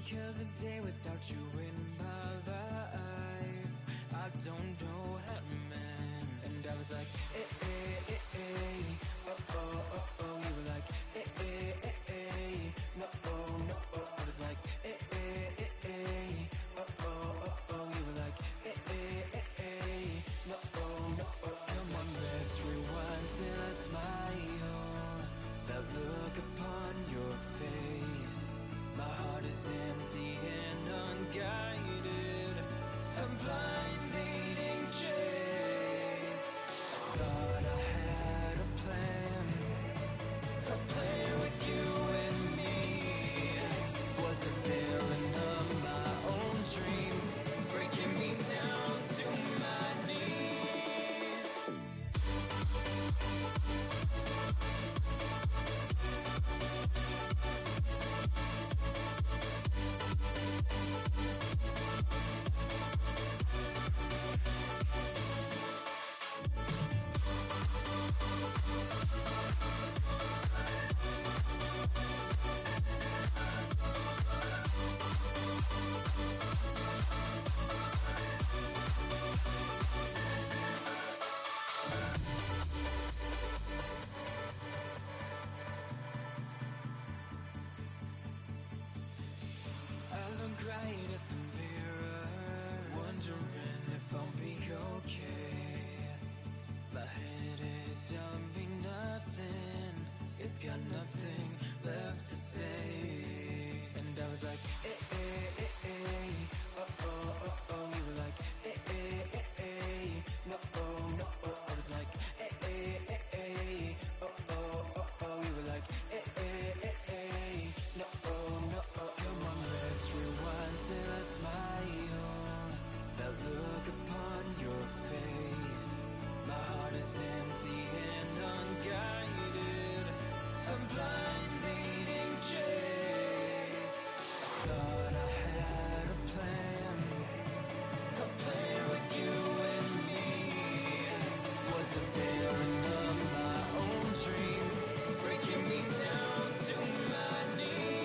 'cause a day without you in my life, I don't know how to mend. And I was like, oh, oh, oh, oh. You were like, no, no, oh. I was like, oh, oh, oh, oh. You were like, no, no, oh. Come on, let's rewind till I smile. That look upon your face. My heart is empty and unguided. I'm blind leading chase. Thought I had a plan with you and me. Was a villain of my own dreams, breaking me down to my knees. I look right at the mirror, wondering if I'll be okay. My head is telling me nothing, it's got nothing left to say. And I was like, oh, oh, oh, oh. You were like, no, oh, no, oh. I was like, oh, oh, oh, oh. You were like, no, oh, no, oh. Come on, let's rewind till I smile. That look upon your face. My heart is empty and unguided. I'm blind leading chase. Thought I had a plan with you and me. Was a villain of my own dreams, breaking me down to my knees.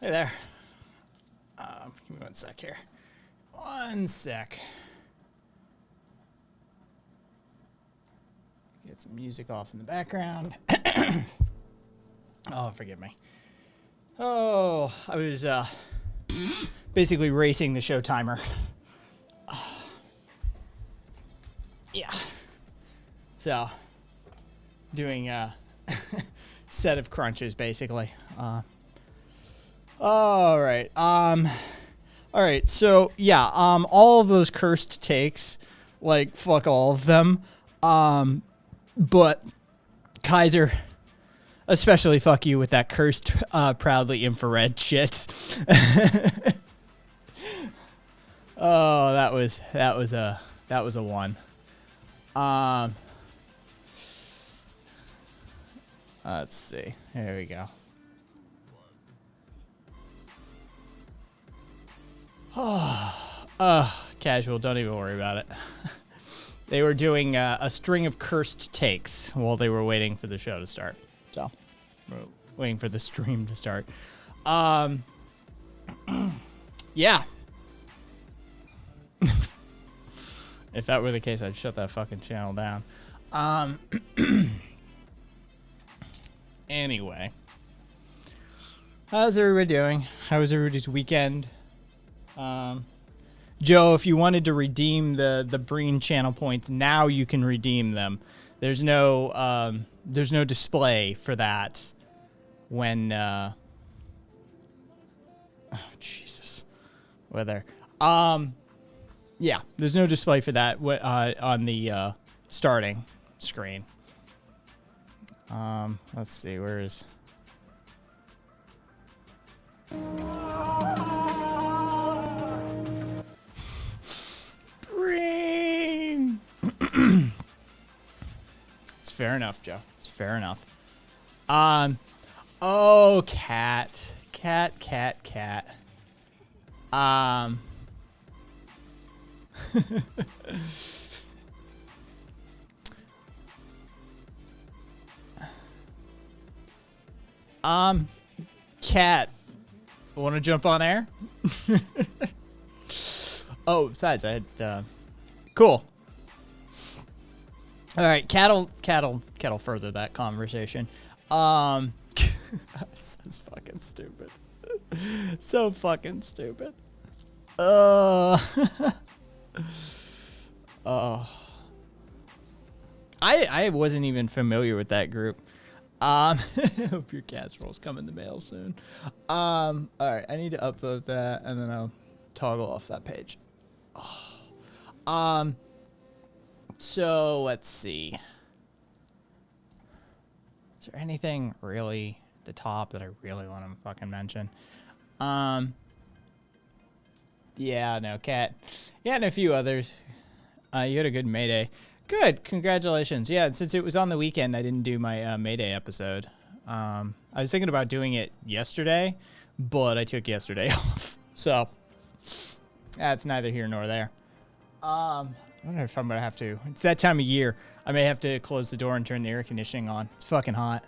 Hey there. Give me 1 sec here. 1 sec. Get some music off in the background. Oh, forgive me. Oh, I was basically racing the show timer. Yeah. So, doing a set of crunches, basically. All right. All right. So yeah. All of those cursed takes, like fuck all of them. But Kaiser, especially fuck you with that cursed, proudly infrared shit. Oh, that was a one. Let's see. There we go. Casual, don't even worry about it. They were doing a string of cursed takes while they were waiting for the show to start. So, we're waiting for the stream to start. Yeah. If that were the case, I'd shut that fucking channel down. Anyway. How's everybody doing? How was everybody's weekend? Joe, if you wanted to redeem the Breen channel points, now you can redeem them. There's no display for that when oh Jesus. Weather. Yeah, there's no display for that on the starting screen. Let's see, where is Breen? It's fair enough, Joe. It's fair enough. Oh, cat. Cat, want to jump on air? Oh, besides, I had, cool. All right, cat'll further that conversation. So fucking stupid. So fucking stupid. Oh. I wasn't even familiar with that group. Hope your casserole's come in the mail soon. All right, I need to upload that and then I'll toggle off that page. Oh. So let's see. Is there anything really at the top that I really want to fucking mention? Yeah, no, Cat. Yeah, and a few others. You had a good May Day. Good, congratulations. Yeah, since it was on the weekend, I didn't do my May Day episode. I was thinking about doing it yesterday, but I took yesterday off. So, that's neither here nor there. I wonder if I'm going to have to. It's that time of year. I may have to close the door and turn the air conditioning on. It's fucking hot.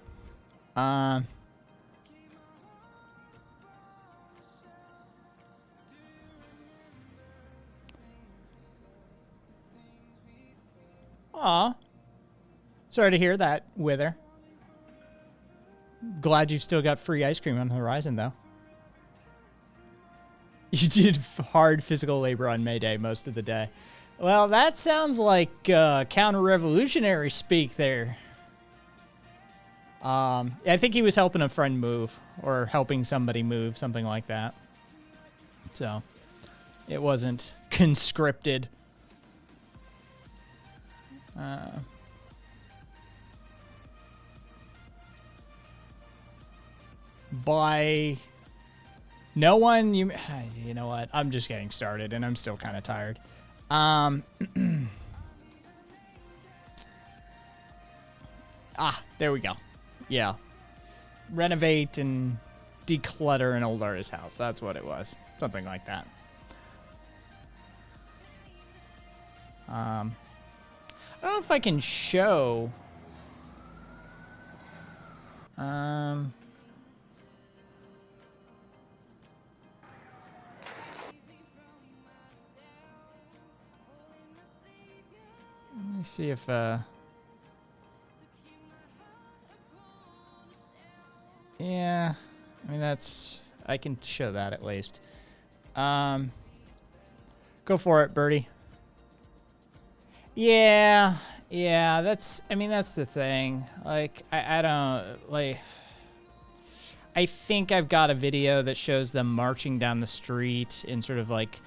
Aw. Sorry to hear that, Wither. Glad you've still got free ice cream on the horizon, though. You did hard physical labor on May Day most of the day. Well, that sounds like counter-revolutionary speak there. I think he was helping a friend move, or helping somebody move, something like that. So, it wasn't conscripted. By no one, you know what? I'm just getting started, and I'm still kind of tired. There we go. Yeah. Renovate and declutter an old artist house. That's what it was. Something like that. I don't know if I can show. Let me see if yeah, I mean I can show that at least. Go for it, Birdie. Yeah, that's the thing. Like, I don't, like, I think I've got a video that shows them marching down the street in sort of like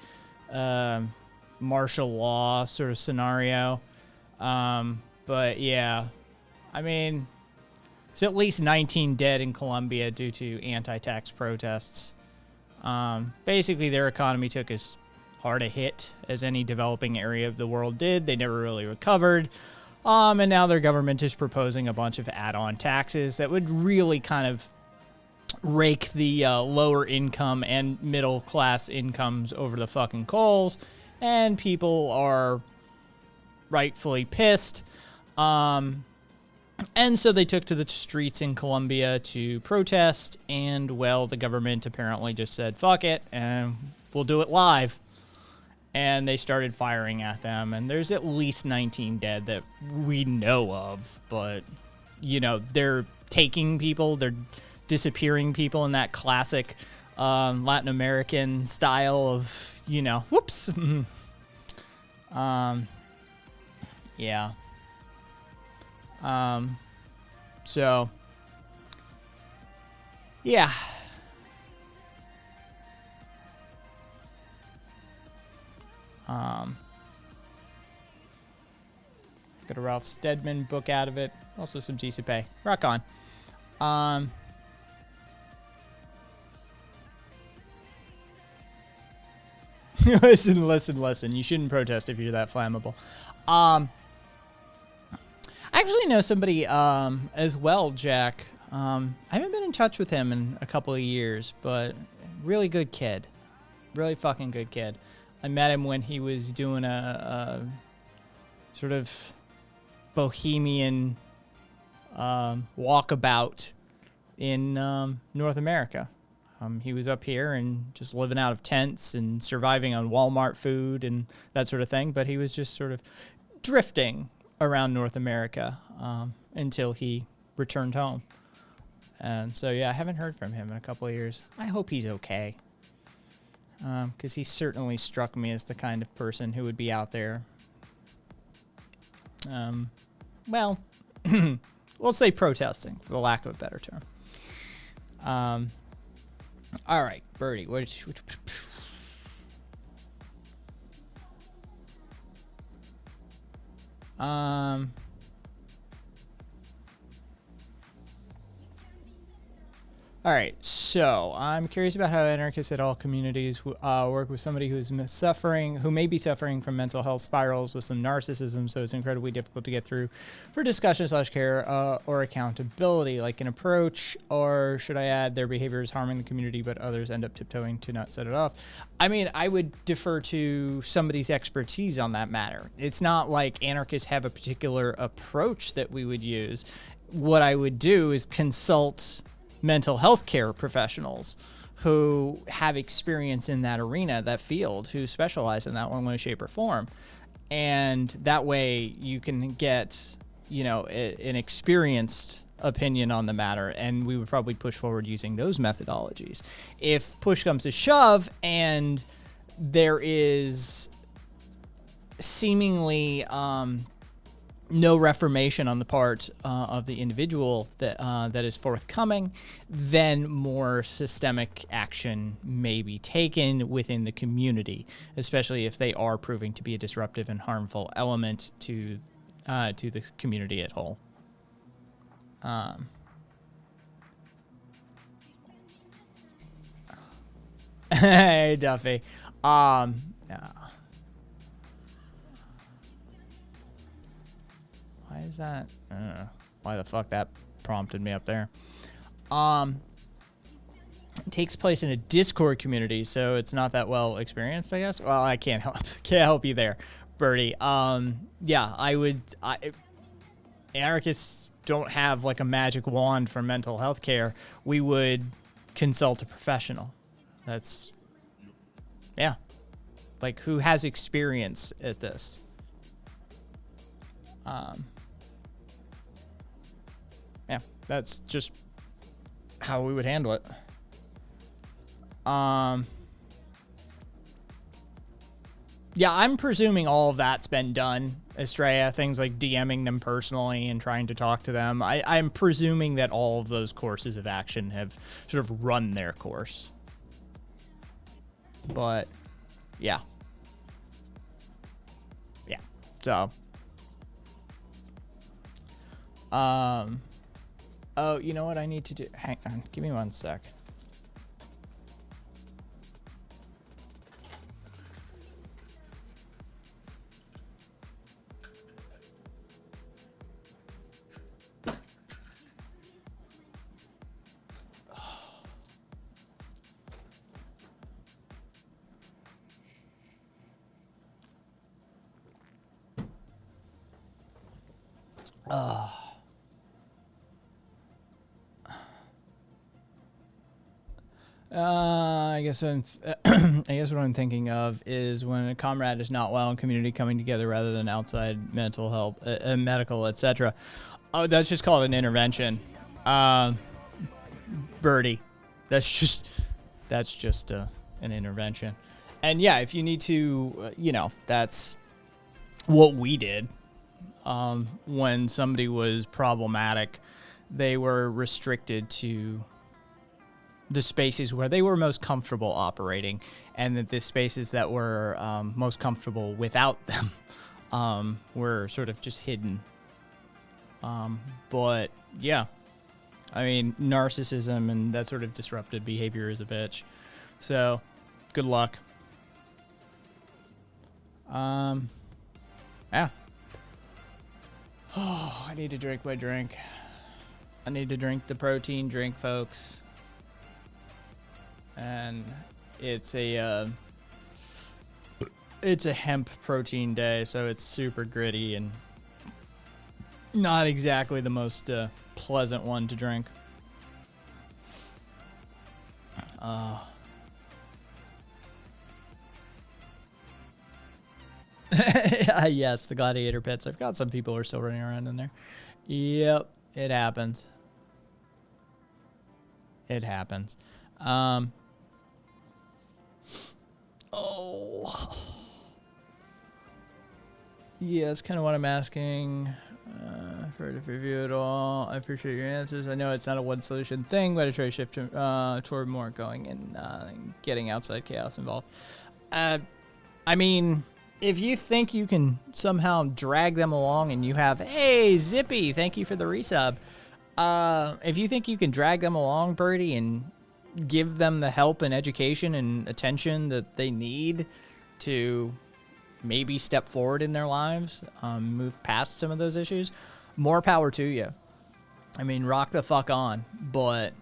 martial law sort of scenario. But yeah, I mean, there's at least 19 dead in Colombia due to anti-tax protests. Basically, their economy took as hard a hit as any developing area of the world did. They never really recovered. And now their government is proposing a bunch of add-on taxes that would really kind of rake the lower income and middle class incomes over the fucking coals. And people are rightfully pissed. And so they took to the streets in Colombia to protest, and, well, the government apparently just said, fuck it, and we'll do it live. And they started firing at them, and there's at least 19 dead that we know of, but, you know, they're taking people, they're disappearing people in that classic Latin American style of, you know, whoops. Yeah. So, yeah. Got a Ralph Steadman book out of it. Also some GCPay. Rock on. Listen. You shouldn't protest if you're that flammable. I actually know somebody as well, Jack. I haven't been in touch with him in a couple of years, but really good kid. Really fucking good kid. I met him when he was doing a sort of bohemian walkabout in North America. He was up here and just living out of tents and surviving on Walmart food and that sort of thing, but he was just sort of drifting around North America until he returned home. And so, yeah, I haven't heard from him in a couple of years. I hope he's okay, because he certainly struck me as the kind of person who would be out there. Well, we'll say protesting, for the lack of a better term. All right, Birdie. All right, so I'm curious about how anarchists at all communities work with somebody who may be suffering from mental health spirals with some narcissism, so it's incredibly difficult to get through for discussion/care or accountability, like an approach, or should I add their behavior is harming the community, but others end up tiptoeing to not set it off. I mean, I would defer to somebody's expertise on that matter. It's not like anarchists have a particular approach that we would use. What I would do is consult mental health care professionals who have experience in that arena, that field, who specialize in that one way, shape, or form. And that way you can get, you know, an experienced opinion on the matter, and we would probably push forward using those methodologies. If push comes to shove and there is seemingly no reformation on the part of the individual that is forthcoming, then more systemic action may be taken within the community, especially if they are proving to be a disruptive and harmful element to the community at whole. Hey, Duffy. Why is that? I don't know why the fuck that prompted me up there. It takes place in a Discord community, so it's not that well experienced, I guess. Well, I can't help you there, Birdie. Yeah, anarchists don't have like a magic wand for mental health care. We would consult a professional. That's, yeah, like who has experience at this. Yeah, that's just how we would handle it. Yeah, I'm presuming all of that's been done, Estrella. Things like DMing them personally and trying to talk to them. I'm presuming that all of those courses of action have sort of run their course. But, yeah. Yeah, so... oh, you know what I need to do? Hang on, give me 1 sec. I guess I guess what I'm thinking of is when a comrade is not well and community coming together rather than outside mental help, medical, etc. Oh, that's just called an intervention. Birdie, that's just an intervention. And yeah, if you need to, that's what we did. When somebody was problematic, they were restricted to the spaces where they were most comfortable operating, and that the spaces that were most comfortable without them were sort of just hidden. But yeah, I mean, narcissism and that sort of disrupted behavior is a bitch. So, good luck. Yeah. Oh, I need to drink my drink. I need to drink the protein drink, folks. And it's a hemp protein day, so it's super gritty and not exactly the most pleasant one to drink. Yes, the gladiator pits. I've got some people who are still running around in there. Yep, it happens. It happens. Yeah, that's kind of what I'm asking. For to review it all. I appreciate your answers. I know it's not a one solution thing, but I try to shift toward more going and getting outside chaos involved. I mean, if you think you can somehow drag them along and you have, hey, Zippy, thank you for the resub. If you think you can drag them along, Birdie, and give them the help and education and attention that they need to maybe step forward in their lives, move past some of those issues, more power to you. I mean, rock the fuck on. But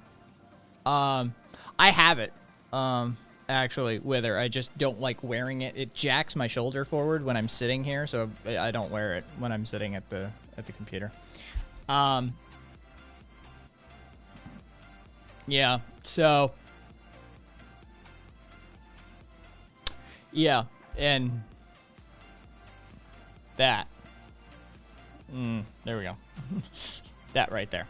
I have it, actually, with her. I just don't like wearing it. It jacks my shoulder forward when I'm sitting here, so I don't wear it when I'm sitting at the computer. Yeah, so yeah, and that. There we go. That right there.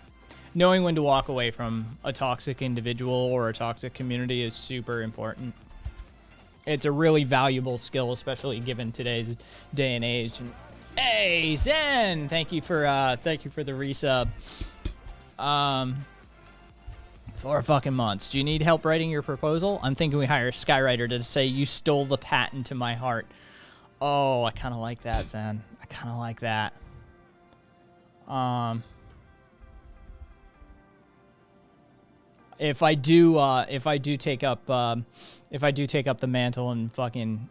Knowing when to walk away from a toxic individual or a toxic community is super important. It's a really valuable skill, especially given today's day and age. And, hey, Zen! Thank you for the resub. 4 fucking months. Do you need help writing your proposal? I'm thinking we hire a Skywriter to say you stole the patent to my heart. Oh, I kind of like that, Zen. I kind of like that. If I do take up the mantle and fucking,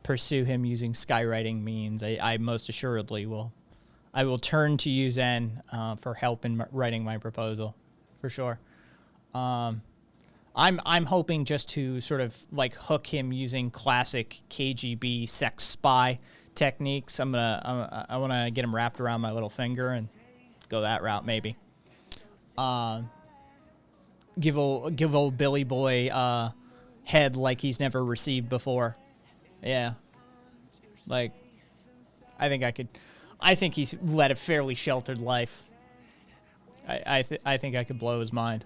pursue him using skywriting means, I most assuredly will. I will turn to you, Zen, for help in writing my proposal, for sure. I'm hoping just to sort of like hook him using classic KGB sex spy techniques. I want to get him wrapped around my little finger and go that route maybe. Give old Billy Boy head like he's never received before. Yeah. Like, I think he's led a fairly sheltered life. I think I could blow his mind.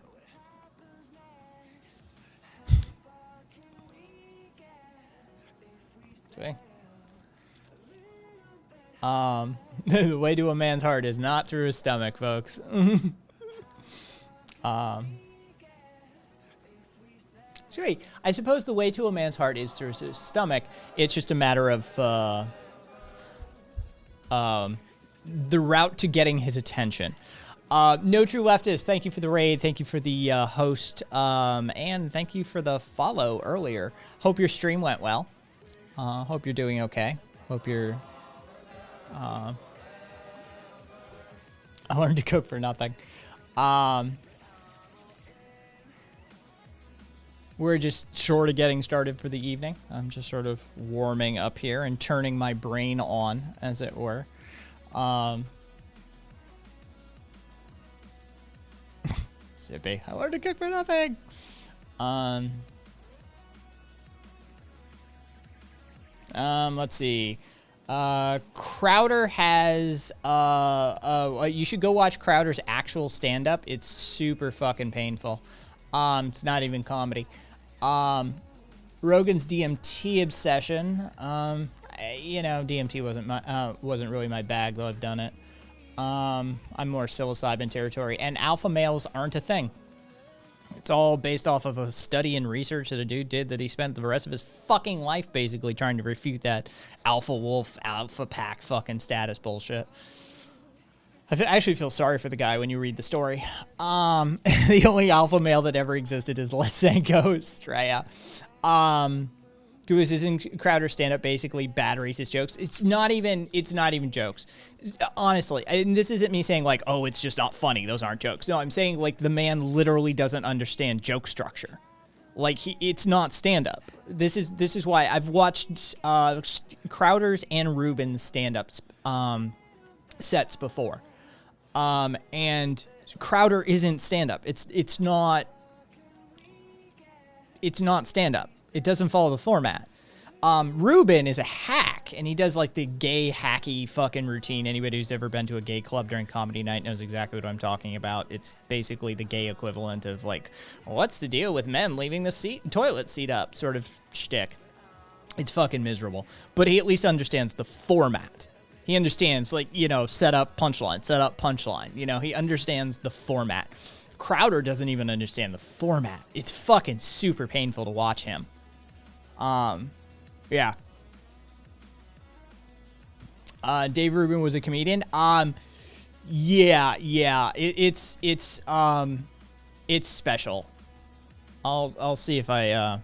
See? The way to a man's heart is not through his stomach, folks. Sure, I suppose the way to a man's heart is through his stomach. It's just a matter of the route to getting his attention. No True Leftist, thank you for the raid. Thank you for the host. And thank you for the follow earlier. Hope your stream went well. Hope you're doing okay. Hope you're... I learned to cook for nothing. We're just sort of getting started for the evening. I'm just sort of warming up here and turning my brain on, as it were. Zippy, I learned to cook for nothing. Let's see. Crowder has, you should go watch Crowder's actual stand-up. It's super fucking painful. It's not even comedy. Rogan's DMT obsession. DMT wasn't really my bag, though I've done it. I'm more psilocybin territory, and alpha males aren't a thing. It's all based off of a study and research that a dude did that he spent the rest of his fucking life basically trying to refute that alpha wolf, alpha pack fucking status bullshit. I actually feel sorry for the guy when you read the story. The only alpha male that ever existed is Lysenko Estrella. Who is in Crowder stand-up basically bad racist jokes. It's not even jokes. Honestly, and this isn't me saying like, oh, it's just not funny. Those aren't jokes. No, I'm saying like the man literally doesn't understand joke structure. Like it's not stand-up. This is why I've watched Crowder's and Rubin's stand-ups sets before. And Crowder isn't stand-up. It's not stand-up. It doesn't follow the format. Rubin is a hack, and he does like the gay hacky fucking routine. Anybody who's ever been to a gay club during comedy night knows exactly what I'm talking about. It's basically the gay equivalent of like, what's the deal with men leaving the toilet seat up sort of shtick. It's fucking miserable. But he at least understands the format. He understands like, set up, punchline. He understands the format. Crowder doesn't even understand the format. It's fucking super painful to watch him. Yeah. Dave Rubin was a comedian. Yeah. It's special. I'll see if I,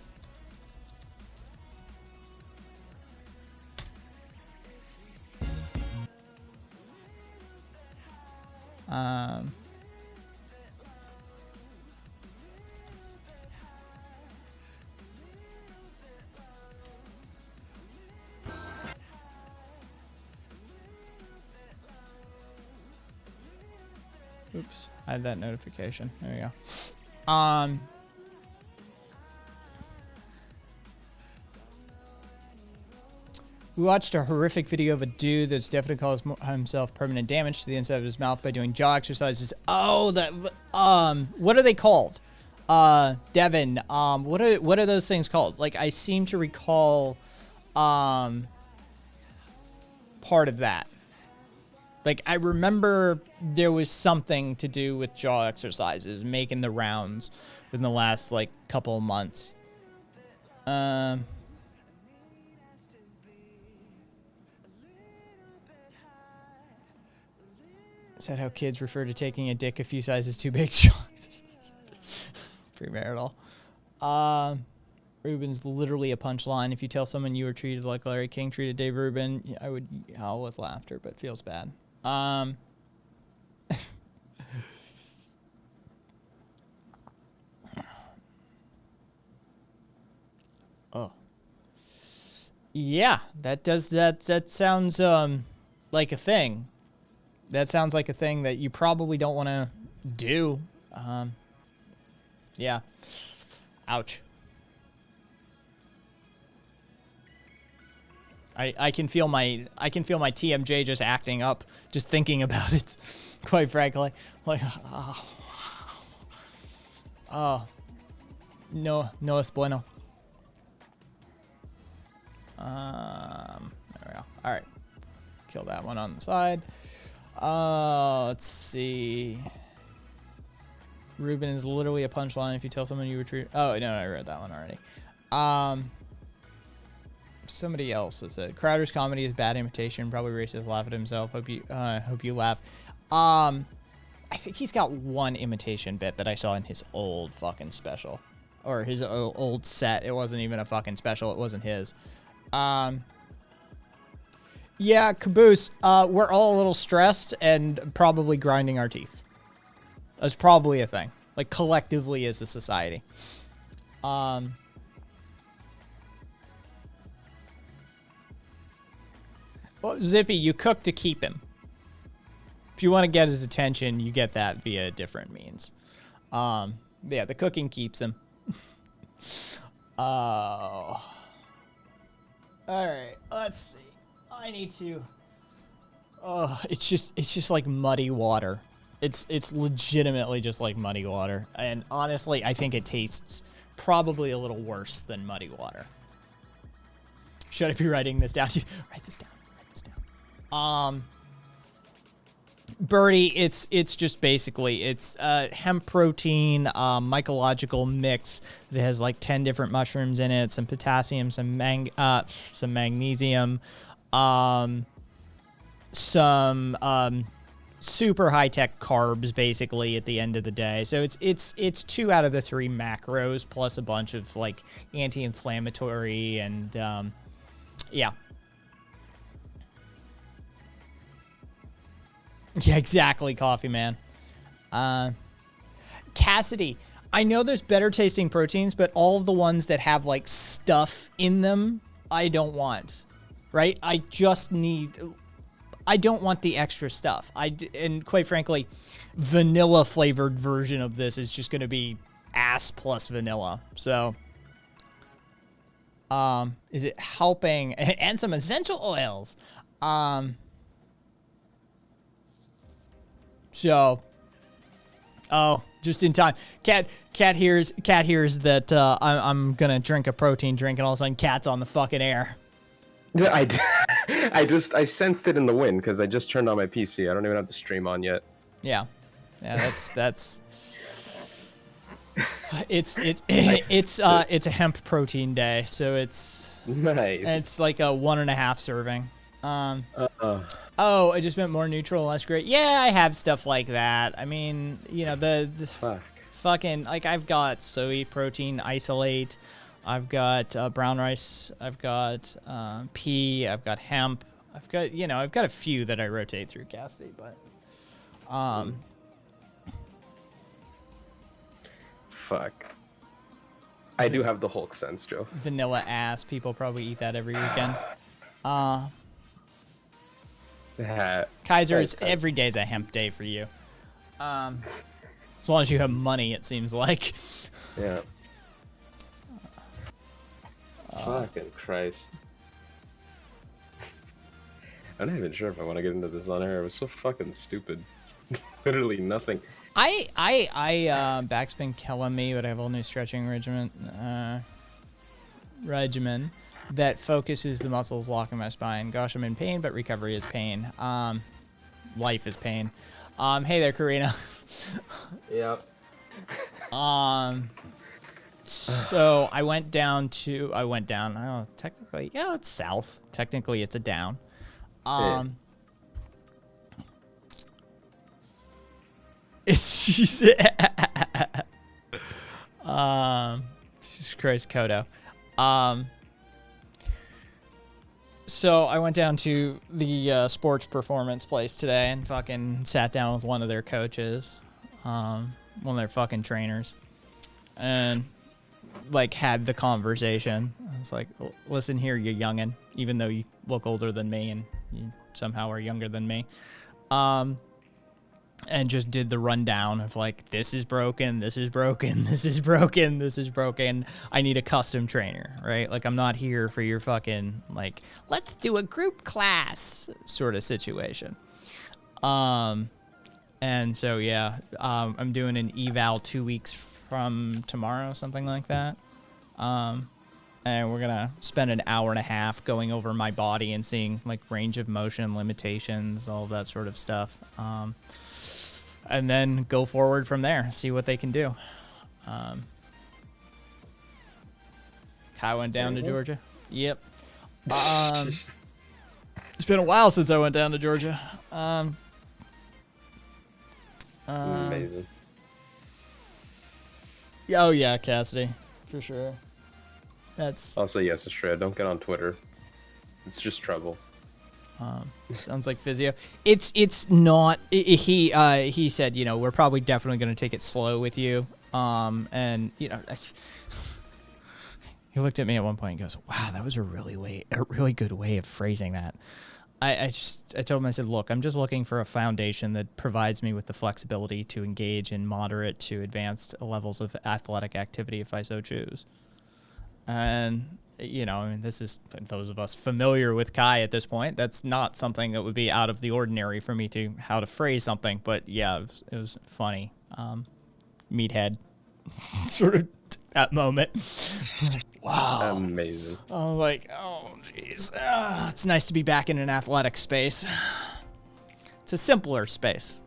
oops, I had that notification. There we go. We watched a horrific video of a dude that's definitely caused himself permanent damage to the inside of his mouth by doing jaw exercises. Oh, what are they called? Devin, what are those things called? Like, I seem to recall, part of that. Like, I remember there was something to do with jaw exercises making the rounds within the last, like, couple of months. Is that how kids refer to taking a dick a few sizes too big? Premarital. Rubin's literally a punchline. If you tell someone you were treated like Larry King treated Dave Rubin, I would howl with laughter, but feels bad. Oh. Yeah, that sounds like a thing. That sounds like a thing that you probably don't want to do. Yeah. Ouch. I can feel my TMJ just acting up, just thinking about it, quite frankly. Like, no es bueno. There we go. All right. Kill that one on the side. Let's see. Rubin is literally a punchline if you tell someone you were treated. Oh, no, I read that one already. Somebody else that said Crowder's comedy is bad imitation, probably racist, laugh at himself. Hope you laugh. I think he's got one imitation bit that I saw in his old fucking special. Or his old set. It wasn't even a fucking special. It wasn't his. Yeah, Caboose, we're all a little stressed and probably grinding our teeth. That's probably a thing. Like, collectively as a society. Well, Zippy, you cook to keep him. If you want to get his attention, you get that via different means. Yeah, the cooking keeps him. Oh. All right, let's see. I need to. Oh, it's just like muddy water. It's legitimately just like muddy water. And honestly, I think it tastes probably a little worse than muddy water. Should I be writing this down? Write this down. Write this down. Birdie, it's just basically it's hemp protein mycological mix that has like 10 different mushrooms in it, some potassium, some magnesium, some super high tech carbs basically at the end of the day. So it's 2 out of the 3 macros plus a bunch of like anti-inflammatory and yeah. Yeah, exactly, Coffee Man. Cassidy, I know there's better tasting proteins, but all of the ones that have like stuff in them, I don't want. Right? I don't want the extra stuff. And quite frankly, vanilla flavored version of this is just going to be ass plus vanilla. So, is it helping? And some essential oils. So, oh, just in time. Cat hears that I'm gonna drink a protein drink, and all of a sudden, Cat's on the fucking air. Yeah, I sensed it in the wind because I just turned on my PC. I don't even have the stream on yet. Yeah, that's it's a hemp protein day, so it's nice. It's like a 1.5 serving. Oh, I just meant more neutral, less great. Yeah, I have stuff like that. I mean, you know, the fucking, like, I've got soy protein isolate, I've got brown rice, I've got pea, I've got hemp, I've got a few that I rotate through, Cassie, but fuck. I do have the Hulk sense, Joe. Vanilla ass. People probably eat that every weekend. Kaiser, it's every day's a hemp day for you. As long as you have money, it seems like. Yeah. Fucking Christ. I'm not even sure if I want to get into this on air. It was so fucking stupid. Literally nothing. Back's been killing me, but I have a whole new stretching regimen that focuses the muscles locking my spine. Gosh, I'm in pain, but recovery is pain. Life is pain. Hey there, Karina. Yep. So I went down. I don't know, technically, yeah, it's south. Technically, it's a down. She's Christ, Kodo. So I went down to the sports performance place today and fucking sat down with one of their coaches, one of their fucking trainers, and like had the conversation. I was like, listen here, you youngin', even though you look older than me and you somehow are younger than me. And just did the rundown of like, this is broken, this is broken, this is broken, this is broken. I need a custom trainer, right? Like, I'm not here for your fucking, like, let's do a group class sort of situation. And so, yeah, I'm doing an eval 2 weeks from tomorrow, something like that. And we're going to spend an hour and a half going over my body and seeing, like, range of motion, limitations, all of that sort of stuff. And then go forward from there, see what they can do. Kai went down to Georgia. Yep. It's been a while since I went down to Georgia. Amazing. Oh yeah, Cassidy, for sure. That's. I'll say yes, Estrella. Don't get on Twitter. It's just trouble. Sounds like physio. It's not. He said, you know, we're probably definitely going to take it slow with you. And you know, he looked at me at one point and goes, "Wow, that was a really good way of phrasing that." I told him, I said, look, I'm just looking for a foundation that provides me with the flexibility to engage in moderate to advanced levels of athletic activity if I so choose. And, you know, I mean, this is those of us familiar with Kai at this point. That's not something that would be out of the ordinary for me to how to phrase something. But yeah, it was funny. Meathead, sort of that moment. Wow. Amazing. I'm like, oh, jeez. It's nice to be back in an athletic space. It's a simpler space.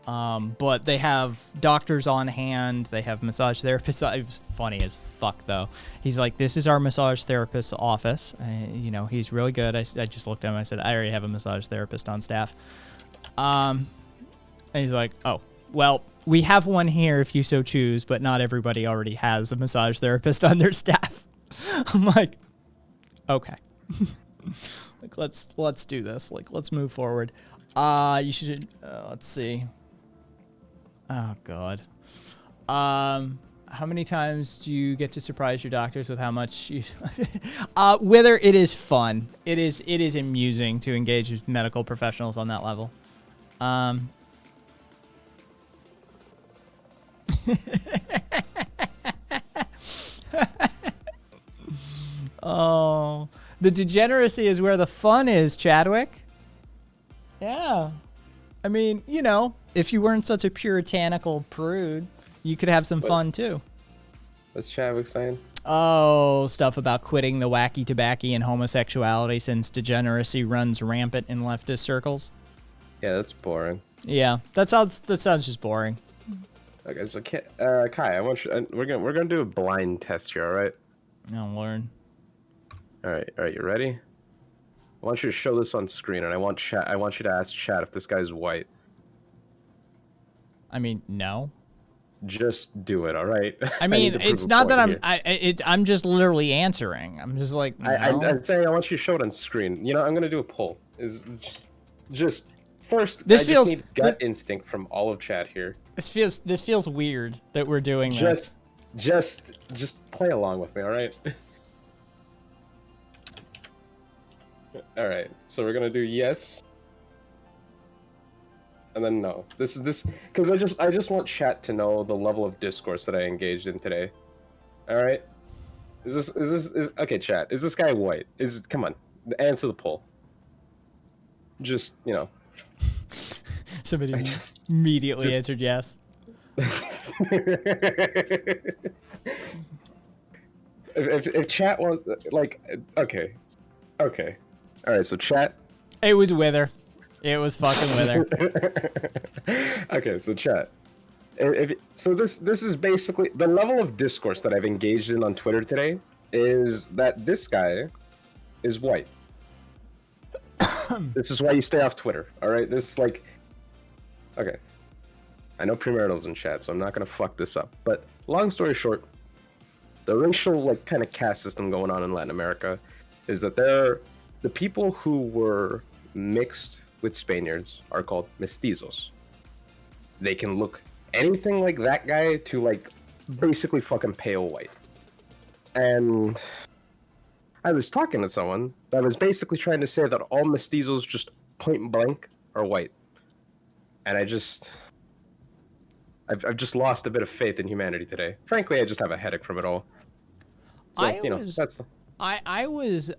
But they have doctors on hand. They have massage therapists. It was funny as fuck, though. He's like, this is our massage therapist's office. You know, he's really good. I just looked at him. I said, I already have a massage therapist on staff. And he's like, oh, well, we have one here if you so choose, but not everybody already has a massage therapist on their staff. I'm like, okay. Like, let's do this. Like, let's move forward. You should, let's see. Oh, God. How many times do you get to surprise your doctors with how much you... Whether it is fun. It is amusing to engage with medical professionals on that level. Oh, the degeneracy is where the fun is, Chadwick. Yeah. I mean, you know, if you weren't such a puritanical prude, you could have some fun too. What's Chadwick saying? Oh, stuff about quitting the wacky tobacco and homosexuality since degeneracy runs rampant in leftist circles. Yeah, that's boring. Yeah, that sounds just boring. Okay, so Kai, I want you. We're gonna do a blind test here, all right? Oh, Lord. All right, you ready? I want you to show this on screen, and I want you to ask chat if this guy's white. I mean, no. Just do it, all right? I mean, it's not that I'm just literally answering. I'm just like, no. I'm saying I want you to show it on screen. You know, I'm gonna do a poll. Just first, this I feels just need gut instinct from all of chat here. This feels weird that we're doing this. Just play along with me, all right? All right, so we're gonna do yes, and then no. This because I just want chat to know the level of discourse that I engaged in today. All right, is okay? Chat, is this guy white? Come on, answer the poll. Just, you know. Somebody immediately answered yes. if chat wants, like, okay. All right, so chat. It was Wither. It was fucking Wither. Okay, so chat. So this is basically the level of discourse that I've engaged in on Twitter today is that this guy is white. This is why you stay off Twitter. All right, this is like, okay. I know premarital's in chat, so I'm not gonna fuck this up. But long story short, the racial like kind of caste system going on in Latin America is that the people who were mixed with Spaniards are called mestizos. They can look anything like that guy to like basically fucking pale white. And I was talking to someone that was basically trying to say that all mestizos just point blank are white. And I've just lost a bit of faith in humanity today. Frankly, I just have a headache from it all. So, that's the... I was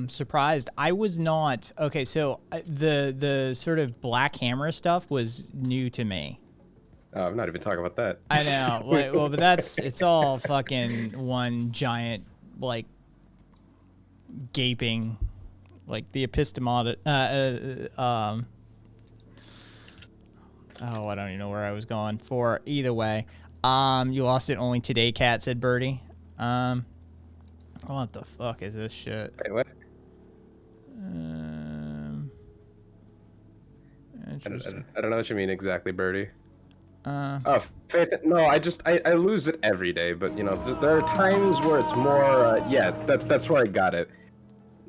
surprised. I was not okay. So the sort of Black Hammer stuff was new to me. I'm not even talking about that. I know. Well, but it's all fucking one giant like gaping, like the epistemology. Oh, I don't even know where I was going for. Either way, you lost it only today, Cat, said Birdie. What the fuck is this shit? Wait, what? I don't know what you mean exactly, Birdie. Oh, Faith. No, I lose it every day, but you know, there are times where it's more. Yeah, that's where I got it.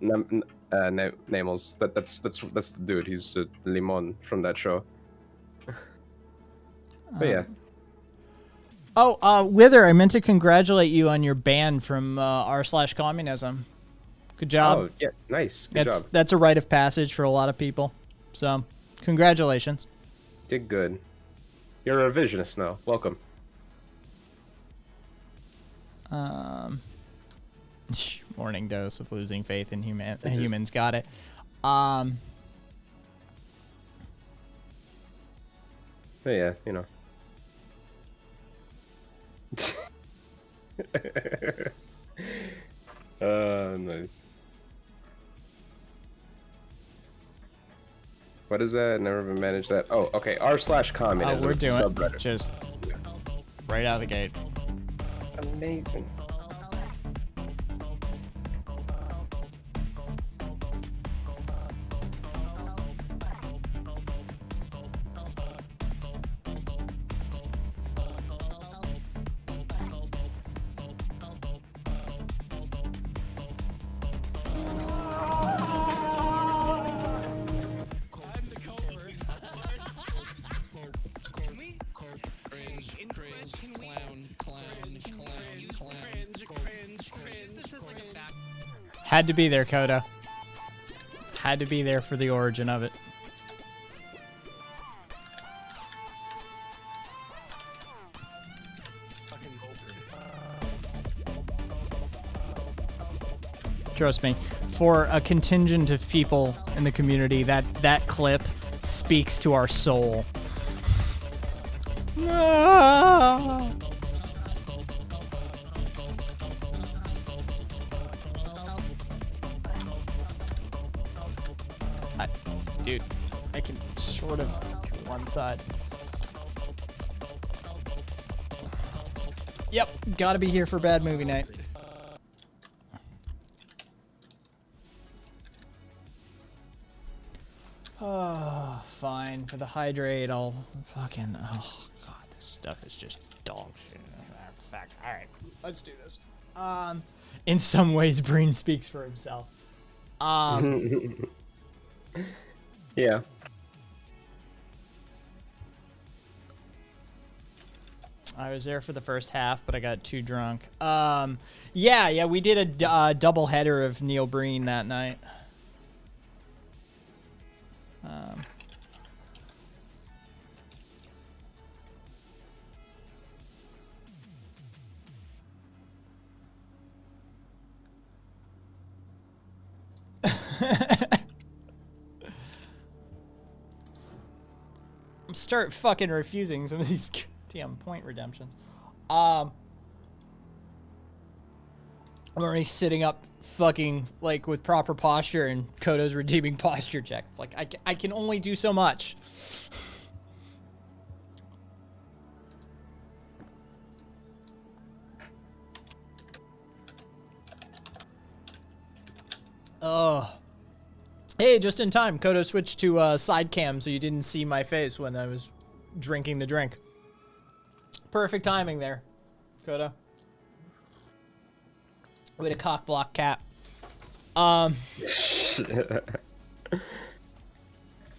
Namos. That's the dude. He's Limon from that show. But yeah. Oh, Wither, I meant to congratulate you on your ban from r/communism. Good job. Oh, yeah, nice. Good job. That's a rite of passage for a lot of people. So, congratulations. Did good. You're a revisionist now. Welcome. Morning dose of losing faith in humans. Got it. So yeah, you know. Nice. What is that? Never even managed that. Oh, okay. r/communism. We're It's a doing subreddit. just right out of the gate. Amazing. Had to be there, Coda. Had to be there for the origin of it. Trust me, for a contingent of people in the community, that clip speaks to our soul. Ah! Dude, I can sort of to one side. Yep, gotta be here for bad movie night. Oh, fine. For the hydrate, I'll fucking... Oh, God, this stuff is just dog shit. Fact. All right, let's do this. In some ways, Breen speaks for himself. Yeah. I was there for the first half, but I got too drunk. Yeah, we did a double header of Neil Breen that night. Start fucking refusing some of these damn point redemptions. I'm already sitting up fucking like with proper posture, and Kodo's redeeming posture check. It's like I can only do so much. Oh. Hey, just in time. Kodo switched to side cam, so you didn't see my face when I was drinking the drink. Perfect timing there, Kodo. Way to cock block cat.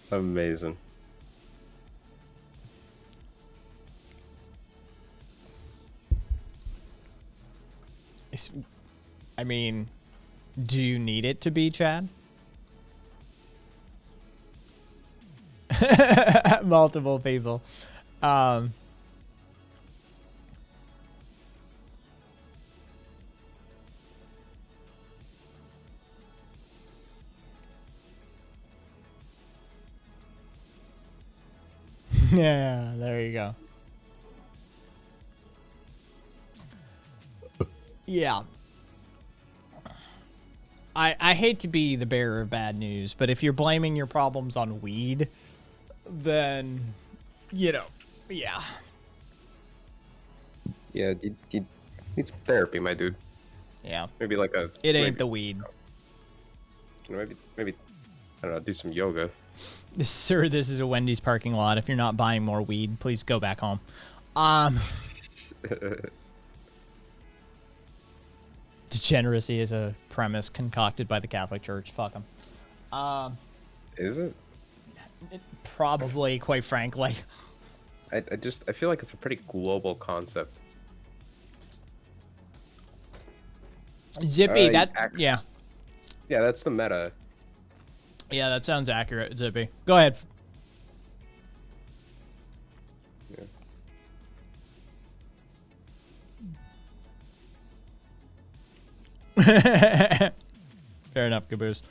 Amazing. I mean, do you need it to be, Chad? Multiple people. Yeah, there you go. Yeah. I hate to be the bearer of bad news, but if you're blaming your problems on weed, then, you know, yeah. Yeah, you need some therapy, my dude. Yeah. Maybe like a... It ain't maybe, the weed. You know, maybe, I don't know, do some yoga. Sir, this is a Wendy's parking lot. If you're not buying more weed, please go back home. Degeneracy is a premise concocted by the Catholic Church. Fuck them. Is it? Probably, quite frankly. I feel like it's a pretty global concept. Zippy, yeah. Yeah, that's the meta. Yeah, that sounds accurate, Zippy. Go ahead. Yeah. Fair enough, Caboose.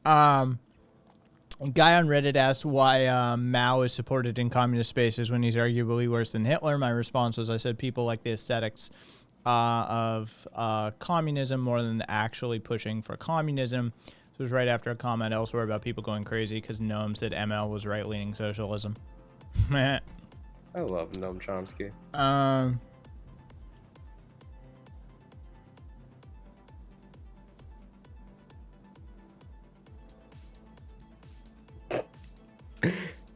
A guy on Reddit asked why Mao is supported in communist spaces when he's arguably worse than Hitler. My response was, I said people like the aesthetics of communism more than actually pushing for communism. This was right after a comment elsewhere about people going crazy because Noam said ML was right-leaning socialism. I love Noam Chomsky.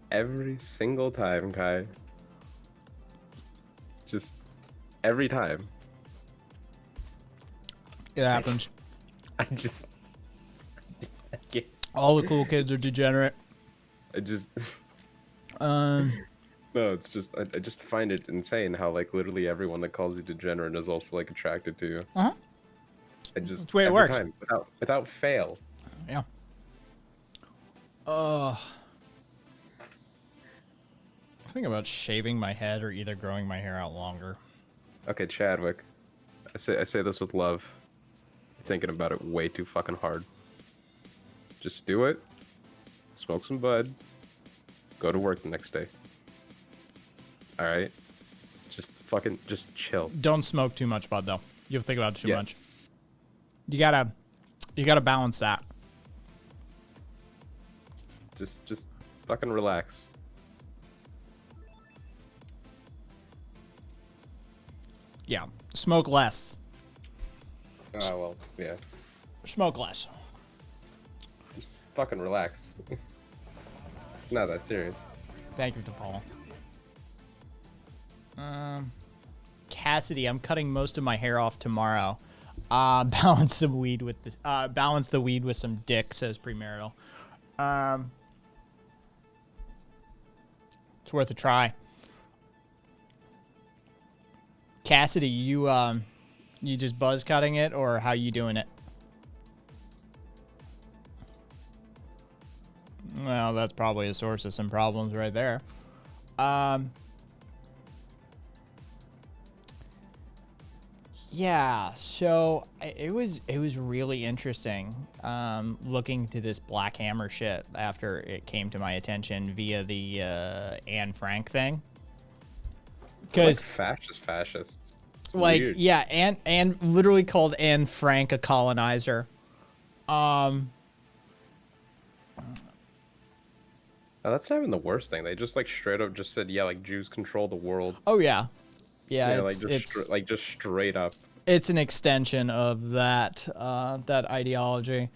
Every single time, Kai. Just every time. It happens. I can't. All the cool kids are degenerate. No, it's just I just find it insane how like literally everyone that calls you degenerate is also like attracted to you. Uh-huh. That's the way it works. Time, without fail. Yeah. Think about shaving my head or either growing my hair out longer. Okay, Chadwick. I say this with love. You're thinking about it way too fucking hard. Just do it. Smoke some bud. Go to work the next day. Alright? Just chill. Don't smoke too much bud though. You'll think about it too much. You gotta balance that. Just fucking relax. Yeah. Smoke less. Oh, well, yeah. Smoke less. Just fucking relax. It's not that serious. Thank you, Paul. Cassidy, I'm cutting most of my hair off tomorrow. Balance the weed with some dick, says Premarital. It's worth a try. Cassidy, you just buzz cutting it, or how you doing it? Well, that's probably a source of some problems right there. Yeah, so it was really interesting looking to this Black Hammer shit after it came to my attention via the Anne Frank thing. Because fascists. It's like weird. yeah, Anne literally called Anne Frank a colonizer. Oh, that's not even the worst thing. They just like straight up just said, yeah, like Jews control the world. Oh yeah, Yeah, it's just straight up. It's an extension of that that ideology,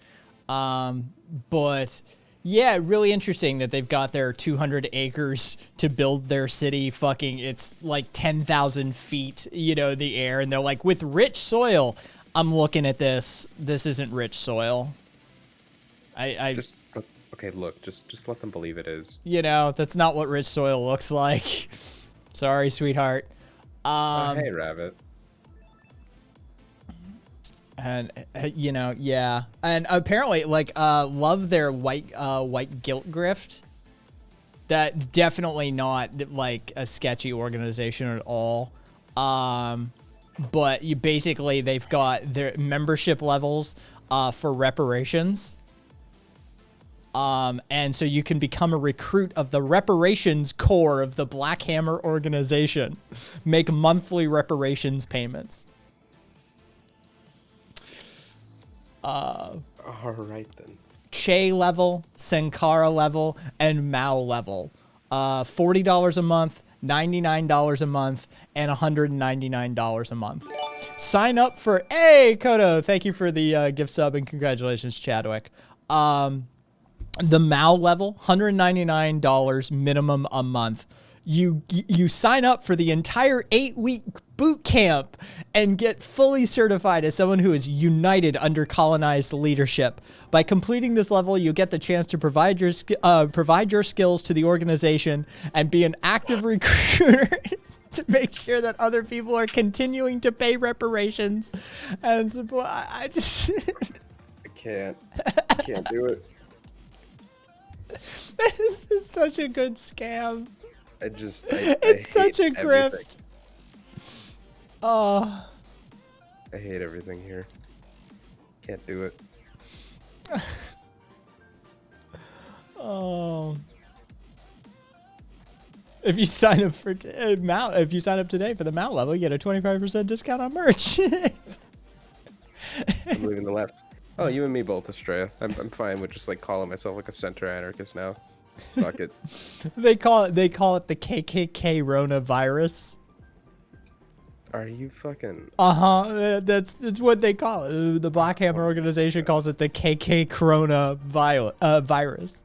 but yeah, really interesting that they've got their 200 acres to build their city. Fucking, it's like 10,000 feet, in the air, and they're like, with rich soil. I'm looking at this. This isn't rich soil. Okay, look, just let them believe it is. That's not what rich soil looks like. Sorry, sweetheart. Hey, Rabbit. And yeah, and apparently, love their white guilt grift. That definitely not like a sketchy organization at all. But they've got their membership levels for reparations. And so you can become a recruit of the reparations corps of the Black Hammer organization. Make monthly reparations payments. All right then. Che level, Sankara level, and Mao level. $40 a month, $99 a month, and $199 a month. Sign up for Kodo. Thank you for the gift sub and congratulations, Chadwick. The Mao level, $199 minimum a month. You sign up for the entire 8-week boot camp and get fully certified as someone who is united under colonized leadership. By completing this level, you get the chance to provide your skills to the organization and be an active recruiter to make sure that other people are continuing to pay reparations and support. I can't do it. This is such a good scam. It's such a grift. I hate everything here. Can't do it. Oh. If you sign up for if you sign up today for the Mount level, you get a 25% discount on merch. I'm leaving the left. Oh, you and me both, Estrella. I'm fine with just like calling myself like a center anarchist now. Fuck it. They call it the KKK Rona virus. Are you fucking? That's what they call it. The Black Hammer organization calls it the KK Corona virus.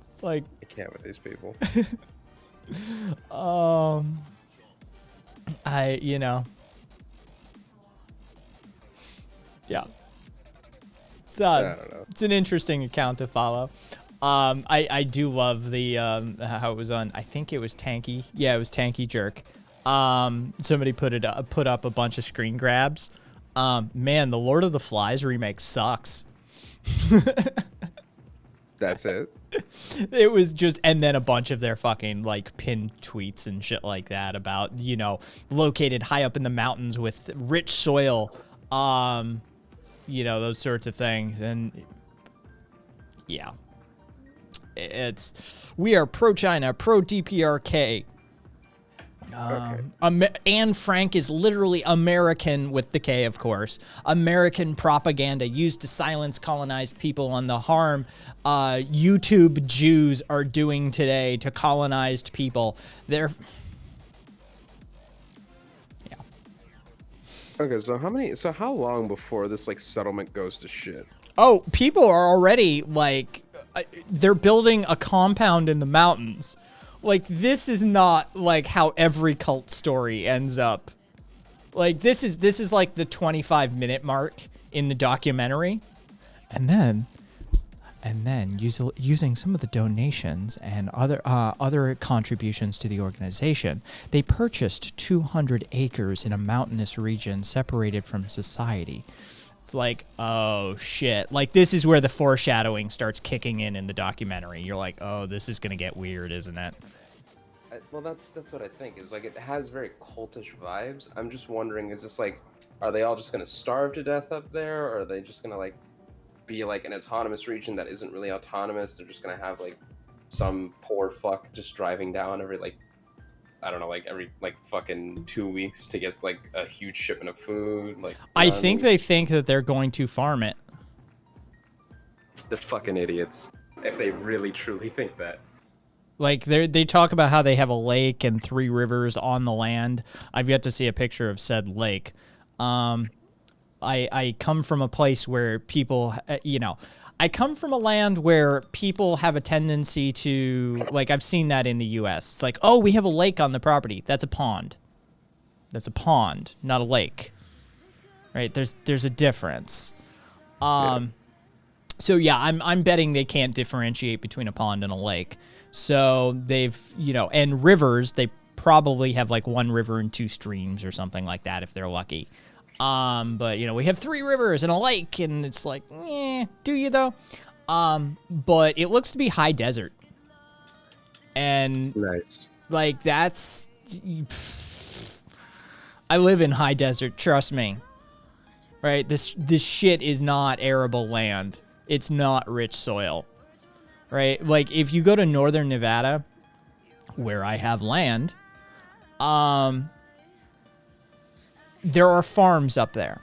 It's like I can't with these people. Yeah. It's I don't know. it's an interesting account to follow. I do love the how it was on. I think it was Tanky. Yeah, it was Tanky Jerk. Somebody put up a bunch of screen grabs. Man, the Lord of the Flies remake sucks. That's it. It was just, and then a bunch of their fucking like pinned tweets and shit like that about, located high up in the mountains with rich soil, those sorts of things. And yeah, we are pro China, pro DPRK. Anne Frank is literally American with the K, of course. American propaganda used to silence colonized people on the harm YouTube Jews are doing today to colonized people. Yeah. Okay, so how long before this like settlement goes to shit? Oh, people are already like, they're building a compound in the mountains. Like, this is not like how every cult story ends up. Like, this is like the 25-minute mark in the documentary. And then using some of the donations and other contributions to the organization, they purchased 200 acres in a mountainous region separated from society. It's like, oh shit. Like, this is where the foreshadowing starts kicking in the documentary. You're like, oh, this is gonna get weird, isn't it? Well, that's what I think. Is like it has very cultish vibes. I'm just wondering, is this like, are they all just gonna starve to death up there, or are they just gonna like be like an autonomous region that isn't really autonomous? They're just gonna have like some poor fuck just driving down every like, I don't know, like every like fucking 2 weeks to get like a huge shipment of food. Like, I think they think that they're going to farm it. They're fucking idiots if they really truly think that. Like, they talk about how they have a lake and 3 rivers on the land. I've yet to see a picture of said lake. I come from a place where people, I come from a land where people have a tendency to, like, I've seen that in the U.S. It's like, oh, we have a lake on the property. That's a pond. That's a pond, not a lake. Right? There's a difference. So yeah, I'm betting they can't differentiate between a pond and a lake. So they've, and rivers, they probably have like 1 river and 2 streams or something like that if they're lucky. But we have 3 rivers and a lake, and it's like, do you though? But it looks to be high desert. And nice. Like, that's, I live in high desert, trust me. Right? This shit is not arable land. It's not rich soil. Right? Like, if you go to northern Nevada, where I have land, there are farms up there.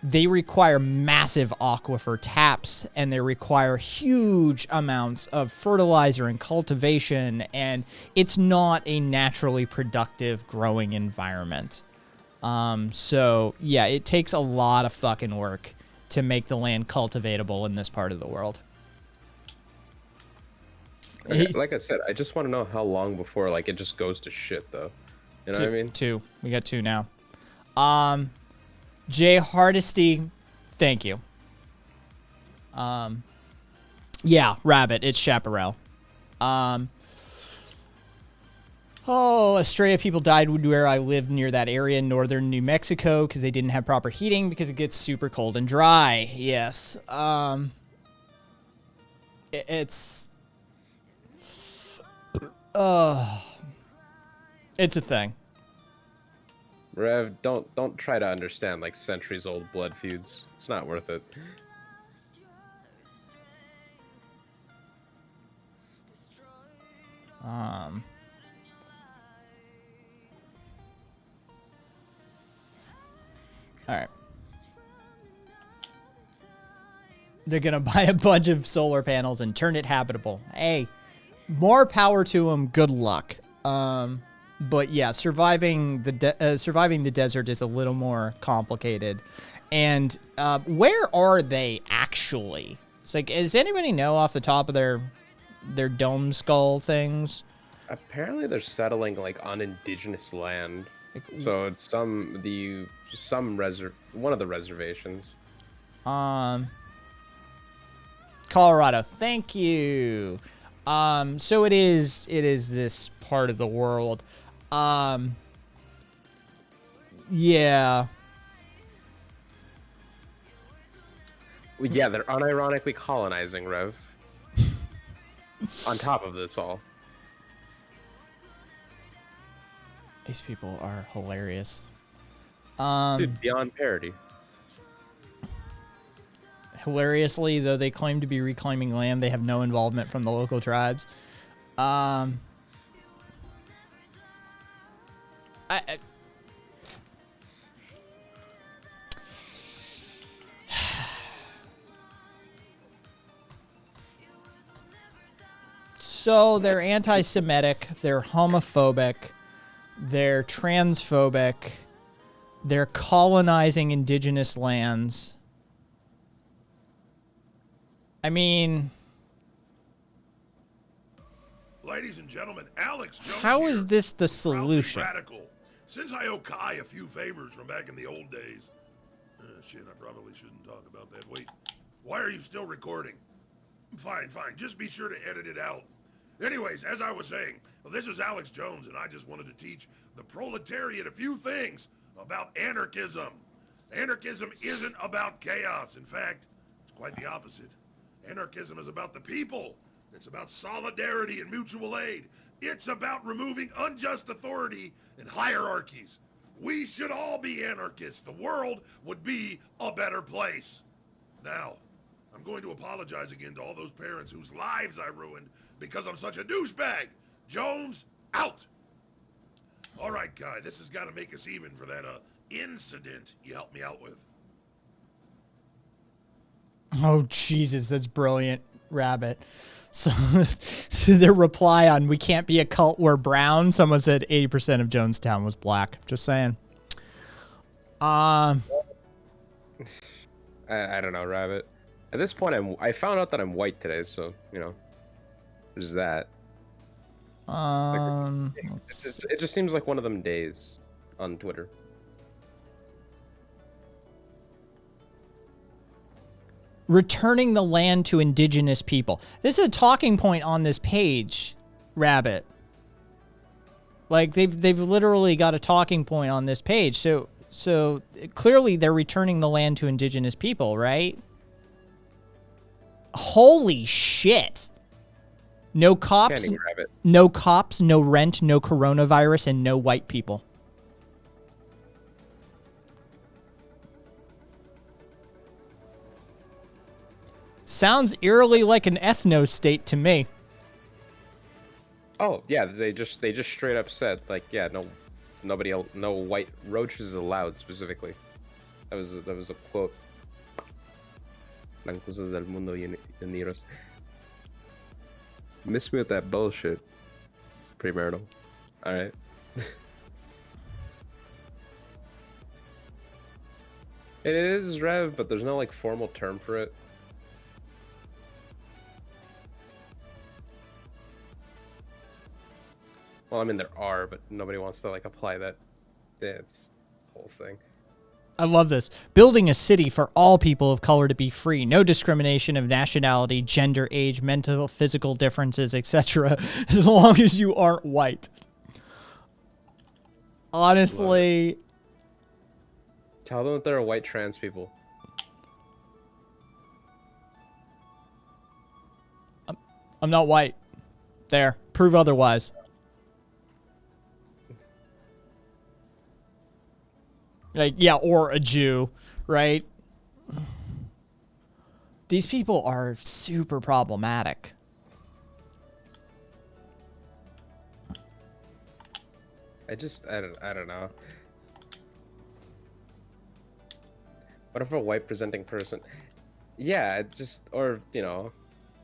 They require massive aquifer taps, and they require huge amounts of fertilizer and cultivation, and it's not a naturally productive growing environment. So, yeah, it takes a lot of fucking work to make the land cultivatable in this part of the world. Like I said, I just want to know how long before like it just goes to shit, though. You know what I mean? 2. We got 2 now. Jay Hardesty, thank you. Yeah, Rabbit, it's Chaparral. Estrella people died where I lived near that area in northern New Mexico because they didn't have proper heating because it gets super cold and dry. Yes. It's a thing. Rev, don't try to understand like centuries old blood feuds. It's not worth it. All right. They're gonna buy a bunch of solar panels and turn it habitable. Hey, more power to them. Good luck. But yeah, surviving the desert is a little more complicated. And where are they actually? It's like, does anybody know off the top of their dome skull things? Apparently, they're settling like on indigenous land. So it's one of the reservations. Colorado, thank you. So it is this part of the world. Yeah. Yeah, they're unironically colonizing, Rev. On top of this all. These people are hilarious. Dude, beyond parody. Hilariously, though they claim to be reclaiming land, they have no involvement from the local tribes. So they're anti-Semitic, they're homophobic, they're transphobic, they're colonizing indigenous lands. I mean, ladies and gentlemen, Alex Jones how here, is this the proudly solution? Radical. Since I owe Kai a few favors from back in the old days. Shit, I probably shouldn't talk about that. Wait, why are you still recording? Fine. Just be sure to edit it out. Anyways, as I was saying, well, this is Alex Jones, and I just wanted to teach the proletariat a few things about anarchism. Anarchism isn't about chaos. In fact, it's quite the opposite. Anarchism is about the people. It's about solidarity and mutual aid. It's about removing unjust authority and hierarchies. We should all be anarchists. The world would be a better place. Now, I'm going to apologize again to all those parents whose lives I ruined because I'm such a douchebag. Jones, out. All right, Kai, this has got to make us even for that incident you helped me out with. Oh, Jesus, that's brilliant, Rabbit. So their reply on "We can't be a cult, we're brown." Someone said 80% of Jonestown was black. Just saying. I don't know, Rabbit. At this point, I found out that I'm white today, so you know, there's that. It just seems like one of them days on Twitter. Returning the land to indigenous people. This is a talking point on this page, Rabbit. Like they've literally got a talking point on this page. So clearly they're returning the land to indigenous people, right? Holy shit. No cops, Candy Rabbit. no cops, no rent, no coronavirus, and no white people. Sounds eerily like an ethno state to me. Oh yeah, they just straight up said like, yeah, no white roaches allowed specifically. That was a quote. Las cosas del mundo unidos. Miss me with that bullshit. Premarital. All right. It is Rev, but there's no like formal term for it. Well, I mean there are, but nobody wants to like apply that. Yeah, it's the whole thing. I love this. Building a city for all people of color to be free. No discrimination of nationality, gender, age, mental, physical differences, etc. As long as you aren't white. Honestly. Tell them that there are white trans people. I'm not white. There. Prove otherwise. Like, yeah, or a Jew, right? These people are super problematic. I don't know. What if a white presenting person? Yeah, it just, or, you know,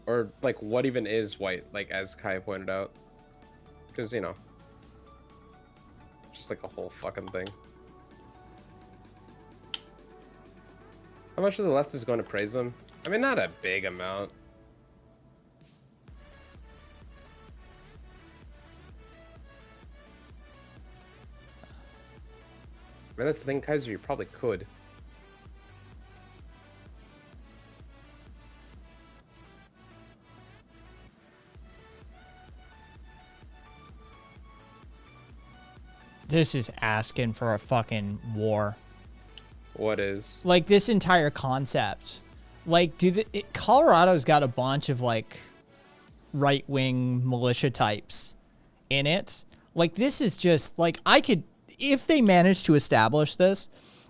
or like what even is white, like as Kai pointed out. Because, you know, just like a whole fucking thing. How much of the left is going to praise them? I mean, not a big amount. I mean, that's the thing, Kaiser, you probably could. This is asking for a fucking war. What is? Like, this entire concept. Like, Colorado's got a bunch of, like, right-wing militia types in it. Like, this is just, like, if they manage to establish this,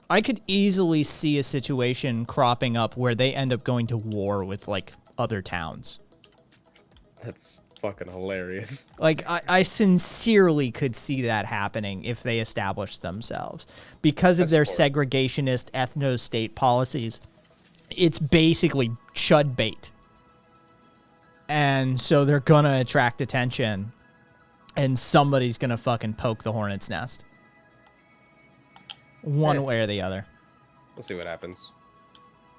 I could easily see a situation cropping up where they end up going to war with, like, other towns. That's fucking hilarious. Like, I sincerely could see that happening if they established themselves. Because of their segregationist ethno-state policies, it's basically chud bait. And so they're gonna attract attention, and somebody's gonna fucking poke the hornet's nest. One way or the other. We'll see what happens.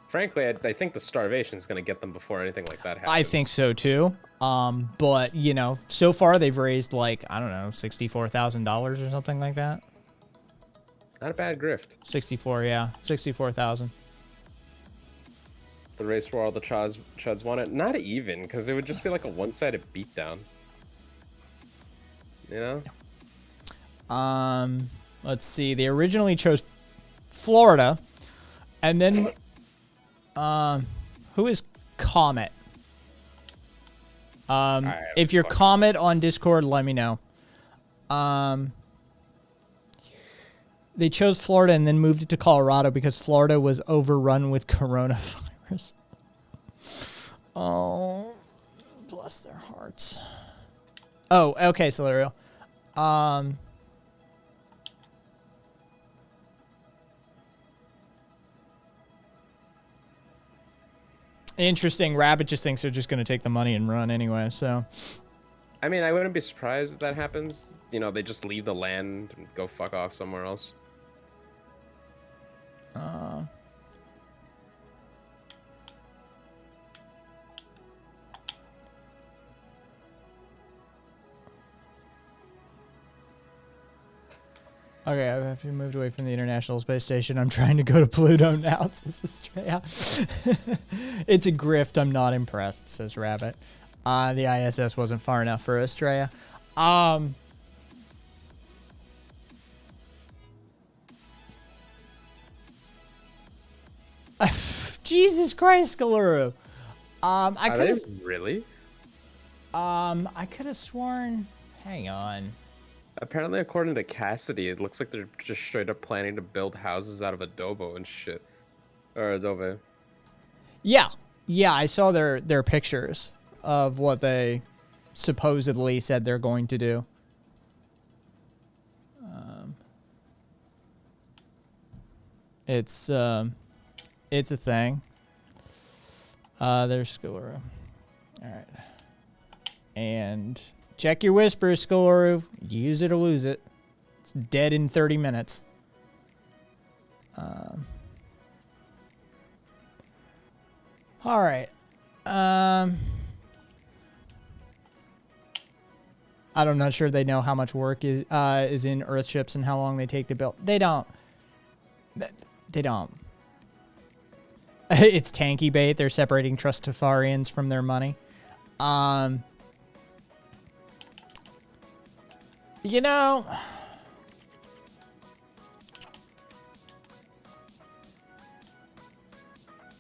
Frankly, I think the starvation is going to get them before anything like that happens. I think so too. But you know, so far they've raised like, I don't know, $64,000 or something like that. Not a bad grift. 64,000. The race where all the chuds want it. Not even, because it would just be like a one-sided beatdown. You know? Let's see. They originally chose Florida, and then who is Comet? If you're Comet on Discord, let me know. They chose Florida and then moved it to Colorado because Florida was overrun with coronavirus. Oh, bless their hearts. Oh, okay, Celerio. Interesting. Rabbit just thinks they're just going to take the money and run anyway, so. I mean, I wouldn't be surprised if that happens. You know, they just leave the land and go fuck off somewhere else. Okay, I have moved away from the International Space Station. I'm trying to go to Pluto now, says Australia. It's a grift. I'm not impressed, says Rabbit. The ISS wasn't far enough for Australia. Jesus Christ, Galuru. I could have really. I could have sworn. Hang on. Apparently, according to Cassidy, it looks like they're just straight up planning to build houses out of adobo and shit, or adobe. Yeah, I saw their pictures of what they supposedly said they're going to do. It's a thing. There's Skularu. All right. And check your whispers, Skularu. Use it or lose it. It's dead in 30 minutes. All right. I'm not sure they know how much work is in Earthships and how long they take to build. They don't. They don't. It's tanky bait. They're separating Trustafarians from their money. You know,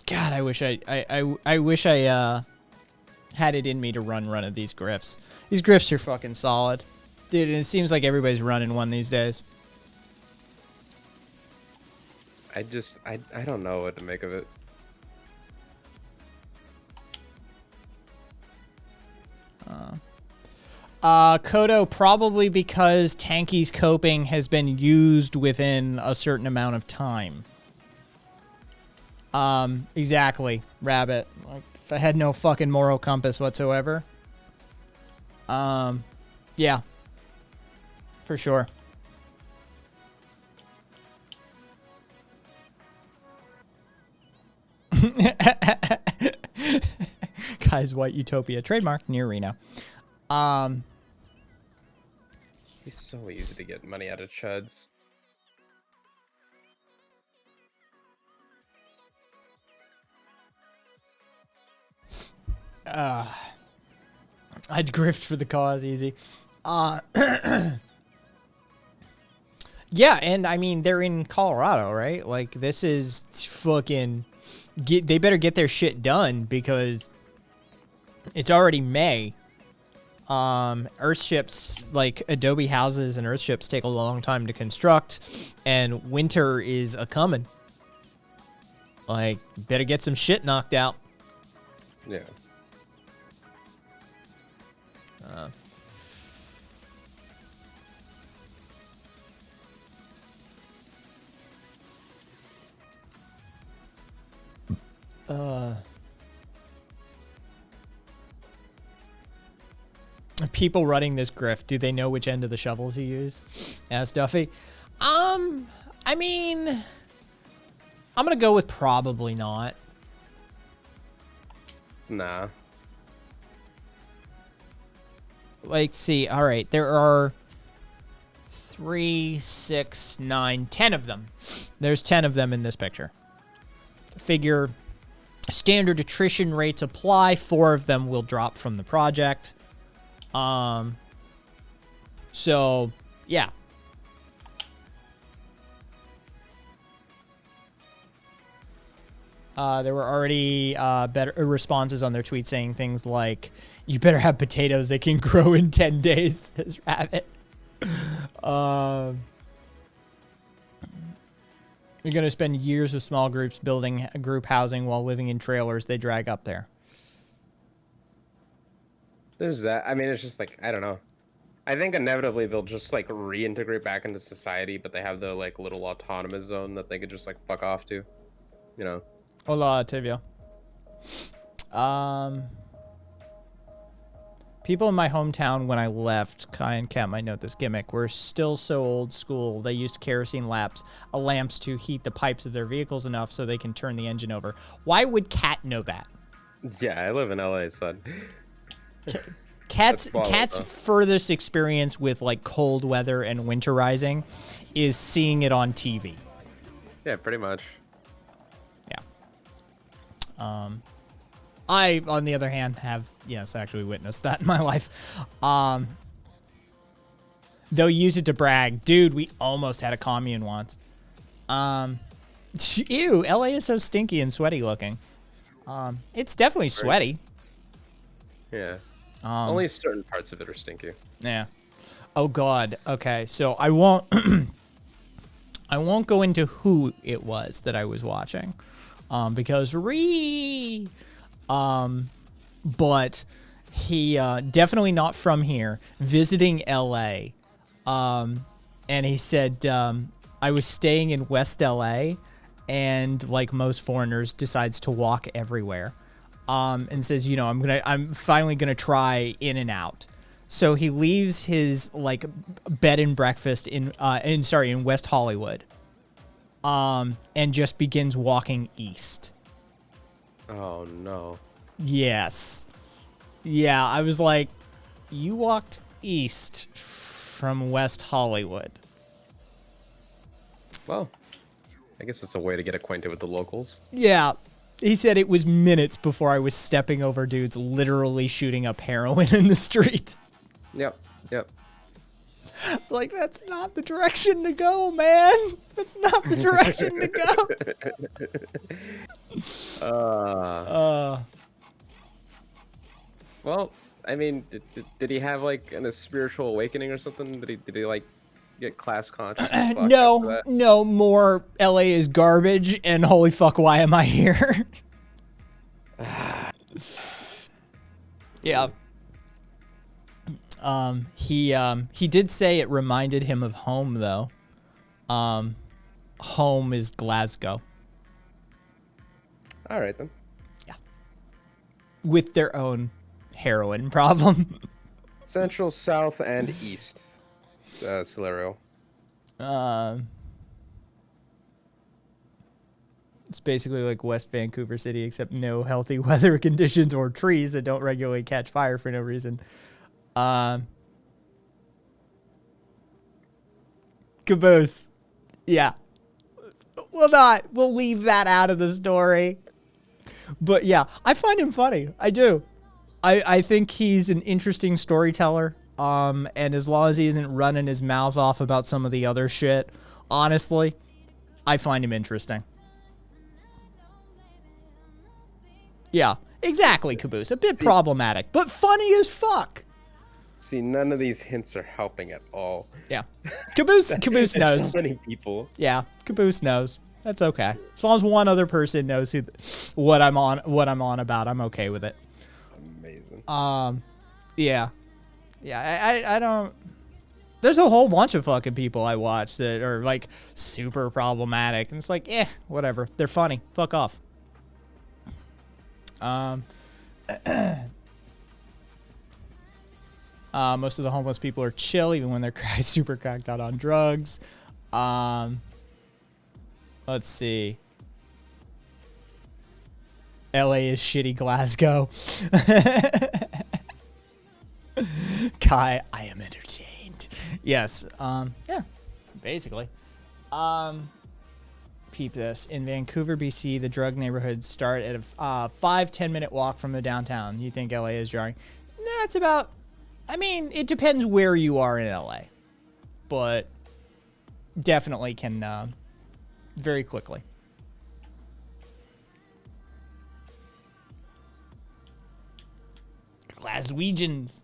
God, I wish I wish I had it in me to run of these grifts. These grifts are fucking solid, dude. And it seems like everybody's running one these days. I don't know what to make of it. Kodo, probably because Tanky's coping has been used within a certain amount of time. Exactly, Rabbit. Like, if I had no fucking moral compass whatsoever. Yeah. For sure. Guys, White Utopia trademark near Reno. He's so easy to get money out of chuds. I'd grift for the cause easy. Yeah, and I mean, they're in Colorado, right? Like, this is fucking... they better get their shit done because it's already May. Earthships, like Adobe houses and Earthships, take a long time to construct, and winter is a-coming. Like, better get some shit knocked out. Yeah. People running this grift, do they know which end of the shovel to use? Asked Duffy. I mean, I'm gonna go with probably not. Nah. Like, see, all right, there are 3, 6, 9, 10 of them. There's 10 of them in this picture. Figure standard attrition rates apply. 4 of them will drop from the project. So, yeah. There were already better responses on their tweet saying things like, "You better have potatoes; they can grow in 10 days." As Rabbit. You're gonna spend years with small groups building group housing while living in trailers they drag up there. There's that. I mean, it's just like, I don't know. I think inevitably they'll just like reintegrate back into society, but they have the like little autonomous zone that they could just like fuck off to, you know. Hola, Tevio. People in my hometown when I left, Kai and Kat might note this gimmick, were still so old school. They used kerosene lamps to heat the pipes of their vehicles enough so they can turn the engine over. Why would Kat know that? Yeah, I live in LA, son. Kat's furthest experience with like cold weather and winterizing is seeing it on TV. Yeah, pretty much. Yeah. I, on the other hand, have, yes, actually witnessed that in my life. They'll use it to brag. Dude, we almost had a commune once. Ew, LA is so stinky and sweaty looking. It's definitely sweaty. Yeah. Only certain parts of it are stinky. Yeah. Oh God. Okay. So I won't. I won't go into who it was that I was watching, because but he definitely not from here, visiting LA, and he said I was staying in West LA, and like most foreigners, decides to walk everywhere. And says, you know, I'm finally gonna try In-N-Out. So he leaves his like bed and breakfast in West Hollywood, and just begins walking east. Oh no. Yes. Yeah, I was like, you walked east from West Hollywood. Well, I guess it's a way to get acquainted with the locals. Yeah. He said it was minutes before I was stepping over dudes literally shooting up heroin in the street. Yep. Like, that's not the direction to go, man. That's not the direction to go. Well, I mean, did he have like a spiritual awakening or something? Did he like get class conscious. as fuck after No, that. no more. LA is garbage, and holy fuck, why am I here? Yeah. He did say it reminded him of home though. Home is Glasgow All right then. with their own heroin problem. Central, South, and East. Celerio. It's basically like West Vancouver City, except no healthy weather conditions or trees that don't regularly catch fire for no reason. Caboose. Yeah. We'll leave that out of the story. But yeah, I find him funny. I do. I think he's an interesting storyteller. And as long as he isn't running his mouth off about some of the other shit, honestly, I find him interesting. Yeah, exactly, Caboose. A bit problematic, but funny as fuck. See, none of these hints are helping at all. Yeah. Caboose There's knows. so many people. Yeah, Caboose knows. That's okay. As long as one other person knows what I'm on about, I'm okay with it. Amazing. Yeah. Yeah, I don't... There's a whole bunch of fucking people I watch that are, like, super problematic. And it's like, whatever. They're funny. Fuck off. Most of the homeless people are chill, even when they're super cracked out on drugs. Let's see. LA is shitty Glasgow. Kai, I am entertained. Yes. Yeah. Basically. Peep this. In Vancouver, BC, the drug neighborhoods start at a 5-10 minute walk from the downtown. You think LA is drawing? Nah, it's about... I mean, it depends where you are in LA. But definitely can very quickly. Glaswegians.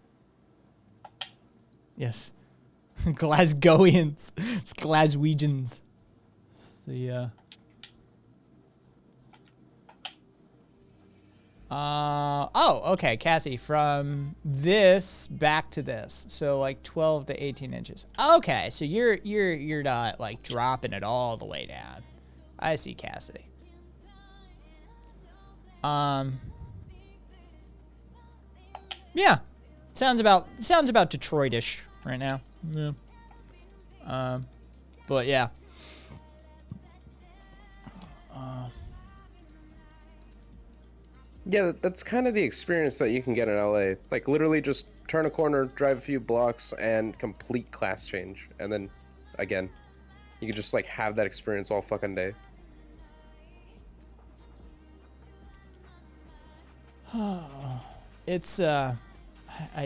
Yes. Glasgowians. It's Glaswegians. The okay, Cassie, from this back to this. So like 12 to 18 inches. Okay, so you're not like dropping it all the way down. I see, Cassidy. Yeah. Sounds about Detroitish right now. Yeah. But yeah. Yeah, that's kind of the experience that you can get in LA. Like, literally just turn a corner, drive a few blocks, and complete class change. And then, again, you can just, like, have that experience all fucking day. It's, I'm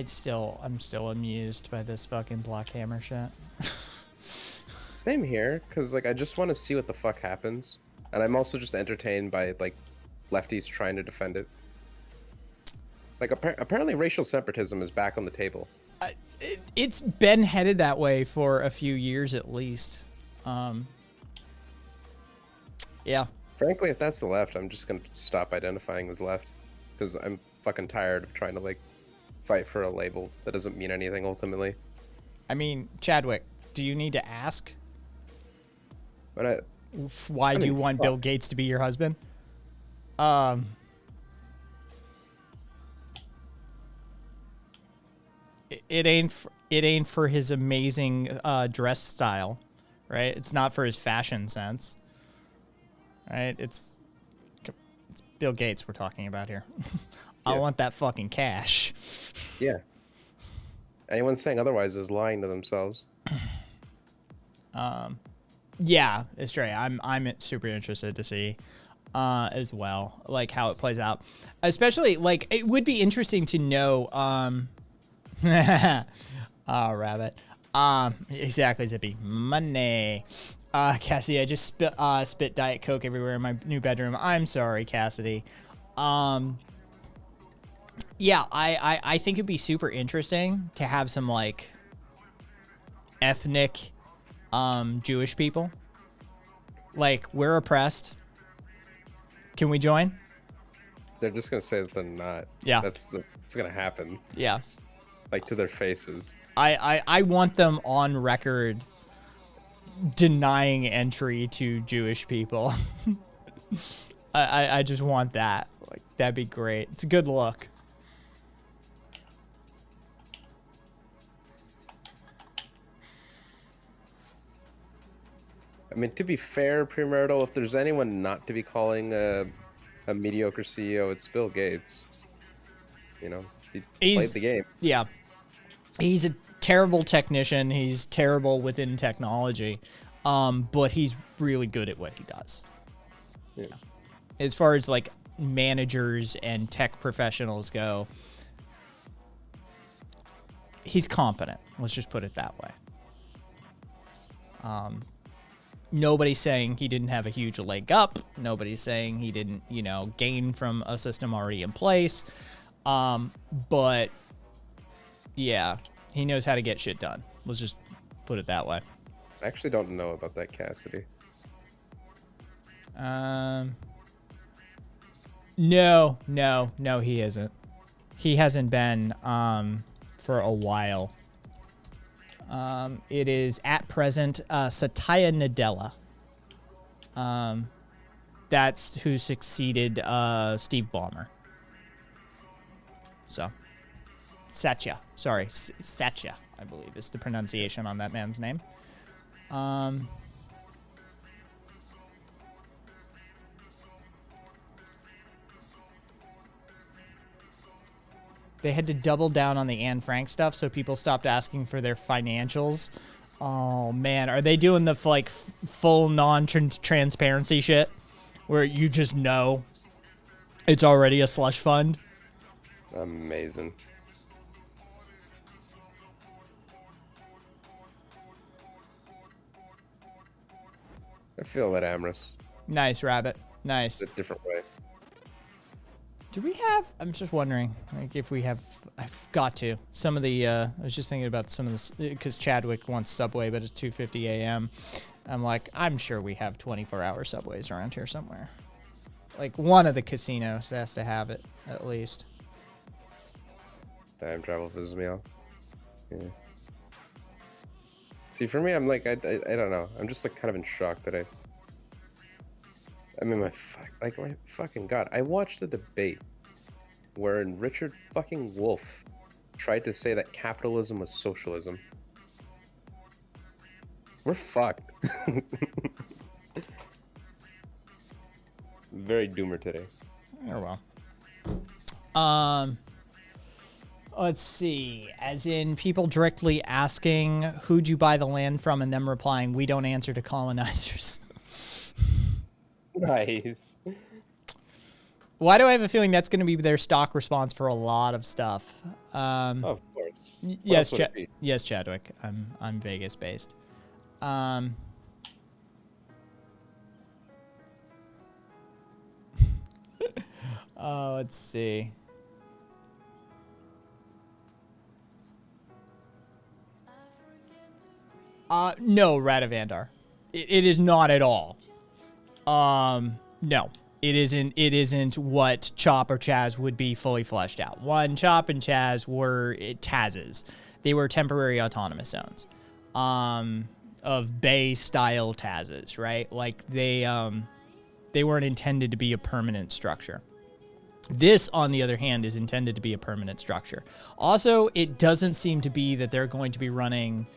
still amused by this fucking Blockhammer shit. Same here, because, like, I just want to see what the fuck happens. And I'm also just entertained by, like, lefties trying to defend it. Like, apparently racial separatism is back on the table. It's been headed that way for a few years at least. Yeah. Frankly, if that's the left, I'm just going to stop identifying as left. Because I'm fucking tired of trying to, like, fight for a label that doesn't mean anything ultimately. I mean, Chadwick, do you need to ask? But Why do you want Bill Gates to be your husband? It ain't for his amazing dress style, right? It's not for his fashion sense, right? It's Bill Gates we're talking about here. I want that fucking cash. yeah. Anyone saying otherwise is lying to themselves. Yeah, it's true. I'm super interested to see as well, like how it plays out. Especially like it would be interesting to know oh, rabbit. Exactly, Zippy. Money. Cassidy, I just spit Diet Coke everywhere in my new bedroom. I'm sorry, Cassidy. Yeah, I think it'd be super interesting to have some like ethnic Jewish people. Like, we're oppressed. Can we join? They're just gonna say that they're not. Yeah. That's gonna happen. Yeah. Like, to their faces. I want them on record denying entry to Jewish people. I just want that. Like, that'd be great. It's a good look. I mean, to be fair, premarital, if there's anyone not to be calling a mediocre CEO, it's Bill Gates. You know, he played the game. Yeah. He's a terrible technician. He's terrible within technology. But he's really good at what he does. Yeah. As far as like managers and tech professionals go, he's competent. Let's just put it that way. Nobody's saying he didn't have a huge leg up. Nobody's saying he didn't, gain from a system already in place. But yeah, he knows how to get shit done. Let's just put it that way. I actually don't know about that, Cassidy. No, he isn't. He hasn't been for a while. It is at present Satya Nadella. That's who succeeded Steve Ballmer. So, Satya, I believe is the pronunciation on that man's name. They had to double down on the Anne Frank stuff, so people stopped asking for their financials. Oh man, are they doing the full non-transparency shit, where you just know it's already a slush fund? Amazing. I feel that, Amorous. Nice, Rabbit. Nice. A different way. Do we have, I'm just wondering, like, if we have, I've got to, some of the, I was just thinking about some of this, because Chadwick wants Subway, but it's 2:50 a.m. I'm like, I'm sure we have 24-hour Subways around here somewhere. Like, one of the casinos has to have it, at least. Time travel pisses me off. Yeah. See, for me, I'm like, I don't know. I'm just like kind of in shock today. I mean, my fucking god. I watched a debate wherein Richard fucking Wolff tried to say that capitalism was socialism. We're fucked. Very doomer today. Oh well. Let's see. As in people directly asking who'd you buy the land from and them replying, we don't answer to colonizers. Nice. Why do I have a feeling that's going to be their stock response for a lot of stuff? Of course. Yes, yes, Chadwick. I'm Vegas based. Oh, let's see. No, Radavandar. It is not at all. No, it isn't. It isn't what Chop or Chaz would be fully fleshed out. One, Chop and Chaz were Tazes. They were temporary autonomous zones, of Bay-style Tazes, right? Like they weren't intended to be a permanent structure. This, on the other hand, is intended to be a permanent structure. Also, it doesn't seem to be that they're going to be running,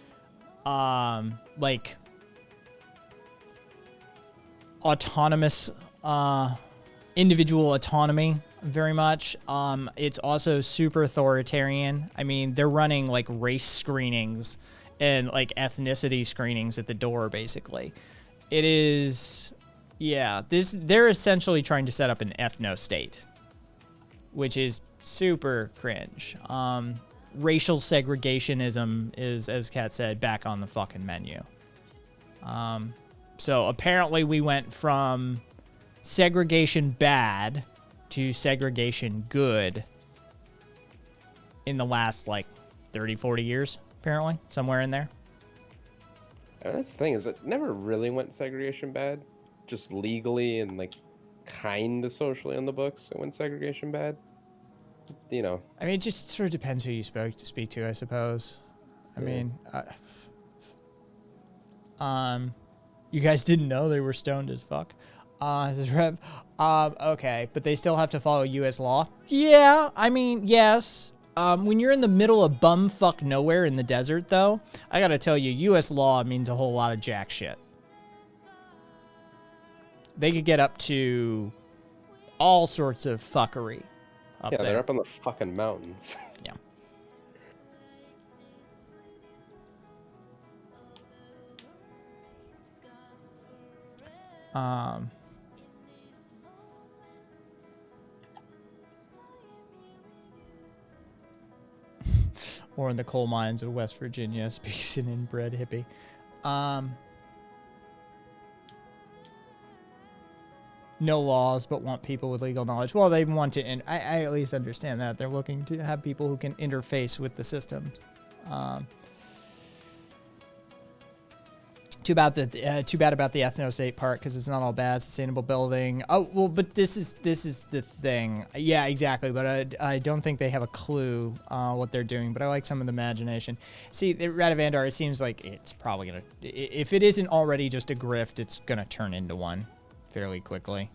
like, autonomous, individual autonomy very much. It's also super authoritarian. I mean, they're running, like, race screenings and, like, ethnicity screenings at the door, basically. It is, yeah, they're essentially trying to set up an ethno-state, which is super cringe. Racial segregationism is, as Kat said, back on the fucking menu. So apparently we went from segregation bad to segregation good in the last, like, 30, 40 years, apparently, somewhere in there. And that's the thing, is it never really went segregation bad. Just legally and like kind of socially on the books, it went segregation bad. You know. I mean, it just sort of depends who you speak to, I suppose. I mean, you guys didn't know they were stoned as fuck. Says Rev. Okay, but they still have to follow U.S. law? Yeah, I mean, yes. When you're in the middle of bumfuck nowhere in the desert, though, I gotta tell you, U.S. law means a whole lot of jack shit. They could get up to all sorts of fuckery up there. Yeah, they're up on the fucking mountains. Yeah. Or in the coal mines of West Virginia, speaks an inbred hippie. No laws, but want people with legal knowledge. Well, they want to, and I at least understand that. They're looking to have people who can interface with the systems. Too bad about the ethno-state part, because it's not all bad. Sustainable building. Oh, well, but this is the thing. Yeah, exactly. But I don't think they have a clue what they're doing. But I like some of the imagination. See, the Radivandar, it seems like it's probably gonna. If it isn't already just a grift, it's gonna turn into one fairly quickly.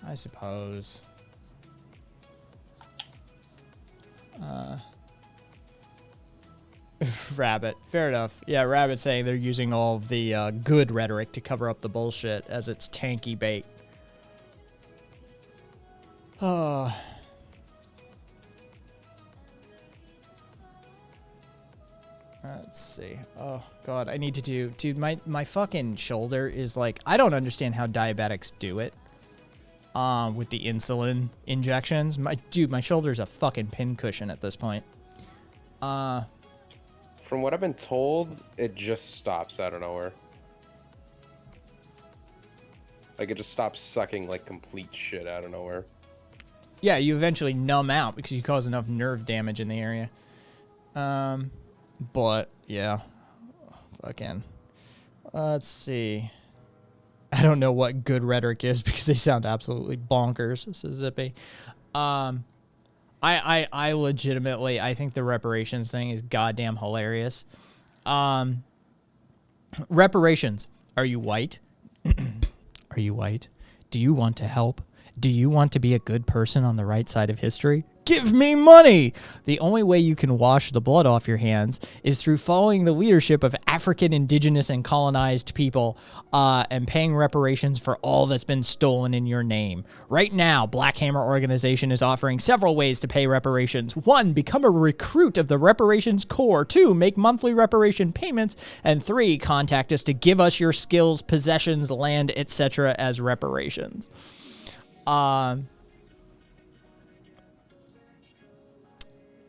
I suppose. Rabbit. Fair enough. Yeah, Rabbit saying they're using all the good rhetoric to cover up the bullshit as it's tanky bait. Let's see. Oh, God. I need to do... Dude, my fucking shoulder is like... I don't understand how diabetics do it. With the insulin injections. My shoulder's a fucking pincushion at this point. From what I've been told, it just stops out of nowhere. Like, it just stops sucking, like, complete shit out of nowhere. Yeah, you eventually numb out because you cause enough nerve damage in the area. But, yeah. Fucking. Let's see. I don't know what good rhetoric is because they sound absolutely bonkers, says Zippy. I legitimately, I think the reparations thing is goddamn hilarious. Reparations. Are you white? Are you white? Do you want to help? Do you want to be a good person on the right side of history? Give me money! The only way you can wash the blood off your hands is through following the leadership of African, indigenous, and colonized people and paying reparations for all that's been stolen in your name. Right now, Black Hammer Organization is offering several ways to pay reparations. 1, become a recruit of the Reparations Corps. 2, make monthly reparation payments. And 3, contact us to give us your skills, possessions, land, etc. as reparations.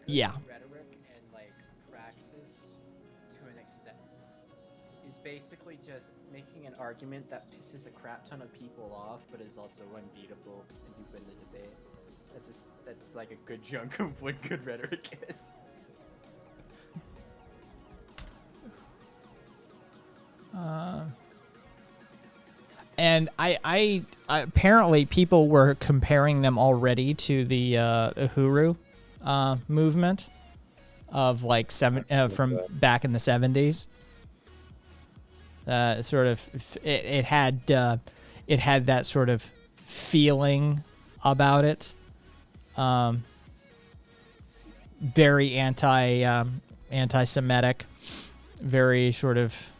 Yeah. Rhetoric and like praxis to an extent is basically just making an argument that pisses a crap ton of people off, but is also unbeatable, and you win the debate. That's like a good chunk of what good rhetoric is. And I apparently people were comparing them already to the Uhuru movement of like from back in the 70s. Sort of, it had that sort of feeling about it. Very anti-Semitic, very sort of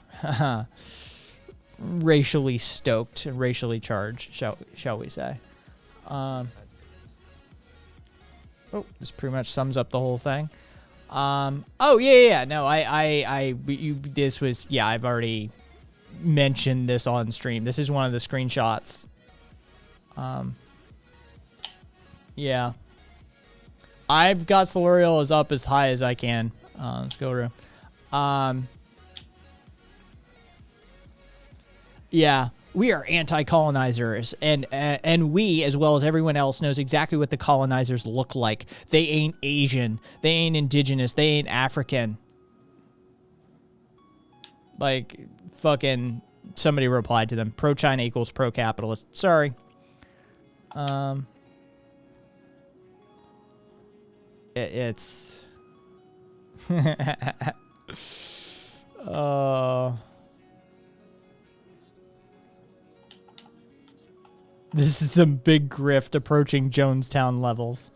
racially stoked, racially charged, shall we say. This pretty much sums up the whole thing. Oh yeah. No, this was, yeah, I've already mentioned this on stream. This is one of the screenshots. Yeah. I've got Solurial as up as high as I can. Let's go to, yeah. We are anti-colonizers, and we, as well as everyone else, knows exactly what the colonizers look like. They ain't Asian. They ain't indigenous. They ain't African. Like, fucking, somebody replied to them. Pro-China equals pro-capitalist. Sorry. It's... This is some big grift approaching Jonestown levels.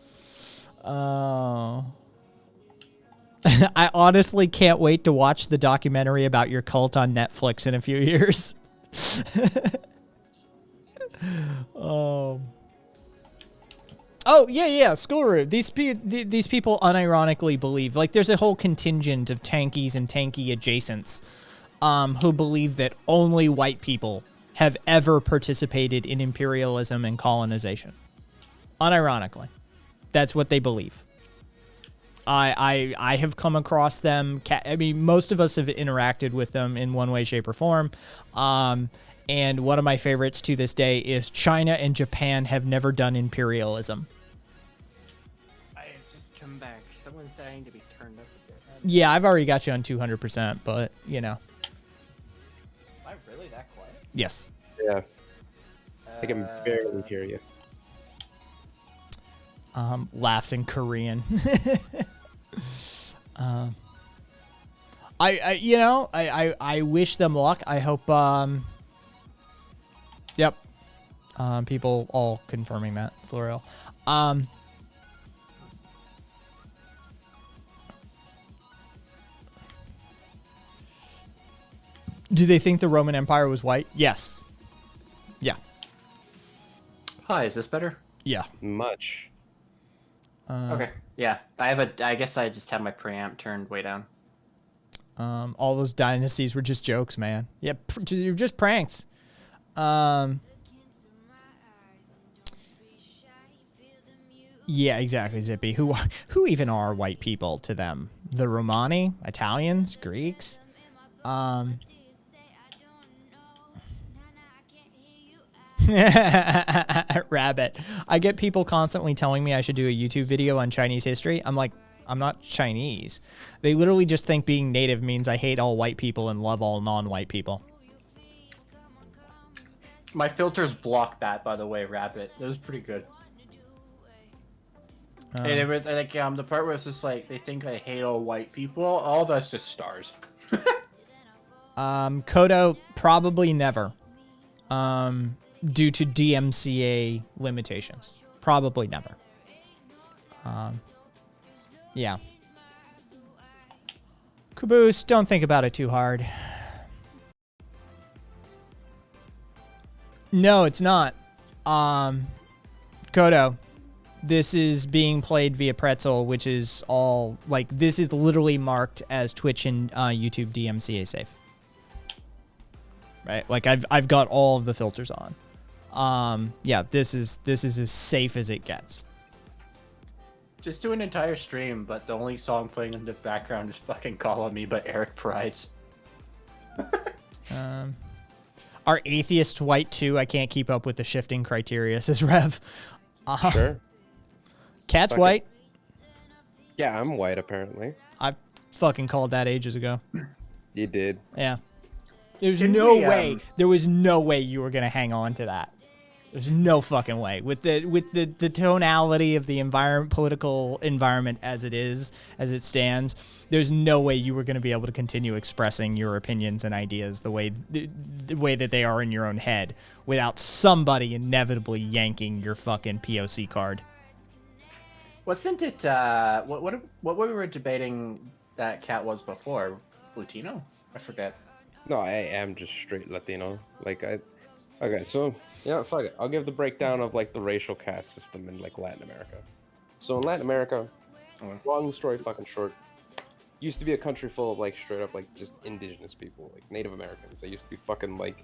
Oh. I honestly can't wait to watch the documentary about your cult on Netflix in a few years. Oh, yeah, Schoolroot. These people unironically believe, like, there's a whole contingent of tankies and tanky adjacents who believe that only white people have ever participated in imperialism and colonization. Unironically. That's what they believe. I have come across them. I mean, most of us have interacted with them in one way, shape, or form. And one of my favorites to this day is China and Japan have never done imperialism. I have just come back. Someone's saying to be turned up a bit. Yeah, I've already got you on 200%, but, you know. Am I really that quiet? Yes. Yeah. I can barely hear you. Laughs in Korean. I wish them luck. I hope, yep. People all confirming that. It's L'Oreal. Do they think the Roman Empire was white? Yes. Yeah. Hi, is this better? Yeah. Much. Okay. Yeah. I guess I just have my preamp turned way down. All those dynasties were just jokes, man. Yeah, you're just pranks. Yeah, exactly, Zippy. Who even are white people to them? The Romani, Italians, Greeks. Rabbit. I get people constantly telling me I should do a YouTube video on Chinese history. I'm like, I'm not Chinese. They literally just think being native means I hate all white people and love all non-white people. My filters blocked that, by the way, Rabbit. It was pretty good. And they were like, the part where it's just like they think I hate all white people. All that's just stars. Kodo, probably never. Due to DMCA limitations. Probably never. Yeah. Caboose, don't think about it too hard. No, it's not. Kodo, this is being played via Pretzel, which is all, like, this is literally marked as Twitch and YouTube DMCA safe. Right? Like, I've got all of the filters on. Yeah, this is as safe as it gets. Just do an entire stream, but the only song playing in the background is fucking Call on Me by Eric Prides. Are atheists white too? I can't keep up with the shifting criteria, says Rev. Sure. Cat's white? Yeah, I'm white apparently. I fucking called that ages ago. You did. Yeah. There's Didn't no we, way. There was no way you were gonna hang on to that. There's no fucking way. With the tonality of the political environment as it stands, there's no way you were going to be able to continue expressing your opinions and ideas the way that they are in your own head without somebody inevitably yanking your fucking POC card. Wasn't it what we were debating that Cat was before? Latino? I forget. No, I am just straight Latino. Okay, so yeah, fuck it. I'll give the breakdown of like the racial caste system in like Latin America. So in Latin America, long story fucking short, used to be a country full of like straight up like just indigenous people, like Native Americans. They used to be fucking like,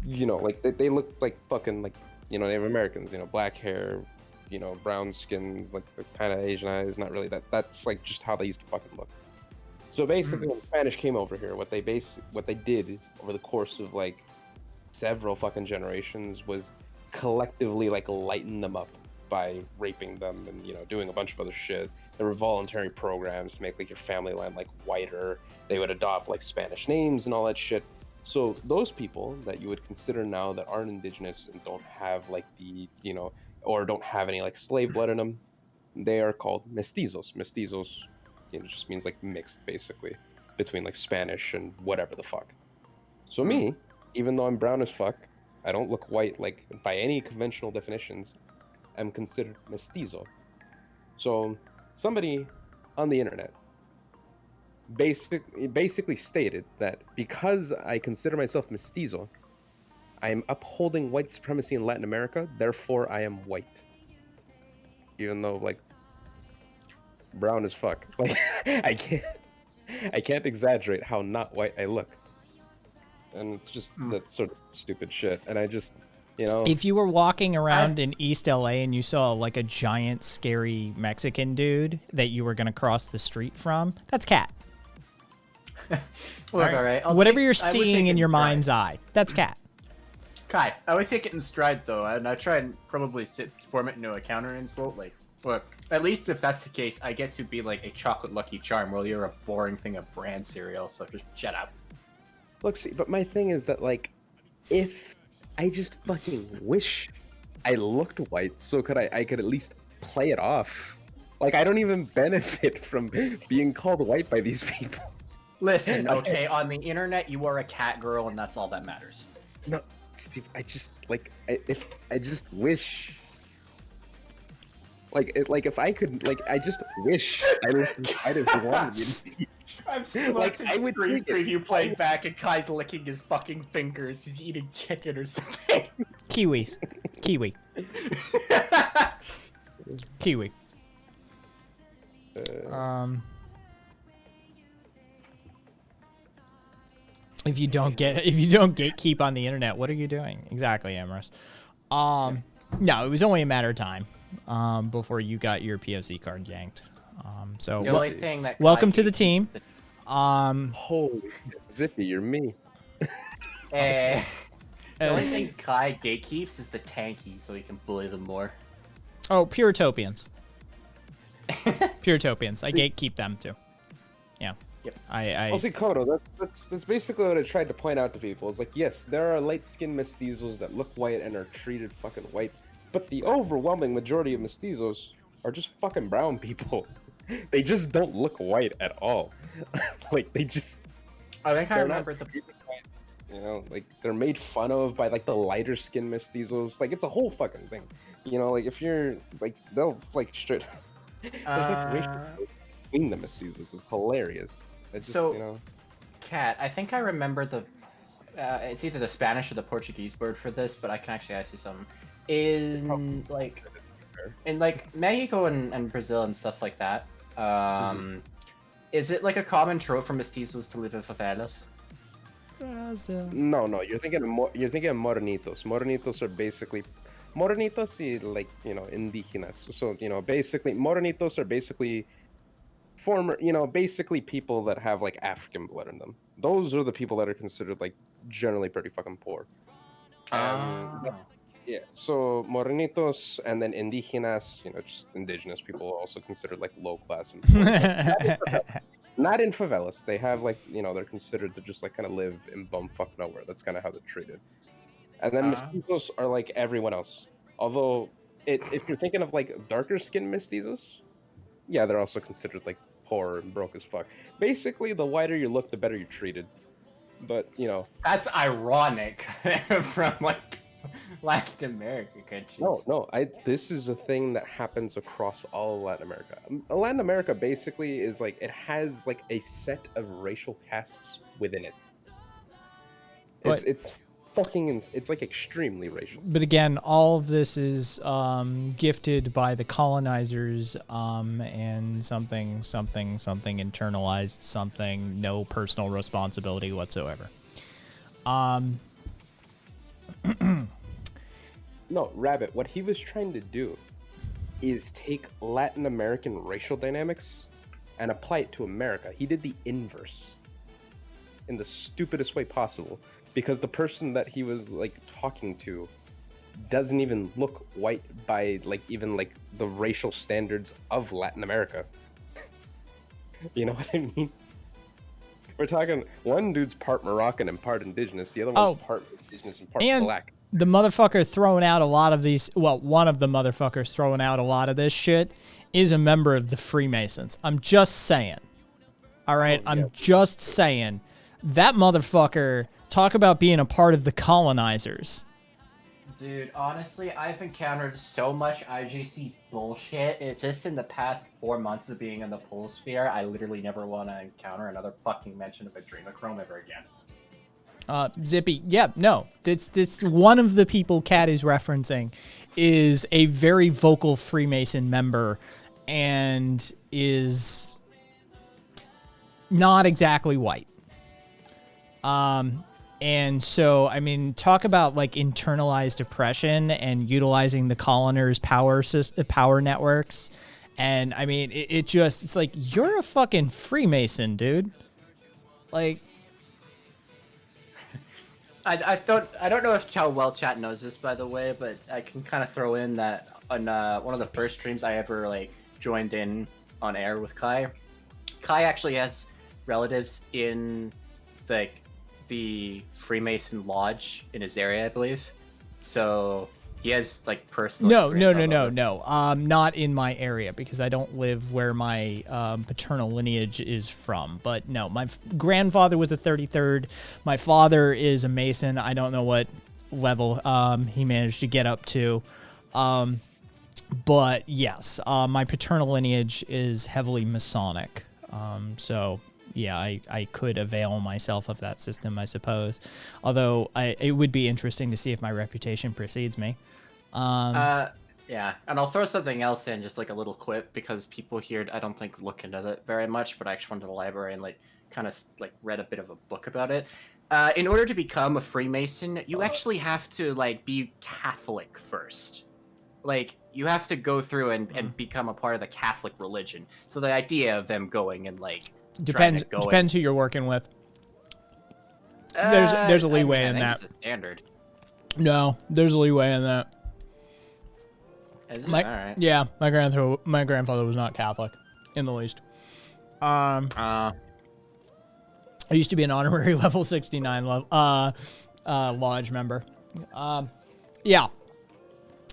you know, like they look like fucking like, you know, Native Americans, you know, black hair, you know, brown skin, like kind of Asian eyes. Not really that. That's like just how they used to fucking look. So basically, when the Spanish came over here, what they did over the course of like several fucking generations was collectively like lighten them up by raping them and doing a bunch of other shit. There were voluntary programs to make like your family line like whiter. They would adopt like Spanish names and all that shit. So those people that you would consider now that aren't indigenous and don't have like the or don't have any like slave blood in them, they are called mestizos. Mestizos, just means like mixed basically between like Spanish and whatever the fuck. So me, even though I'm brown as fuck, I don't look white like by any conventional definitions. I'm considered mestizo. So somebody on the internet basically stated that because I consider myself mestizo, I am upholding white supremacy in Latin America, therefore I am white. Even though like brown as fuck. Like I can't exaggerate how not white I look. And it's just that sort of stupid shit. And I just If you were walking around in East LA and you saw like a giant scary Mexican dude that you were going to cross the street from, that's Cat. Look, all right. Whatever you're seeing in your mind's eye, that's Cat. Kai, I would take it in stride though, and I try and probably form it into a counter insult. Like, look, at least if that's the case, I get to be like a chocolate Lucky Charm, while you're a boring thing of brand cereal. So just shut up. Look, see, but my thing is that like, if I just fucking wish I looked white, so I could at least play it off. Like I don't even benefit from being called white by these people. Listen, okay, on the internet you are a cat girl, and that's all that matters. No, Steve, I just like if I just wish. Like if I could, like I just wish I just wanted you. I'm so like I would preview playing back, and Kai's licking his fucking fingers. He's eating chicken or something. Kiwi. If you don't gatekeep on the internet, what are you doing exactly, Amorous? No, it was only a matter of time before you got your POC card yanked. So The only thing that welcome Kai to the gatekeeps team. is Holy Zippy, you're me. the only thing Kai gatekeeps is the tanky, so he can bully them more. Oh, Puritopians. Puritopians. I gatekeep them too. Yeah. Yep. Well, see, Kodo, that's basically what I tried to point out to people. It's like, yes, there are light-skinned mestizos that look white and are treated fucking white, but the overwhelming majority of mestizos are just fucking brown people. They just don't look white at all. Like, they just... I think I they're remember not treated white. Like, they're made fun of by, like, the lighter-skinned mestizos. Like, it's a whole fucking thing. Like, if you're, like, they'll, like, straight... There's, like, racial between the mestizos. It's hilarious. Just, Kat, I think I remember the... it's either the Spanish or the Portuguese word for this, but I can actually ask you something. In Mexico and Brazil and stuff like that, is it like a common trope for mestizos to live in favelas? No, you're thinking of morenitos. Morenitos are basically morenitos y like indígenas. So basically morenitos are basically basically people that have like African blood in them. Those are the people that are considered like generally pretty fucking poor. Yeah, so morenitos and then indígenas, just indigenous people are also considered like low class and poor. Not in favelas. They have like, they're considered to just like kind of live in bumfuck nowhere. That's kind of how they're treated. And then mestizos are like everyone else. Although, if you're thinking of like darker skinned mestizos, yeah, they're also considered like poor and broke as fuck. Basically, the whiter you look, the better you're treated. But, That's ironic from like Latin America countries. No, this is a thing that happens across all of Latin America. Latin America basically is like, it has like a set of racial castes within it. But- It's fucking, it's like extremely racial. But again, all of this is gifted by the colonizers and something internalized, something, no personal responsibility whatsoever. No, Rabbit, what he was trying to do is take Latin American racial dynamics and apply it to America. He did the inverse in the stupidest way possible. because the person that he was like talking to doesn't even look white by like even like the racial standards of Latin America. You know what I mean? We're talking one dude's part Moroccan and part indigenous, the other one's part indigenous and part black. The motherfucker throwing out a lot of these, well, one of the motherfuckers throwing out a lot of this shit is a member of the Freemasons. I'm just saying. All right? I'm just saying. That motherfucker, talk about being a part of the colonizers. Dude, honestly, I've encountered so much IJC bullshit. It's just in the past 4 months of being in the pole sphere, I literally never want to encounter another fucking mention of adrenochrome ever again. Zippy, yeah, no. It's one of the people Kat is referencing is a very vocal Freemason member and is not exactly white. And so, I mean, talk about like internalized oppression and utilizing the coloners' power networks. And I mean, it's like, you're a fucking Freemason, dude. Like, I don't know if how well chat knows this, by the way, but I can kind of throw in that on one of the first streams I ever like joined in on air with Kai. Kai actually has relatives in the Freemason Lodge in his area, I believe. So he has like personal. No. Not in my area because I don't live where my paternal lineage is from. But no, my grandfather was a 33rd. My father is a Mason. I don't know what level he managed to get up to. But yes, my paternal lineage is heavily Masonic. So yeah, I could avail myself of that system, I suppose. Although it would be interesting to see if my reputation precedes me. Yeah, and I'll throw something else in, just like a little quip, because people here, I don't think, look into it very much, but I actually went to the library and like kind of like read a bit of a book about it. In order to become a Freemason, you actually have to like be Catholic first. Like, you have to go through and become a part of the Catholic religion. So the idea of them going and like depends who you're working with. There's a leeway in that. It's a standard. No, there's a leeway in that. Is it? All right. Yeah, my grandfather was not Catholic in the least. I used to be an honorary level 69 lodge member. Yeah.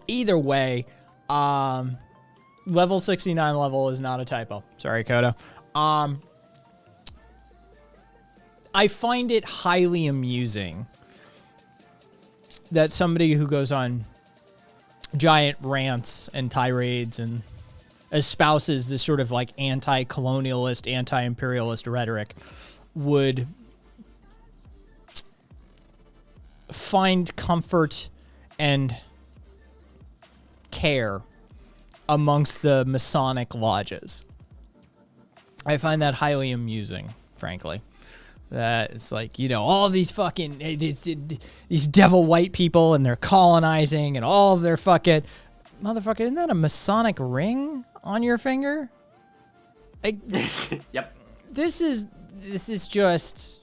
Either way, level 69 level is not a typo. Sorry, Kodo. I find it highly amusing that somebody who goes on giant rants and tirades and espouses this sort of like anti-colonialist, anti-imperialist rhetoric would find comfort and care amongst the Masonic lodges. I find that highly amusing, frankly. That it's like, you know, all these fucking these devil white people and they're colonizing and all of their fucking motherfucker. Isn't that a Masonic ring on your finger? Like, Yep. This is just,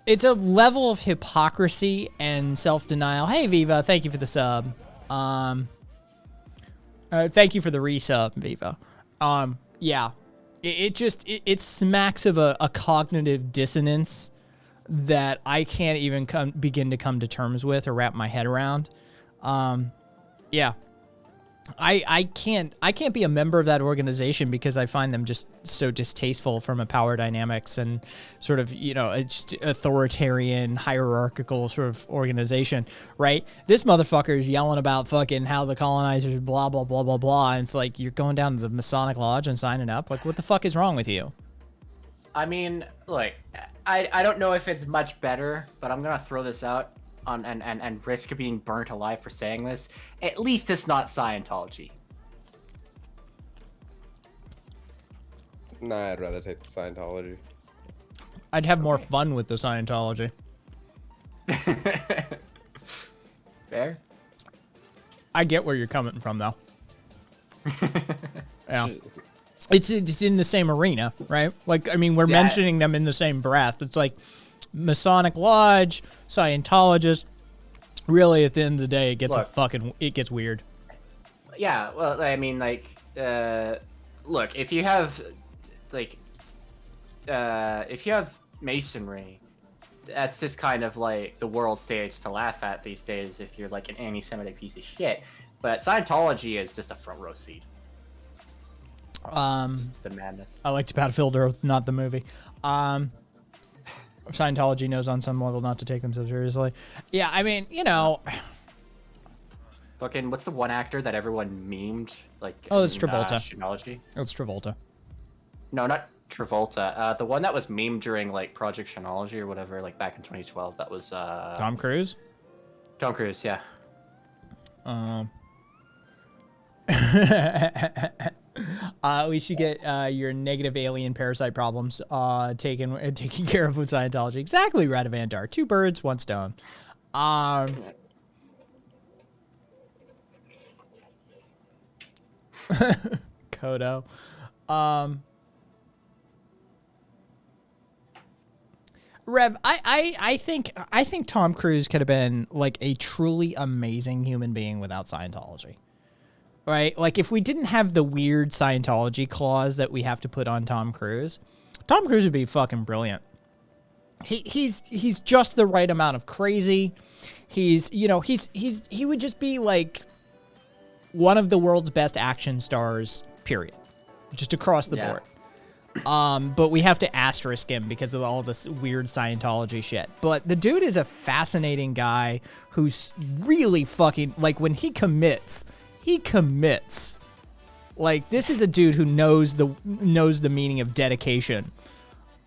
it's a level of hypocrisy and self-denial. Hey Viva, thank you for the sub. Thank you for the resub, Viva. Yeah. It smacks of a cognitive dissonance that I can't even begin to come to terms with or wrap my head around. Yeah. I can't be a member of that organization because I find them just so distasteful from a power dynamics and sort of, you know, it's authoritarian, hierarchical sort of organization, right? This motherfucker is yelling about fucking how the colonizers blah, blah, blah, blah, blah. And it's like, you're going down to the Masonic Lodge and signing up? Like, what the fuck is wrong with you? I mean, look, I don't know if it's much better, but I'm gonna throw this out on and risk being burnt alive for saying this. At least it's not Scientology. Nah, I'd rather take the Scientology. I'd have more fun with the Scientology. Fair? I get where you're coming from, though. Yeah. It's in the same arena, right? Like, I mean, we're mentioning them in the same breath. It's like, Masonic Lodge, Scientologist. Really, at the end of the day, it gets Look. it gets weird. Yeah, well, I mean, like, look, if you have, like, if you have masonry, that's just kind of like the world stage to laugh at these days if you're like an anti-Semitic piece of shit. But Scientology is just a front row seat. It's the madness. I liked Battlefield Earth, not the movie. Scientology knows on some level not to take them so seriously. Yeah, I mean, you know. Fucking, what's the one actor that everyone memed? Like, Oh, it's Travolta. Scientology? It's Travolta. No, not Travolta. The one that was memed during like Project Scientology or whatever, like back in 2012. That was Tom Cruise. Tom Cruise. Yeah. We should get your negative alien parasite problems taken care of with Scientology. Exactly, Radavandar. 2 birds, 1 stone. Kodo. Rev, I think Tom Cruise could have been like a truly amazing human being without Scientology. Right? Like if we didn't have the weird Scientology clause that we have to put on Tom Cruise would be fucking brilliant. He's just the right amount of crazy. He would just be like one of the world's best action stars, period. Just across the board. But we have to asterisk him because of all this weird Scientology shit. But the dude is a fascinating guy who's really fucking, like, when he commits. Like, this is a dude who knows the meaning of dedication.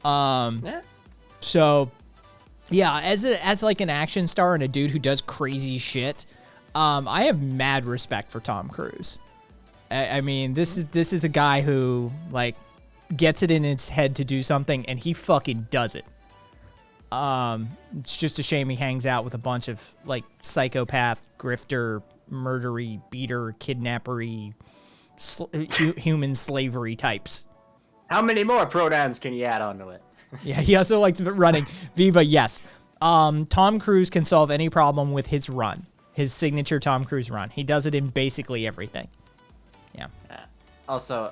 So, yeah, as like an action star and a dude who does crazy shit, I have mad respect for Tom Cruise. I mean, this is a guy who, like, gets it in his head to do something, and he fucking does it. It's just a shame he hangs out with a bunch of, like, psychopath, grifter, murdery, beater, kidnappery, human slavery types. How many more pronouns can you add onto it? Yeah, he also likes running. Viva, yes. Tom Cruise can solve any problem with his run. His signature Tom Cruise run. He does it in basically everything. Yeah. Also,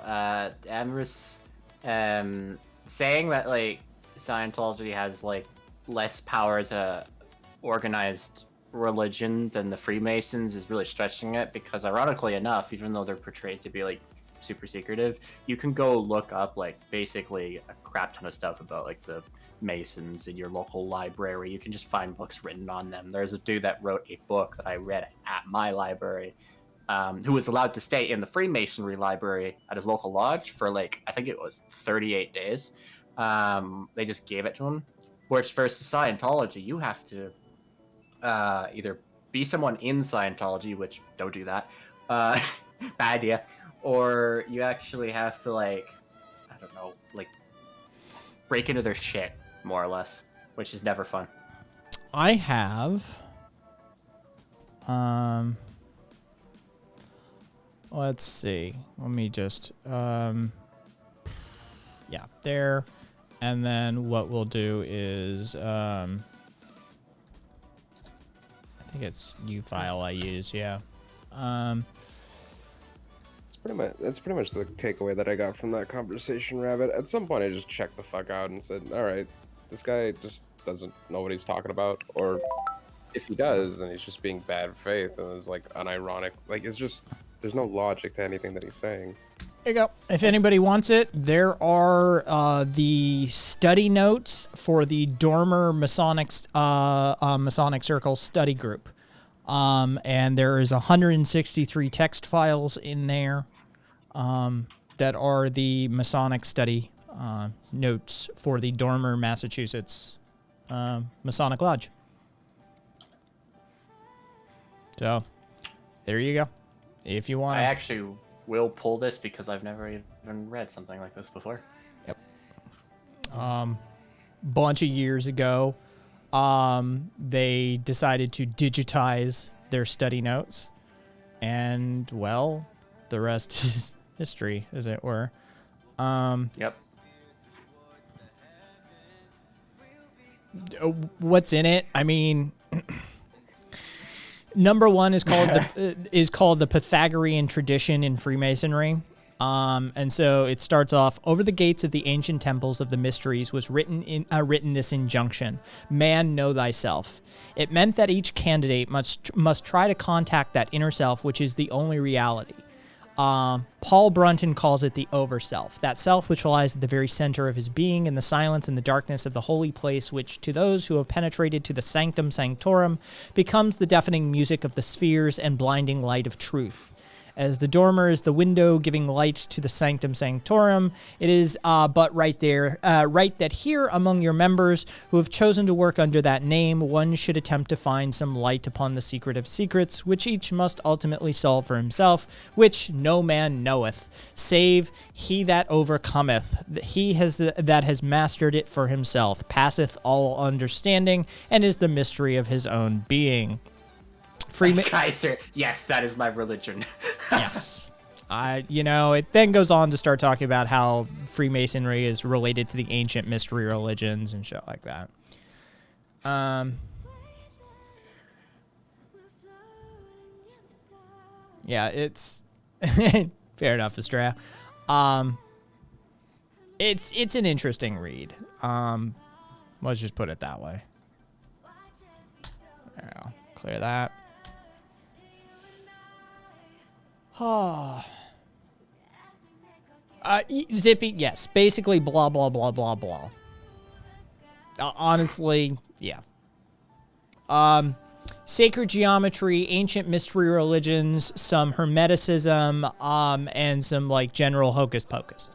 Amris saying that, like, Scientology has, like, less power as a organized religion than the Freemasons is really stretching it, because ironically enough, even though they're portrayed to be, like, super secretive, you can go look up, like, basically a crap ton of stuff about, like, the Masons in your local library. You can just find books written on them. There's a dude that wrote a book that I read at my library, who was allowed to stay in the Freemasonry library at his local lodge for, like, I think it was 38 days. They just gave it to him. Which versus Scientology, you have to either be someone in Scientology, which don't do that, bad idea, or you actually have to, like, I don't know, like, break into their shit, more or less, which is never fun. I have, let's see, let me just, yeah, there, and then what we'll do is, I think it's U-File I use, yeah. That's pretty much the takeaway that I got from that conversation, Rabbit. At some point, I just checked the fuck out and said, all right, this guy just doesn't know what he's talking about. Or if he does, then he's just being bad faith and is, like, unironic. Like, it's just, there's no logic to anything that he's saying. There you go. If anybody wants it, there are the study notes for the Dormer Masonic Circle study group. And there is 163 text files in there that are the Masonic study notes for the Dormer, Massachusetts Masonic Lodge. So, there you go. If you want I actually will pull this because I've never even read something like this before. Yep. Bunch of years ago, they decided to digitize their study notes, and, well, the rest is history, as it were. Yep. what's in it? I mean, number one is called the Pythagorean tradition in Freemasonry. And so it starts off, over the gates of the ancient temples of the mysteries was written this injunction: man, know thyself. It meant that each candidate must try to contact that inner self, which is the only reality. Paul Brunton calls it the overself, that self which lies at the very center of his being, in the silence and the darkness of the holy place, which to those who have penetrated to the sanctum sanctorum becomes the deafening music of the spheres and blinding light of truth. As the dormer is the window giving light to the sanctum sanctorum, it is but right that here among your members who have chosen to work under that name, one should attempt to find some light upon the secret of secrets, which each must ultimately solve for himself, which no man knoweth, save he that overcometh. He that has mastered it for himself, passeth all understanding, and is the mystery of his own being. Kaiser, yes, that is my religion. Yes. It then goes on to start talking about how Freemasonry is related to the ancient mystery religions and shit like that. Yeah, it's fair enough, Estrella. It's an interesting read. Let's just put it that way. There we go. Clear that. Zippy, yes. Basically, blah, blah, blah, blah, blah. Honestly, yeah. Sacred geometry, ancient mystery religions, some hermeticism, and some, general hocus pocus.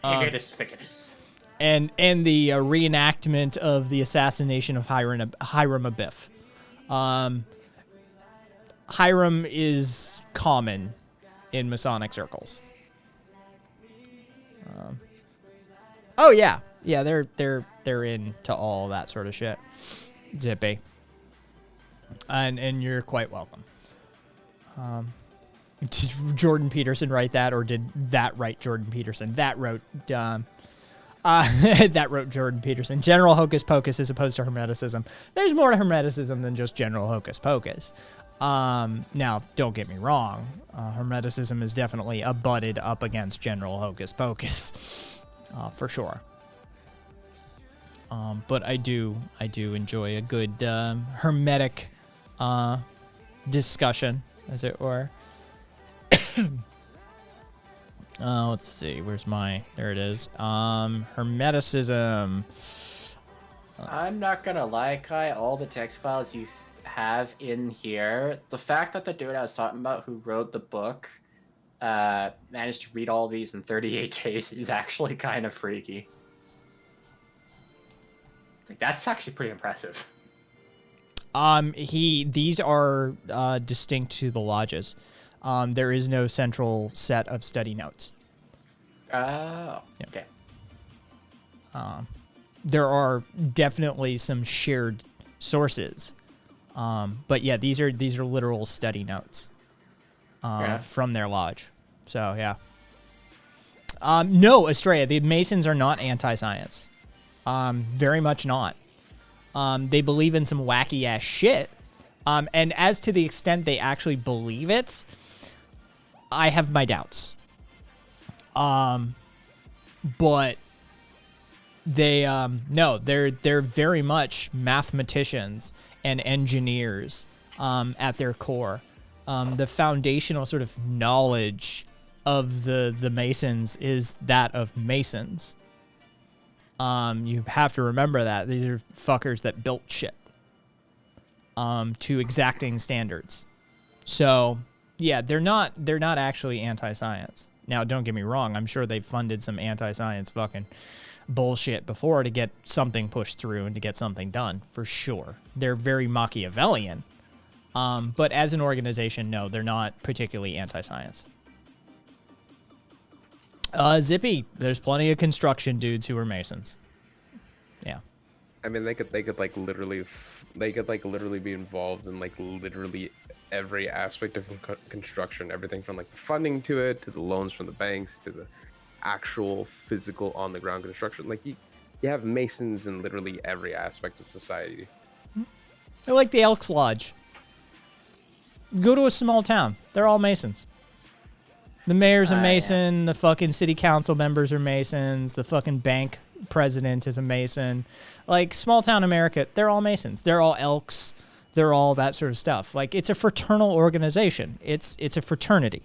Ficus. And the reenactment of the assassination of Hiram Abiff. Hiram is common in Masonic circles. Oh yeah, they're into all that sort of shit. Zippy, and you're quite welcome. Did Jordan Peterson write that, or did that write Jordan Peterson? That wrote Jordan Peterson. General hocus pocus as opposed to hermeticism. There's more to hermeticism than just general hocus pocus. Now, don't get me wrong. Hermeticism is definitely abutted up against general hocus pocus, for sure. But I do enjoy a good hermetic discussion, as it were. Let's see. There it is. Hermeticism. I'm not gonna lie, Kai. All the text files you have in here, the fact that the dude I was talking about who wrote the book managed to read all these in 38 days is actually kind of freaky. That's actually pretty impressive. These are distinct to the lodges. There is no central set of study notes. Oh, okay. There are definitely some shared sources. But yeah, these are literal study notes from their lodge. So yeah. No, Estrella, the Masons are not anti-science. Very much not. They believe in some wacky ass shit. And as to the extent they actually believe it, I have my doubts. But they they're very much mathematicians and engineers at their core. The foundational sort of knowledge of the Masons is that of Masons. You have to remember that these are fuckers that built shit to exacting standards. So yeah, they're not actually anti-science. Now, don't get me wrong. I'm sure they've funded some anti-science fucking bullshit before to get something pushed through and to get something done, for sure. They're very Machiavellian. But as an organization, no, they're not particularly anti-science. Zippy, there's plenty of construction dudes who are Masons. Yeah. I mean, they could literally be involved in literally every aspect of construction, everything from the funding to it, to the loans from the banks, to the actual physical on the ground construction. You have Masons in literally every aspect of society. They're like the Elks Lodge. Go to a small town. They're all Masons. The mayor's a Mason. The fucking city council members are Masons. The fucking bank president is a Mason. Like, small town America, they're all Masons. They're all Elks. They're all that sort of stuff. Like, it's a fraternal organization. It's a fraternity.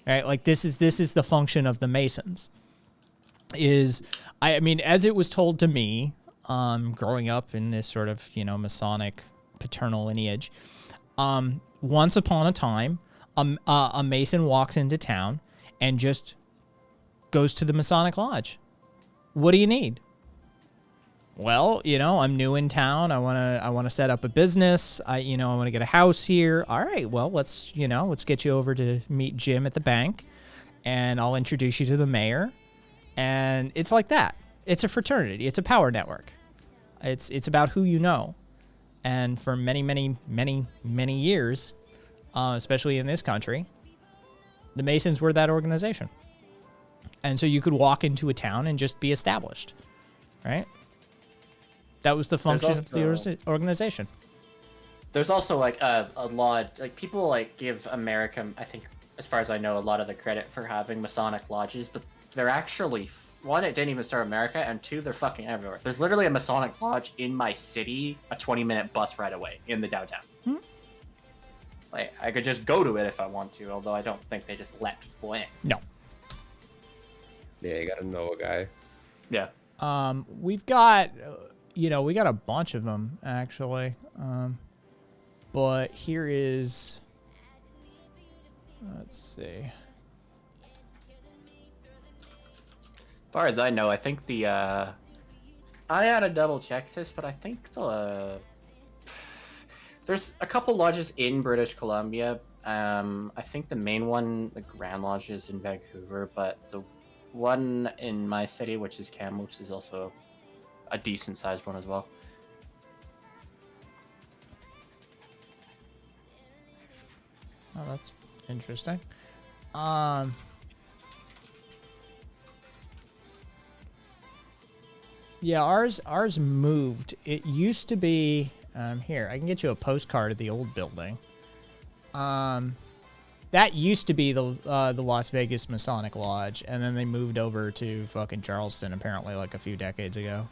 Right? Like, this is the function of the Masons. I mean, as it was told to me, growing up in this sort of, Masonic paternal lineage, once upon a time, a Mason walks into town and just goes to the Masonic Lodge. What do you need? Well, I'm new in town. I want to set up a business. I want to get a house here. All right. Well, let's get you over to meet Jim at the bank, and I'll introduce you to the mayor. And it's like that. It's a fraternity. It's a power network. It's about who you know. And for many, many, many, many years, especially in this country, the Masons were that organization. And so you could walk into a town and just be established, right? That was the function of the organization. There's also like a lot, like people like give America, I think, as far as I know, a lot of the credit for having Masonic lodges, but they're actually, one, it didn't even start in America, and two, they're fucking everywhere. There's literally a Masonic lodge in my city, a 20-minute bus ride away in the downtown. Like, I could just go to it if I want to, although I don't think they just let people in. No. Yeah, you gotta know a guy. Yeah. We've got, we got a bunch of them, actually. But here is, let's see. As far as I know, I think I had to double check this, but I think there's a couple lodges in British Columbia. I think the main one, the Grand Lodge, is in Vancouver, but the one in my city, which is Kamloops, is also a decent sized one as well. Oh, that's interesting. Yeah, ours moved. It used to be here. I can get you a postcard of the old building. That used to be the Las Vegas Masonic Lodge, and then they moved over to fucking Charleston apparently like a few decades ago.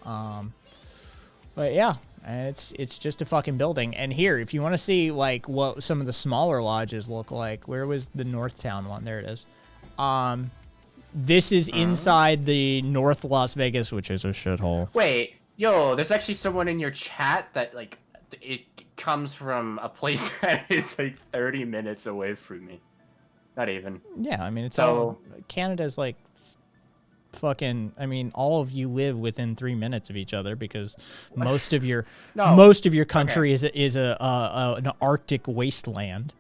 But yeah, it's just a fucking building. And here, if you want to see like what some of the smaller lodges look like, where was the Northtown one? There it is. This is inside the North Las Vegas, which is a shithole. Wait, yo, there's actually someone in your chat that like it comes from a place that is like 30 minutes away from me. Not even. Yeah, I mean it's all Canada's like fucking. I mean, all of you live within 3 minutes of each other because most of your country is an Arctic wasteland.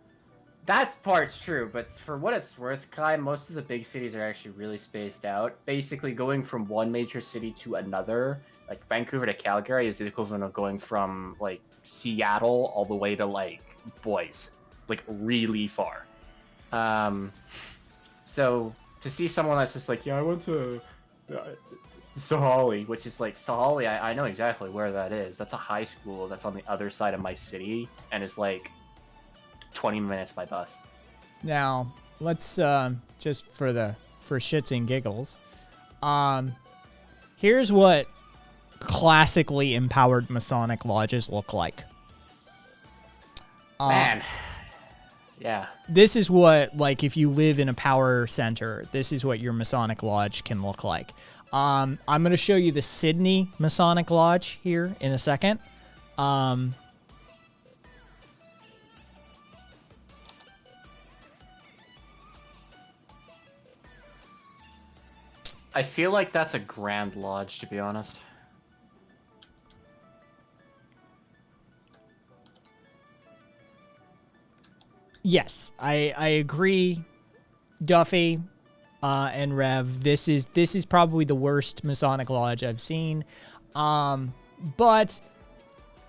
That part's true, but for what it's worth, Kai, most of the big cities are actually really spaced out. Basically, going from one major city to another, like Vancouver to Calgary, is the equivalent of going from like Seattle all the way to like Boise, like really far. So to see someone that's just like, yeah, I went to Sahalee, which is like Sahalee, I know exactly where that is. That's a high school that's on the other side of my city, and it's like 20 minutes by bus. Now, let's just for shits and giggles. Here's what classically empowered Masonic lodges look like. Man. Yeah. This is what, like, if you live in a power center, this is what your Masonic lodge can look like. I'm going to show you the Sydney Masonic Lodge here in a second. I feel like that's a Grand Lodge, to be honest. Yes, I agree, Duffy and Rev. This is probably the worst Masonic Lodge I've seen. But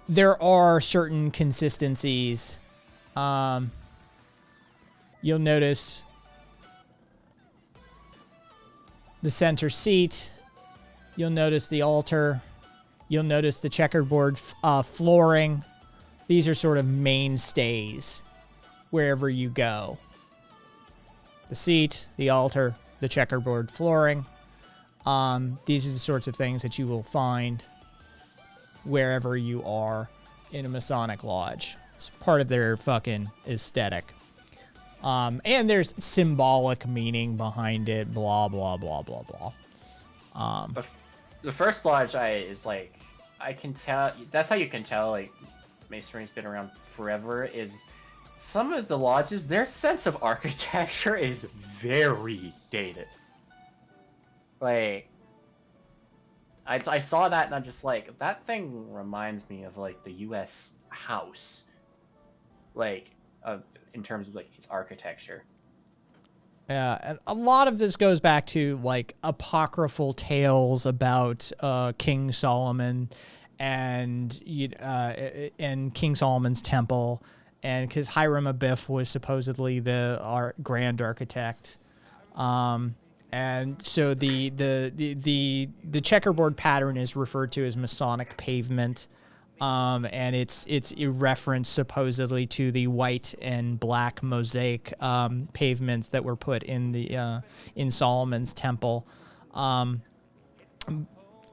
there are certain consistencies. You'll notice the center seat. You'll notice the altar. You'll notice the checkerboard flooring. These are sort of mainstays wherever you go. The seat, the altar, the checkerboard flooring. These are the sorts of things that you will find wherever you are in a Masonic lodge. It's part of their fucking aesthetic. And there's symbolic meaning behind it, blah, blah, blah, blah, blah. The first lodge is like, I can tell, that's how you can tell, like, Masonry's been around forever, is some of the lodges, their sense of architecture is very dated. Like, I saw that and I'm just like, that thing reminds me of, like, the U.S. house. Like, in terms of, like, its architecture. Yeah, and a lot of this goes back to, like, apocryphal tales about King Solomon and King Solomon's temple, and because Hiram Abiff was supposedly the grand architect. And so the checkerboard pattern is referred to as Masonic pavement. And it's a reference supposedly to the white and black mosaic pavements that were put in the in Solomon's temple.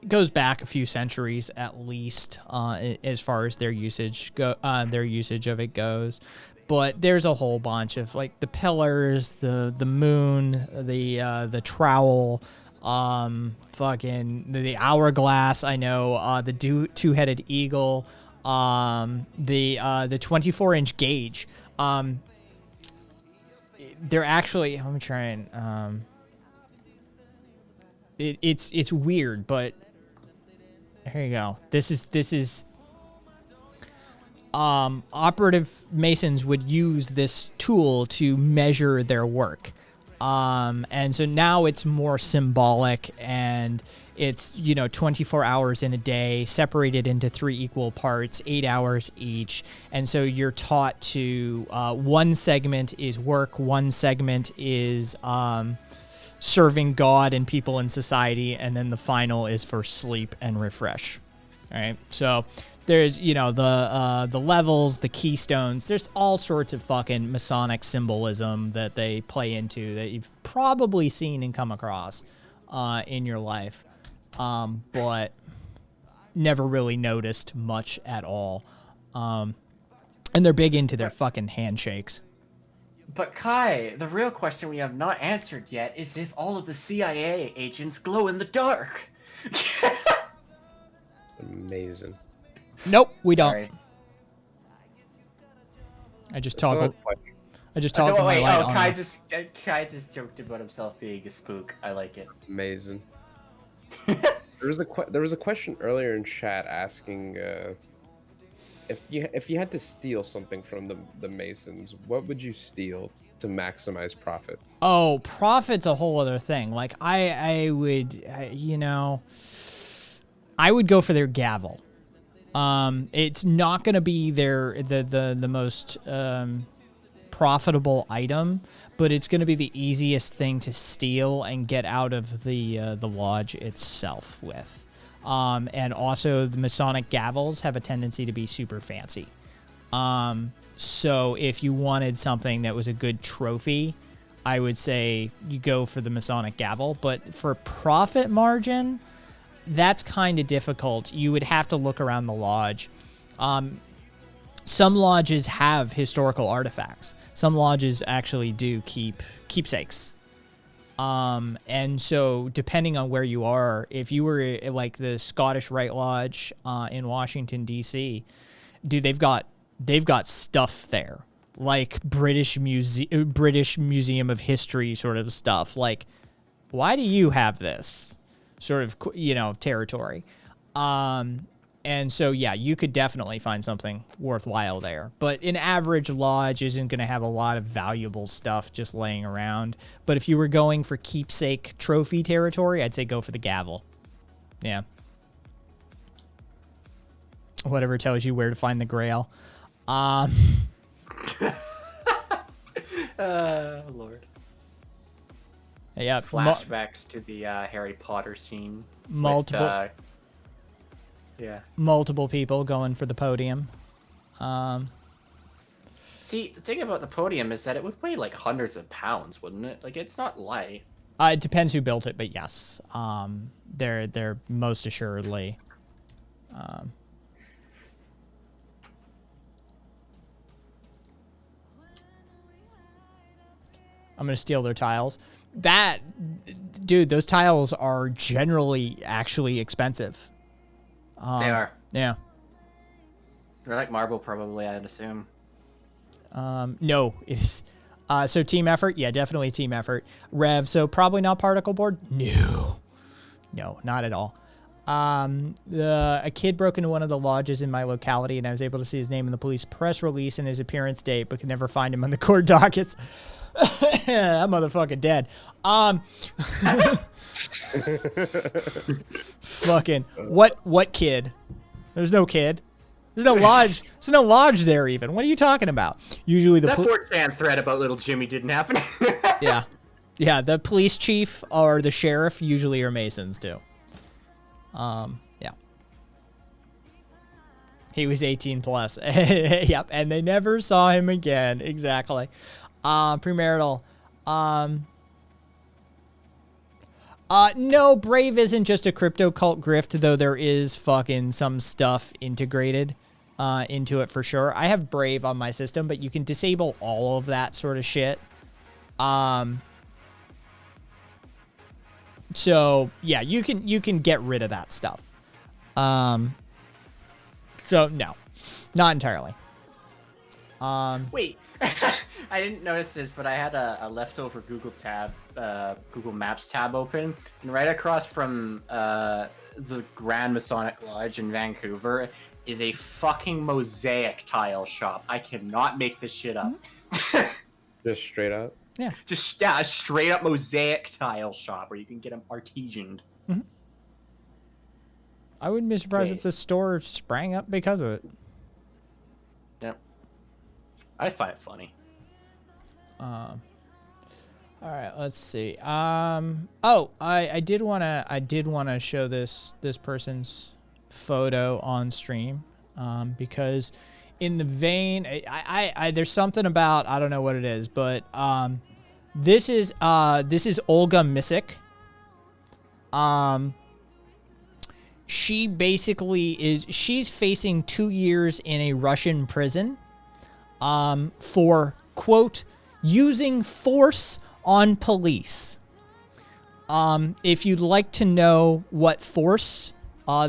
Goes back a few centuries at least, as far as their usage of it goes. But there's a whole bunch of, like, the pillars, the moon, the trowel. Fucking the hourglass, I know, the two-headed eagle, the 24-inch gauge. They're actually, let me try and, it's weird, but here you go. This is operative Masons would use this tool to measure their work. And so now it's more symbolic, and it's, 24 hours in a day, separated into 3 equal parts, 8 hours each. And so you're taught to, one segment is work, one segment is serving God and people in society, and then the final is for sleep and refresh. All right. So there's, the levels, the keystones. There's all sorts of fucking Masonic symbolism that they play into that you've probably seen and come across in your life, but never really noticed much at all. And they're big into their fucking handshakes. But Kai, the real question we have not answered yet is if all of the CIA agents glow in the dark. Amazing. Nope, we don't. Sorry. I just toggled. I just toggled No, my wait, light on. Kai just joked about himself being a spook. I like it. Amazing. There was a question earlier in chat asking if you had to steal something from the Masons, what would you steal to maximize profit? Oh, profit's a whole other thing. Like I would, I would go for their gavel. It's not going to be the most profitable item, but it's going to be the easiest thing to steal and get out of the lodge itself with. And also the Masonic gavels have a tendency to be super fancy. So if you wanted something that was a good trophy, I would say you go for the Masonic gavel. But for profit margin, that's kind of difficult. You would have to look around the lodge. Some lodges have historical artifacts. Some lodges actually do keep keepsakes. And so depending on where you are, if you were like the Scottish Rite Lodge in Washington, D.C., dude, they've got stuff there, like British Museum of History sort of stuff. Like, why do you have this sort of, territory? And so, yeah, you could definitely find something worthwhile there. But an average lodge isn't going to have a lot of valuable stuff just laying around. But if you were going for keepsake trophy territory, I'd say go for the gavel. Yeah. Whatever tells you where to find the Grail. Lord. Yeah, flashbacks to the Harry Potter scene. multiple With, yeah. multiple people going for the podium. See, the thing about the podium is that it would weigh like hundreds of pounds, wouldn't it? Like, it's not light. It depends who built it, but yes, they're most assuredly. I'm gonna steal their tiles. Dude, those tiles are generally actually expensive. They are. Yeah. They're like marble, probably, I'd assume. No, it is. So team effort, yeah, definitely team effort. Rev, so probably not particle board. No, not at all. A kid broke into one of the lodges in my locality, and I was able to see his name in the police press release and his appearance date, but could never find him on the court dockets. That motherfucker dead. Fucking what kid? There's no kid. There's no lodge. There's no lodge there even. What are you talking about? Usually the That 4chan thread about little Jimmy didn't happen. yeah. The police chief or the sheriff usually are Masons too. Yeah. He was 18 plus. Yep, and they never saw him again. Exactly. Premarital. No, Brave isn't just a crypto cult grift, though there is fucking some stuff integrated into it for sure. I have Brave on my system, but you can disable all of that sort of shit. So yeah, you can get rid of that stuff. So no, not entirely. Wait, I didn't notice this, but I had a leftover Google Maps tab open, and right across from the Grand Masonic Lodge in Vancouver is a fucking mosaic tile shop. I cannot make this shit up. Just straight up. Yeah. Just a straight up mosaic tile shop where you can get them artisaned. I wouldn't be surprised if Nice. the store sprang up because of it. Yep. I find it funny. All right, let's see. I did wanna show this person's photo on stream, because in the vein, I there's something about, I don't know what it is, but this is Olga Misik. She basically she's facing 2 years in a Russian prison, for, quote, using force on police. If you'd like to know what force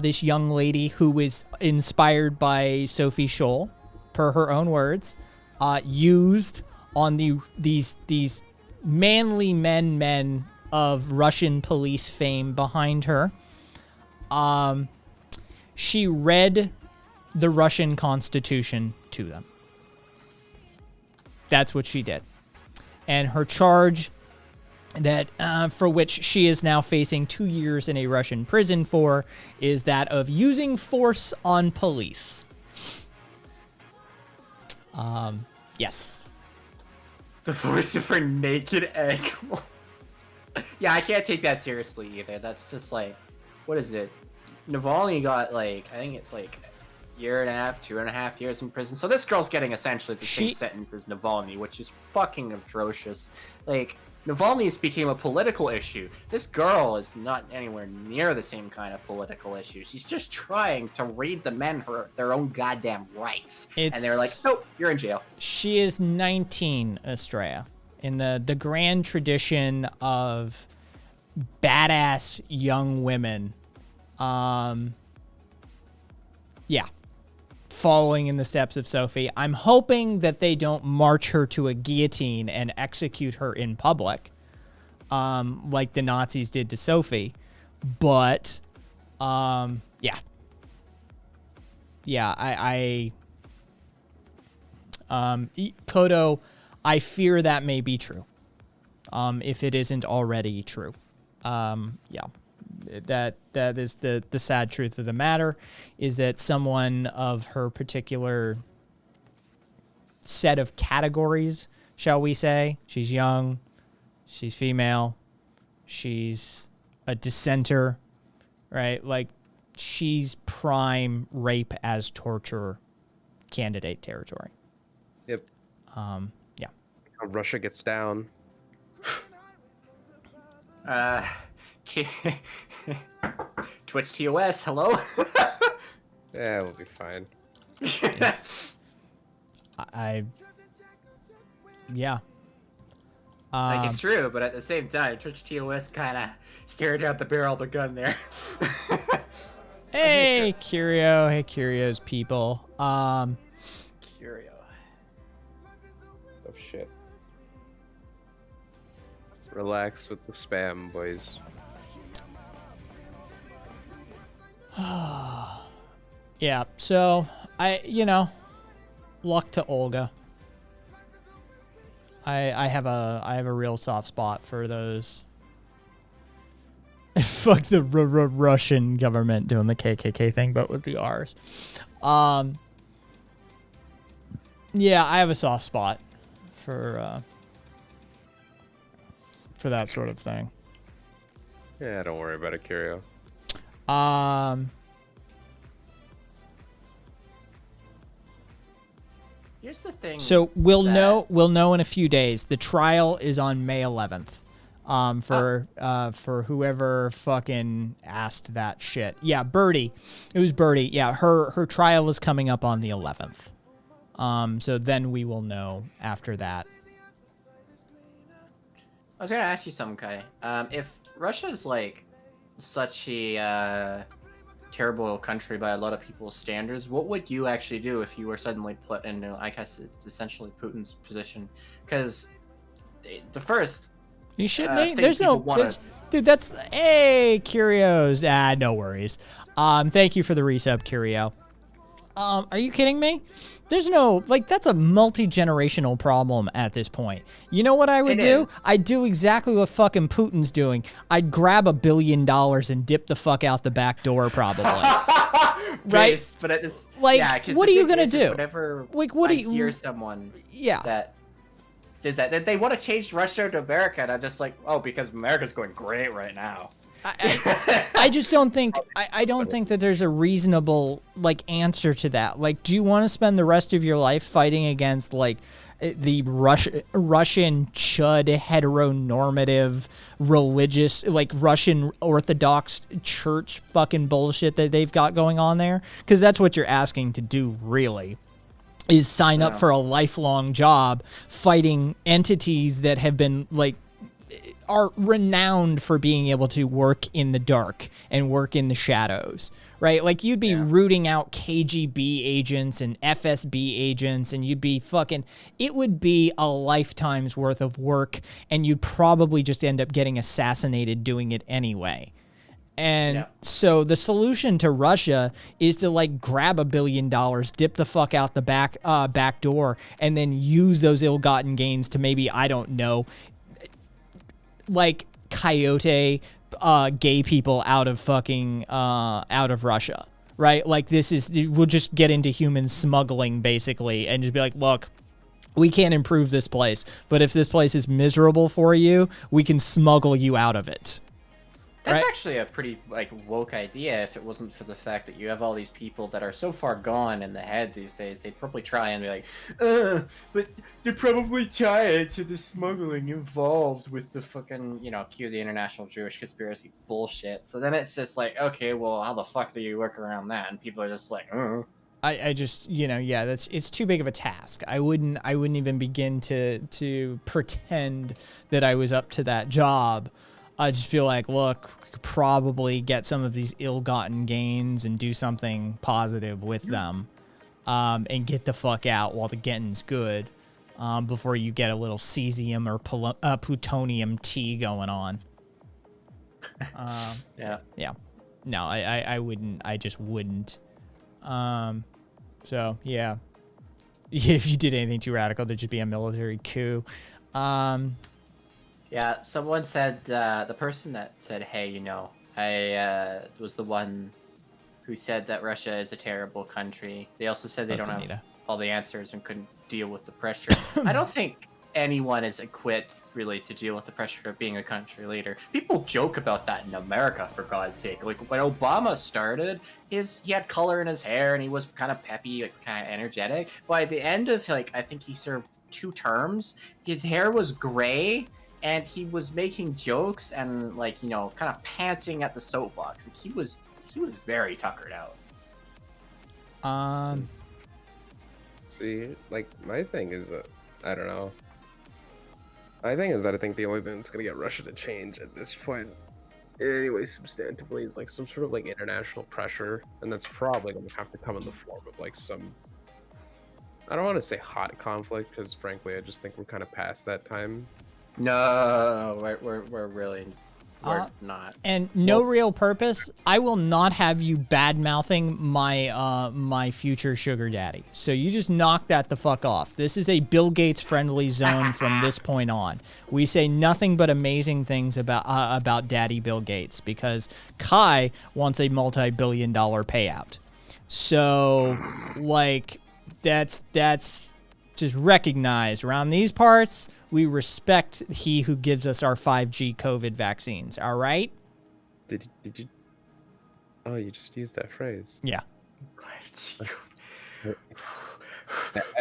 this young lady who was inspired by Sophie Scholl, per her own words, used on these manly men of Russian police fame behind her, she read the Russian Constitution to them. That's what she did. And her charge that for which she is now facing 2 years in a Russian prison for is that of using force on police. Yes. The voice of her naked ankles. Yeah, I can't take that seriously either. That's just like, what is it? Navalny got like, I think it's like a year and a half, 2.5 years in prison. So this girl's getting essentially the same sentence as Navalny, which is fucking atrocious. Like, Navalny's became a political issue. This girl is not anywhere near the same kind of political issue. She's just trying to read the men their own goddamn rights. And they're like, nope, you're in jail. She is 19, Estrella, in the grand tradition of badass young women. Yeah. Following in the steps of Sophie. I'm hoping that they don't march her to a guillotine and execute her in public, like the Nazis did to Sophie. But, yeah. Yeah, Kodo, I fear that may be true, if it isn't already true. Yeah. That is the sad truth of the matter, is that someone of her particular set of categories, shall we say, she's young, she's female, She's a dissenter, right? Like, she's prime rape as torture candidate territory. Yep. Yeah. How Russia gets down. Twitch TOS, hello. Yeah, we'll be fine. Yeah. Like, it's true, but at the same time, Twitch TOS kind of stared out the barrel of the gun there. Hey, Curio. Hey, Curio's people. Curio. Oh shit. Relax with the spam, boys. Yeah, so luck to Olga. I have a real soft spot for those. Fuck the Russian government doing the KKK thing, but with the R's. Yeah, I have a soft spot for that sort of thing. Yeah, don't worry about it, Curio. Here's the thing. So we'll know in a few days. The trial is on May 11th. For whoever fucking asked that shit. Yeah, Birdie. It was Birdie. Yeah, her trial is coming up on the 11th. So then we will know after that. I was gonna ask you something, Kai. If Russia is like such a terrible country by a lot of people's standards, what would you actually do if you were suddenly put into, I guess it's essentially Putin's position? Because the first. You shitting me? There's no, dude. That's hey, Curios. No worries. Thank you for the resub, Curio. Are you kidding me? There's no, like, that's a multi-generational problem at this point. You know what I would do? I'd do exactly what fucking Putin's doing. I'd grab $1 billion and dip the fuck out the back door, probably. Right? But at this, like, yeah, what are you gonna do? Whenever like, what do you hear someone yeah. that they want to change Russia to America, and I'm just like, oh, because America's going great right now. I just don't think I don't think that there's a reasonable like answer to that. Like, do you want to spend the rest of your life fighting against like the Russian chud heteronormative religious like Russian Orthodox Church fucking bullshit that they've got going on there? Because that's what you're asking to do, really. Is sign up for a lifelong job fighting entities that have been like are renowned for being able to work in the dark and work in the shadows, right? Like, you'd be rooting out KGB agents and FSB agents, and you'd be fucking, it would be a lifetime's worth of work, and you'd probably just end up getting assassinated doing it anyway. And so the solution to Russia is to like grab $1 billion, dip the fuck out the back door, and then use those ill-gotten gains to maybe, I don't know, like coyote gay people out of fucking out of Russia, right? Like, we'll just get into human smuggling basically and just be like, look, we can't improve this place, but if this place is miserable for you, we can smuggle you out of it. That's actually a pretty like woke idea. If it wasn't for the fact that you have all these people that are so far gone in the head these days, they'd probably try and be like, but they're probably tied to the smuggling involved with the fucking, cue the international Jewish conspiracy bullshit. So then it's just like, okay, well, how the fuck do you work around that? And people are just like, I just, it's too big of a task. I wouldn't even begin to pretend that I was up to that job. I'd just be like, look, we could probably get some of these ill-gotten gains and do something positive with them, and get the fuck out while the getting's good, before you get a little cesium or plutonium tea going on. Yeah. No, I wouldn't. I just wouldn't. So, yeah. If you did anything too radical, there'd just be a military coup. Yeah, someone said, the person that said, hey, I was the one who said that Russia is a terrible country. They also said they don't have all the answers and couldn't deal with the pressure. I don't think anyone is equipped really to deal with the pressure of being a country leader. People joke about that in America, for God's sake. Like when Obama started, he had color in his hair and he was kind of peppy, like kind of energetic. By the end of I think he served 2 terms, his hair was gray and he was making jokes and kind of panting at the soapbox. Like he was very tuckered out. See, like my thing is that I don't know. My thing is that I think the only thing that's gonna get Russia to change at this point, anyway, substantively, is like some sort of like international pressure, and that's probably gonna have to come in the form of like some. I don't want to say hot conflict because frankly, I just think we're kind of past that time. No, we're really not. And no real purpose. I will not have you bad mouthing my my future sugar daddy. So you just knock that the fuck off. This is a Bill Gates friendly zone from this point on. We say nothing but amazing things about Daddy Bill Gates because Kai wants a multi-billion-dollar payout. So like that's just recognized around these parts. We respect he who gives us our 5G COVID vaccines. All right? Did you? Oh, you just used that phrase. Yeah.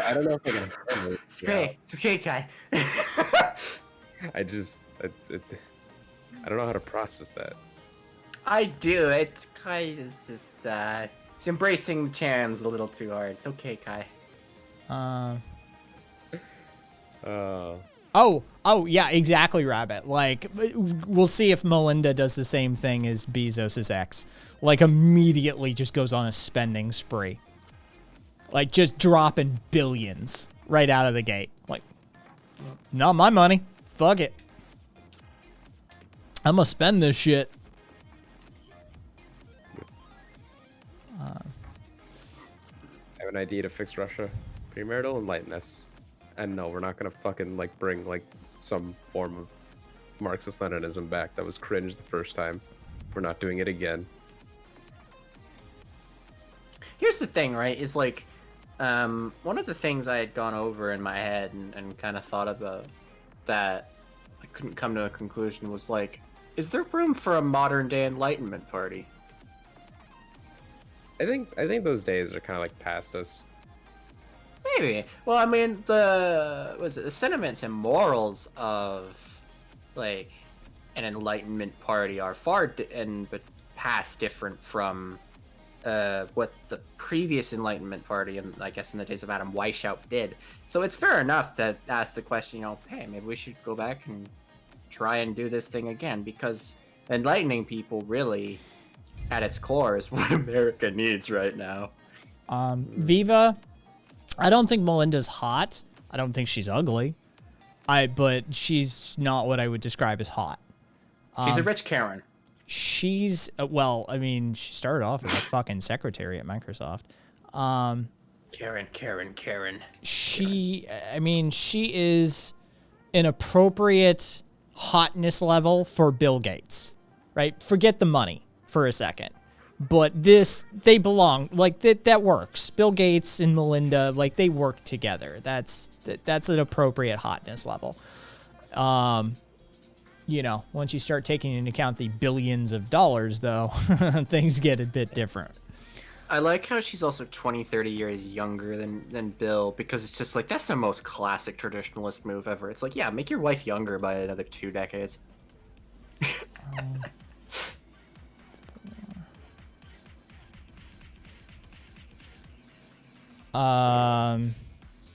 I don't know if I can. It's okay. It's okay, Kai. I don't know how to process that. I do. It's Kai is just it's embracing the chams a little too hard. It's okay, Kai. Oh, yeah, exactly, Rabbit. Like, we'll see if Melinda does the same thing as Bezos' ex. Like, immediately just goes on a spending spree. Like, just dropping billions right out of the gate. Like, not my money. Fuck it. I'm gonna spend this shit. I have an idea to fix Russia. Premarital enlighten-us. And no, we're not gonna fucking like bring like some form of Marxist-Leninism back. That was cringe the first time. We're not doing it again. Here's the thing, right? Is like, one of the things I had gone over in my head and kind of thought about that I couldn't come to a conclusion was like, is there room for a modern day Enlightenment party? I think those days are kind of like past us. Maybe. Well, I mean, the sentiments and morals of like an Enlightenment party are but past different from what the previous Enlightenment party, and I guess in the days of Adam Weishaupt, did. So it's fair enough to ask the question, hey, maybe we should go back and try and do this thing again, because enlightening people really, at its core, is what America needs right now. Viva, I don't think Melinda's hot. I don't think she's ugly. But she's not what I would describe as hot. She's a rich Karen. She's well, I mean, she started off as a fucking secretary at Microsoft. Karen. She is an appropriate hotness level for Bill Gates, right? Forget the money for a second. But they belong, like, that works. Bill Gates and Melinda, like, they work together. That's an appropriate hotness level. Once you start taking into account the billions of dollars, though, things get a bit different. I like how she's also 20, 30 years younger than Bill, because it's just like, that's the most classic traditionalist move ever. It's like, yeah, make your wife younger by another 2 decades.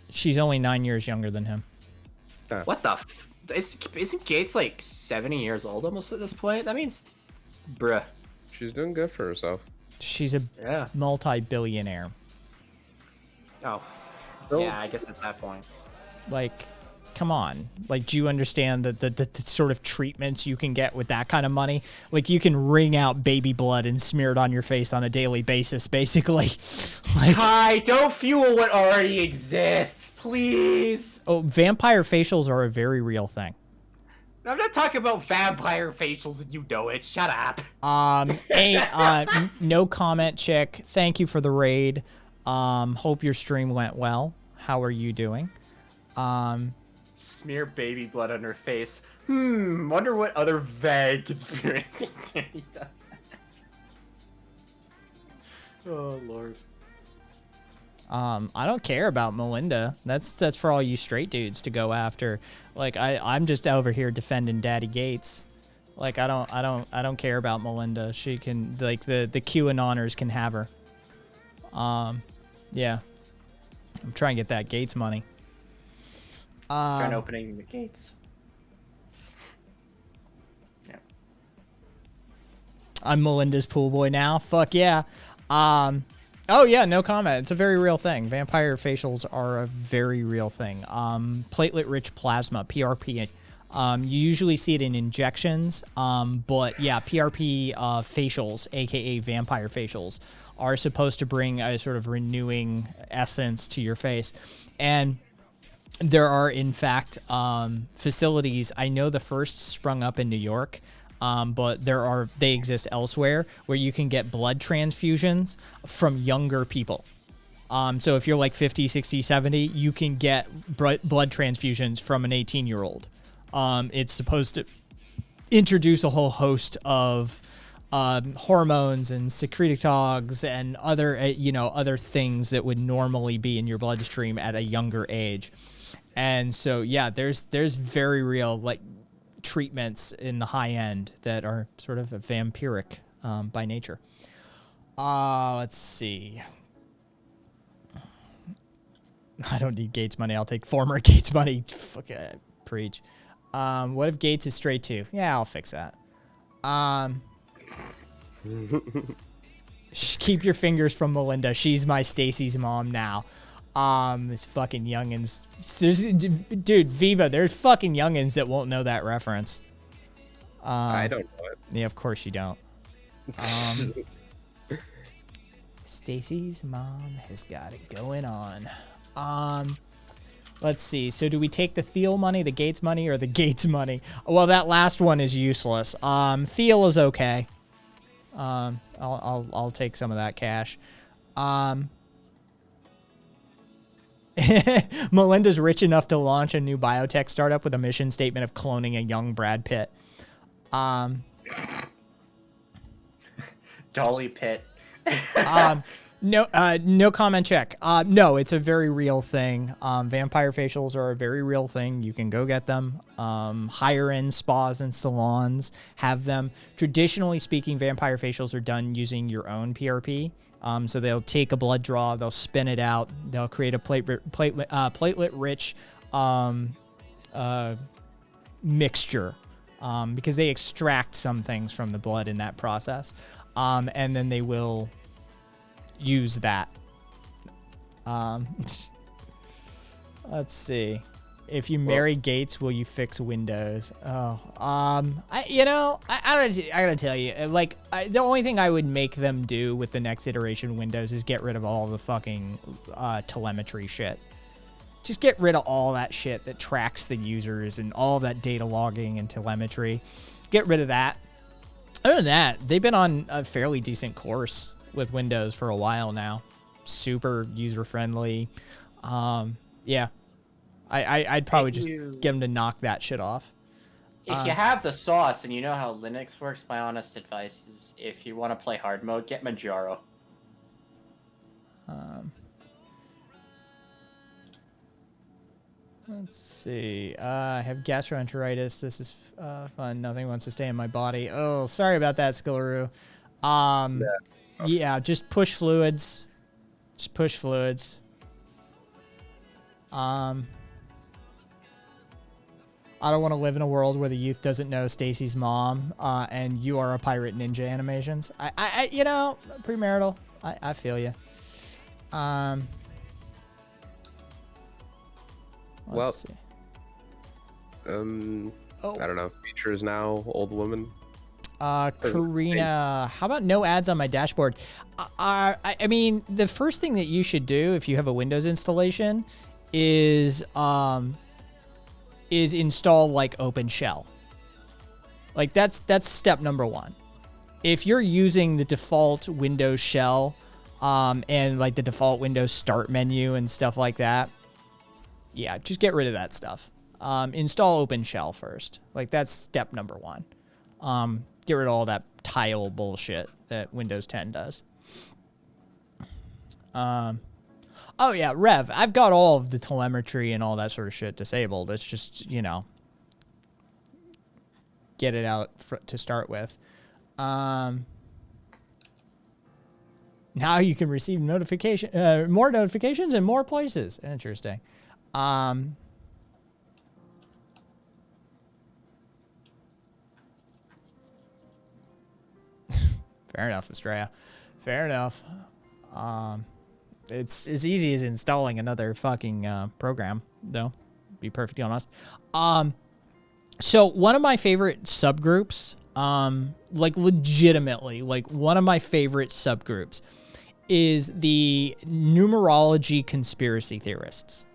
She's only 9 years younger than him. What the isn't Gates like 70 years old almost at this point? That means, bruh. She's doing good for herself. She's a multi-billionaire. Oh, yeah, I guess at that point. Like, come on. Like, do you understand the sort of treatments you can get with that kind of money? Like, you can wring out baby blood and smear it on your face on a daily basis, basically. Like, Hi, don't fuel what already exists, please. Oh, vampire facials are a very real thing. I'm not talking about vampire facials and you know it. Shut up. No comment, chick. Thank you for the raid. Hope your stream went well. How are you doing? smear baby blood on her face. Wonder what other vague conspiracy theory does that. Oh, Lord. I don't care about Melinda. That's for all you straight dudes to go after. Like I'm just over here defending Daddy Gates. Like I don't care about Melinda. She can, like, the QAnoners can have her. Yeah. I'm trying to get that Gates money. Trying opening the gates. Yeah. I'm Melinda's pool boy now. Fuck yeah. Oh yeah, no comment. It's a very real thing. Vampire facials are a very real thing. Platelet-rich plasma, PRP. You usually see it in injections, but yeah, PRP facials, aka vampire facials, are supposed to bring a sort of renewing essence to your face. And there are, in fact, facilities. I know the first sprung up in New York, but they exist elsewhere where you can get blood transfusions from younger people. So if you're like 50, 60, 70, you can get blood transfusions from an 18-year-old. It's supposed to introduce a whole host of hormones and secretagogues and other, other things that would normally be in your bloodstream at a younger age. And so, yeah, there's very real, like, treatments in the high end that are sort of vampiric by nature. Let's see. I don't need Gates money. I'll take former Gates money. Fuck it. Preach. What if Gates is straight too? Yeah, I'll fix that. Keep your fingers from Melinda. She's my Stacy's mom now. This fucking youngins. Dude, Viva, there's fucking youngins that won't know that reference. I don't know it. Yeah, of course you don't. Stacy's mom has got it going on. Let's see. So do we take the Thiel money, the Gates money, or the Gates money? Well, that last one is useless. Thiel is okay. I'll take some of that cash. Melinda's rich enough to launch a new biotech startup with a mission statement of cloning a young Brad Pitt. Dolly Pitt. No comment check. No, it's a very real thing. Vampire facials are a very real thing. You can go get them. Higher end spas and salons have them. Traditionally speaking, vampire facials are done using your own PRP. So they'll take a blood draw, they'll spin it out, they'll create a platelet-rich mixture because they extract some things from the blood in that process, and then they will use that. Let's see. If you marry Gates, will you fix Windows? Oh, I gotta tell you, like, the only thing I would make them do with the next iteration of Windows is get rid of all the fucking telemetry shit. Just get rid of all that shit that tracks the users and all that data logging and telemetry. Get rid of that. Other than that, they've been on a fairly decent course with Windows for a while now. Super user friendly. Yeah. I'd probably just get them to knock that shit off. If you have the sauce and you know how Linux works, my honest advice is if you want to play hard mode, get Manjaro. Let's see. I have gastroenteritis. This is fun. Nothing wants to stay in my body. Oh, sorry about that, Skillaroo. Yeah, just push fluids. Just push fluids. I don't want to live in a world where the youth doesn't know Stacy's mom, and you are a pirate ninja animations. I premarital. I feel you. Let's see. I don't know. Features now, old woman. Karina, how about no ads on my dashboard? I mean, the first thing that you should do if you have a Windows installation is install like OpenShell. Like that's step number one. If you're using the default Windows shell, and like the default Windows start menu and stuff like that, yeah, just get rid of that stuff. Install OpenShell first. Like, that's step number one. Get rid of all that tile bullshit that Windows 10 does. Oh yeah, Rev, I've got all of the telemetry and all that sort of shit disabled. It's just, get it out to start with. Now you can receive more notifications in more places. Interesting. Fair enough, Estrella. Fair enough. It's as easy as installing another fucking program, though. Be perfectly honest. So one of my favorite subgroups, like legitimately, like one of my favorite subgroups, is the numerology conspiracy theorists.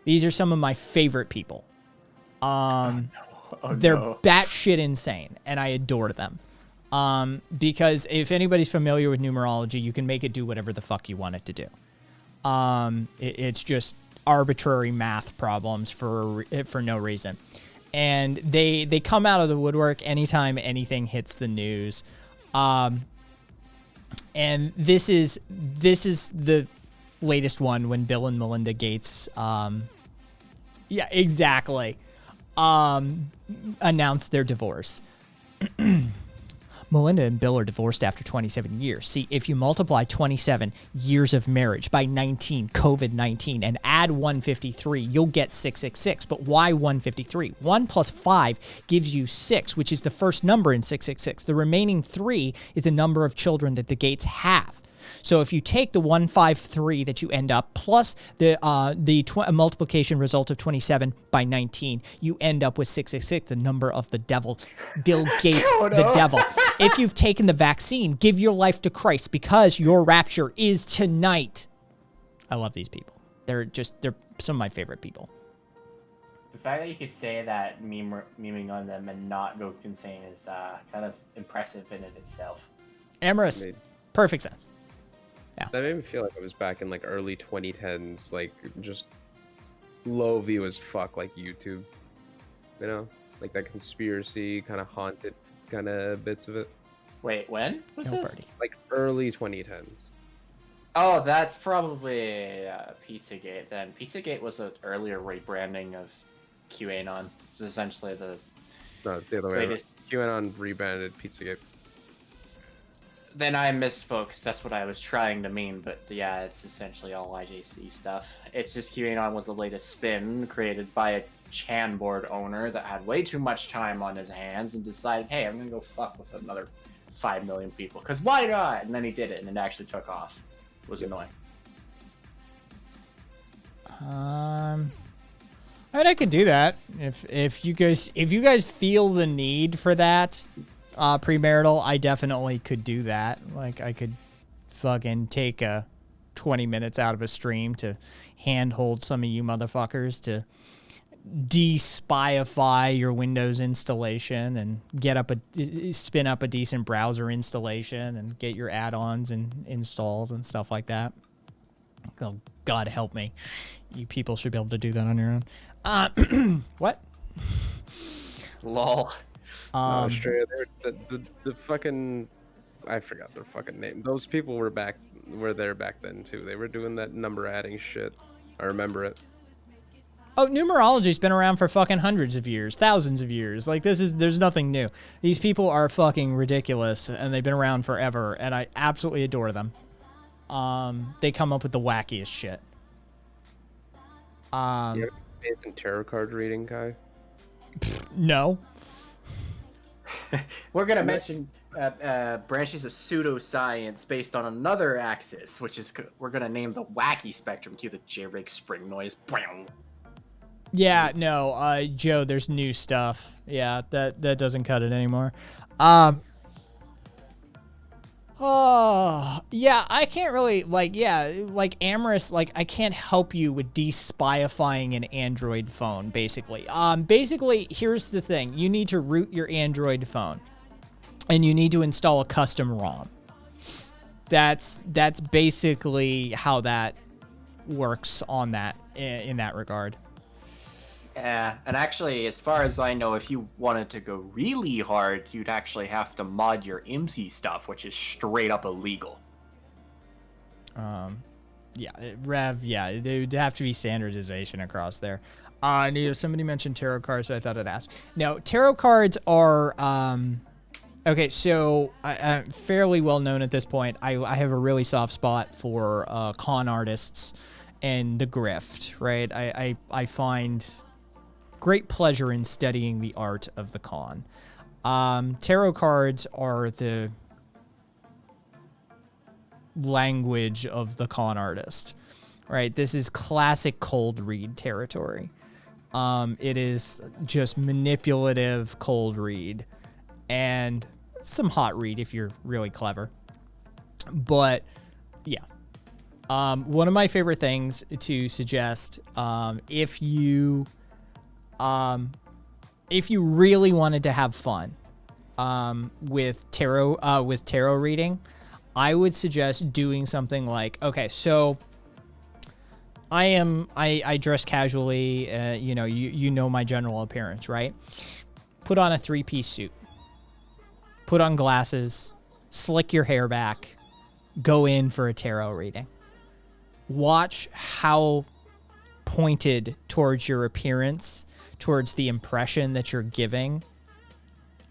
These are some of my favorite people. They're batshit insane, and I adore them. Because if anybody's familiar with numerology, you can make it do whatever the fuck you want it to do. It's just arbitrary math problems for no reason. And they come out of the woodwork anytime anything hits the news. And this is the latest one when Bill and Melinda Gates, yeah, exactly, announced their divorce. Melinda and Bill are divorced after 27 years. See, if you multiply 27 years of marriage by 19, COVID-19, and add 153, you'll get 666. But why 153? 1 plus 5 gives you 6, which is the first number in 666. The remaining 3 is the number of children that the Gates have. So if you take the 153 that you end up plus the multiplication result of 27 by 19, you end up with 666, the number of the devil. Bill Gates, the devil. If you've taken the vaccine, give your life to Christ because your rapture is tonight. I love these people. They're some of my favorite people. The fact that you could say that memeing on them and not go insane is kind of impressive in of itself. Amorous, perfect sense. Yeah. That made me feel like I was back in like early 2010s, like just low view as fuck, like YouTube. You know, like that conspiracy kind of haunted kind of bits of it. Wait, when was this? Birdie. Like early 2010s. Oh, that's probably Pizzagate then. Pizzagate was an earlier rebranding of QAnon. It's essentially the No, it's the other way around. QAnon rebranded Pizzagate. Then I misspoke, because that's what I was trying to mean, but yeah, it's essentially all IJC stuff. It's just QAnon was the latest spin created by a Chan board owner that had way too much time on his hands and decided, hey, I'm gonna go fuck with another 5 million people, because why not? And then he did it, and it actually took off. It was annoying. I mean, I could do that if you guys feel the need for that. Premarital, I definitely could do that. Like, I could fucking take 20 minutes out of a stream to handhold some of you motherfuckers to de-spyify your Windows installation and spin up a decent browser installation and get your add-ons installed and stuff like that. Oh, God help me. You people should be able to do that on your own. What? Lol. Australia, the fucking, I forgot their fucking name. Those people were there back then too. They were doing that number adding shit. I remember it. Oh, numerology's been around for fucking hundreds of years, thousands of years. Like, there's nothing new. These people are fucking ridiculous, and they've been around forever, and I absolutely adore them. They come up with the wackiest shit. You have faith in tarot card reading, Kai? No. We're going to mention branches of pseudoscience based on another axis, which is, we're going to name the wacky spectrum. Cue the J-Rig spring noise. Yeah, no, Joe, there's new stuff. Yeah, that doesn't cut it anymore. Oh, yeah, I can't really, like Amorous, like, I can't help you with de-spyifying an Android phone, basically. Basically, here's the thing. You need to root your Android phone, and you need to install a custom ROM. That's basically how that works on that, in that regard. Yeah, and actually, as far as I know, if you wanted to go really hard, you'd actually have to mod your IMSI stuff, which is straight up illegal. Yeah, Rev, yeah, there would have to be standardization across there. Somebody mentioned tarot cards, so I thought I'd ask. Now, tarot cards are, okay, so I'm fairly well known at this point. I have a really soft spot for con artists and the grift, right? I find great pleasure in studying the art of the con. Tarot cards are the language of the con artist, right? This is classic cold read territory. It is just manipulative cold read and some hot read if you're really clever. But yeah, one of my favorite things to suggest, if you really wanted to have fun with tarot reading, I would suggest doing something like, okay, so I dress casually, you know my general appearance, right? Put on a 3-piece suit, put on glasses, slick your hair back, go in for a tarot reading. Watch how pointed towards your appearance, towards the impression that you're giving,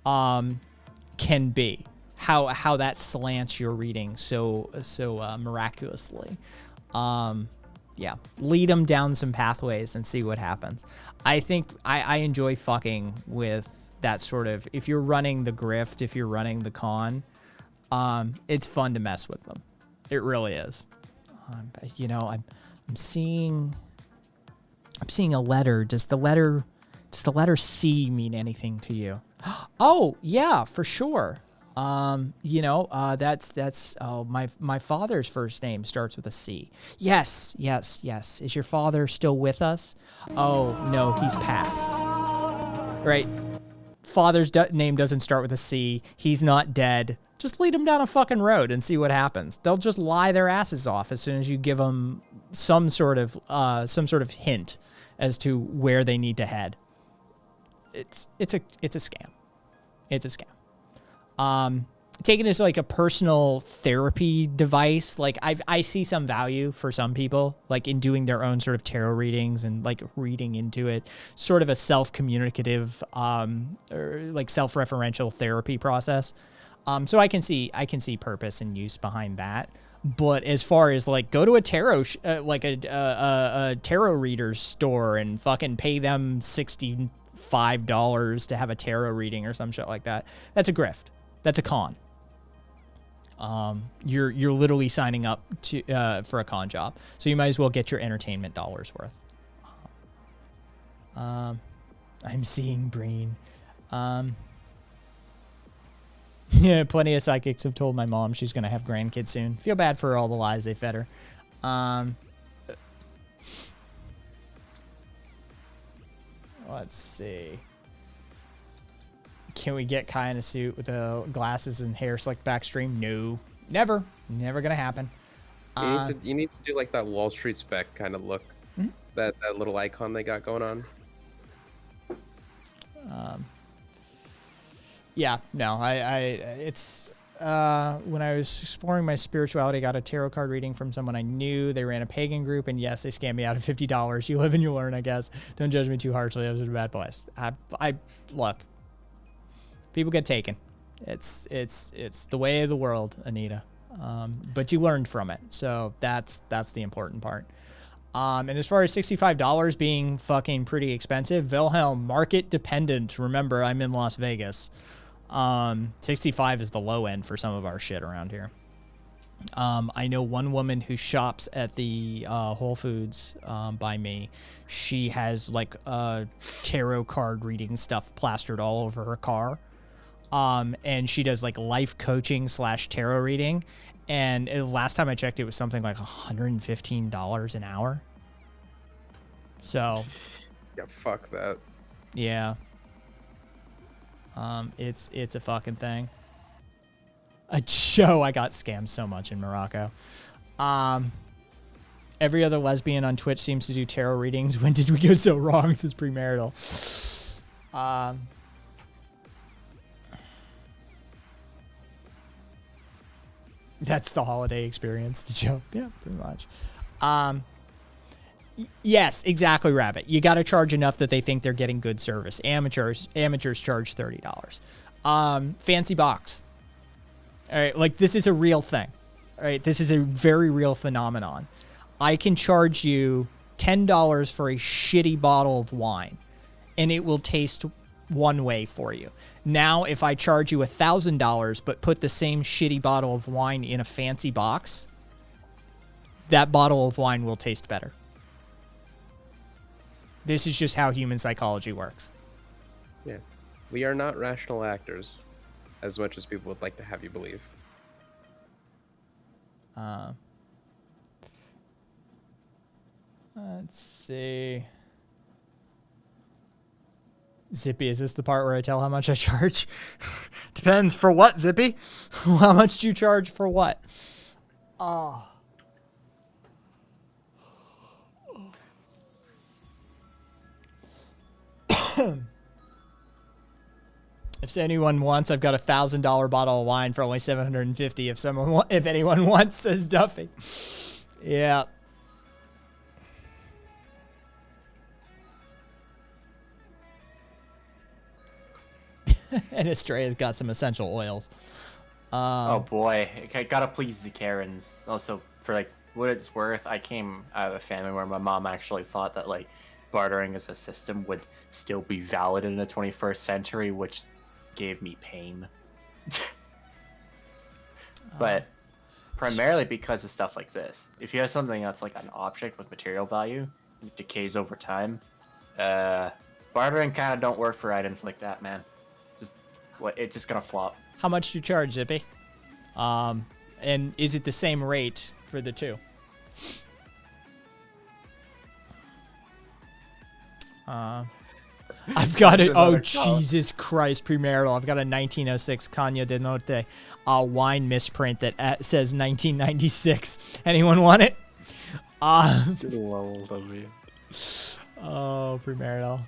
can be. How that slants your reading so miraculously. Yeah, lead them down some pathways and see what happens. I think I enjoy fucking with that sort of, if you're running the grift, if you're running the con, it's fun to mess with them. It really is. I'm seeing a letter. Does the letter C mean anything to you? Oh, yeah, for sure. That's my father's first name starts with a C. Yes. Is your father still with us? Oh, no, he's passed. Right? Father's name doesn't start with a C. He's not dead. Just lead him down a fucking road and see what happens. They'll just lie their asses off as soon as you give them some sort of hint as to where they need to head. It's a scam. It's a scam. Taking it as like a personal therapy device, like I see some value for some people, like in doing their own sort of tarot readings and like reading into it, sort of a self-communicative, or like self-referential therapy process. So I can see purpose and use behind that. But as far as like go to a tarot, a tarot reader's store and fucking pay them $65 to have a tarot reading or some shit like that, that's a grift. That's a con. You're literally signing up to for a con job, so you might as well get your entertainment dollars worth. I'm seeing Breen. Yeah, plenty of psychics have told my mom she's gonna have grandkids soon. Feel bad for all the lies they fed her. Let's see. Can we get Kai in a suit with the glasses and hair slicked back stream? No. Never gonna happen. You need to do like that Wall Street spec kind of look. Mm-hmm. That little icon they got going on. Yeah, no, it's when I was exploring my spirituality, I got a tarot card reading from someone I knew. They ran a pagan group, and yes, they scammed me out of $50. You live and you learn, I guess. Don't judge me too harshly. I was in a bad place. I look. People get taken. It's the way of the world, Anita. But you learned from it, so that's the important part. And as far as $65 being fucking pretty expensive, Wilhelm, market dependent. Remember, I'm in Las Vegas. 65 is the low end for some of our shit around here. I know one woman who shops at the Whole Foods by me. She has like tarot card reading stuff plastered all over her car. And she does like life coaching / tarot reading. And last time I checked, it was something like $115 an hour. So. Yeah, fuck that. Yeah. It's a fucking thing. I got scammed so much in Morocco. Every other lesbian on Twitch seems to do tarot readings. When did we go so wrong? This is premarital. That's the holiday experience to Joe. Yeah, pretty much. Yes, exactly, Rabbit. You got to charge enough that they think they're getting good service. Amateurs charge $30. Fancy box. All right, like this is a real thing. All right, this is a very real phenomenon. I can charge you $10 for a shitty bottle of wine, and it will taste one way for you. Now, if I charge you $1,000 but put the same shitty bottle of wine in a fancy box, that bottle of wine will taste better. This is just how human psychology works. Yeah. We are not rational actors, as much as people would like to have you believe. Let's see. Zippy, is this the part where I tell how much I charge? Depends. For what, Zippy? How much do you charge for what? Oh. If anyone wants, I've got a $1,000 bottle of wine for only $750. If anyone wants, says Duffy. Yeah. And Estrella's got some essential oils. Oh boy, I gotta please the Karens. Also, for like what it's worth, I came out of a family where my mom actually thought that like bartering as a system would still be valid in the 21st century, which gave me pain. But primarily because of stuff like this. If you have something that's like an object with material value, it decays over time. Bartering kind of don't work for items like that, man. It's just gonna flop. How much do you charge, Zippy? And is it the same rate for the two? I've got it. Oh, Jesus Christ, premarital. I've got a 1906 Caña de Norte wine misprint that says 1996. Anyone want it? Oh, premarital.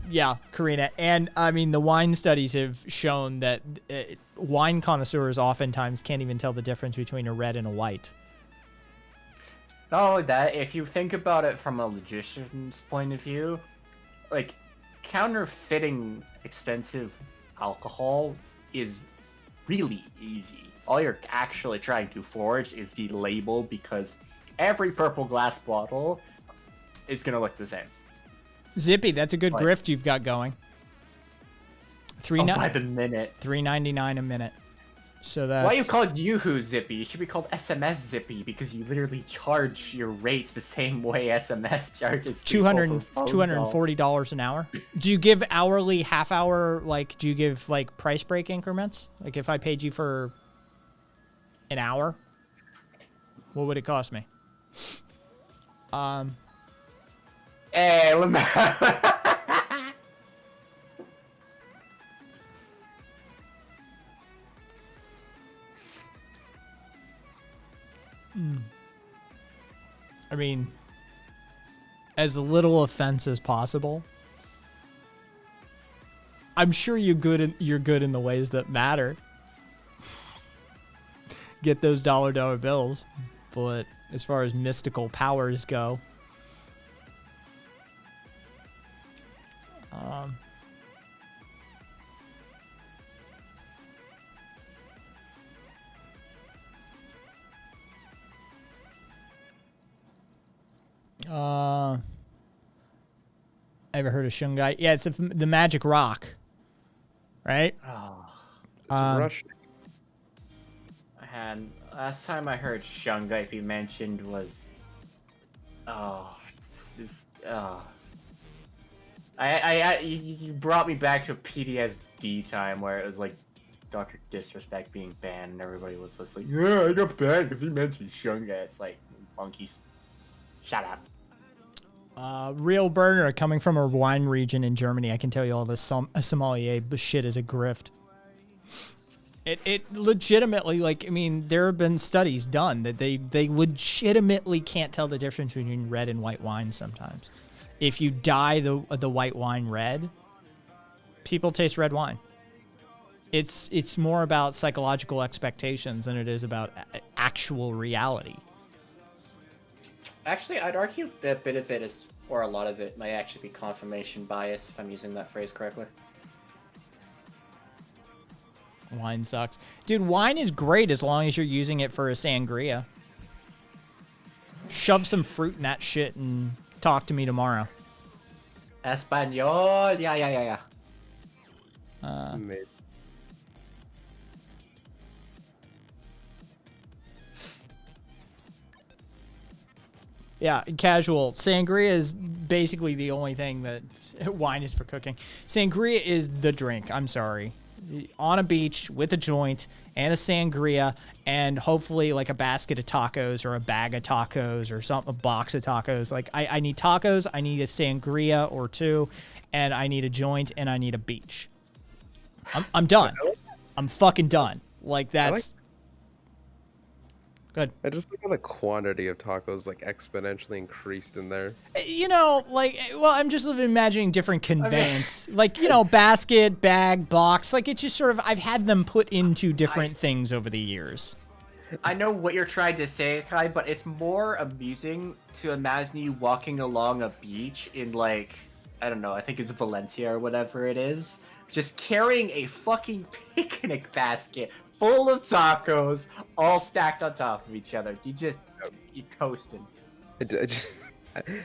Yeah, Karina. And I mean, the wine studies have shown that wine connoisseurs oftentimes can't even tell the difference between a red and a white. Not only that, if you think about it from a logician's point of view, like counterfeiting expensive alcohol is really easy. All you're actually trying to forge is the label, because every purple glass bottle is going to look the same. Zippy, that's a good grift you've got going. By the minute. $3.99 a minute. So that's... Why you called Yoo-Hoo Zippy? It should be called SMS Zippy, because you literally charge your rates the same way SMS charges people $240 an hour. Do you give hourly, half hour, like, do you give, like, price break increments? Like, if I paid you for an hour, what would it cost me? Hey, I mean, as little offense as possible. I'm sure you're good in the ways that matter. Get those dollar bills, but as far as mystical powers go, ever heard of Shungai? Yeah, it's the magic rock, right? Oh, it's Russian. And last time I heard Shungai be mentioned was, you brought me back to a PTSD time where it was like Dr. Disrespect being banned, and everybody was just like, yeah, I got banned because he mentioned Shungai. It's like, monkeys, shut up. Real burner coming from a wine region in Germany. I can tell you all this sommelier shit is a grift. It legitimately, like, I mean, there have been studies done that they legitimately can't tell the difference between red and white wine sometimes. If you dye the white wine red, people taste red wine. It's more about psychological expectations than it is about actual reality. Actually, I'd argue that a bit of it is, or a lot of it, might actually be confirmation bias, if I'm using that phrase correctly. Wine sucks. Dude, wine is great as long as you're using it for a sangria. Shove some fruit in that shit and talk to me tomorrow. Espanol, yeah. Maybe. Yeah, casual. Sangria is basically the only thing that wine is for cooking. Sangria is the drink. I'm sorry. On a beach with a joint and a sangria and hopefully like a basket of tacos or a bag of tacos or something, a box of tacos. Like I need tacos, I need a sangria or two, and I need a joint and I need a beach. I'm done. I'm fucking done. Like that's good. I just look at the quantity of tacos like exponentially increased in there. You know, like, well, I'm just imagining different conveyance. Like, you know, basket, bag, box. Like, it's just sort of, I've had them put into different things over the years. I know what you're trying to say, Kai, but it's more amusing to imagine you walking along a beach in, like, I don't know, I think it's Valencia or whatever it is, just carrying a fucking picnic basket full of tacos, all stacked on top of each other. You coasting.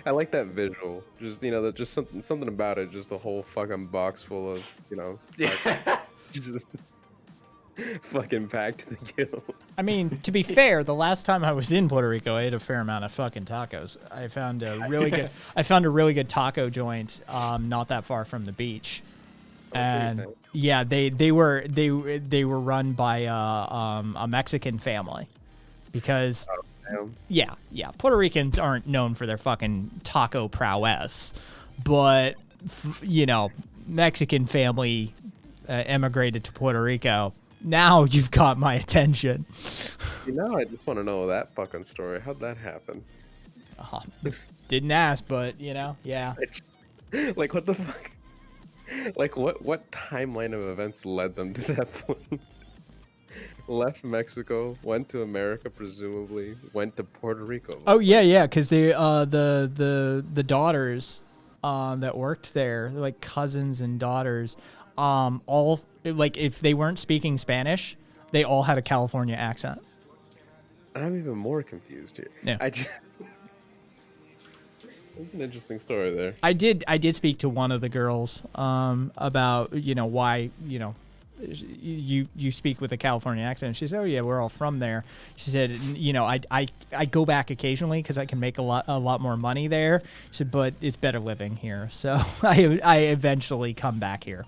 I like that visual. Just, you know, just something about it. Just a whole fucking box full of, you know, just fucking packed to the gills. I mean, to be fair, the last time I was in Puerto Rico, I ate a fair amount of fucking tacos. I found a really good taco joint, not that far from the beach. And yeah, they were run by a Mexican family, because yeah, Puerto Ricans aren't known for their fucking taco prowess, but you know, Mexican family emigrated to Puerto Rico. Now you've got my attention. You know, I just want to know that fucking story. How'd that happen? Didn't ask, but you know, yeah. Like, what the fuck? Like, what timeline of events led them to that point? Left Mexico, went to America, presumably, went to Puerto Rico. Oh yeah, because they the daughters that worked there, like cousins and daughters, all, like, if they weren't speaking Spanish, they all had a California accent. I'm even more confused here. Yeah. That's an interesting story there. I did speak to one of the girls about, you know, why, you know, you speak with a California accent. She said, "Oh yeah, we're all from there." She said, "You know, I go back occasionally because I can make a lot more money there." She said, "But it's better living here, so I eventually come back here."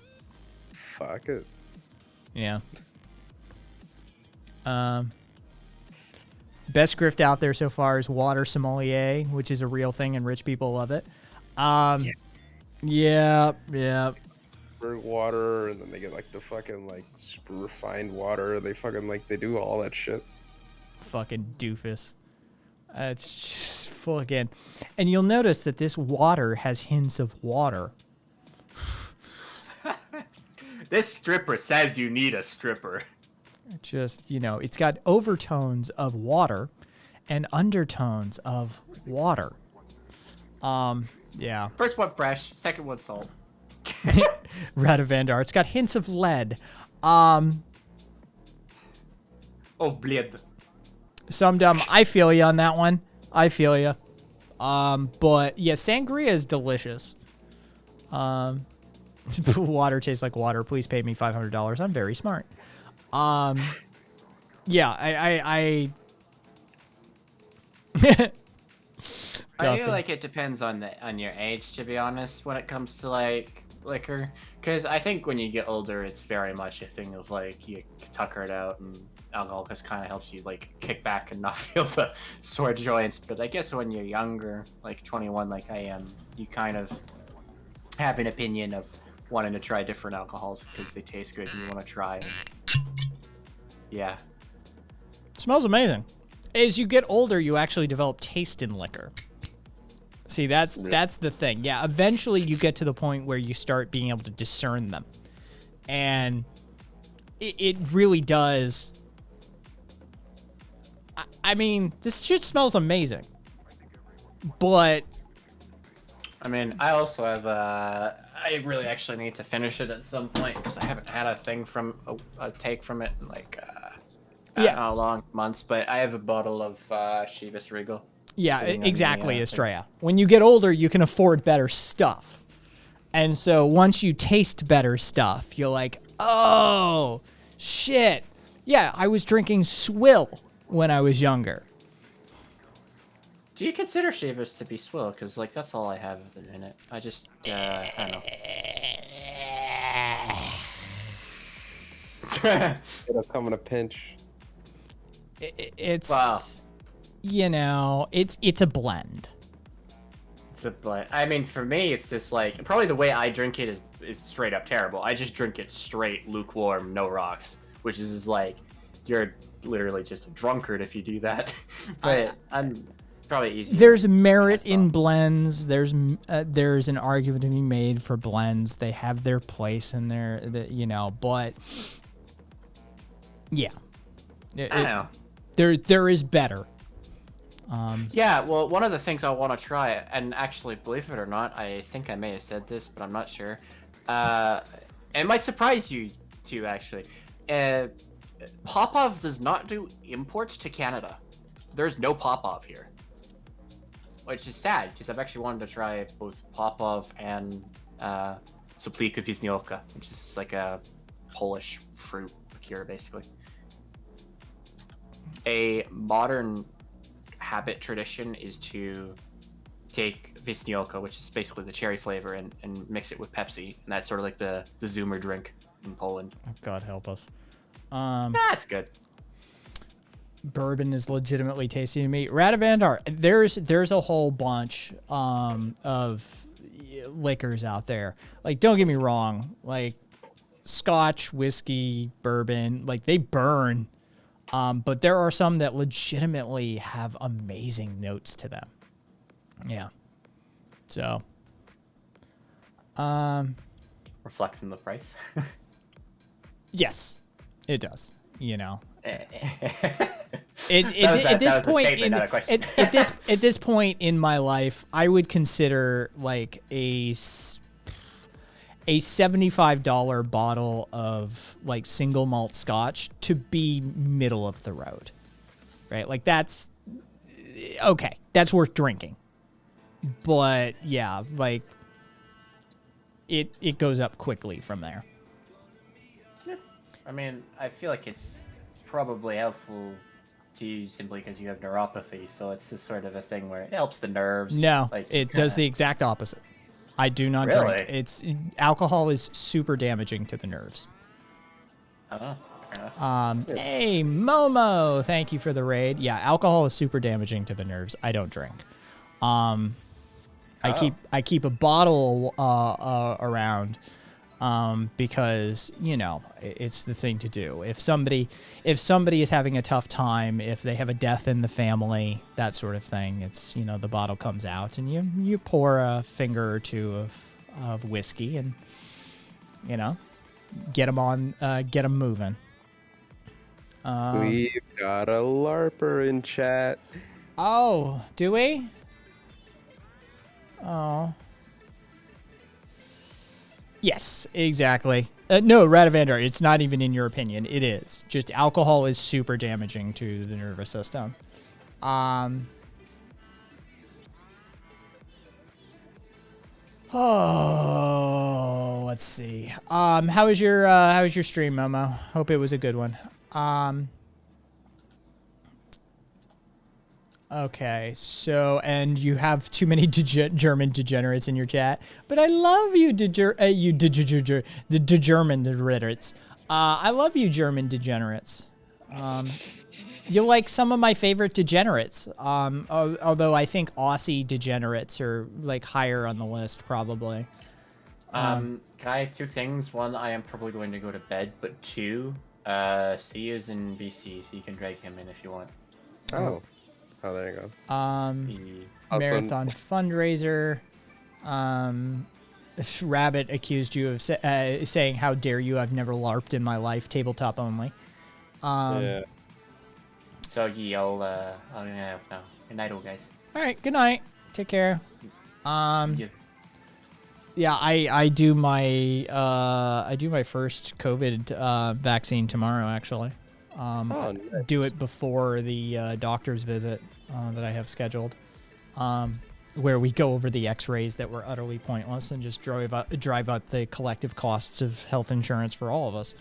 Fuck it. Yeah. Best grift out there so far is water sommelier, which is a real thing and rich people love it. Yeah. Water, and then they get like the fucking like super refined water. They fucking like they do all that shit. Fucking doofus. It's just fucking. And you'll notice that this water has hints of water. This stripper says you need a stripper. Just, you know, it's got overtones of water and undertones of water. Yeah. First one fresh, second one salt. Radovandar. It's got hints of lead. Oh, bleed. Some dumb. I feel you on that one. I feel you. But yeah, sangria is delicious. Water tastes like water. Please pay me $500. I'm very smart. Yeah, I I feel like it depends on your age, to be honest, when it comes to like liquor. Because I think when you get older, it's very much a thing of like you tucker it out alcohol just kind of helps you like kick back and not feel the sore joints. But I guess when you're younger, like 21, like I am, you kind of have an opinion of wanting to try different alcohols because they taste good and you want to try. Yeah. Smells amazing. As you get older, you actually develop taste in liquor. See, that's the thing. Yeah, eventually you get to the point where you start being able to discern them. And it really does. I mean, this shit smells amazing. But I mean, I also have I really actually need to finish it at some point because I haven't had a thing from a take from it in like I don't know how long, months. But I have a bottle of Chivas Regal. yeah, sitting on the, exactly, thing. Estrella. When you get older, you can afford better stuff. And so once you taste better stuff, you're like, oh, shit. Yeah, I was drinking swill when I was younger. Do you consider Chivas to be swill? Because like that's all I have in it. I just I don't know. It'll come in a pinch. It's, Wow. you know, it's a blend. It's a blend. I mean, for me, it's just like probably the way I drink it is straight up terrible. I just drink it straight, lukewarm, no rocks, which is just like you're literally just a drunkard if you do that. But I'm probably easy. There's merit in blends. There's an argument to be made for blends. They have their place in there, you know. But yeah, I don't know. there is better. Yeah, well, one of the things I want to try, and actually, believe it or not, I think I may have said this, but I'm not sure. It might surprise you too, actually. Popov does not do imports to Canada. There's no Popov here, which is sad because I've actually wanted to try both Popov and Soplika Wisniewka, which is just like a Polish fruit liqueur, basically. A modern habit tradition is to take Wisniewka, which is basically the cherry flavor, and mix it with Pepsi, and that's sort of like the Zoomer drink in Poland. God help us. That's good. Bourbon is legitimately tasty to me. Radivandar, there's a whole bunch of liquors out there. Like, don't get me wrong, like Scotch, whiskey, bourbon, like they burn. But there are some that legitimately have amazing notes to them. Yeah. So. Reflects in the price. Yes, it does. You know. At At this point in my life, I would consider like a $75 bottle of like single malt Scotch to be middle of the road, right? Like that's okay. That's worth drinking. But yeah, like it goes up quickly from there. I mean, I feel like it's probably helpful to you simply because you have neuropathy, so it's just sort of a thing where it helps the nerves. No, like, it does the exact opposite. I do not Really? drink. Alcohol is super damaging to the nerves. Oh, fair enough. Hey, Momo, thank you for the raid. Yeah, alcohol is super damaging to the nerves. I don't drink. I keep a bottle around because, you know, it's the thing to do. If somebody is having a tough time, if they have a death in the family, that sort of thing, it's, you know, the bottle comes out and you pour a finger or two of whiskey and, you know, get them moving. We've got a LARPer in chat. Oh, do we? Oh. Yes, exactly. No, Radivandar, it's not even in your opinion. It is. Just alcohol is super damaging to the nervous system. Oh, let's see. How was your stream, Momo? Hope it was a good one. Okay, so, and you have too many German degenerates in your chat, but I love you, German degenerates. I love you, German degenerates. You'll like some of my favorite degenerates. Although I think Aussie degenerates are like higher on the list probably. Can I 2 things? One, I am probably going to go to bed, but 2, C is in BC, so you can drag him in if you want. Oh, there you go. He- Marathon fundraiser. Rabbit accused you of saying, "How dare you? I've never LARPed in my life. Tabletop only." Yeah. So yeah, I'll yeah, no. Good night, all guys. All right. Good night. Take care. Yes. Yeah, I do my first COVID vaccine tomorrow. Actually, Oh, nice. do it before the doctor's visit that I have scheduled, where we go over the X-rays that were utterly pointless and just drive up the collective costs of health insurance for all of us.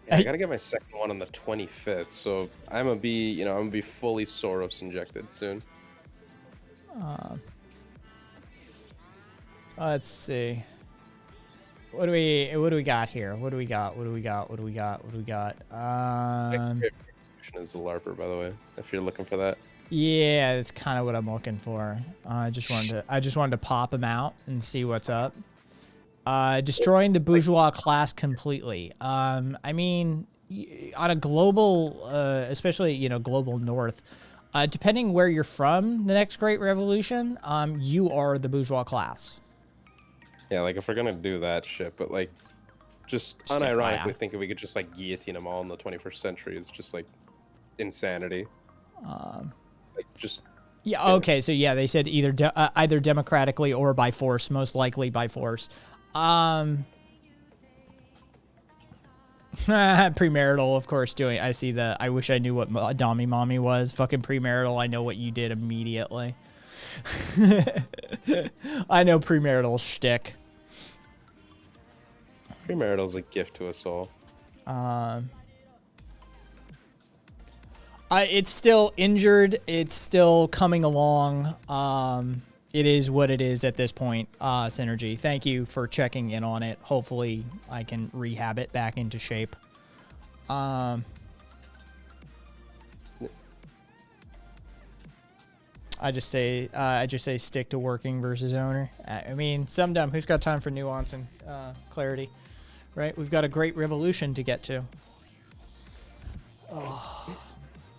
Yeah, I gotta get my second one on the 25th, so I'm gonna be fully Soros injected soon. Let's see. What do we got here? What do we got? Is the LARPer, by the way, if you're looking for that. Yeah, that's kind of what I'm looking for. I just wanted to pop him out and see what's up. Destroying the bourgeois class completely. I mean, on a global, especially global north, depending where you're from, the next great revolution, you are the bourgeois class. Yeah, like if we're gonna do that shit, but like, just Just unironically FYI. think if we could just like guillotine them all in the 21st century is just like insanity. Like just Yeah. Okay. So yeah, they said either democratically or by force. Most likely by force. Premarital, of course. I see the. I wish I knew what Dommy Mommy was. Fucking premarital. I know what you did immediately. I know premarital shtick. premarital is a gift to us all. It's still injured. It's still coming along. It is what it is at this point. Synergy, thank you for checking in on it. Hopefully, I can rehab it back into shape. I just say stick to working versus owner. I mean, some dumb. Who's got time for nuance and clarity, right? We've got a great revolution to get to.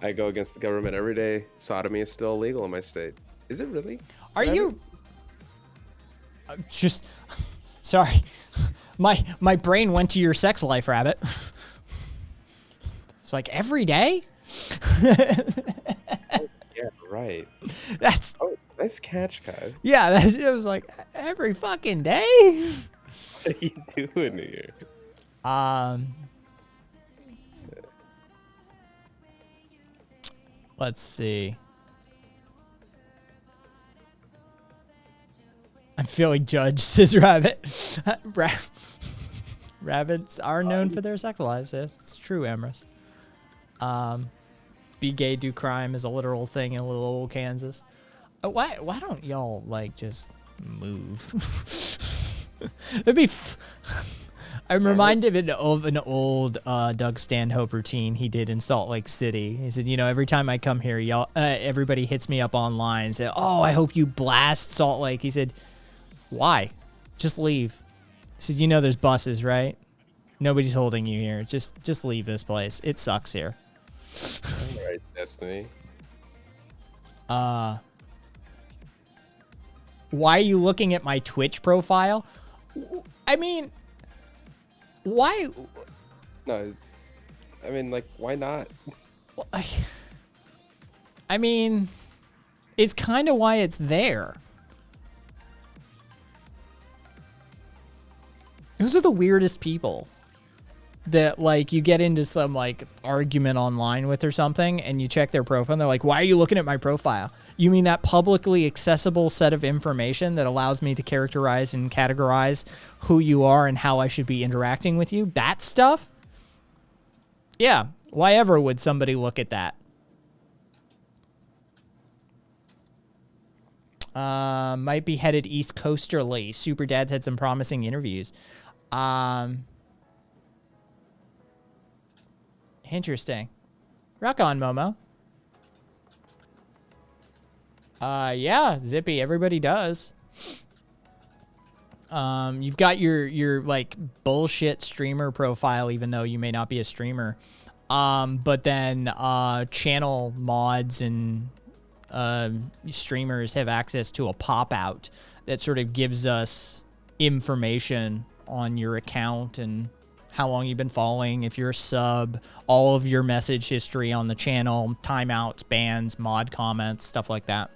I go against the government every day. Sodomy is still illegal in my state. Is it really? Are Rabbit? you just sorry? My brain went to your sex life, Rabbit. It's like every day. Yeah, right. That's Oh, nice catch, Kai. yeah. It was like every fucking day. What are you doing here? Let's see. I'm feeling judged, says Rabbit. Rabbits are known for their sex lives. It's true, Amorous. Be gay, do crime is a literal thing in little old Kansas. Why don't y'all like just move? It'd be. I'm reminded of an old Doug Stanhope routine he did in Salt Lake City. He said, every time I come here, y'all, everybody hits me up online and said, "Oh, I hope you blast Salt Lake." He said, "Why? Just leave." He said, "There's buses, right? Nobody's holding you here. Just leave this place. It sucks here." All right, Destiny. Why are you looking at my Twitch profile? I mean, why? No, I mean, like, why not? I mean, it's kind of why it's there. Those are the weirdest people that, like, you get into some, like, argument online with or something, and you check their profile, and they're like, "Why are you looking at my profile?" You mean that publicly accessible set of information that allows me to characterize and categorize who you are and how I should be interacting with you? That stuff? Yeah. Why ever would somebody look at that? Might be headed East Coasterly. Super Dad's had some promising interviews. Interesting. Rock on, Momo. Yeah, Zippy, everybody does. You've got your like bullshit streamer profile, even though you may not be a streamer. But then channel mods and streamers have access to a pop-out that sort of gives us information on your account and how long you've been following, if you're a sub, all of your message history on the channel, timeouts, bans, mod comments, stuff like that.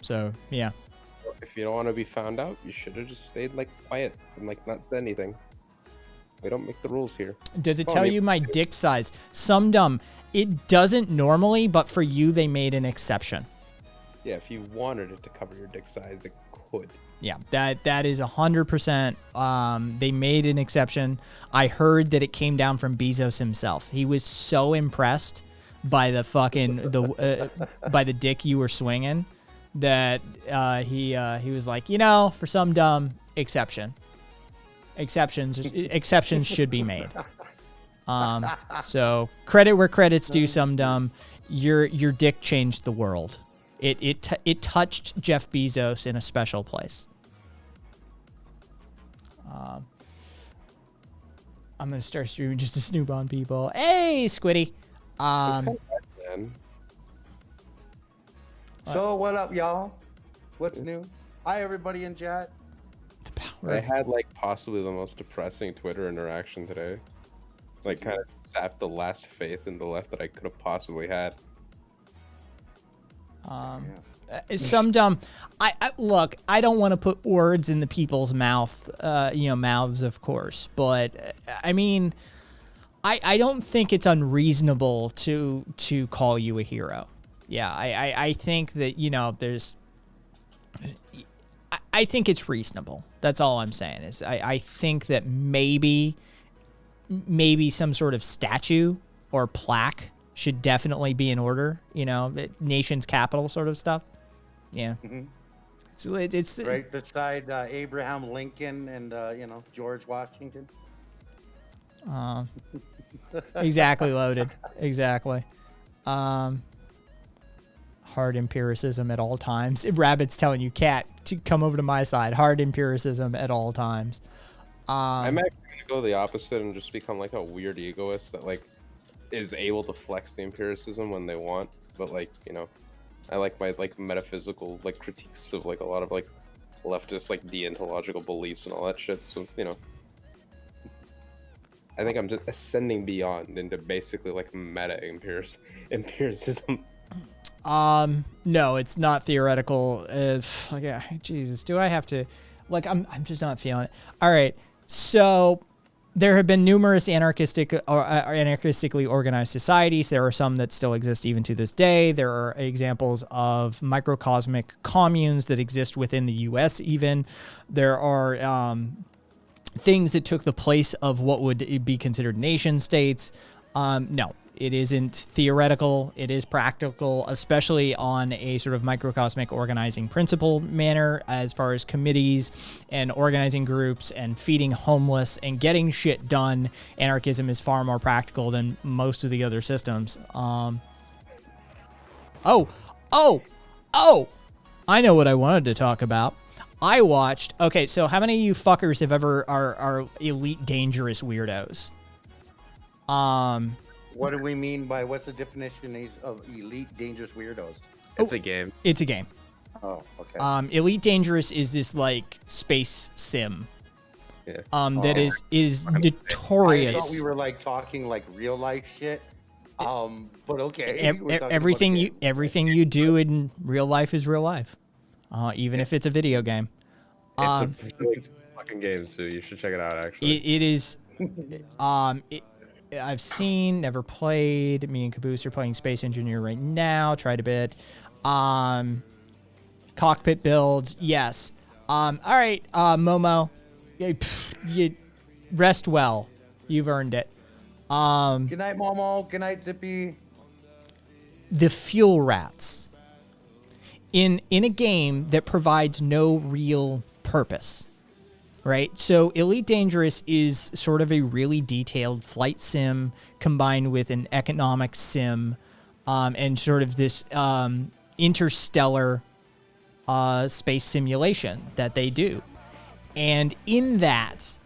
So, yeah. If you don't want to be found out, you should have just stayed like quiet and like not said anything. We don't make the rules here. Does it tell you my dick size? Some dumb. It doesn't normally, but for you, they made an exception. Yeah, if you wanted it to cover your dick size, it could. Yeah, that is 100%. They made an exception. I heard that it came down from Bezos himself. He was so impressed by the fucking by the dick you were swinging that he was like, for some dumb exceptions should be made. So credit where credit's due. Some dumb. Your dick changed the world. It touched Jeff Bezos in a special place. I'm gonna start streaming just to snoop on people. Hey, Squiddy. So what up, y'all? What's new? Hi, everybody in chat. I had like possibly the most depressing Twitter interaction today. Like kind of sapped the last faith in the left that I could have possibly had. Some dumb. I look. I don't want to put words in the people's mouths, of course. But I mean, I don't think it's unreasonable to call you a hero. Yeah, I think that there's. I think it's reasonable. That's all I'm saying. Is I think that maybe some sort of statue or plaque should definitely be in order. Nation's capital sort of stuff. Yeah. Mm-hmm. It's right beside Abraham Lincoln and George Washington. Exactly, loaded. Exactly. Hard empiricism at all times. Rabbit's telling you, cat, to come over to my side. Hard empiricism at all times. I'm actually gonna go the opposite and just become like a weird egoist that like is able to flex the empiricism when they want, but I like my metaphysical critiques of a lot of leftist deontological beliefs and all that shit. So I think I'm just ascending beyond into basically meta empiricism. No, it's not theoretical. Yeah, Jesus, do I have to? I'm just not feeling it. All right, so there have been numerous anarchistically organized societies. There are some that still exist even to this day. There are examples of microcosmic communes that exist within the U.S. even. There are things that took the place of what would be considered nation states. No, it isn't theoretical. It is practical, especially on a sort of microcosmic organizing principle manner as far as committees and organizing groups and feeding homeless and getting shit done. Anarchism is far more practical than most of the other systems. I know what I wanted to talk about. I watched. Okay, so how many of you fuckers have ever are elite dangerous weirdos? What do we mean by what's the definition of elite dangerous weirdos? It's a game. It's a game. Oh, okay. Elite Dangerous is this space sim. Yeah. That is I notorious. thought we were talking real life shit. But okay. Everything you do in real life is real life. Even if it's a video game. It's a really fucking game, so you should check it out. Actually, it is. I've seen, never played. Me and Caboose are playing Space Engineer right now. Tried a bit. Cockpit builds, yes. All right, Momo, you rest well. You've earned it. Good night, Momo. Good night, Zippy. The fuel rats in a game that provides no real purpose. right? So Elite Dangerous is sort of a really detailed flight sim combined with an economic sim, and sort of this interstellar space simulation that they do. And in that,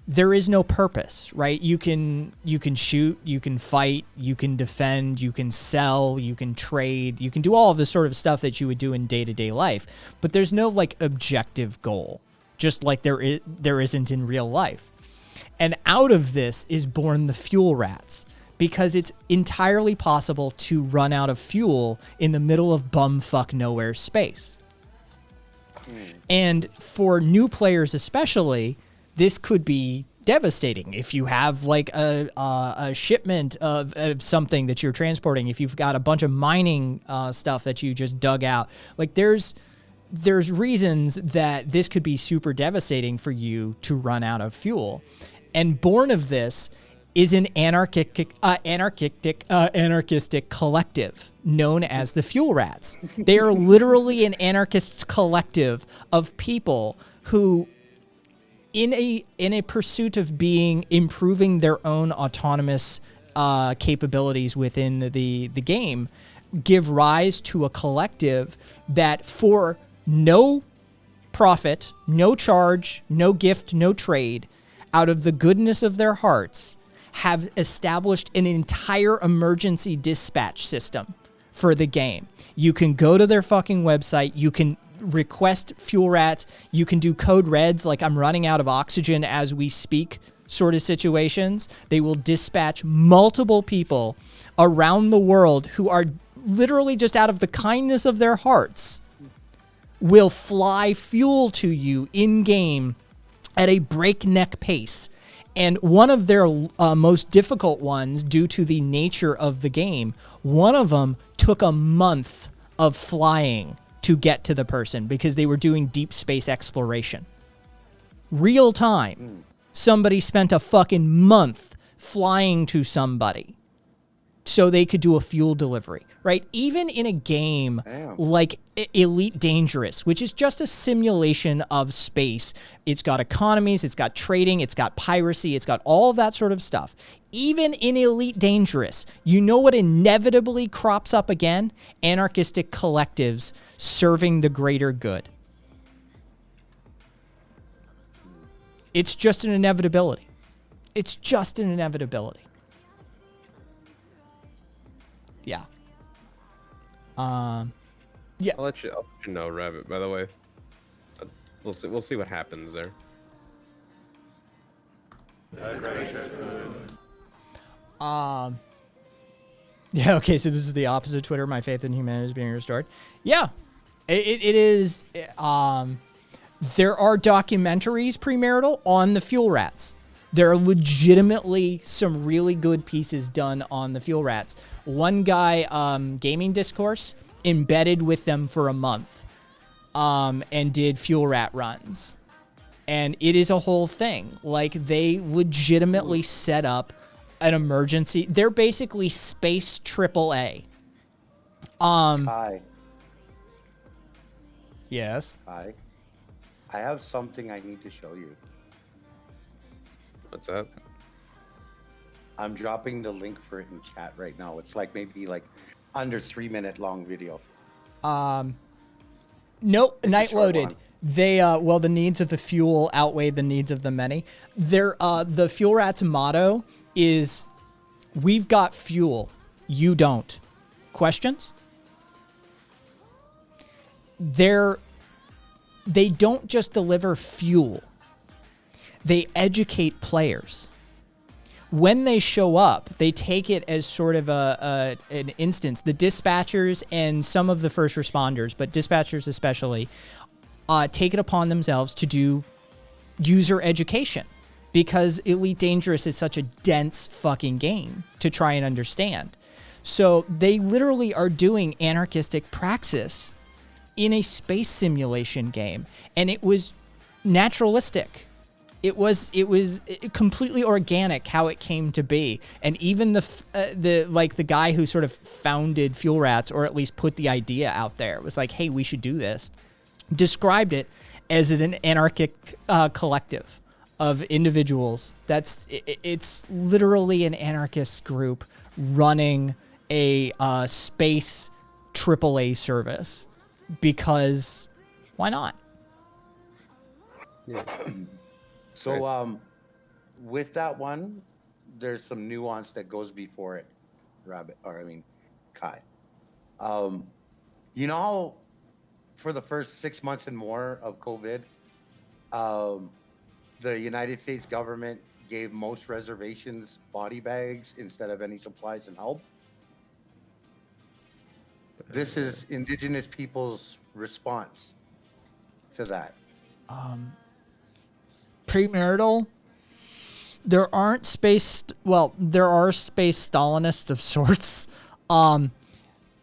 there is no purpose, right? You can shoot, you can fight, you can defend, you can sell, you can trade, you can do all of the sort of stuff that you would do in day-to-day life, but there's no like objective goal, just like there isn't in real life. And out of this is born the fuel rats, because it's entirely possible to run out of fuel in the middle of bumfuck nowhere space. And for new players especially, this could be devastating. If you have like a shipment of something that you're transporting, if you've got a bunch of mining stuff that you just dug out, like there's reasons that this could be super devastating for you to run out of fuel. And born of this is an anarchistic collective known as the Fuel Rats. They are literally an anarchist collective of people who, in a pursuit of improving their own autonomous capabilities within the game, give rise to a collective that, for no profit, no charge, no gift, no trade, out of the goodness of their hearts, have established an entire emergency dispatch system for the game. You can go to their fucking website, you can request Fuel Rats, you can do code reds, like I'm running out of oxygen as we speak sort of situations. They will dispatch multiple people around the world who are literally just out of the kindness of their hearts will fly fuel to you in-game at a breakneck pace. And one of their most difficult ones, due to the nature of the game, one of them took a month of flying to get to the person because they were doing deep space exploration. Real time. Somebody spent a fucking month flying to somebody so they could do a fuel delivery, right? Even in a game like Elite Dangerous, which is just a simulation of space, it's got economies, it's got trading, it's got piracy, it's got all of that sort of stuff. Even in Elite Dangerous, you know what inevitably crops up again? Anarchistic collectives serving the greater good. It's just an inevitability. It's just an inevitability. Yeah. Yeah. I'll let you know, Rabbit. By the way, we'll see what happens there. Yeah. Okay. So this is the opposite of Twitter. My faith in humanity is being restored. Yeah. It is. There are documentaries premarital on the Fuel Rats. There are legitimately some really good pieces done on the Fuel Rats. One guy, Gaming Discourse, embedded with them for a month and did Fuel Rat runs. And it is a whole thing. Like, they legitimately set up an emergency. They're basically space AAA. Hi. Yes. Hi. I have something I need to show you. What's that? I'm dropping the link for it in chat right now. It's like maybe like under 3-minute long video. Nope, It's a night short loaded. one. They the needs of the fuel outweigh the needs of the many. The Fuel Rats motto is, "We've got fuel, you don't." Questions? They don't just deliver fuel. They educate players. When they show up, they take it as sort of an instance. The dispatchers and some of the first responders, but dispatchers especially, take it upon themselves to do user education, because Elite Dangerous is such a dense fucking game to try and understand. So they literally are doing anarchistic praxis in a space simulation game, and it was naturalistic. It was completely organic how it came to be, and even the guy who sort of founded Fuel Rats, or at least put the idea out there, was like, "Hey, we should do this." Described it as an anarchic collective of individuals. It's literally an anarchist group running a space AAA service because why not? Yeah. So, with that one, there's some nuance that goes before it, Kai. You know how for the first 6 months and more of COVID, the United States government gave most reservations body bags instead of any supplies and help? This is indigenous people's response to that. Premarital, there are space Stalinists of sorts.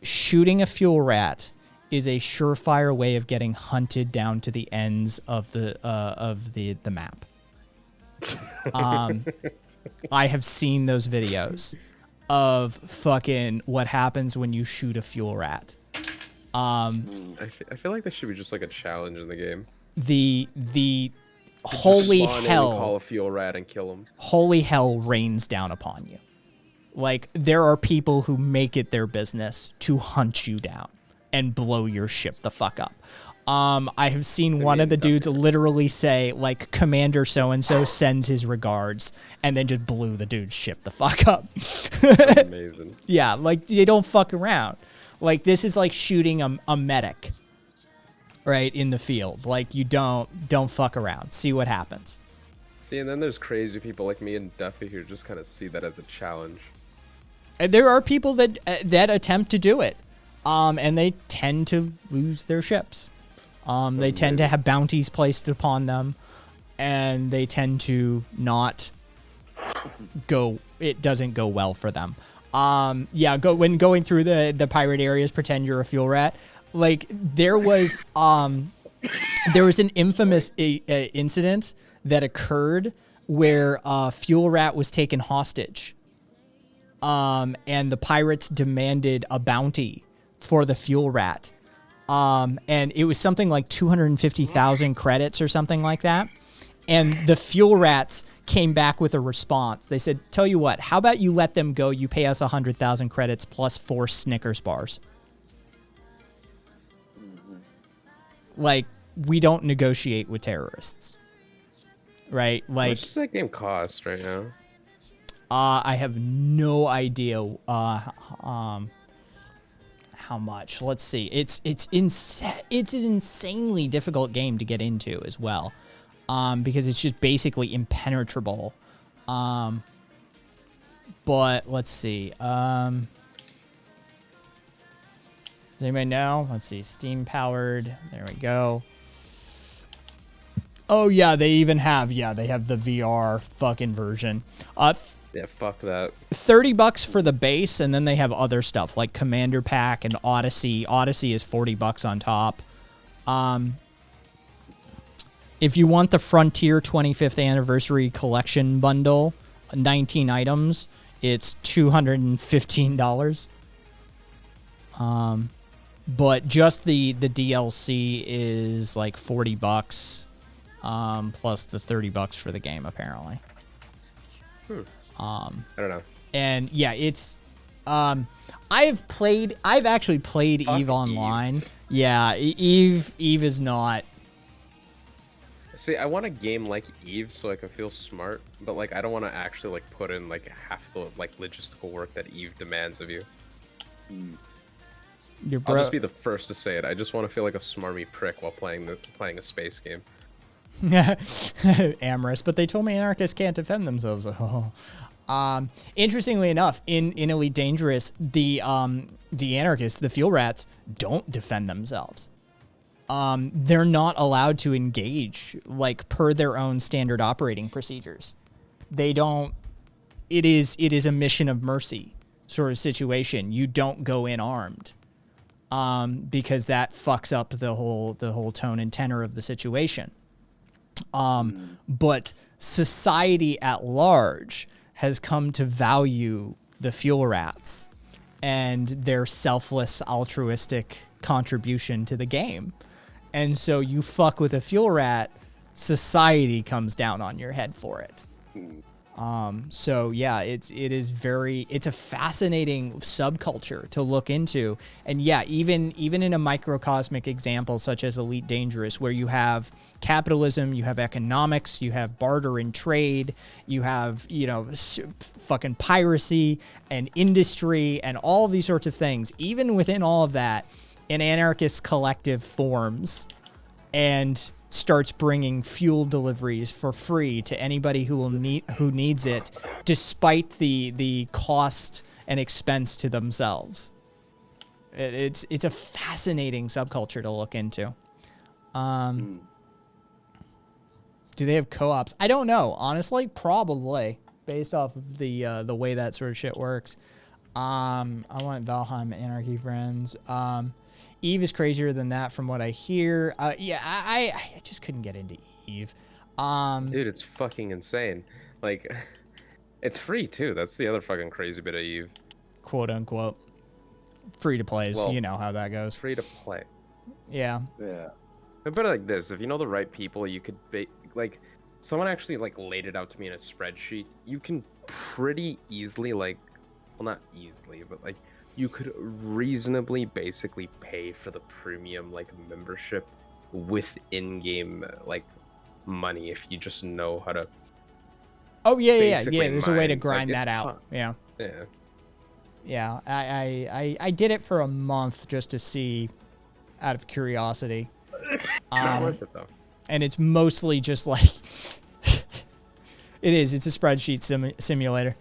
Shooting a fuel rat is a surefire way of getting hunted down to the ends of the map. I have seen those videos of fucking what happens when you shoot a fuel rat. I feel like this should be just like a challenge in the game. The holy Spawn in, hell, call a fuel rat and kill him. holy hell rains down upon you. Like, there are people who make it their business to hunt you down and blow your ship the fuck up. I have seen one of the dudes literally say, like, Commander so-and-so sends his regards, and then just blew the dude's ship the fuck up. Amazing. Yeah, like, they don't fuck around. Like, this is like shooting a medic, right, in the field. Like, you don't fuck around. See what happens. See, and then there's crazy people like me and Duffy who just kind of see that as a challenge. And there are people that attempt to do it, and they tend to lose their ships. They tend to have bounties placed upon them, and they tend to not go. It doesn't go well for them. When going through the pirate areas, pretend you're a fuel rat. Like, there was an infamous incident that occurred where a fuel rat was taken hostage. And the pirates demanded a bounty for the fuel rat. And it was something like 250,000 credits or something like that. And the fuel rats came back with a response. They said, tell you what, how about you let them go? You pay us 100,000 credits plus 4 Snickers bars. Like, we don't negotiate with terrorists. Right? How Like, much does that game cost right now? I have no idea how much. Let's see. It's an insanely difficult game to get into as well, because it's just basically impenetrable. But let's see. Does anybody know? Let's see. Steam powered. There we go. Oh yeah, they even have they have the VR fucking version. Yeah, fuck that. $30 for the base, and then they have other stuff like Commander Pack and Odyssey. Odyssey is $40 on top. If you want the Frontier 25th Anniversary Collection Bundle, 19 items, it's $215. But just the DLC is like $40, plus the $30 for the game apparently. I don't know. And yeah, it's I've actually played Fuck Eve Online. Eve. Yeah, Eve is not. See, I want a game like Eve so I can feel smart, but like I don't want to actually like put in like half the like logistical work that Eve demands of you. I'll just be the first to say it. I just want to feel like a smarmy prick while playing a space game. Amorous, but they told me anarchists can't defend themselves. Interestingly enough, in Elite Dangerous, the anarchists, the fuel rats, don't defend themselves. They're not allowed to engage, like, per their own standard operating procedures. They don't. It is a mission of mercy sort of situation. You don't go in armed, because that fucks up the whole tone and tenor of the situation. But society at large has come to value the fuel rats and their selfless, altruistic contribution to the game. And so you fuck with a fuel rat, society comes down on your head for it. So yeah, it's a fascinating subculture to look into. And yeah, even in a microcosmic example such as Elite Dangerous, where you have capitalism, you have economics, you have barter and trade, you have, fucking piracy and industry and all of these sorts of things. Even within all of that, an anarchist collective forms and starts bringing fuel deliveries for free to anybody who needs it, despite the cost and expense to themselves. It's a fascinating subculture to look into. Do they have co-ops? I don't know, honestly. Probably, based off of the way that sort of shit works. I want Valheim Anarchy Friends. Eve is crazier than that from what I hear. I just couldn't get into Eve. Dude, it's fucking insane. Like, it's free too. That's the other fucking crazy bit of Eve. Quote unquote. Free to play, so Well, you know how that goes. Free to play. Yeah. Yeah. I put it like this: if you know the right people, you could someone actually laid it out to me in a spreadsheet. You can pretty easily well, not easily, but you could reasonably basically pay for the premium membership with in-game money if you just know how to. Oh yeah. basically There's a way to mine. grind It's that out. fun. Yeah. Yeah. Yeah. I did it for a month just to see, out of curiosity. Not worth it though. And it's mostly just it is. It's a spreadsheet simulator.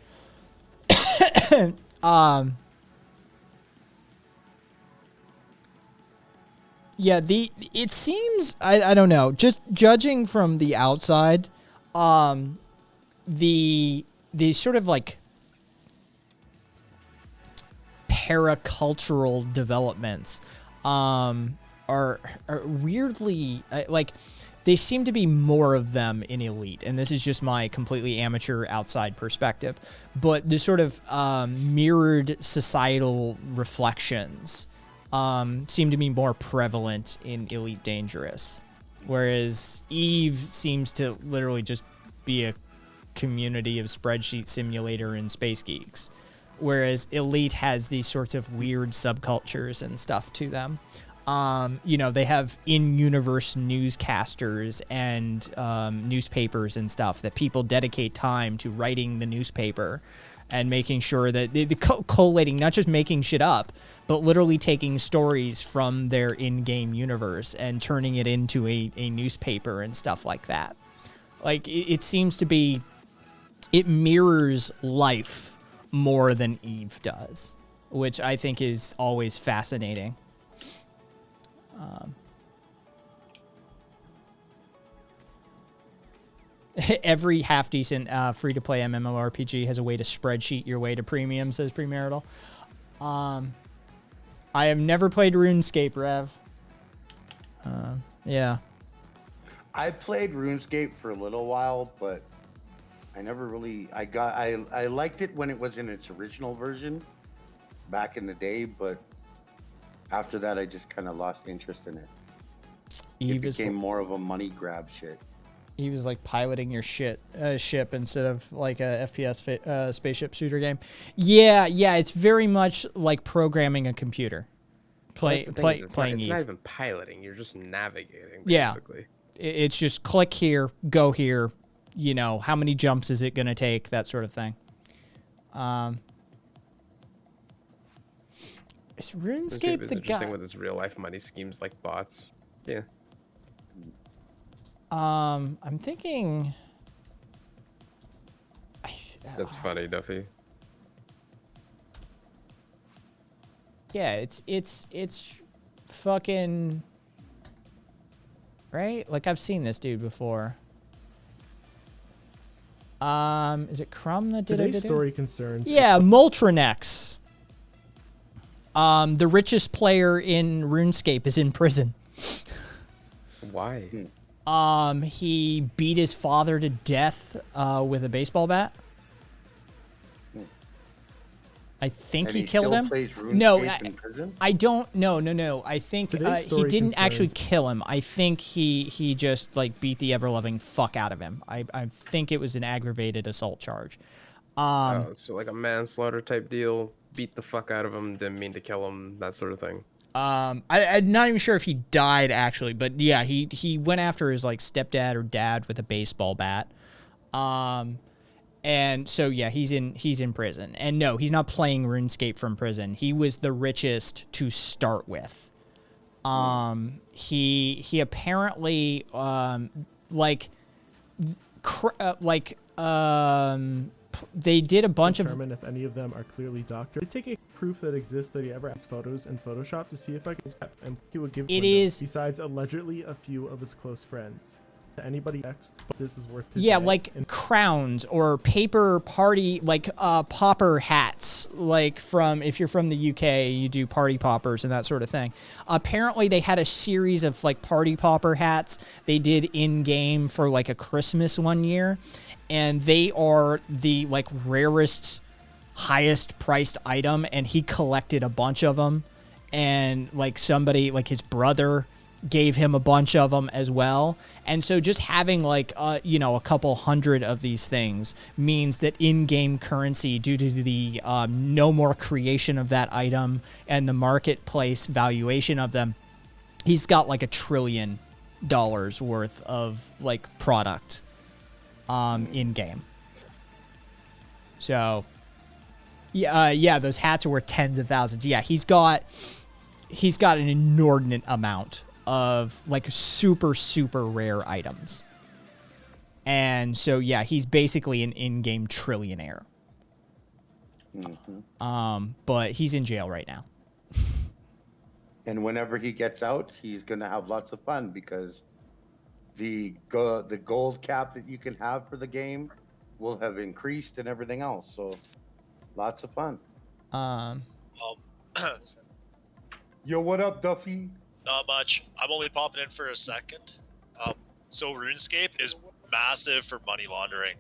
Yeah, it seems I don't know, just judging from the outside, the sort of paracultural developments are weirdly they seem to be more of them in Elite, and this is just my completely amateur outside perspective, but the sort of mirrored societal reflections seem to be more prevalent in Elite Dangerous, whereas Eve seems to literally just be a community of spreadsheet simulator and space geeks, whereas Elite has these sorts of weird subcultures and stuff to them. They have in-universe newscasters and newspapers and stuff that people dedicate time to writing the newspaper and making sure that they're collating, not just making shit up, but literally taking stories from their in-game universe and turning it into a newspaper and stuff like that. It seems to be, it mirrors life more than Eve does, which I think is always fascinating. Every half-decent free-to-play MMORPG has a way to spreadsheet your way to premium, says Premarital. I have never played RuneScape, Rev. Yeah. I played RuneScape for a little while, but I never really. I liked it when it was in its original version back in the day, but after that, I just kind of lost interest in it. It became more of a money grab shit. He was piloting your ship instead of a FPS spaceship shooter game. Yeah, it's very much like programming a computer. Playing It's Eve. not even piloting. You're just navigating. Yeah. Basically. It's just click here, go here. How many jumps is it going to take? That sort of thing. Is RuneScape It's the interesting guy? with its real life money schemes like bots. Yeah. I'm thinking. That's funny, Duffy. Yeah, it's fucking right. I've seen this dude before. Is it Crumb that did Today's it? story concerns. Yeah, Moltranex. The richest player in RuneScape is in prison. Why? He beat his father to death with a baseball bat. I think And he he killed still him. plays No, RuneScape in prison? I don't. No. I think Today's he story didn't actually concerns- kill him. I think he just like beat the ever loving fuck out of him. I think it was an aggravated assault charge. So like a manslaughter type deal. Beat the fuck out of him. Didn't mean to kill him. That sort of thing. I'm not even sure if he died actually, but yeah, he went after his like stepdad or dad with a baseball bat. And so yeah, he's in prison. And no, he's not playing RuneScape from prison. He was the richest to start with. He apparently they did a bunch of determine if any of them are clearly doctored. They take a proof that exists that he ever has photos in Photoshop to see if I can, and he would give It windows, is- besides allegedly a few of his close friends. To anybody next, but this is worth his yeah, day. like And crowns or paper party, like popper hats, like from if you're from the UK, you do party poppers and that sort of thing. Apparently, they had a series of like party popper hats they did in game for like a Christmas one year, and they are the like rarest, highest priced item, and he collected a bunch of them, and like somebody like his brother gave him a bunch of them as well. And so just having like a couple hundred of these things means that in-game currency, due to the no more creation of that item and the marketplace valuation of them, he's got like $1 trillion worth of like product in game. So yeah, those hats are worth tens of thousands. Yeah, he's got an inordinate amount of like super rare items. And so yeah, he's basically an in-game trillionaire. But he's in jail right now. And whenever he gets out, he's gonna have lots of fun because the gold cap that you can have for the game will have increased and everything else. So lots of fun. Yo, what up, Duffy? Not much. I'm only popping in for a second. So RuneScape is massive for money laundering.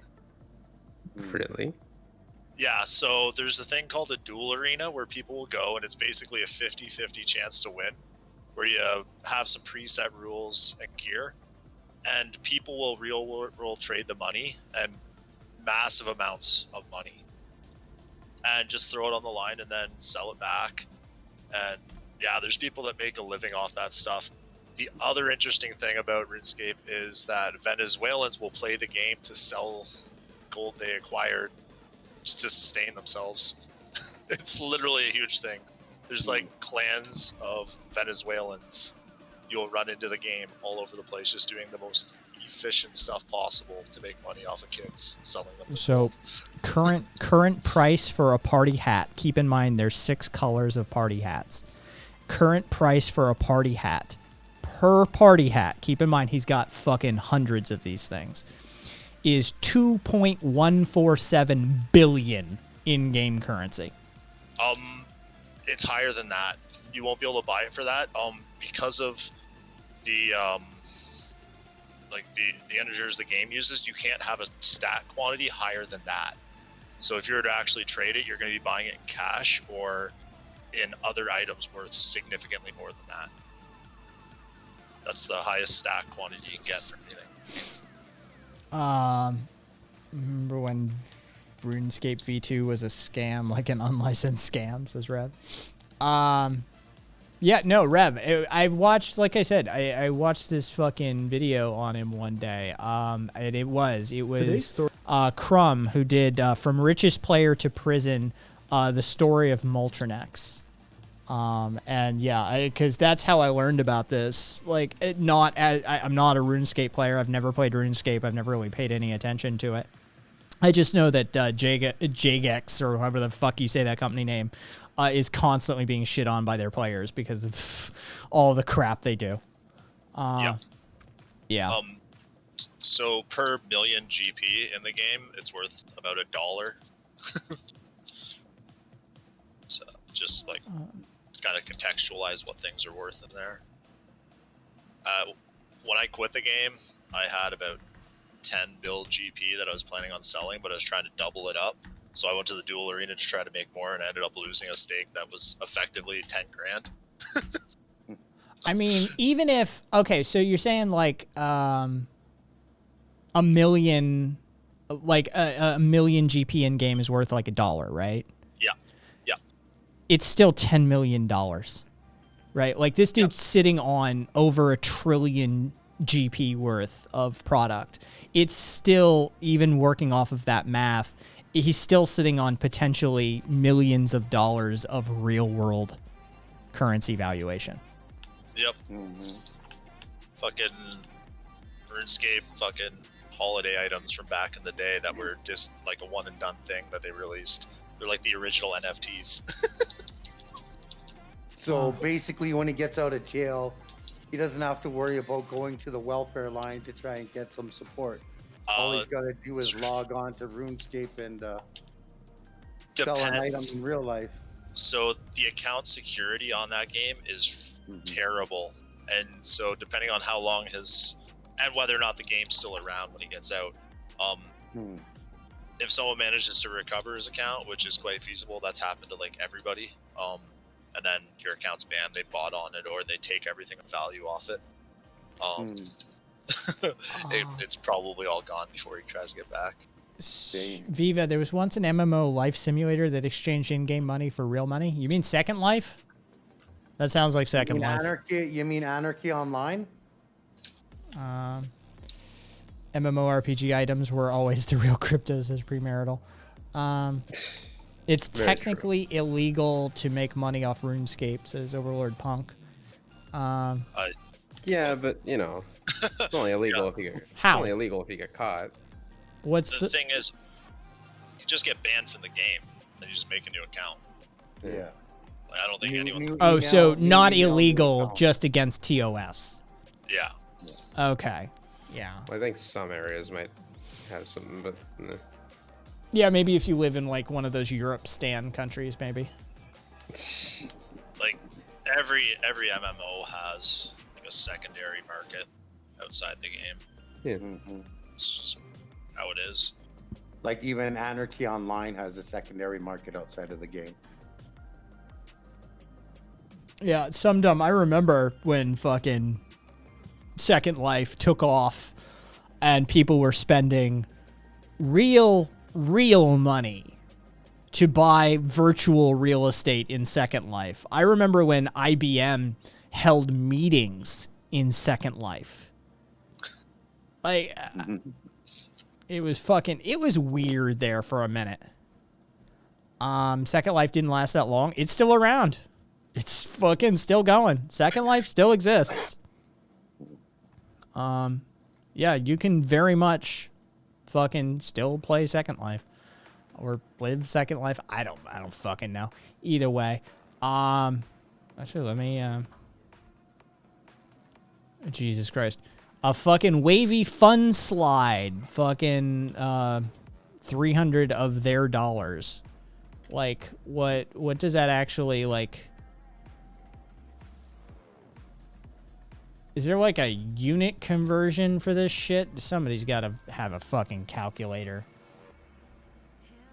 Really? Yeah, so there's a thing called a duel arena where people will go, and it's basically a 50-50 chance to win, where you have some preset rules and gear, and people will real world trade the money, and massive amounts of money, and just throw it on the line and then sell it back. And yeah, there's people that make a living off that stuff. The other interesting thing about RuneScape is that Venezuelans will play the game to sell gold they acquired just to sustain themselves. It's literally a huge thing. There's like clans of Venezuelans you'll run into the game all over the place, just doing the most efficient stuff possible to make money off of kids, selling them. So current price for a party hat. Keep in mind there's 6 colors of party hats. Current price for a party hat. Per party hat, keep in mind he's got fucking hundreds of these things, is 2.147 billion in-game currency. It's higher than that. You won't be able to buy it for that. Because of the the integers the game uses, you can't have a stat quantity higher than that. So if you were to actually trade it, you're going to be buying it in cash or in other items worth significantly more than that. That's the highest stat quantity you can get for anything. Remember when RuneScape V2 was a scam, like an unlicensed scam, says Rev. Yeah, no, Rev. I watched, like I said, I watched this fucking video on him one day. And it was Crumb who did From Richest Player to Prison, the story of Moltranex. And yeah, because that's how I learned about this. Like, I'm not a RuneScape player. I've never played RuneScape. I've never really paid any attention to it. I just know that Jagex, or however the fuck you say that company name, is constantly being shit on by their players because of all the crap they do. Yeah. So per million GP in the game, it's worth about $1. So just like kind of contextualize what things are worth in there. When I quit the game, I had about 10 build GP that I was planning on selling, but I was trying to double it up So I went to the duel arena to try to make more, and I ended up losing a stake that was effectively 10 grand. I mean, even if okay, so you're saying like a million, like a million GP in game is worth like $1, right? Yeah, yeah. It's still $10 million, right? Like this dude's sitting on over $1 trillion GP worth of product. It's still, even working off of that math, he's still sitting on potentially millions of dollars of real world currency valuation. Yep. Fucking RuneScape, fucking holiday items from back in the day that were just like a one and done thing that they released. They're like the original NFTs. So basically, when he gets out of jail, he doesn't have to worry about going to the welfare line to try and get some support. All he's got to do is log on to RuneScape and sell an item in real life. So the account security on that game is terrible, and so depending on how long his and whether or not the game's still around when he gets out, if someone manages to recover his account, which is quite feasible, that's happened to like everybody, and then your account's banned, they bought on it, or they take everything of value off it. It's probably all gone before he tries to get back. Viva, there was once an MMO life simulator that exchanged in-game money for real money. You mean Second Life? That sounds like Second Life. You mean Anarchy Online? MMORPG items were always the real cryptos as premarital. It's technically illegal to make money off RuneScape, says Overlord Punk. Yeah, but you know, it's only illegal if you get. How? It's only illegal if you get caught. What's the thing is, you just get banned from the game, and you just make a new account. Yeah. Like, I don't think anyone. Oh, so not illegal, just against TOS. Yeah. Okay. Yeah. Well, I think some areas might have some, but no. Yeah, maybe if you live in like one of those Europe stan countries, maybe. Like every MMO has like a secondary market outside the game. Yeah. It's just how it is. Like even Anarchy Online has a secondary market outside of the game. Yeah, it's some dumb. I remember when fucking Second Life took off and people were spending real money to buy virtual real estate in Second Life. I remember when IBM held meetings in Second Life. Like, it was weird there for a minute. Second Life didn't last that long. It's still around. It's fucking still going. Second Life still exists. Yeah, you can very much fucking still play Second Life or live Second Life. I don't fucking know. Either way. Actually, let me, Jesus Christ. A fucking wavy fun slide. Fucking, 300 of their dollars. Like, what does that actually, like... Is there like a unit conversion for this shit? Somebody's got to have a fucking calculator.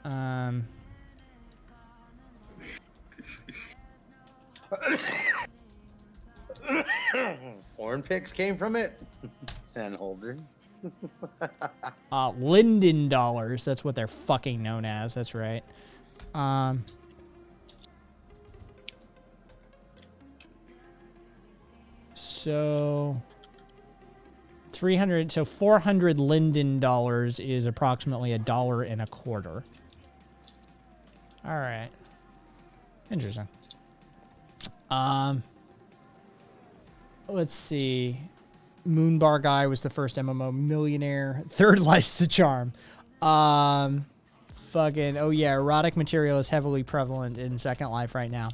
Horn picks came from it. And Holder. Linden dollars. That's what they're fucking known as. That's right. So 400 Linden dollars is approximately $1.25. All right. Interesting. Let's see. Moonbar Guy was the first MMO millionaire. Third Life's the charm. Fucking, oh yeah, erotic material is heavily prevalent in Second Life right now.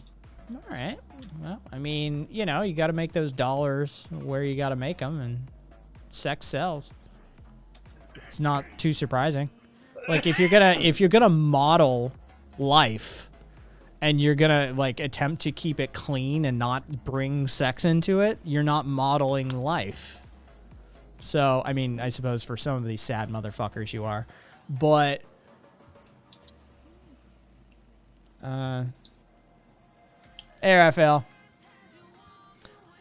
All right. Well, I mean, you know, you got to make those dollars where you got to make them, and sex sells. It's not too surprising. Like if you're gonna model life, and you're gonna like attempt to keep it clean and not bring sex into it, you're not modeling life. So, I mean, I suppose for some of these sad motherfuckers you are, but Hey, Raphael.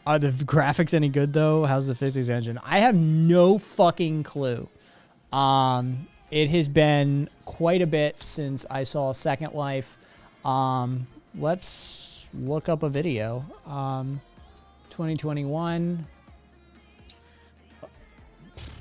Are the graphics any good though? How's the physics engine? I have no fucking clue. It has been quite a bit since I saw Second Life. Let's look up a video. 2021.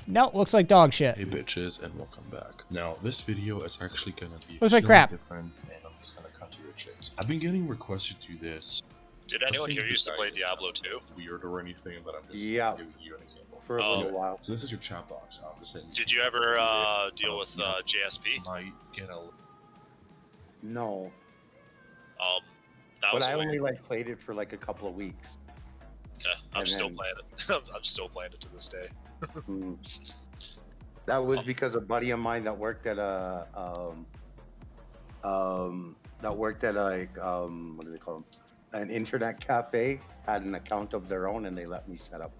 No, looks like dog shit. Hey bitches, and welcome back. Now, this video is actually gonna be Looks like extremely crap. different, and I'm just gonna cut to the chase. I've been getting requests to do this. Did anyone here used to play Diablo 2? Weird or anything, but I'm just Yeah. giving you an example. For a Oh. little while. So this is your chat box. I'm just saying. Did you ever deal with JSP? Might get a No. That But was I a only weird- like played it for like a couple of weeks. Okay, I'm and still then- playing it. I'm still playing it to this day. Mm. That was because a buddy of mine that worked at a what do they call them? An internet cafe had an account of their own, and they let me set up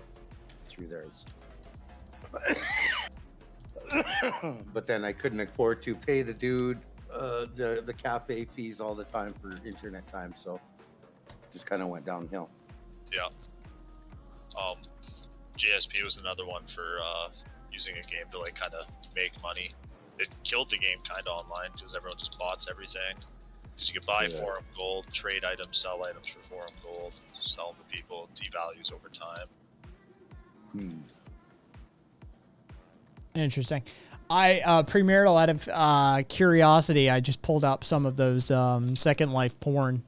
through theirs. But then I couldn't afford to pay the dude the cafe fees all the time for internet time, so just kind of went downhill. Yeah. JSP was another one for using a game to like kind of make money. It killed the game kind of online because everyone just bots everything. Because you could buy Yeah. forum gold, trade items, sell items for forum gold, sell them to people, devalues over time. Interesting. I premarital out of curiosity, I just pulled up some of those Second Life porn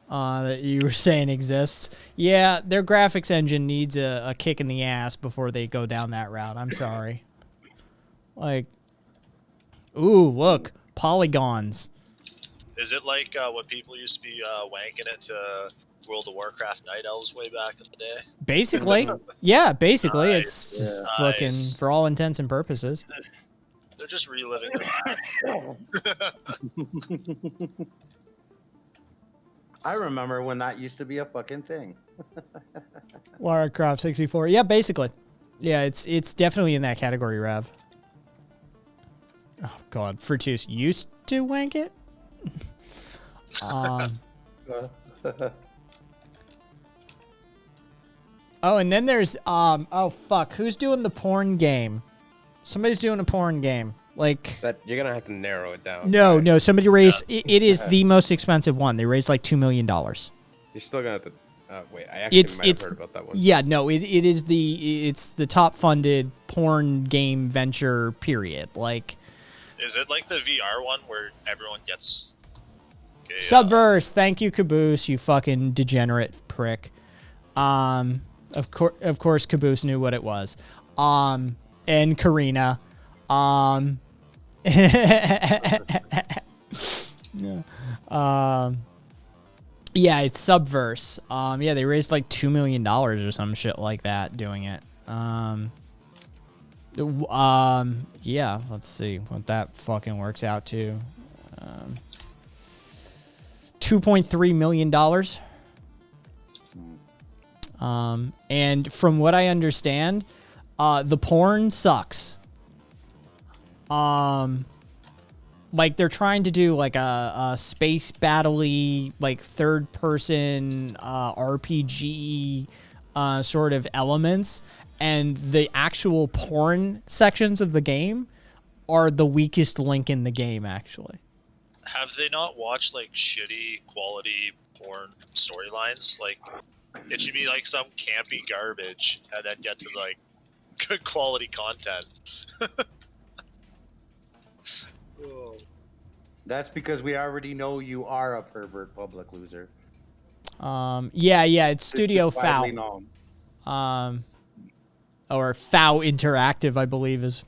that you were saying exists. Yeah, their graphics engine needs a kick in the ass before they go down that route. I'm sorry. Like, ooh, look, polygons. Is it like when people used to be wanking it to World of Warcraft Night Elves way back in the day? Basically, yeah, basically, Nice. it's Yeah. fucking Nice. for all intents and purposes. They're just reliving their I remember when that used to be a fucking thing. Lara Croft 64. Yeah, basically. Yeah, it's definitely in that category, Rav. Oh god, Fructus used to wank it. Oh, and then there's oh fuck, who's doing the porn game? Somebody's doing a porn game. Like That you're gonna have to narrow it down. no, somebody raised it is the most expensive one. They raised like $2 million. You're still gonna have to. Wait, I actually might have heard about that one. Yeah, no, it is it's the top funded porn game venture period. Like Is it like the VR one where everyone gets okay, Subverse, thank you, Caboose, you fucking degenerate prick. Of course, Caboose knew what it was. And Karina. Yeah, it's Subverse. Yeah, they raised like $2 million or some shit like that doing it. Yeah, let's see what that fucking works out to. $2.3 million. And from what I understand, the porn sucks. Like they're trying to do like a space battle-y, like third person RPG sort of elements, and the actual porn sections of the game are the weakest link in the game actually. Have they not watched like shitty quality porn storylines? Like it should be like some campy garbage and then get to like good quality content. Oh. That's because we already know you are a pervert public loser. Yeah, it's Studio It's widely Foul. known. Or FOW Interactive, I believe is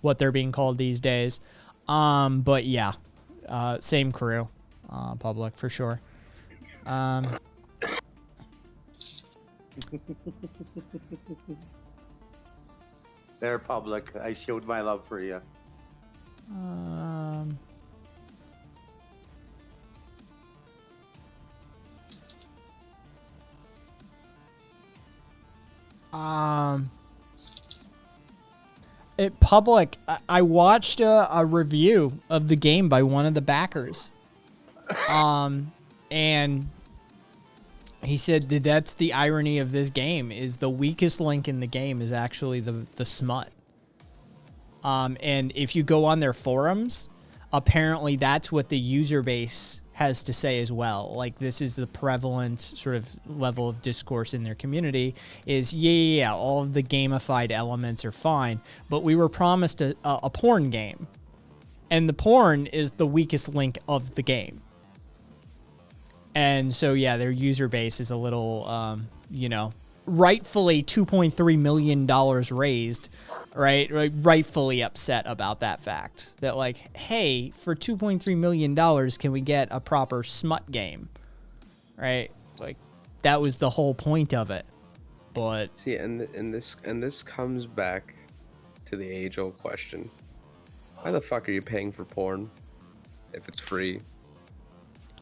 what they're being called these days. But yeah, same crew, public for sure. They're public. I showed my love for you. It public. I watched a review of the game by one of the backers, And he said that that's the irony of this game, is the weakest link in the game is actually the smut. And if you go on their forums, apparently that's what the user base has to say as well. Like, this is the prevalent sort of level of discourse in their community is, yeah, all of the gamified elements are fine, but we were promised a porn game. And the porn is the weakest link of the game. And so, yeah, their user base is a little, rightfully $2.3 million raised, right? Rightfully upset about that fact. That, like, hey, for $2.3 million, can we get a proper smut game? Right? Like, that was the whole point of it. But see, and this comes back to the age-old question: why the fuck are you paying for porn if it's free?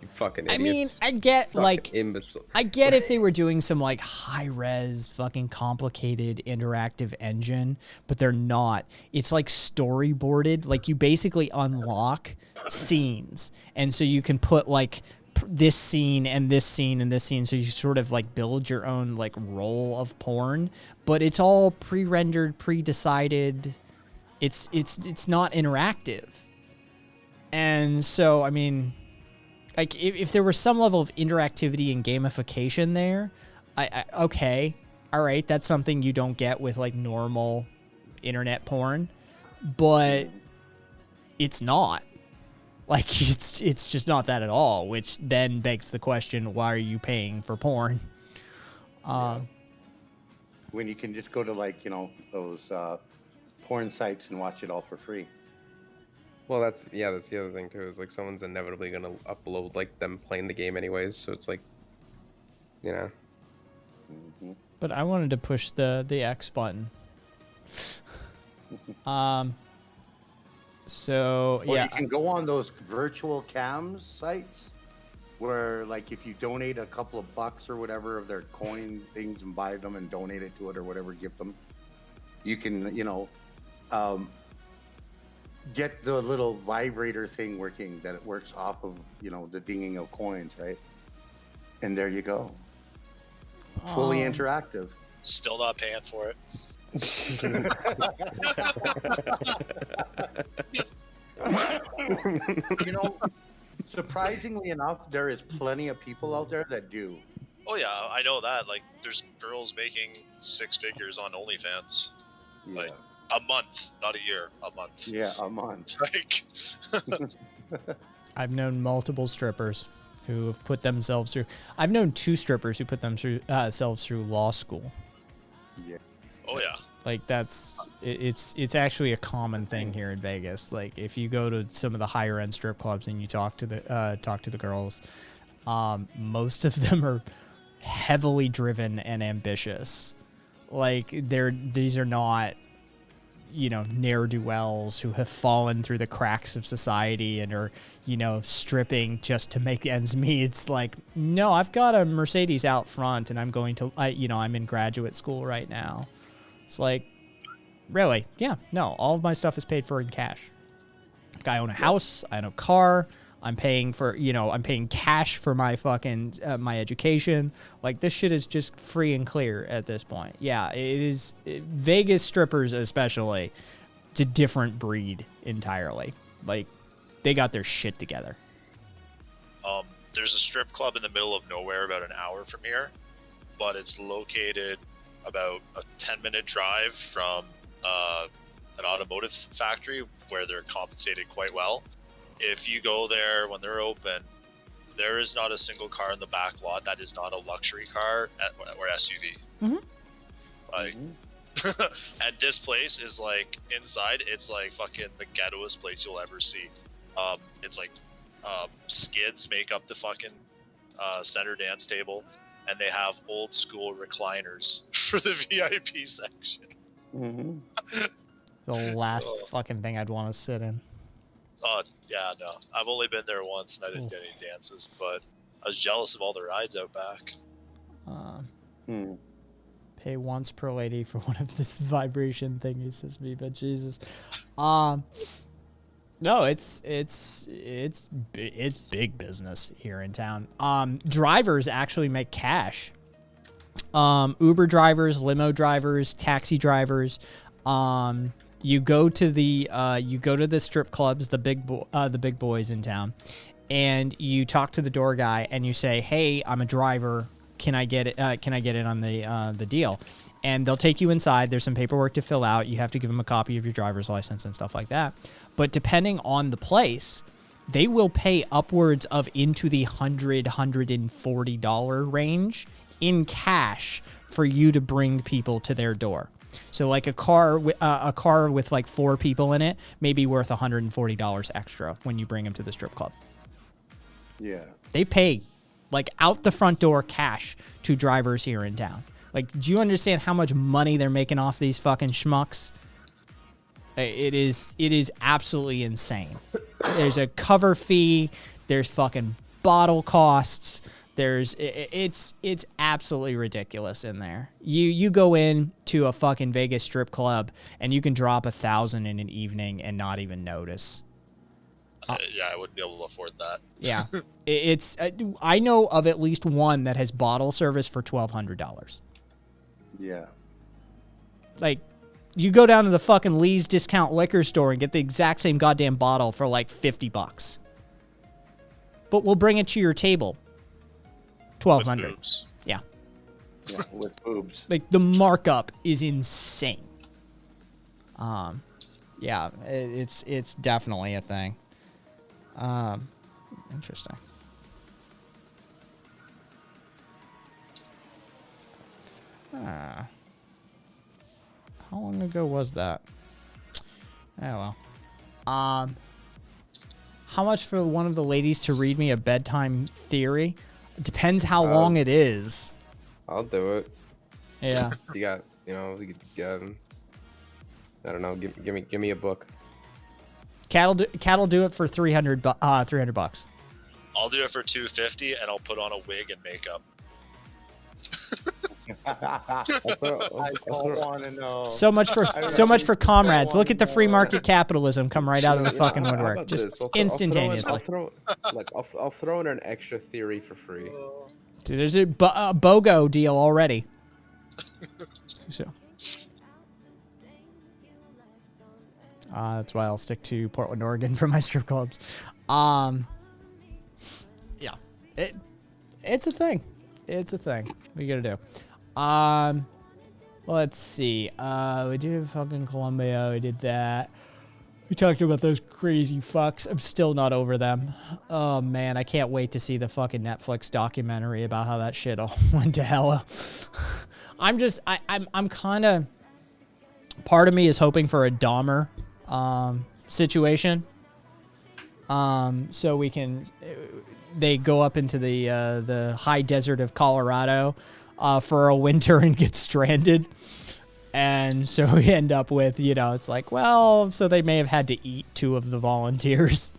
You fucking idiots. I mean, I get Fucking like imbecile. I get if they were doing some like high res fucking complicated interactive engine, but they're not. It's like storyboarded. Like, you basically unlock scenes, and so you can put like this scene and this scene and this scene, so you sort of like build your own like roll of porn, but it's all pre-rendered, pre-decided. It's not interactive. And so, I mean, like, if there was some level of interactivity and gamification there, okay, all right, that's something you don't get with like normal internet porn, but it's not. Like, it's just not that at all, which then begs the question, why are you paying for porn? When you can just go to, like, those porn sites and watch it all for free. Well, that's the other thing too. Is like someone's inevitably gonna upload like them playing the game anyways, so it's like, But I wanted to push the X button. So Or yeah, you can go on those virtual cams sites where, like, if you donate a couple of bucks or whatever of their coin things and buy them and donate it to it or whatever, gift them, you can, get the little vibrator thing working, that it works off of, the dinging of coins, right? And there you go. Fully interactive. Still not paying for it. Surprisingly enough, there is plenty of people out there that do. Oh yeah, I know that. Like, there's girls making 6 figures on OnlyFans. Yeah. Like, a month, not a year, a month. Yeah, a month. Like, I've known multiple strippers who have put themselves through. I've known 2 strippers who put themselves through law school. Yeah. oh yeah. Like, it's actually a common thing here in Vegas. Like, if you go to some of the higher end strip clubs and you talk to the girls, most of them are heavily driven and ambitious. Like, these are not, ne'er-do-wells who have fallen through the cracks of society and are, stripping just to make ends meet. It's like, no, I've got a Mercedes out front and I'm going to, I'm in graduate school right now. It's like, really? Yeah, no, all of my stuff is paid for in cash. Like, I own a house, I own a car, I'm paying for, I'm paying cash for my fucking, my education. Like, this shit is just free and clear at this point. Yeah, it is. Vegas strippers especially, it's a different breed entirely. Like, they got their shit together. There's a strip club in the middle of nowhere about an hour from here, but it's located about a 10-minute drive from an automotive factory where they're compensated quite well. If you go there when they're open, there is not a single car in the back lot that is not a luxury car or SUV. Mm-hmm. Like, and this place is like, inside, it's like fucking the ghettoest place you'll ever see. It's like skids make up the fucking center dance table, and they have old school recliners for the VIP section. Mm-hmm. The last fucking thing I'd want to sit in. Oh, yeah, no. I've only been there once and I didn't get any dances, but I was jealous of all the rides out back. Pay once per lady for one of this vibration thingies, says me, but Jesus. No, it's big business here in town. Drivers actually make cash. Uber drivers, limo drivers, taxi drivers. You go to the strip clubs, the big boys in town, and you talk to the door guy and you say, "Hey, I'm a driver. Can I get it? Can I get it on the deal?" And they'll take you inside. There's some paperwork to fill out. You have to give them a copy of your driver's license and stuff like that. But depending on the place, they will pay upwards of into the $140 range in cash for you to bring people to their door. So like a car with like 4 people in it may be worth $140 extra when you bring them to the strip club. Yeah. They pay like out the front door cash to drivers here in town. Like, do you understand how much money they're making off these fucking schmucks? It is absolutely insane. There's a cover fee. There's fucking bottle costs. It's absolutely ridiculous in there. You go in to a fucking Vegas strip club and you can drop $1,000 in an evening and not even notice. Yeah, I wouldn't be able to afford that. Yeah, it's. I know of at least one that has bottle service for $1,200. Yeah. Like, you go down to the fucking Lee's discount liquor store and get the exact same goddamn bottle for like $50. But we'll bring it to your table. $1,200. Yeah. Yeah, with boobs. Like, the markup is insane. Yeah, it's definitely a thing. Interesting. How long ago was that? Oh well. How much for one of the ladies to read me a bedtime theory? Depends how long it is. I'll do it. Yeah. You got, we could, I don't know. Give me a book. Cat'll do it for $300. I'll do it for $250, and I'll put on a wig and makeup. I don't want to know. So much for comrades. Look at the free market capitalism come right out of the fucking woodwork, just instantaneously. I'll throw in an extra theory for free. Dude, there's a BOGO deal already. So. That's why I'll stick to Portland, Oregon for my strip clubs. Yeah, it's a thing. It's a thing. What are you gonna do? Let's see. We did fucking Columbia. We did that. We talked about those crazy fucks. I'm still not over them. Oh man, I can't wait to see the fucking Netflix documentary about how that shit all went to hell. I'm kind of. Part of me is hoping for a Dahmer situation. So they go up into the high desert of Colorado for a winter and get stranded. And so we end up with, it's like, well, so they may have had to eat 2 of the volunteers.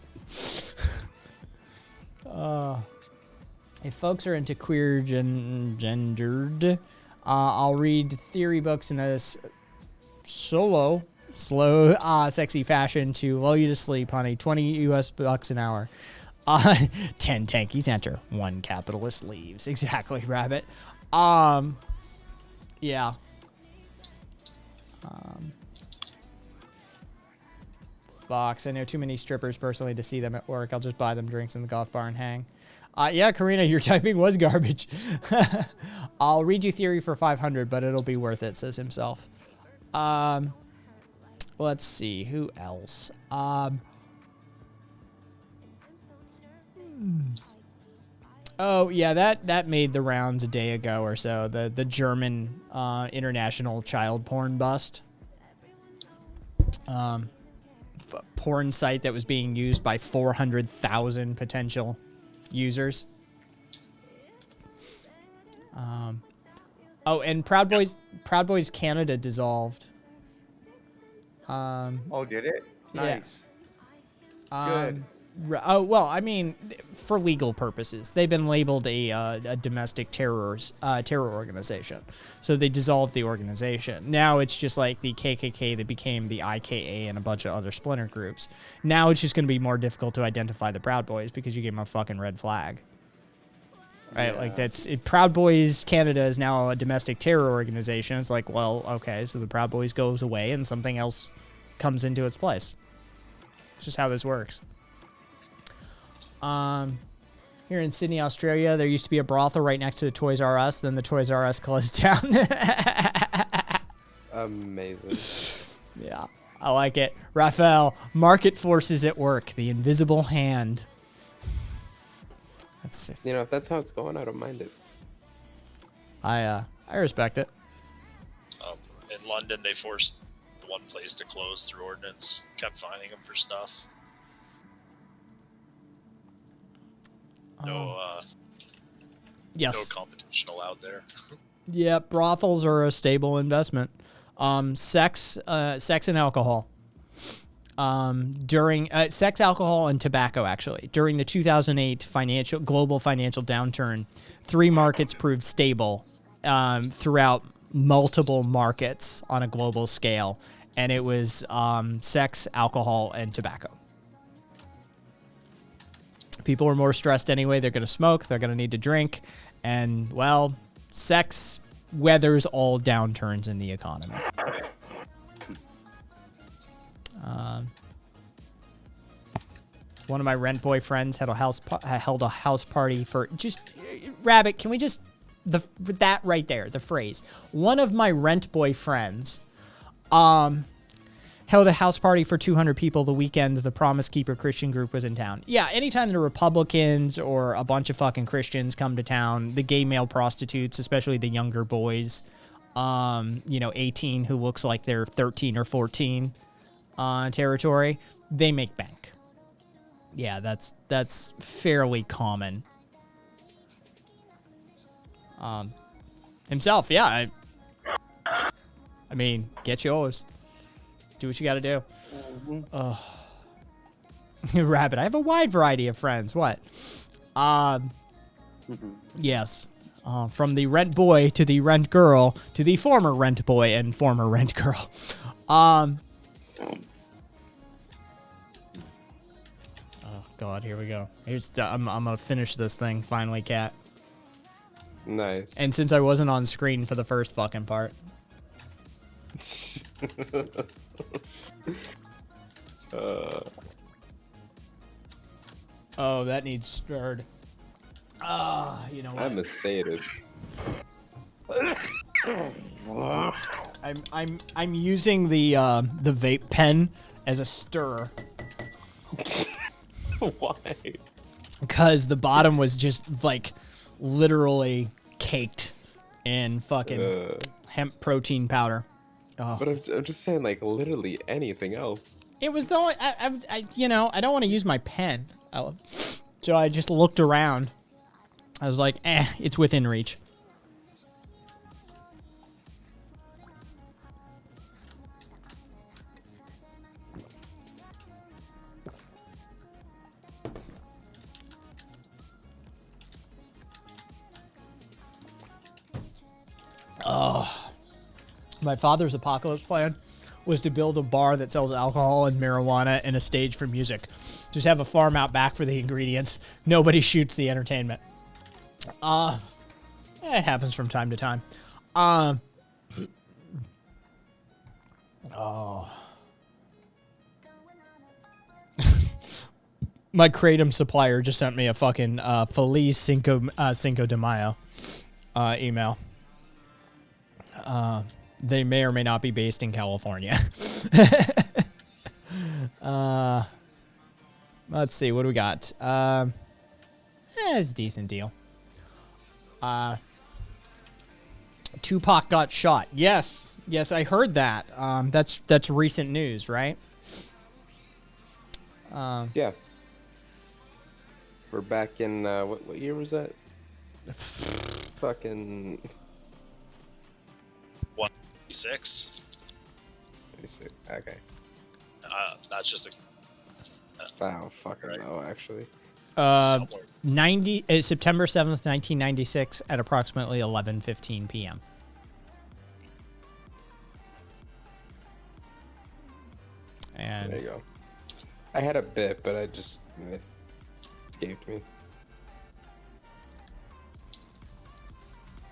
If folks are into queer gendered, I'll read theory books in a slow, sexy fashion to lull you to sleep, honey. $20 an hour. 10 tankies enter, 1 capitalist leaves. Exactly, rabbit. Yeah. Fox, I know too many strippers personally to see them at work. I'll just buy them drinks in the goth bar and hang. Yeah, Karina, your typing was garbage. I'll read you theory for 500, but it'll be worth it, says himself. Let's see, who else? Oh yeah, that made the rounds a day ago or so. The German international child porn bust. Porn site that was being used by 400,000 potential users. Oh, and Proud Boys Canada dissolved. Oh, did it? Yeah. Nice. Good. Oh well, I mean, for legal purposes, they've been labeled a domestic terror organization. So they dissolved the organization. Now it's just like the KKK that became the IKA and a bunch of other splinter groups. Now it's just going to be more difficult to identify the Proud Boys because you gave them a fucking red flag. Right, Yeah. like Proud Boys Canada is now a domestic terror organization. It's like, well, okay, so the Proud Boys goes away and something else comes into its place. It's just how this works. Here in Sydney, Australia, there used to be a brothel right next to the Toys R Us. Then the Toys R Us closed down. Amazing. Yeah, I like it. Raphael, market forces at work. The invisible hand. That's You know, if that's how it's going, I don't mind it. I respect it. In London, they forced one place to close through ordinance, kept fining them for stuff. Yes. No competition allowed there. Yeah, brothels are a stable investment. Sex and alcohol. During sex, alcohol, and tobacco, actually. During the 2008 global financial downturn, 3 markets proved stable throughout multiple markets on a global scale, and it was sex, alcohol, and tobacco. People are more stressed anyway. They're going to smoke. They're going to need to drink. And, well, sex weathers all downturns in the economy. One of my rent boyfriends had held a house party for just Rabbit. Can we just that right there, the phrase. One of my rent boyfriends held a house party for 200 people the weekend the Promise Keeper Christian group was in town. Yeah, anytime the Republicans or a bunch of fucking Christians come to town, the gay male prostitutes, especially the younger boys, 18 who looks like they're 13 or 14 territory, they make bank. Yeah, that's fairly common. Himself, yeah. I mean, get yours. Do what you got to do. Rabbit, I have a wide variety of friends. What? Yes. From the rent boy to the rent girl to the former rent boy and former rent girl. Oh, God, here we go. I'm going to finish this thing, finally, Cat. Nice. And since I wasn't on screen for the first fucking part. Oh, that needs stirred. You know what? I'm a sadist. I'm using the vape pen as a stirrer. Why? Because the bottom was just like literally caked in fucking hemp protein powder. Oh. But I'm just saying, like, literally anything else. It was though I don't want to use my pen. So I just looked around. I was like, it's within reach. Oh, my father's apocalypse plan was to build a bar that sells alcohol and marijuana and a stage for music. Just have a farm out back for the ingredients. Nobody shoots the entertainment. It happens from time to time. My Kratom supplier just sent me a fucking Feliz Cinco de Mayo email. They may or may not be based in California. Let's see, what do we got? It's a decent deal. Tupac got shot. Yes, I heard that. That's recent news, right? Yeah. We're back in what year was that? Fucking 186. Okay. That's just Oh, fucking no, actually. Somewhere. September 7th, 1996 at approximately 11:15 p.m. And There you go. I had a bit, but it escaped me.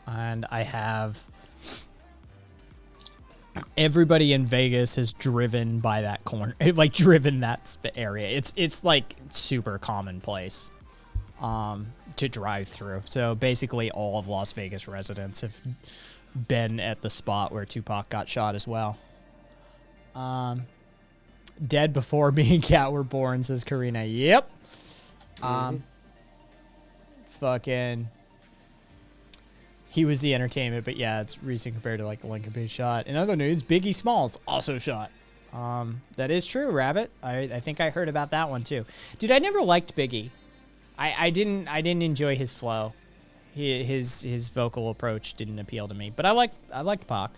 And I have everybody in Vegas has driven by that corner, like driven that area. It's like super commonplace to drive through. So basically all of Las Vegas residents have been at the spot where Tupac got shot as well. Dead before me and Kat were born, says Karina. Yep. Fucking he was the entertainment, but yeah, it's recent compared to like the Lincoln being shot. In other news, Biggie Smalls also shot. That is true, Rabbit. I think I heard about that one too. Dude, I never liked Biggie. I didn't enjoy his flow. His vocal approach didn't appeal to me. But I liked Pac.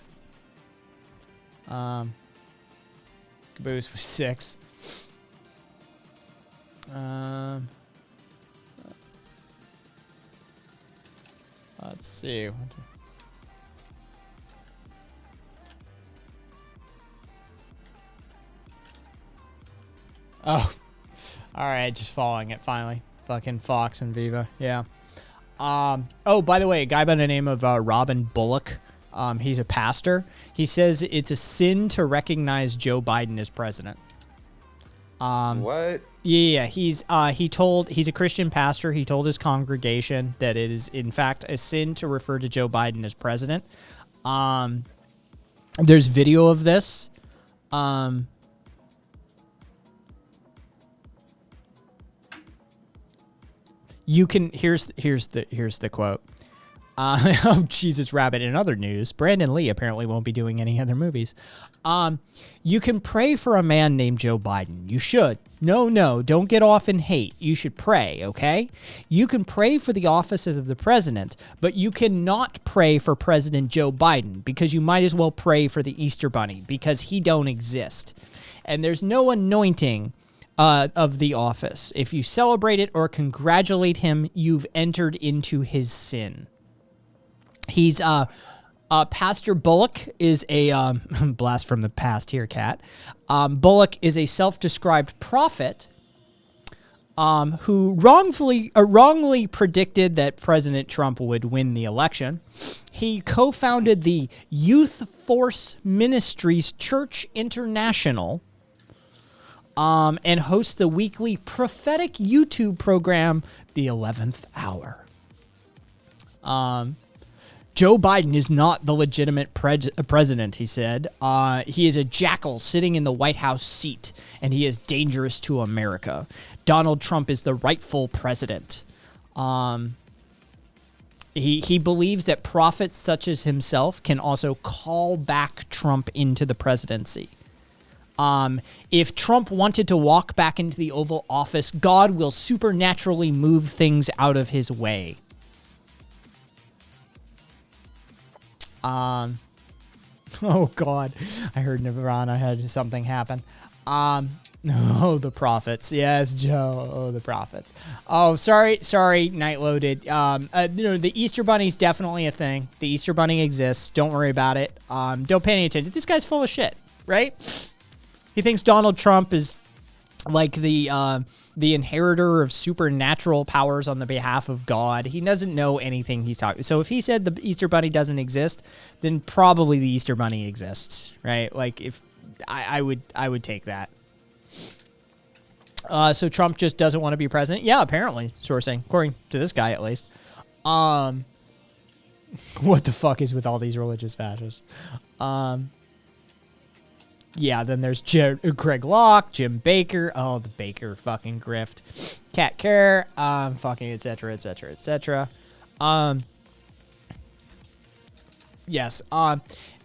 Caboose was 6. Let's see. Oh, all right. Just following it finally. Fucking Fox and Viva. Yeah. Oh, by the way, a guy by the name of Robin Bullock. He's a pastor. He says it's a sin to recognize Joe Biden as president. What? Yeah, he's a Christian pastor. He told his congregation that it is in fact a sin to refer to Joe Biden as president. There's video of this. You can here's the quote. Oh, Jesus, Rabbit. In other news, Brandon Lee apparently won't be doing any other movies. You can pray for a man named Joe Biden. You should. No, don't get off in hate. You should pray, okay? You can pray for the office of the president, but you cannot pray for President Joe Biden because you might as well pray for the Easter Bunny because he don't exist. And there's no anointing of the office. If you celebrate it or congratulate him, you've entered into his sin. He's Pastor Bullock is a blast from the past here, Kat. Bullock is a self-described prophet who wrongly predicted that President Trump would win the election. He co-founded the Youth Force Ministries Church International and hosts the weekly prophetic YouTube program, The 11th Hour. Joe Biden is not the legitimate president, he said. He is a jackal sitting in the White House seat, and he is dangerous to America. Donald Trump is the rightful president. He believes that prophets such as himself can also call back Trump into the presidency. If Trump wanted to walk back into the Oval Office, God will supernaturally move things out of his way. Oh God, I heard Nirvana had something happen. Oh, the prophets. Yes, Joe. Oh, the prophets. Oh, sorry, Night Loaded. The Easter Bunny's definitely a thing. The Easter Bunny exists. Don't worry about it. Don't pay any attention. This guy's full of shit, right? He thinks Donald Trump is like the inheritor of supernatural powers on the behalf of God. He doesn't know anything he's talking. So if he said the Easter Bunny doesn't exist, then probably the Easter Bunny exists, right? Like if I would take that. So Trump just doesn't want to be president? Yeah, apparently, sourcing, according to this guy at least. What the fuck is with all these religious fascists? Yeah, then there's Greg Locke, Jim Baker. Oh, the Baker fucking grift. Kat Kerr, fucking et cetera, et cetera, et cetera. Yes,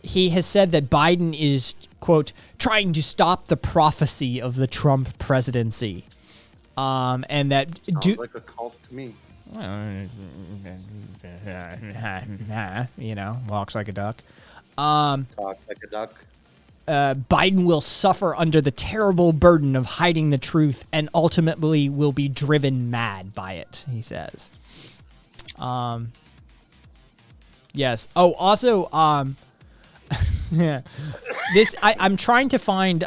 he has said that Biden is, quote, trying to stop the prophecy of the Trump presidency. And that... Sounds like a cult to me. You know, walks like a duck. Talks like a duck. Biden will suffer under the terrible burden of hiding the truth and ultimately will be driven mad by it, he says. Yes. Oh, also, yeah. I'm trying to find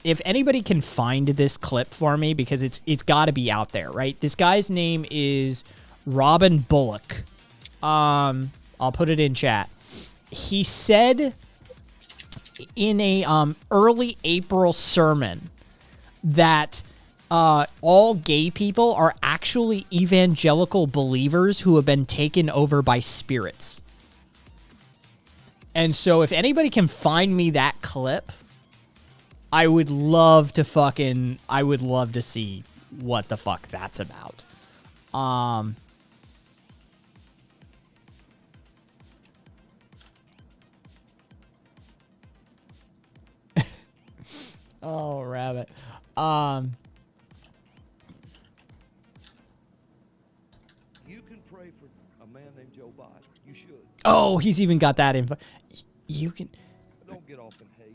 if anybody can find this clip for me, because it's got to be out there, right? This guy's name is Robin Bullock. I'll put it in chat. He said in a early April sermon that all gay people are actually evangelical believers who have been taken over by spirits. And so if anybody can find me that clip, I would love to see what the fuck that's about. Oh, rabbit. You can pray for a man named Joe Biden. You should. Oh, he's even got that info. You can. Don't get off in hate.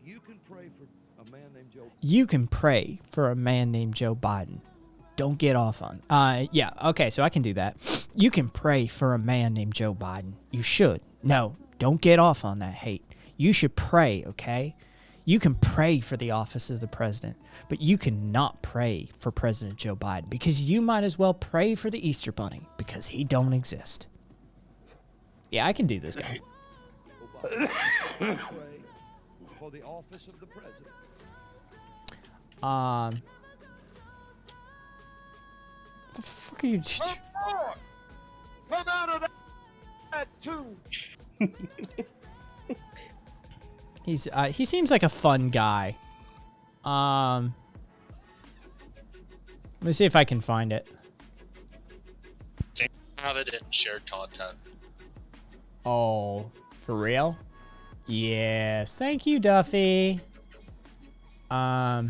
You can pray for a man named Joe. You can pray for a man named Joe Biden. Don't get off on. Yeah. Okay, so I can do that. You can pray for a man named Joe Biden. You should. No, don't get off on that hate. You should pray. Okay. You can pray for the office of the president, but you cannot pray for President Joe Biden, because you might as well pray for the Easter Bunny, because he don't exist. Yeah, I can do this guy. Pray for the office of the president. The fuck are you? Come out of that tomb. He seems like a fun guy. Let me see if I can find it. Have it in shared content. Oh, for real? Yes. Thank you, Duffy. I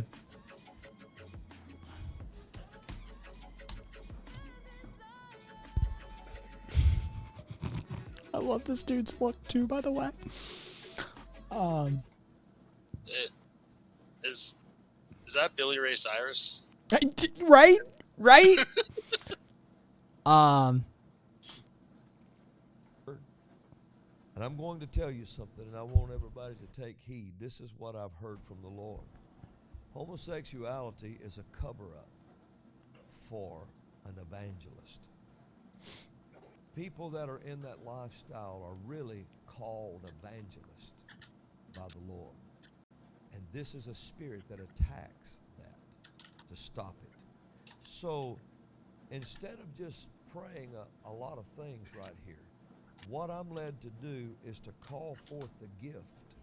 love this dude's look too, by the way. Is that Billy Ray Cyrus? Right? And I'm going to tell you something, and I want everybody to take heed. This is what I've heard from the Lord. Homosexuality is a cover-up for an evangelist. People that are in that lifestyle are really called evangelists by the Lord. And this is a spirit that attacks that to stop it. So instead of just praying a lot of things right here, what I'm led to do is to call forth the gift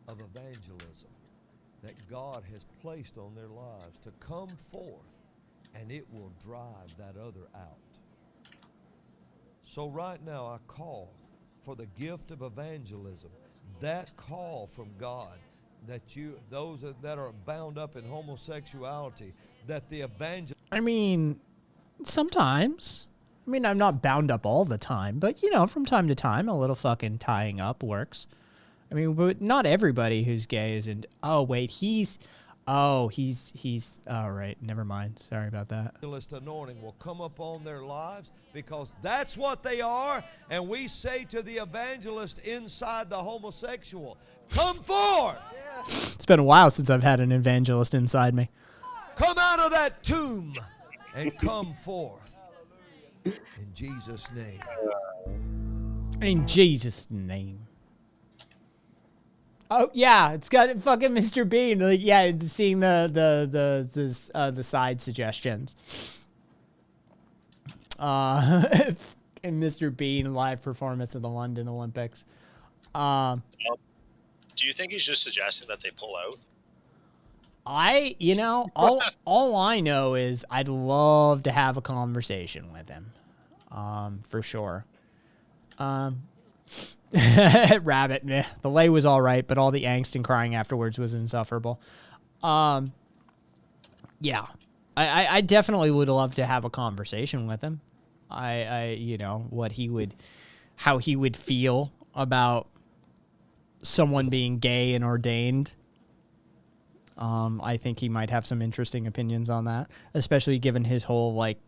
of evangelism that God has placed on their lives to come forth, and it will drive that other out. So right now I call for the gift of evangelism, that call from God, that those that are bound up in homosexuality, that the evangel. I mean, sometimes. I mean, I'm not bound up all the time, but, you know, from time to time, a little fucking tying up works. I mean, but not everybody who's gay is in. Oh, wait, he's. All right, never mind. Sorry about that. Evangelist anointing will come upon their lives, because that's what they are. And we say to the evangelist inside the homosexual, come forth. It's been a while since I've had an evangelist inside me. Come out of that tomb and come forth. In Jesus' name. In Jesus' name. Oh yeah, it's got fucking Mr. Bean. Like, yeah, it's seeing the side suggestions. And Mr. Bean live performance of the London Olympics. Do you think he's just suggesting that they pull out? All I know is I'd love to have a conversation with him. For sure. Rabbit, meh. The lay was all right, but all the angst and crying afterwards was insufferable. Yeah. I definitely would love to have a conversation with him. How he would feel about someone being gay and ordained I think he might have some interesting opinions on that, especially given his whole, like,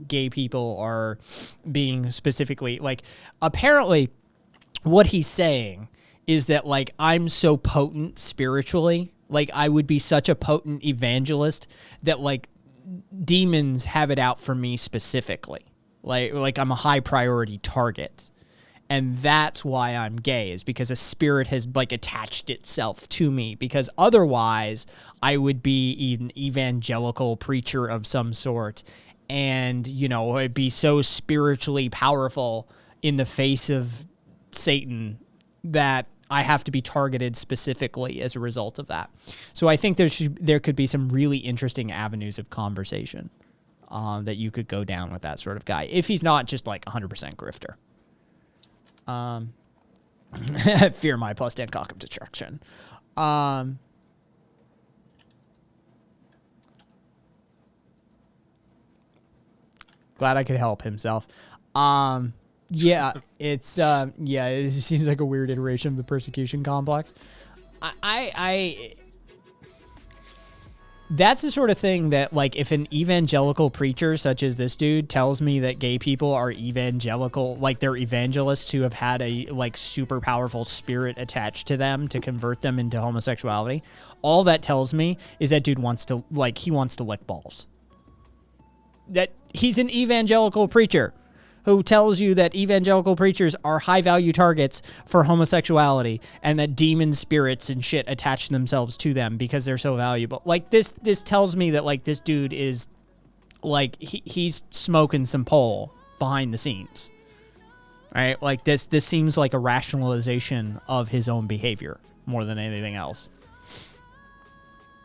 gay people are being specifically, like, apparently what he's saying is that, like, I'm so potent spiritually, like, I would be such a potent evangelist that, like, demons have it out for me specifically. Like I'm a high priority target. And that's why I'm gay, is because a spirit has, like, attached itself to me, because otherwise I would be an evangelical preacher of some sort, and, you know, it'd be so spiritually powerful in the face of Satan that I have to be targeted specifically as a result of that. So I think there could be some really interesting avenues of conversation that you could go down with that sort of guy, if he's not just, like, 100% grifter. Fear my plus 10 cock of destruction. Glad I could help himself. Yeah, it's it seems like a weird iteration of the persecution complex. That's the sort of thing that, like, if an evangelical preacher such as this dude tells me that gay people are evangelical, like, they're evangelists who have had a, like, super powerful spirit attached to them to convert them into homosexuality, all that tells me is that dude wants to, like, he wants to lick balls. That he's an evangelical preacher who tells you that evangelical preachers are high-value targets for homosexuality and that demon spirits and shit attach themselves to them because they're so valuable. Like, this tells me that, like, this dude is, like, he's smoking some pole behind the scenes, right? Like, this seems like a rationalization of his own behavior more than anything else.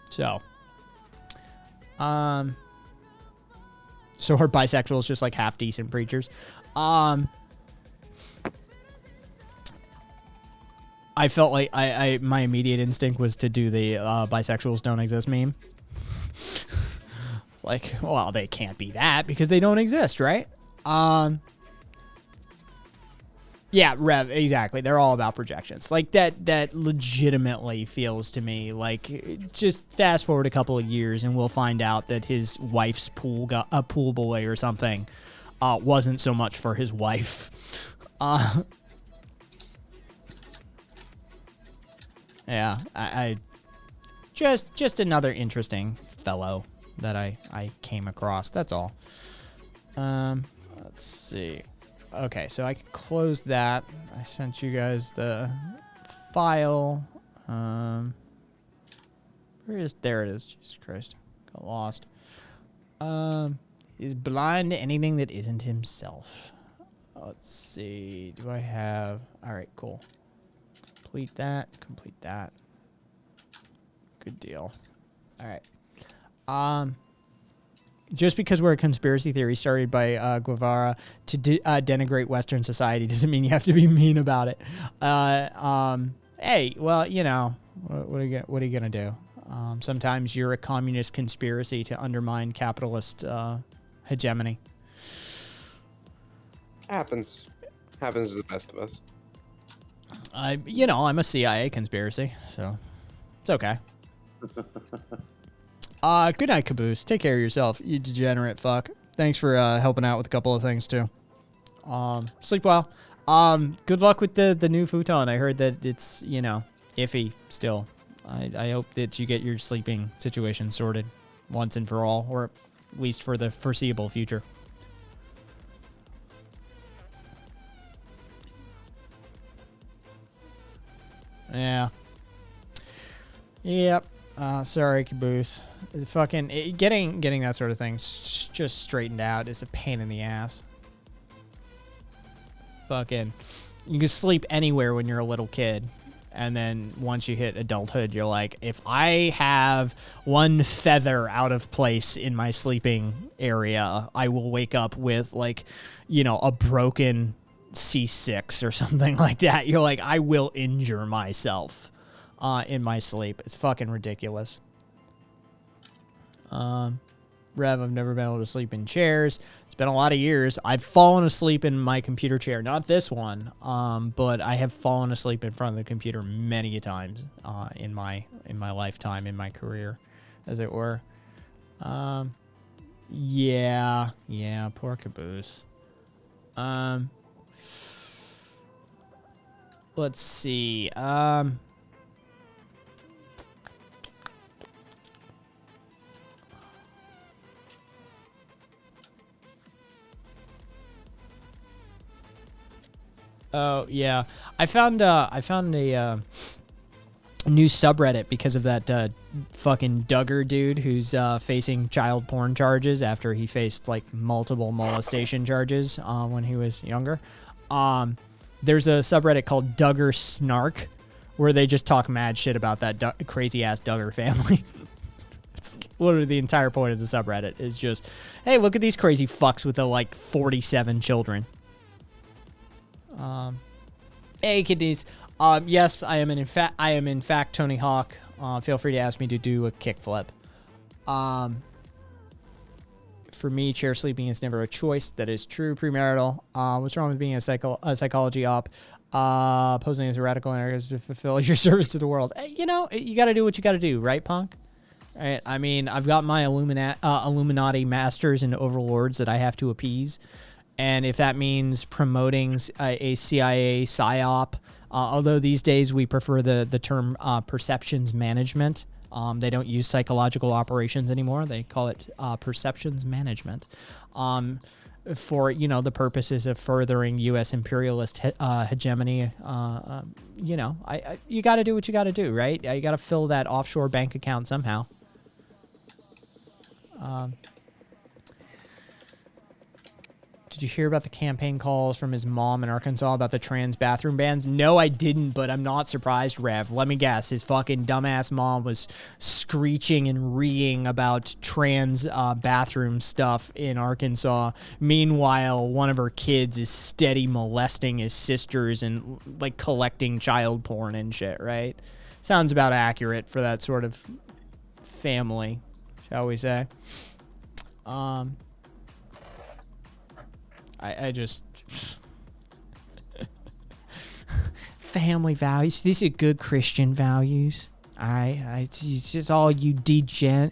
So, so are bisexuals just, like, half-decent preachers? I felt like my immediate instinct was to do the bisexuals don't exist meme. It's like, well, they can't be that because they don't exist, right? Yeah, Rev, exactly. They're all about projections. Like, that legitimately feels to me like, just fast forward a couple of years and we'll find out that his wife's pool boy or something wasn't so much for his wife. Yeah, I just another interesting fellow that I came across. That's all. Let's see. Okay, so I can close that. I sent you guys the file. There it is. Jesus Christ. Got lost. He's blind to anything that isn't himself. Let's see. Do I have... All right, cool. Complete that. Good deal. All right. Just because we're a conspiracy theory started by Guevara to denigrate Western society doesn't mean you have to be mean about it. Hey, well, you know, what are you gonna do? Sometimes you're a communist conspiracy to undermine capitalist hegemony. Happens to the best of us. I'm a CIA conspiracy, so it's okay. Good night, Caboose. Take care of yourself, you degenerate fuck. Thanks for helping out with a couple of things too. Sleep well. Good luck with the new futon. I heard that it's, iffy still. I hope that you get your sleeping situation sorted once and for all, or at least for the foreseeable future. Yeah. Yep. Sorry, Caboose. Fucking getting that sort of thing just straightened out is a pain in the ass. Fucking, you can sleep anywhere when you're a little kid, and then once you hit adulthood, you're like, if I have one feather out of place in my sleeping area, I will wake up with a broken C6 or something like that. You're like, I will injure myself in my sleep. It's fucking ridiculous. Rev, I've never been able to sleep in chairs. It's been a lot of years. I've fallen asleep in my computer chair. Not this one, but I have fallen asleep in front of the computer many a times in my lifetime, in my career, as it were. Yeah, poor Caboose. Let's see. Oh yeah, I found a new subreddit because of that fucking Duggar dude who's facing child porn charges after he faced like multiple molestation charges when he was younger. There's a subreddit called Duggar Snark where they just talk mad shit about that crazy ass Duggar family. It's literally the entire point of the subreddit is just, hey, look at these crazy fucks with the like 47 children. Hey kiddies. Yes, I am in fact Tony Hawk. Feel free to ask me to do a kickflip. For me, chair sleeping is never a choice. That is true. Premarital. What's wrong with being a psychology op? Posing as a radical anarchist to fulfill your service to the world. You know, you got to do what you got to do, right, punk? Right. I mean, I've got my Illuminati masters and overlords that I have to appease. And if that means promoting a CIA psyop, although these days we prefer the term perceptions management. They don't use psychological operations anymore. They call it perceptions management for, you know, the purposes of furthering U.S. imperialist hegemony. You know, you got to do what you got to do, right? You got to fill that offshore bank account somehow. Did you hear about the campaign calls from his mom in Arkansas about the trans bathroom bans? No, I didn't, but I'm not surprised, Rev. Let me guess. His fucking dumbass mom was screeching and reeing about trans bathroom stuff in Arkansas. Meanwhile, one of her kids is steady molesting his sisters and, like, collecting child porn and shit, right? Sounds about accurate for that sort of family, shall we say. I just family values. These are good Christian values. It's just all you degenerate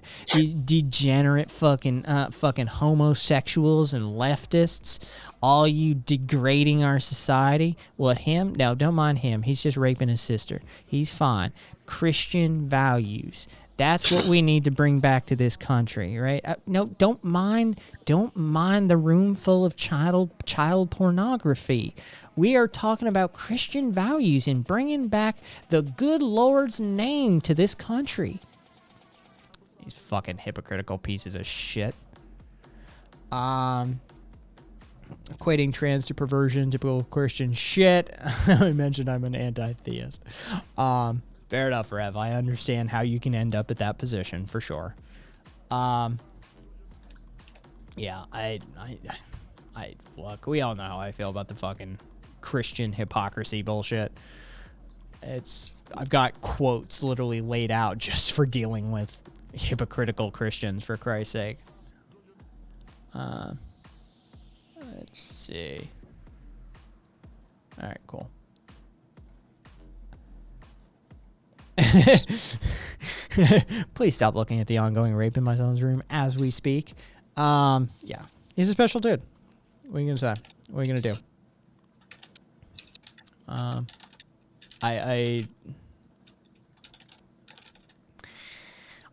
fucking homosexuals and leftists. All you degrading our society. What, him? No, don't mind him. He's just raping his sister. He's fine. Christian values. That's what we need to bring back to this country, right? No, don't mind the room full of child pornography. We are talking about Christian values and bringing back the good Lord's name to this country. These fucking hypocritical pieces of shit. Equating trans to perversion, typical Christian shit. I mentioned I'm an anti-theist. Fair enough, Rev. I understand how you can end up at that position for sure. Yeah, look, we all know how I feel about the fucking Christian hypocrisy bullshit. I've got quotes literally laid out just for dealing with hypocritical Christians, for Christ's sake. Let's see. All right, cool. Please stop looking at the ongoing rape in my son's room as we speak. Yeah, he's a special dude. What are you gonna say? What are you gonna do?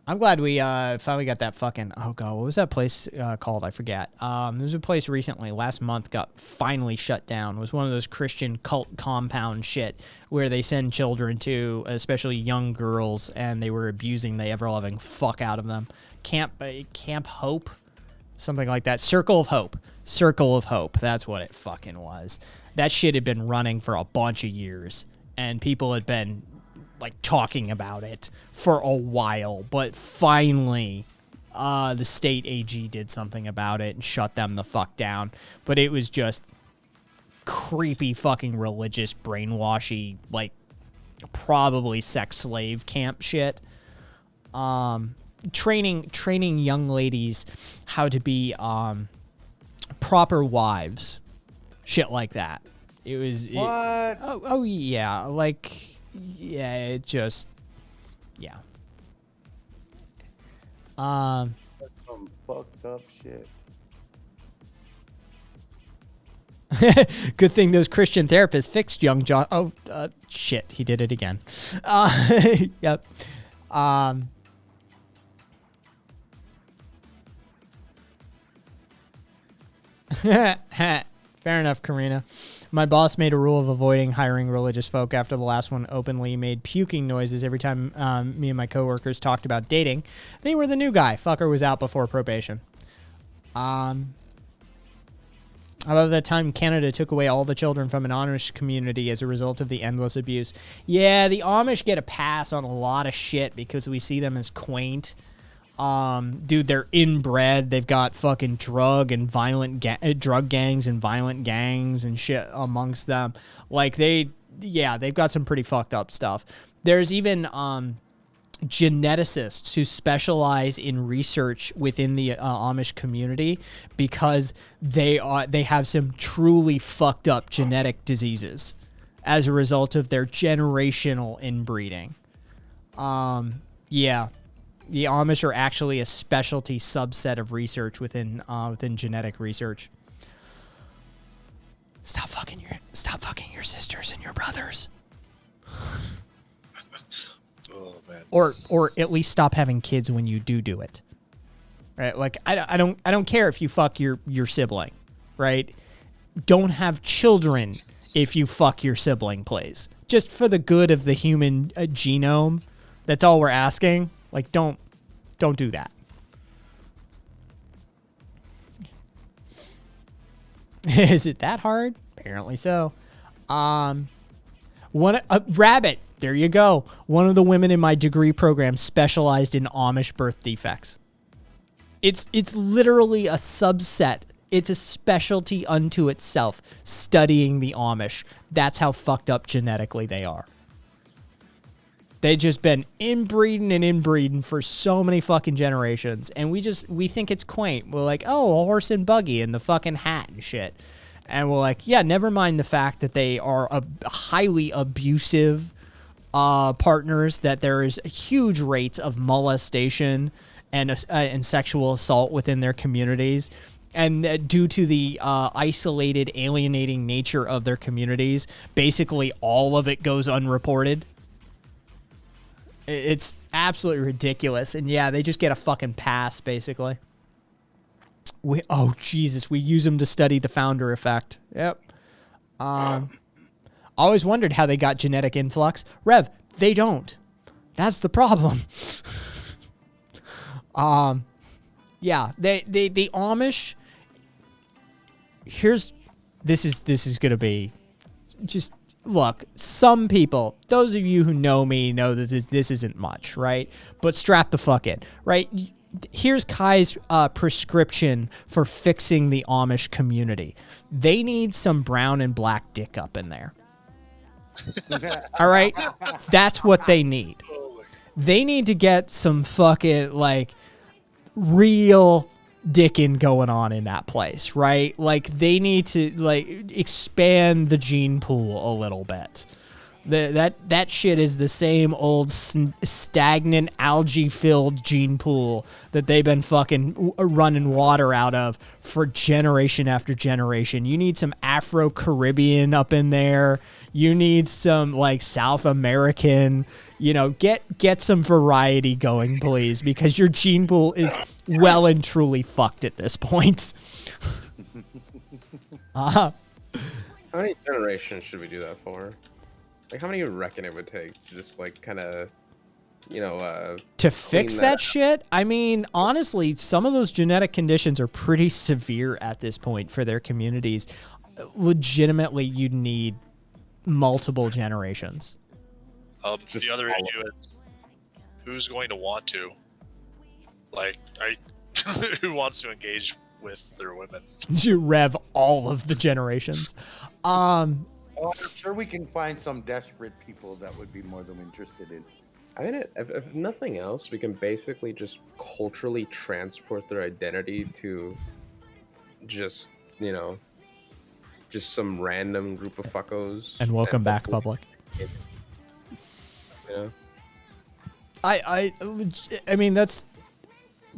I'm glad we finally got that fucking, oh god, what was that place called? I forget. There was a place recently, last month, got finally shut down. It was one of those Christian cult compound shit where they send children to, especially young girls, and they were abusing the ever-loving fuck out of them. Camp Hope? Something like that. Circle of Hope. Circle of Hope. That's what it fucking was. That shit had been running for a bunch of years, and people had been like talking about it for a while, but finally the state AG did something about it and shut them the fuck down. But it was just creepy fucking religious brainwashy, like probably sex slave camp shit. training young ladies how to be proper wives, shit like that. It was What? oh yeah, like yeah, it just yeah. That's some fucked up shit. Good thing those Christian therapists fixed young John. Oh shit, he did it again. Yep. Fair enough, Karina. My boss made a rule of avoiding hiring religious folk after the last one openly made puking noises every time me and my coworkers talked about dating. They were the new guy. Fucker was out before probation. About that time Canada took away all the children from an Amish community as a result of the endless abuse. Yeah, the Amish get a pass on a lot of shit because we see them as quaint. Dude, they're inbred. They've got fucking drug gangs and violent gangs and shit amongst them. Like they've got some pretty fucked up stuff. There's even geneticists who specialize in research within the Amish community because they have some truly fucked up genetic diseases as a result of their generational inbreeding. Yeah. The Amish are actually a specialty subset of research within genetic research. Stop fucking your sisters and your brothers. Oh man. Or at least stop having kids when you do it. Right? Like I don't care if you fuck your sibling, right? Don't have children if you fuck your sibling, please. Just for the good of the human genome. That's all we're asking. Like, don't do that. Is it that hard? Apparently so. Rabbit. There you go. One of the women in my degree program specialized in Amish birth defects. It's literally a subset. It's a specialty unto itself, studying the Amish. That's how fucked up genetically they are. They've just been inbreeding for so many fucking generations. And we think it's quaint. We're like, oh, a horse and buggy and the fucking hat and shit. And we're like, yeah, never mind the fact that they are highly abusive partners, that there is huge rates of molestation and sexual assault within their communities. And due to the isolated, alienating nature of their communities, basically all of it goes unreported. It's absolutely ridiculous. And yeah, they just get a fucking pass, basically. Oh, Jesus. We use them to study the founder effect. Yep. I always wondered how they got genetic influx. Rev, they don't. That's the problem. Yeah, the Amish. This is going to be just... Look, some people, those of you who know me know that this isn't much, right? But strap the fuck in, right? Here's Kai's prescription for fixing the Amish community. They need some brown and black dick up in there. All right? That's what they need. They need to get some fucking, like, real dicking going on in that place, right? Like, they need to, like, expand the gene pool a little bit. That shit is the same old stagnant algae-filled gene pool that they've been fucking running water out of for generation after generation. You need some Afro-Caribbean up in there. You need some, like, South American. You know, get some variety going, please, because your gene pool is well and truly fucked at this point. How many generations should we do that for? Like, how many do you reckon it would take to just, like, kind of, you know, to fix that shit? I mean, honestly, some of those genetic conditions are pretty severe at this point for their communities. Legitimately, you'd need multiple generations. The other issue is, who's going to want to? Like, who wants to engage with their women? You rev all of the generations. Oh, I'm sure we can find some desperate people that would be more than interested in I mean, if nothing else, we can basically just culturally transport their identity to just, you know, just some random group of fuckos. And welcome back, hopefully- public. You know? I mean,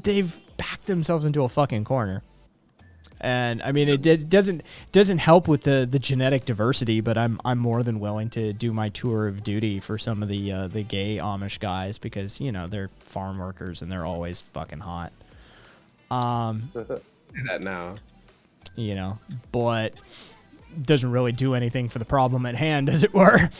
they've backed themselves into a fucking corner. And I mean, it doesn't help with the genetic diversity, but I'm more than willing to do my tour of duty for some of the gay Amish guys because you know they're farm workers and they're always fucking hot. That now, you know, but doesn't really do anything for the problem at hand, as it were.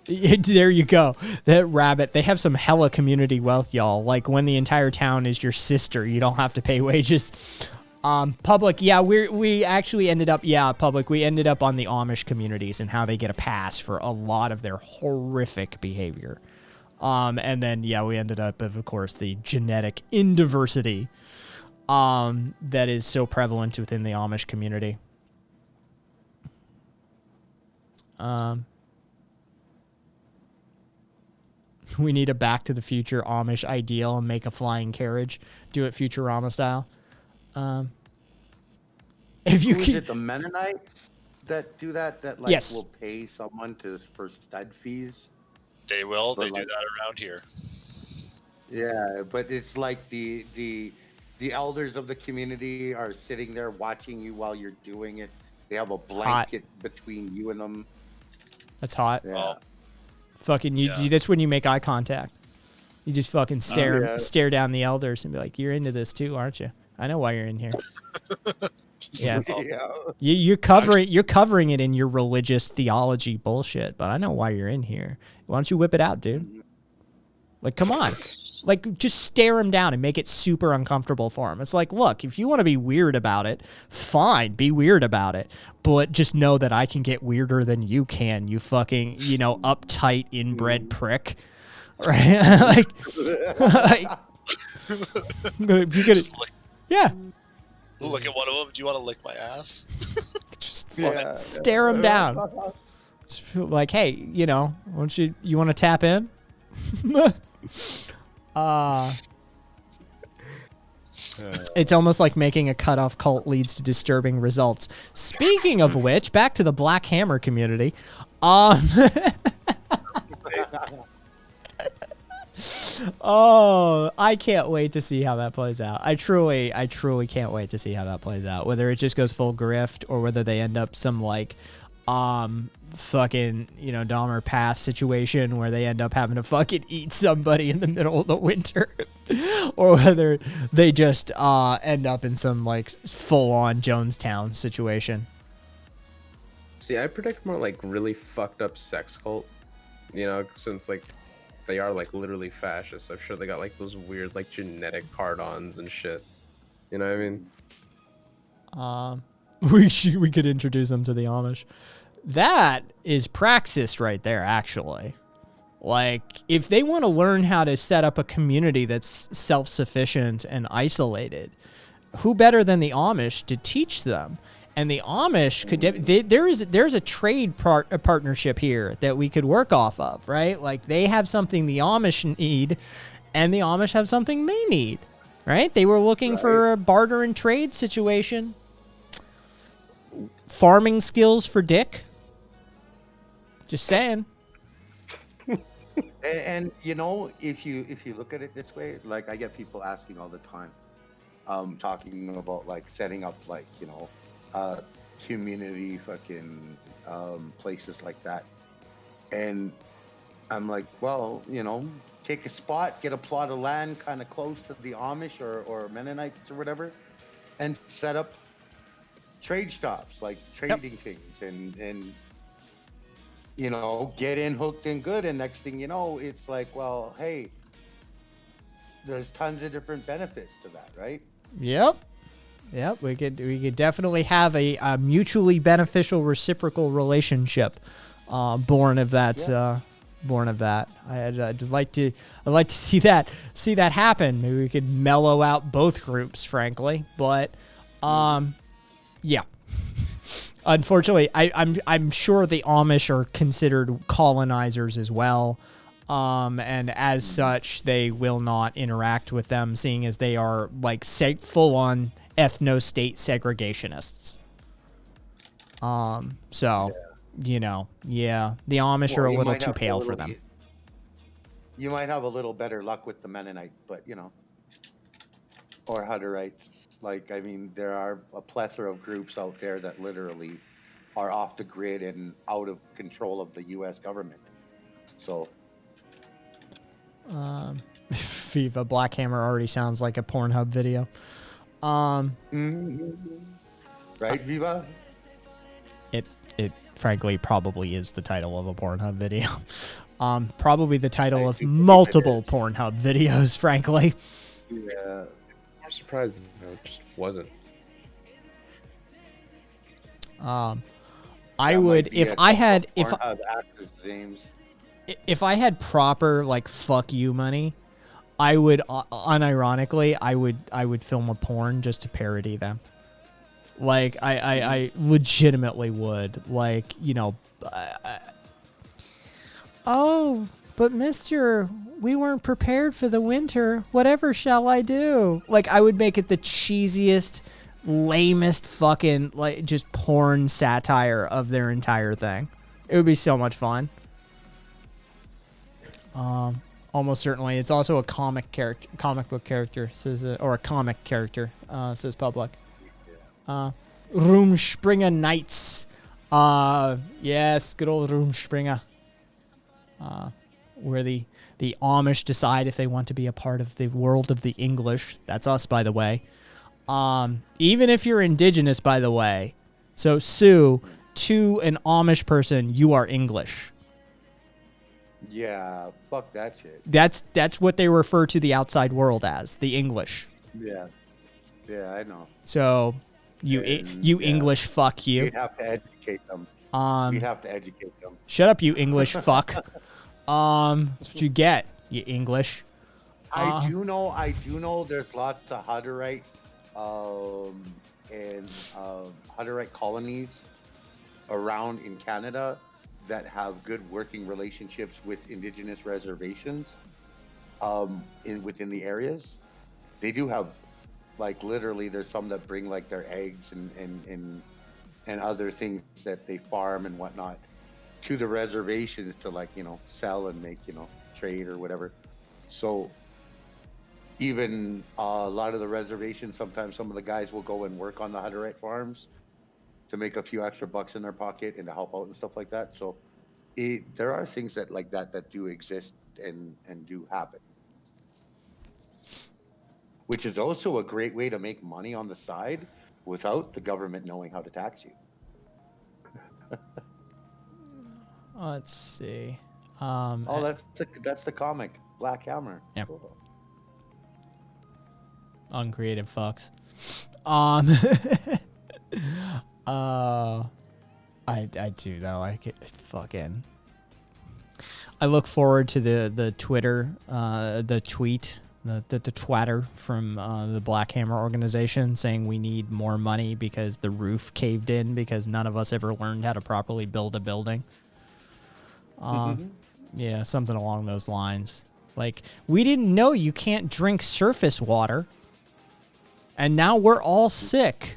There you go. That rabbit. They have some hella community wealth, y'all. Like when the entire town is your sister, you don't have to pay wages. Public, yeah, we actually ended up, public. We ended up on the Amish communities and how they get a pass for a lot of their horrific behavior. And then we ended up, of course, the genetic indiversity that is so prevalent within the Amish community. We need a Back to the Future Amish ideal and make a flying carriage. Do it Futurama style. If you Is keep it the Mennonites that do that? That like Yes. will pay someone for stud fees? They will. But They like- do that around here. Yeah, but it's like the elders of the community are sitting there watching you while you're doing it. They have a blanket between you and them. That's hot. Yeah. Fucking you. That's when you make eye contact. You just fucking stare yeah. stare down the elders and be like, "You're into this too, aren't you? I know why you're in here." Yeah. You're covering it in your religious theology bullshit, but I know why you're in here. Why don't you whip it out, dude? Like, come on. Like, just stare him down and make it super uncomfortable for him. It's like, look, if you want to be weird about it, fine, be weird about it. But just know that I can get weirder than you can, you fucking, uptight, inbred prick. Right? If you could, yeah. Look at one of them. Do you want to lick my ass? Just fucking stare him down. Just like, hey, want you want to tap in? It's almost like making a cutoff cult leads to disturbing results. Speaking of which, back to the Black Hammer community. Oh, I can't wait to see how that plays out. I truly can't wait to see how that plays out. Whether it just goes full grift or whether they end up some fucking Dahmer Pass situation where they end up having to fucking eat somebody in the middle of the winter, or whether they just end up in some full on Jonestown situation. See, I predict more really fucked up sex cult. Since they are literally fascists. I'm sure they got those weird genetic card-ons and shit. You know what I mean? We could introduce them to the Amish. That is praxis right there, actually. If they want to learn how to set up a community that's self-sufficient and isolated, who better than the Amish to teach them? And the Amish could there's a trade partnership here that we could work off of, right? They have something the Amish need, and the Amish have something they need, right? They were looking for a barter and trade situation. Farming skills for Dick. Just saying. And if you look at it this way, I get people asking all the time, talking about setting up community fucking places like that, and I'm like, well, take a spot, get a plot of land kind of close to the Amish or Mennonites or whatever, and set up trade stops, trading things, and get in hooked and good, and next thing you know, it's well, hey, there's tons of different benefits to that, right? Yep, we could definitely have a mutually beneficial reciprocal relationship born of that. I'd like to see that happen. Maybe we could mellow out both groups, frankly, but yeah. Unfortunately, I'm sure the Amish are considered colonizers as well, and as such, they will not interact with them, seeing as they are like full-on ethno-state segregationists. So, you know, yeah, the Amish are a you little might too have a pale for little- them. You might have a little better luck with the Mennonite, but you know, or Hutterites. Like, I mean, there are a plethora of groups out there that literally are off the grid and out of control of the U.S. government. So, Viva Black Hammer already sounds like a Pornhub video. right, Viva? It frankly probably is the title of a Pornhub video. Probably the title of multiple Pornhub videos, frankly. Yeah. I'm surprised it just wasn't. I would if I had if I had proper like fuck you money, I would unironically I would film a porn just to parody them. Like I legitimately would, like, you know. Oh, but mister, we weren't prepared for the winter. Whatever shall I do? Like, I would make it the cheesiest, lamest fucking, like, just porn satire of their entire thing. It would be so much fun. Almost certainly. It's also a comic book character, says, or a comic character, says Public. Rumspringa Knights. Yes, good old Rumspringa. Where the Amish decide if they want to be a part of the world of the English. That's us, by the way. Even if you're indigenous, by the way. So, Sue, to an Amish person, you are English. Yeah, fuck that shit. That's what they refer to the outside world as, the English. Yeah, I know. So, you English fuck you. We'd have to educate them. We'd have to educate them. Shut up, you English fuck. That's what you get, you English. I do know there's lots of Hutterite and Hutterite colonies around in Canada that have good working relationships with indigenous reservations within the areas. They do have, like, literally there's some that bring like their eggs and other things that they farm and whatnot to the reservations to, like, you know, sell and make, you know, trade or whatever. So even a lot of the reservations, sometimes some of the guys will go and work on the Hutterite farms to make a few extra bucks in their pocket and to help out and stuff like that. So there are things that like that do exist and do happen, which is also a great way to make money on the side without the government knowing how to tax you. Let's see. That's the comic Black Hammer. Yeah. Cool. Uncreative fucks. I do though. I look forward to the Twitter, the tweet, the twatter from the Black Hammer organization saying we need more money because the roof caved in because none of us ever learned how to properly build a building. Yeah, something along those lines. Like, we didn't know you can't drink surface water, and now we're all sick.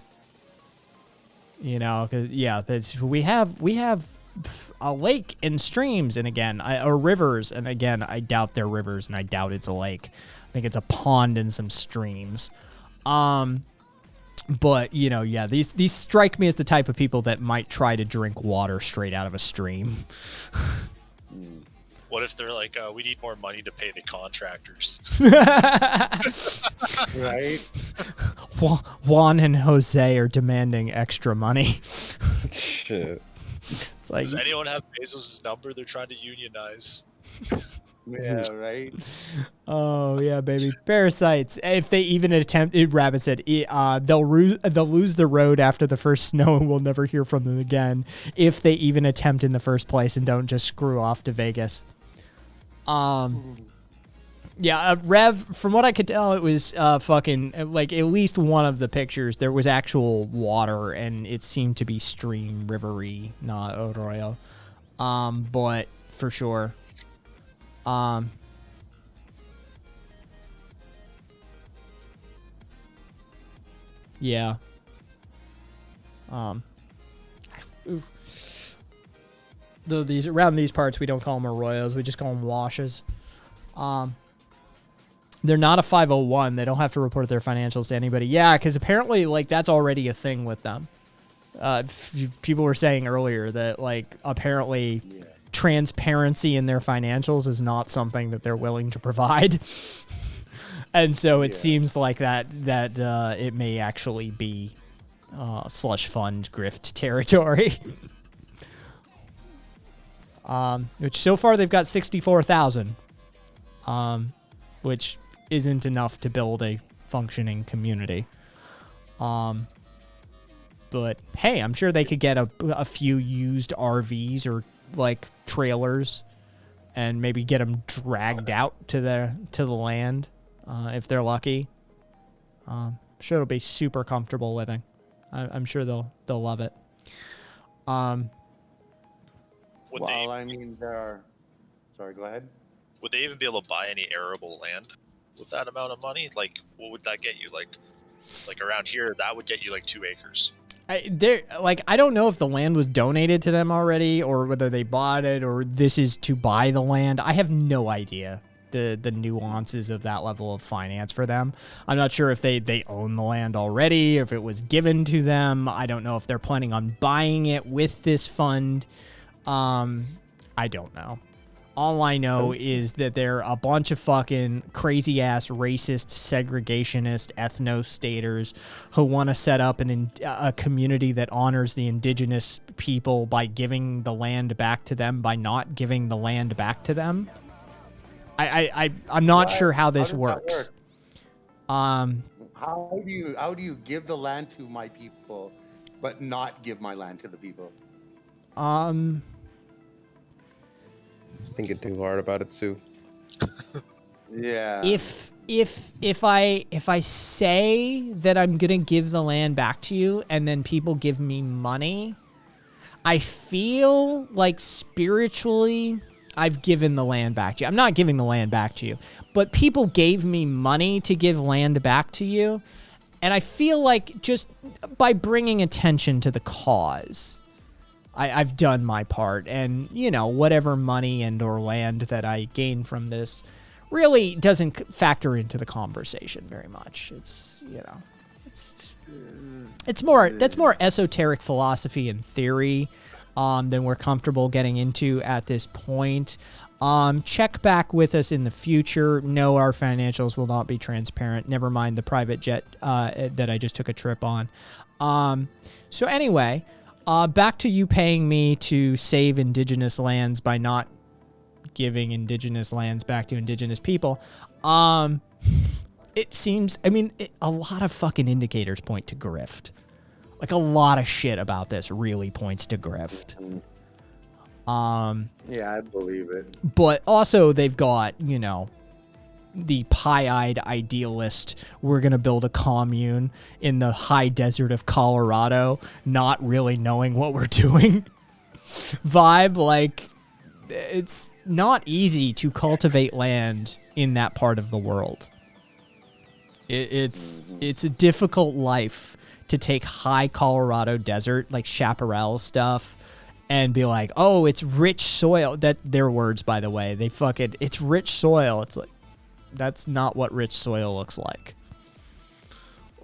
You know, 'cause, yeah, we have a lake and streams, and again, or rivers, and again, I doubt they're rivers, and I doubt it's a lake. I think it's a pond and some streams. But, you know, yeah, these strike me as the type of people that might try to drink water straight out of a stream. What if they're like, we need more money to pay the contractors? Right? Juan and Jose are demanding extra money. Shit. It's like, Does anyone have Bezos' number? They're trying to unionize. Yeah, right. oh yeah, baby, parasites. If they even attempt, Rabbit said, they'll lose the road after the first snow, and we'll never hear from them again if they even attempt in the first place and don't just screw off to Vegas. Yeah, Rev, from what I could tell, it was fucking, like, at least one of the pictures, there was actual water, and it seemed to be stream, rivery, not arroyo. But, for sure. Yeah. Though around these parts, we don't call them arroyos, we just call them washes. They're not a 501. They don't have to report their financials to anybody. Yeah, because apparently, like, that's already a thing with them. People were saying earlier that, like, apparently transparency in their financials is not something that they're willing to provide. And so it seems like that it may actually be slush fund grift territory. Which so far they've got 64,000, which isn't enough to build a functioning community. But hey, I'm sure they could get a few used RVs or like trailers, and maybe get them dragged out to the land if they're lucky. I'm sure it'll be super comfortable living. I'm sure they'll love it. I mean, there are... Sorry, go ahead. Would they even be able to buy any arable land with that amount of money? Like, what would that get you? Like around here, that would get you like 2 acres. I don't know if the land was donated to them already, or whether they bought it, or this is to buy the land. I have no idea the nuances of that level of finance for them. I'm not sure if they own the land already, if it was given to them. I don't know if they're planning on buying it with this fund. I don't know. All I know is that they're a bunch of fucking crazy-ass racist, segregationist ethno-staters who want to set up a community that honors the indigenous people by giving the land back to them, by not giving the land back to them. I'm not sure how this works. How do you give the land to my people, but not give my land to the people? Thinking too hard about it too. Yeah. If I say that I'm gonna give the land back to you, and then people give me money, I feel like spiritually I've given the land back to you. I'm not giving the land back to you, but people gave me money to give land back to you, and I feel like just by bringing attention to the cause, I've done my part. And, you know, whatever money and or land that I gain from this really doesn't factor into the conversation very much. It's, you know, that's more esoteric philosophy and theory than we're comfortable getting into at this point. Check back with us in the future. No, our financials will not be transparent. Never mind the private jet that I just took a trip on. So anyway, back to you paying me to save indigenous lands by not giving indigenous lands back to indigenous people. It seems, I mean, a lot of fucking indicators point to grift. Like, a lot of shit about this really points to grift. Yeah, I believe it. But also they've got, you know, the pie-eyed idealist, we're going to build a commune in the high desert of Colorado, not really knowing what we're doing vibe. Like, it's not easy to cultivate land in that part of the world. It's a difficult life to take high Colorado desert, like chaparral stuff, and be like, oh, it's rich soil. That their words, by the way. It's rich soil. It's like, that's not what rich soil looks like.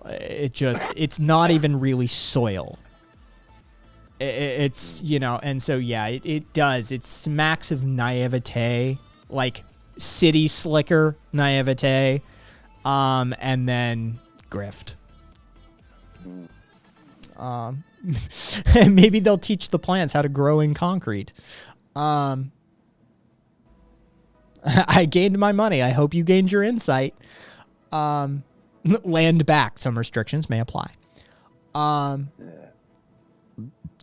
It's not even really soil. It's, you know, and so, yeah, it does. It smacks of naivete, like city slicker naivete, and then grift. Maybe they'll teach the plants how to grow in concrete. I gained my money. I hope you gained your insight. Land back. Some restrictions may apply. An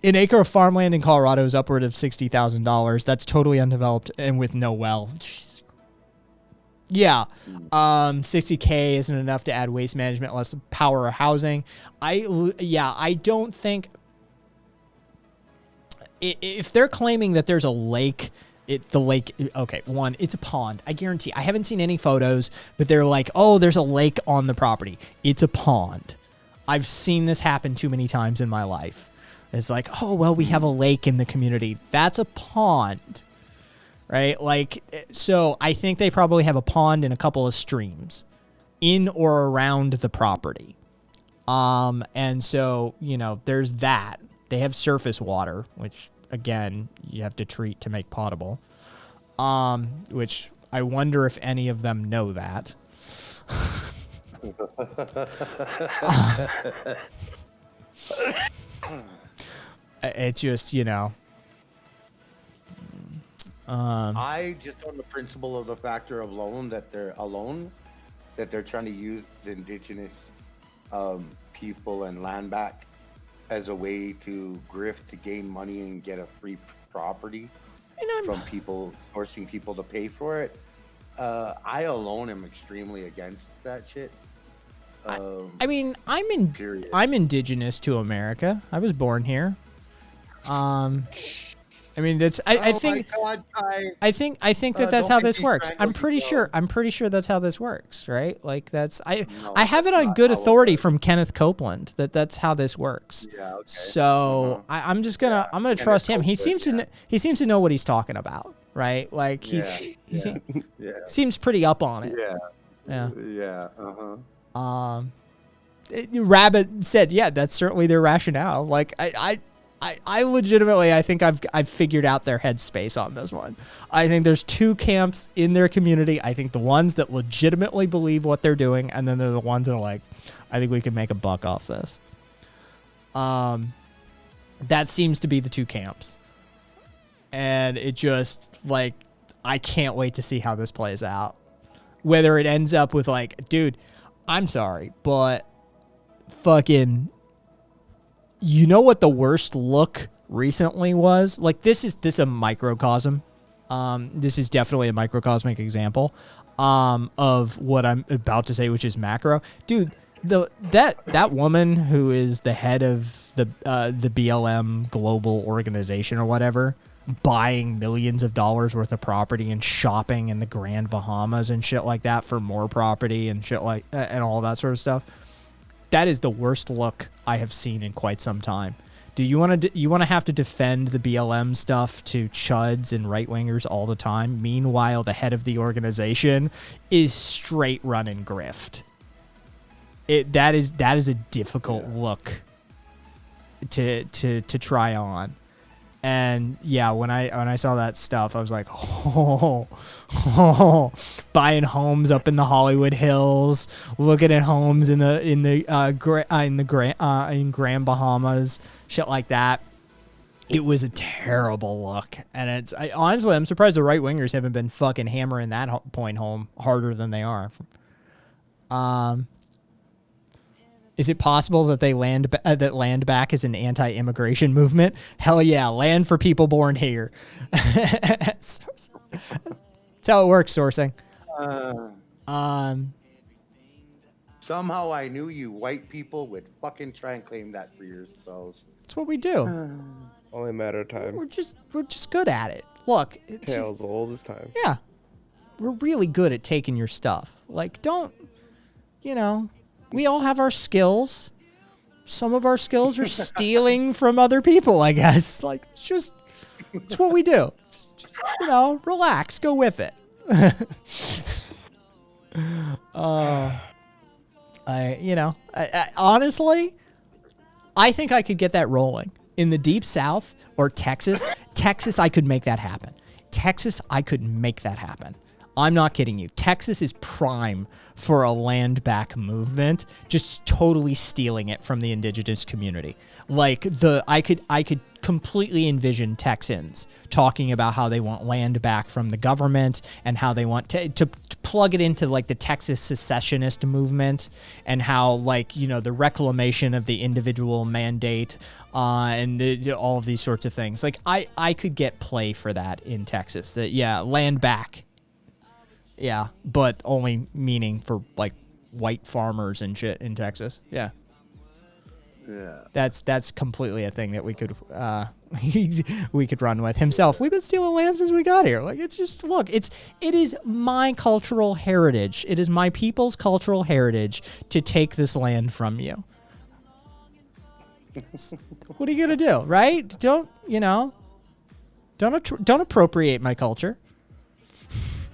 acre of farmland in Colorado is upward of $60,000. That's totally undeveloped and with no well. Yeah. 60K isn't enough to add waste management unless power or housing. I don't think if they're claiming that there's a lake, one, it's a pond. I guarantee. I haven't seen any photos, but they're like, oh, there's a lake on the property. It's a pond. I've seen this happen too many times in my life. It's like, oh, well, we have a lake in the community. That's a pond, right? Like, so I think they probably have a pond and a couple of streams in or around the property. And so, there's that. They have surface water, which, again, you have to treat to make potable, which I wonder if any of them know that. It's just, I just on the principle of the factor of loan that they're trying to use indigenous people and land back as a way to grift to gain money and get a free property from people, forcing people to pay for it. I alone am extremely against that shit. I mean, I'm indigenous to America. I was born here. I mean, that's I think that's how this works. I'm pretty sure that's how this works, right? Like I have it on good authority from Kenneth Copeland that's how this works. Yeah, okay. So I'm gonna trust him. He seems to know what he's talking about, right? Like he seems pretty up on it. Yeah. Rabbit said, yeah, that's certainly their rationale. Like I legitimately, I think I've figured out their headspace on this one. I think there's two camps in their community. I think the ones that legitimately believe what they're doing, and then they're the ones that are like, I think we can make a buck off this. That seems to be the two camps. And it just, like, I can't wait to see how this plays out. Whether it ends up with, like, dude, I'm sorry, but fucking... You know what the worst look recently was? Like, this is a microcosm. This is definitely a microcosmic example of what I'm about to say, which is macro. Dude, that woman who is the head of the BLM global organization or whatever, buying millions of dollars worth of property and shopping in the Grand Bahamas and shit like that for more property and shit like and all that sort of stuff. That is the worst look I have seen in quite some time. Do you want to have to defend the BLM stuff to chuds and right wingers all the time? Meanwhile, the head of the organization is straight running grift. That is a difficult look to try on. And yeah, when I saw that stuff, I was like, buying homes up in the Hollywood Hills, looking at homes in Grand Bahamas, shit like that. It was a terrible look, and honestly, I'm surprised the right wingers haven't been fucking hammering that point home harder than they are. Is it possible that that land back is an anti-immigration movement? Hell yeah, land for people born here. That's how it works, sourcing. Somehow I knew you white people would fucking try and claim that for yourselves. That's what we do. Only a matter of time. We're just good at it. Look, it's Tales old as time. Yeah, we're really good at taking your stuff. Like, don't, we all have our skills. Some of our skills are stealing from other people, I guess. Like, it's what we do. Just, relax, go with it. I honestly, I think I could get that rolling. In the Deep South or Texas, I could make that happen. I could make that happen. I'm not kidding you. Texas is prime for a land back movement, just totally stealing it from the indigenous community. Like I could completely envision Texans talking about how they want land back from the government and how they want to plug it into like the Texas secessionist movement and how the reclamation of the individual mandate and all of these sorts of things. Like I could get play for that in Texas. That land back. Yeah, but only meaning for like white farmers and shit in Texas. Yeah. Yeah. That's completely a thing that we could we could run with. Himself, we've been stealing land since we got here. Like, it's just, look, it is my cultural heritage. It is my people's cultural heritage to take this land from you. What are you gonna do, right? Don't appropriate my culture.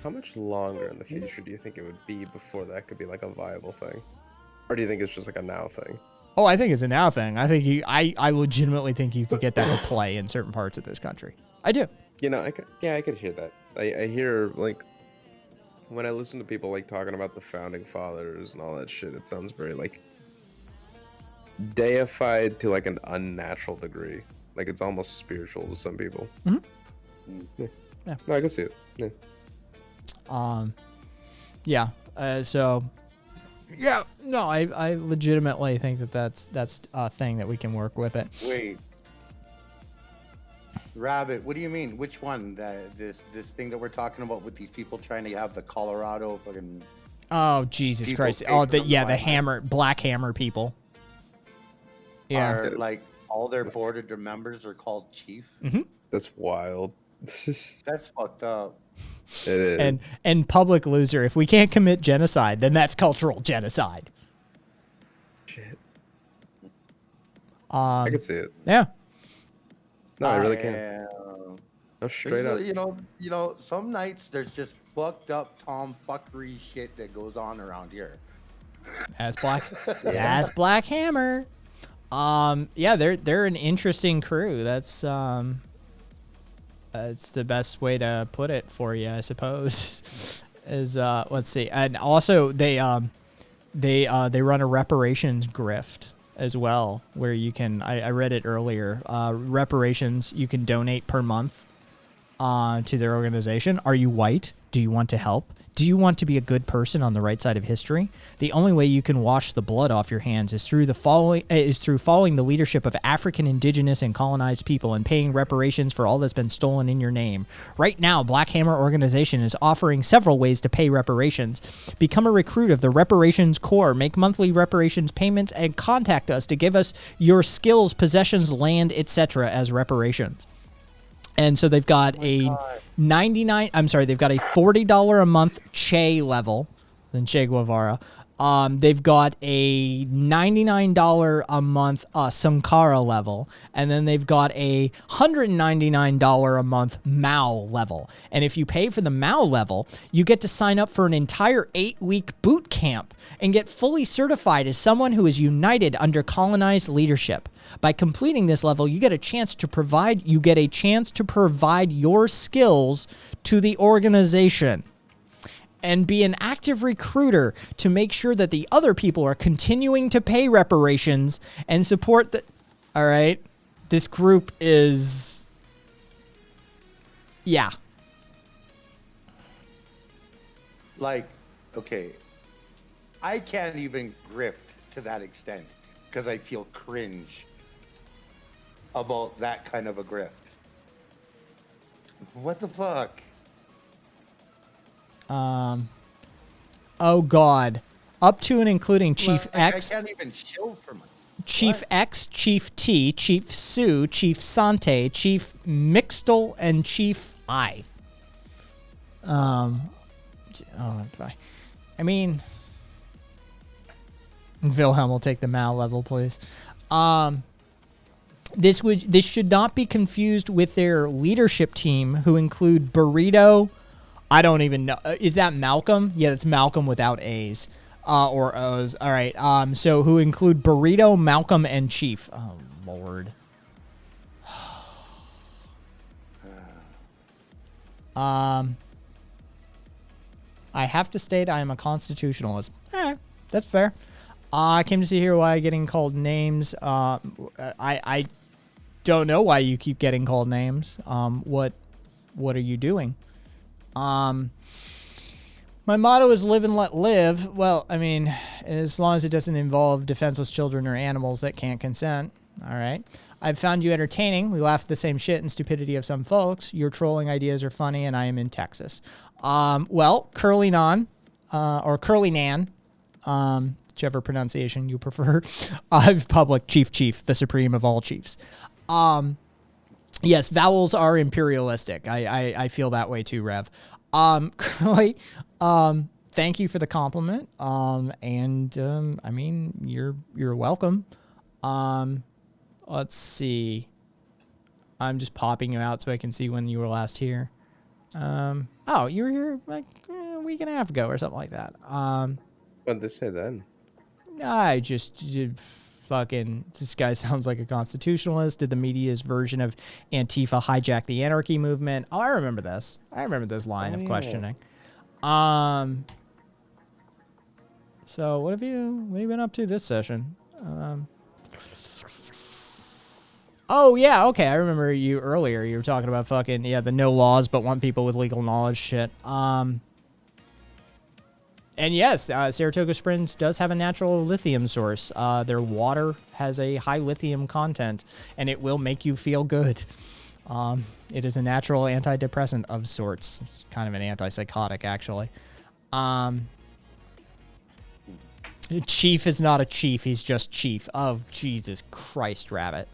How much longer in the future do you think it would be before that could be like a viable thing? Or do you think it's just like a now thing? Oh, I think it's a now thing. I think I legitimately think you could get that to play in certain parts of this country. I do. I could hear that. I hear, like, when I listen to people like talking about the founding fathers and all that shit, it sounds very like deified to like an unnatural degree. Like, it's almost spiritual to some people. Mm-hmm. Yeah. No, I can see it. Yeah. So yeah, no, I legitimately think that's a thing that we can work with it. Wait, Rabbit, what do you mean? Which one? This thing that we're talking about with these people trying to have the Colorado fucking. Oh, Jesus Christ! Oh, the hammer, black hammer people. Yeah, are, like, all their board of members are called chief. Mm-hmm. That's wild. That's fucked up. It is. And public loser. If we can't commit genocide, then that's cultural genocide. Shit. I can see it. Yeah. No, I really can. No, straight up. You know, some nights there's just fucked up tomfuckery shit that goes on around here. That's black. That's Black Hammer. Yeah, they're an interesting crew. That's it's the best way to put it for you, I suppose. Is let's see, and also they run a reparations grift as well, where you can. I read it earlier. Reparations, you can donate per month to their organization. Are you white? Do you want to help? Do you want to be a good person on the right side of history? The only way you can wash the blood off your hands is through following the leadership of African, indigenous, and colonized people and paying reparations for all that's been stolen in your name. Right now, Black Hammer Organization is offering several ways to pay reparations. Become a recruit of the Reparations Corps, make monthly reparations payments, and contact us to give us your skills, possessions, land, etc. as reparations. And so they've got they've got a $40 a month Che level, than Che Guevara. They've got a $99 a month Sankara level, and then they've got a $199 a month Mao level. And if you pay for the Mao level, you get to sign up for an entire 8-week boot camp and get fully certified as someone who is united under colonized leadership. By completing this level, you get a chance to provide your skills to the organization and be an active recruiter to make sure that the other people are continuing to pay reparations and support the. All right, this group is. Yeah. Like, okay, I can't even grift to that extent because I feel cringe about that kind of a grift. What the fuck? Oh God. Up to and including Chief X. I can't even chill for my. Chief X, Chief T, Chief Sue, Chief Sante, Chief Mixtel, and Chief I. I mean, Wilhelm will take the Mao level, please. This should not be confused with their leadership team, who include Burrito. I don't even know. Is that Malcolm? Yeah, that's Malcolm without A's or O's. All right. So who include Burrito, Malcolm, and Chief. Oh Lord. I have to state I am a constitutionalist. That's fair. I came to see here why getting called names. I don't know why you keep getting called names. What are you doing? My motto is live and let live. Well, I mean, as long as it doesn't involve defenseless children or animals that can't consent. All right. I've found you entertaining. We laugh at the same shit and stupidity of some folks. Your trolling ideas are funny, and I am in Texas. Well, Curly Nan, or Curly Nan, whichever pronunciation you prefer, Public Chief, the supreme of all chiefs. Yes, vowels are imperialistic. I feel that way too, Rev. Curly, thank you for the compliment. I mean, you're welcome. Let's see. I'm just popping you out so I can see when you were last here. Oh, you were here like a week and a half ago or something like that. What did they say then? I just fucking, this guy sounds like a constitutionalist. Did the media's version of Antifa hijack the anarchy movement? Oh, I remember this. I remember this line of questioning. So what have you been up to this session? Oh yeah, okay. I remember you earlier. You were talking about fucking the no laws but want people with legal knowledge shit. And yes, Saratoga Springs does have a natural lithium source. Their water has a high lithium content, and it will make you feel good. It is a natural antidepressant of sorts. It's kind of an antipsychotic, actually. Chief is not a chief. He's just chief. Oh, Jesus Christ, Rabbit.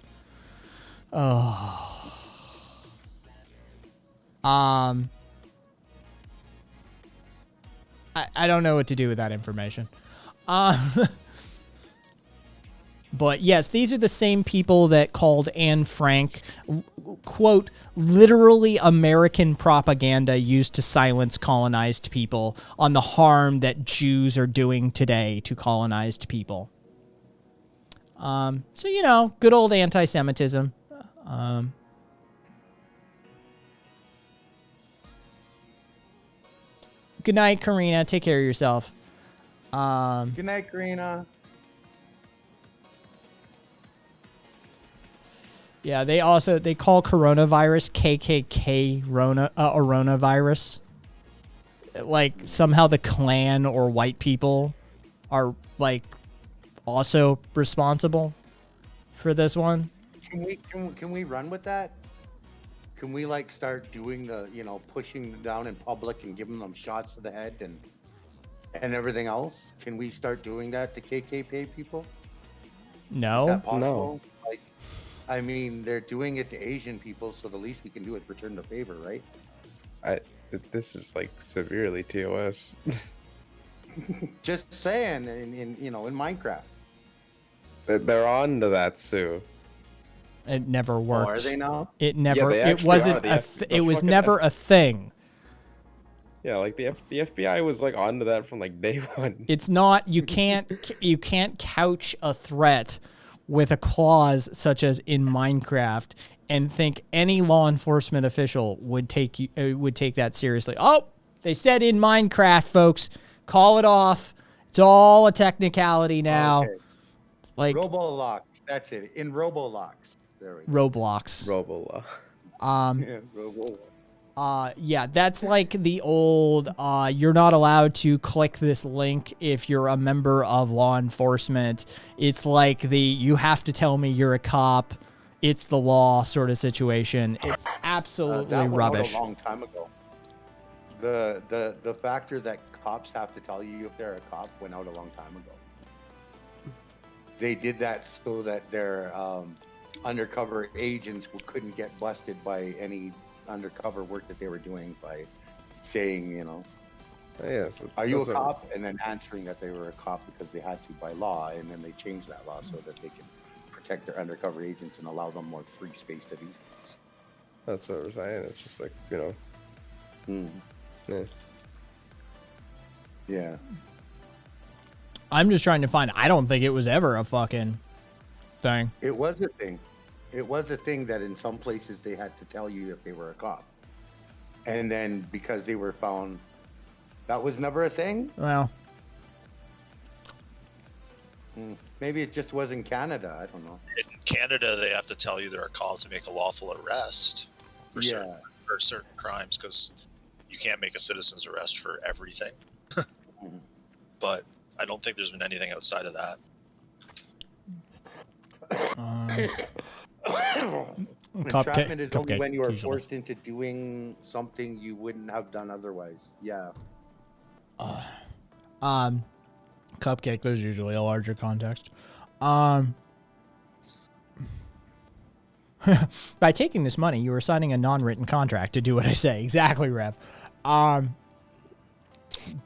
Oh. I don't know what to do with that information. But yes, these are the same people that called Anne Frank, quote, literally American propaganda used to silence colonized people on the harm that Jews are doing today to colonized people. So, good old anti-Semitism. Good night, Karina. Take care of yourself. Good night, Karina. Yeah, they call coronavirus KKK coronavirus. Like somehow the Klan or white people are like also responsible for this one. Can we run with that? Can we like start doing the pushing them down in public and giving them shots to the head and everything else? Can we start doing that to KKK people? No. Is that possible? No. Like, I mean, they're doing it to Asian people, so the least we can do is return the favor, right? This is like severely TOS. Just saying, in Minecraft. They're on to that, Sue. It never worked. Oh, are they now? It never. Yeah, it wasn't. It was never a thing. Yeah, like the FBI was like onto that from like day one. It's not. You can't couch a threat with a clause such as in Minecraft and think any law enforcement official would take that seriously. Oh, they said in Minecraft, folks. Call it off. It's all a technicality now. Okay. Like Robolox. That's it. In Robolox. There we go. Roblox. Yeah, Robolox. Yeah, that's like the old, you're not allowed to click this link if you're a member of law enforcement. It's like you have to tell me you're a cop. It's the law sort of situation. It's absolutely that rubbish. A long time ago. The factor that cops have to tell you if they're a cop went out a long time ago. They did that so that their undercover agents couldn't get busted by any undercover work that they were doing by saying, are you a cop? And then answering that they were a cop because they had to by law, and then they changed that law so that they can protect their undercover agents and allow them more free space to do things. That's what we're saying. It's just like, Yeah. I'm just trying to find. I don't think it was ever a fucking thing. It was a thing. It was a thing that in some places they had to tell you if they were a cop. And then because they were found, that was never a thing? Well. Maybe it just was in Canada. I don't know. In Canada, they have to tell you they're a cause to make a lawful arrest for certain crimes because you can't make a citizen's arrest for everything. But I don't think there's been anything outside of that. Entrapment is only cupcake, when you are usually. forced into doing something you wouldn't have done otherwise. Yeah. Cupcake, there's usually a larger context. By taking this money, you are signing a non-written contract to do what I say. Exactly, Rev.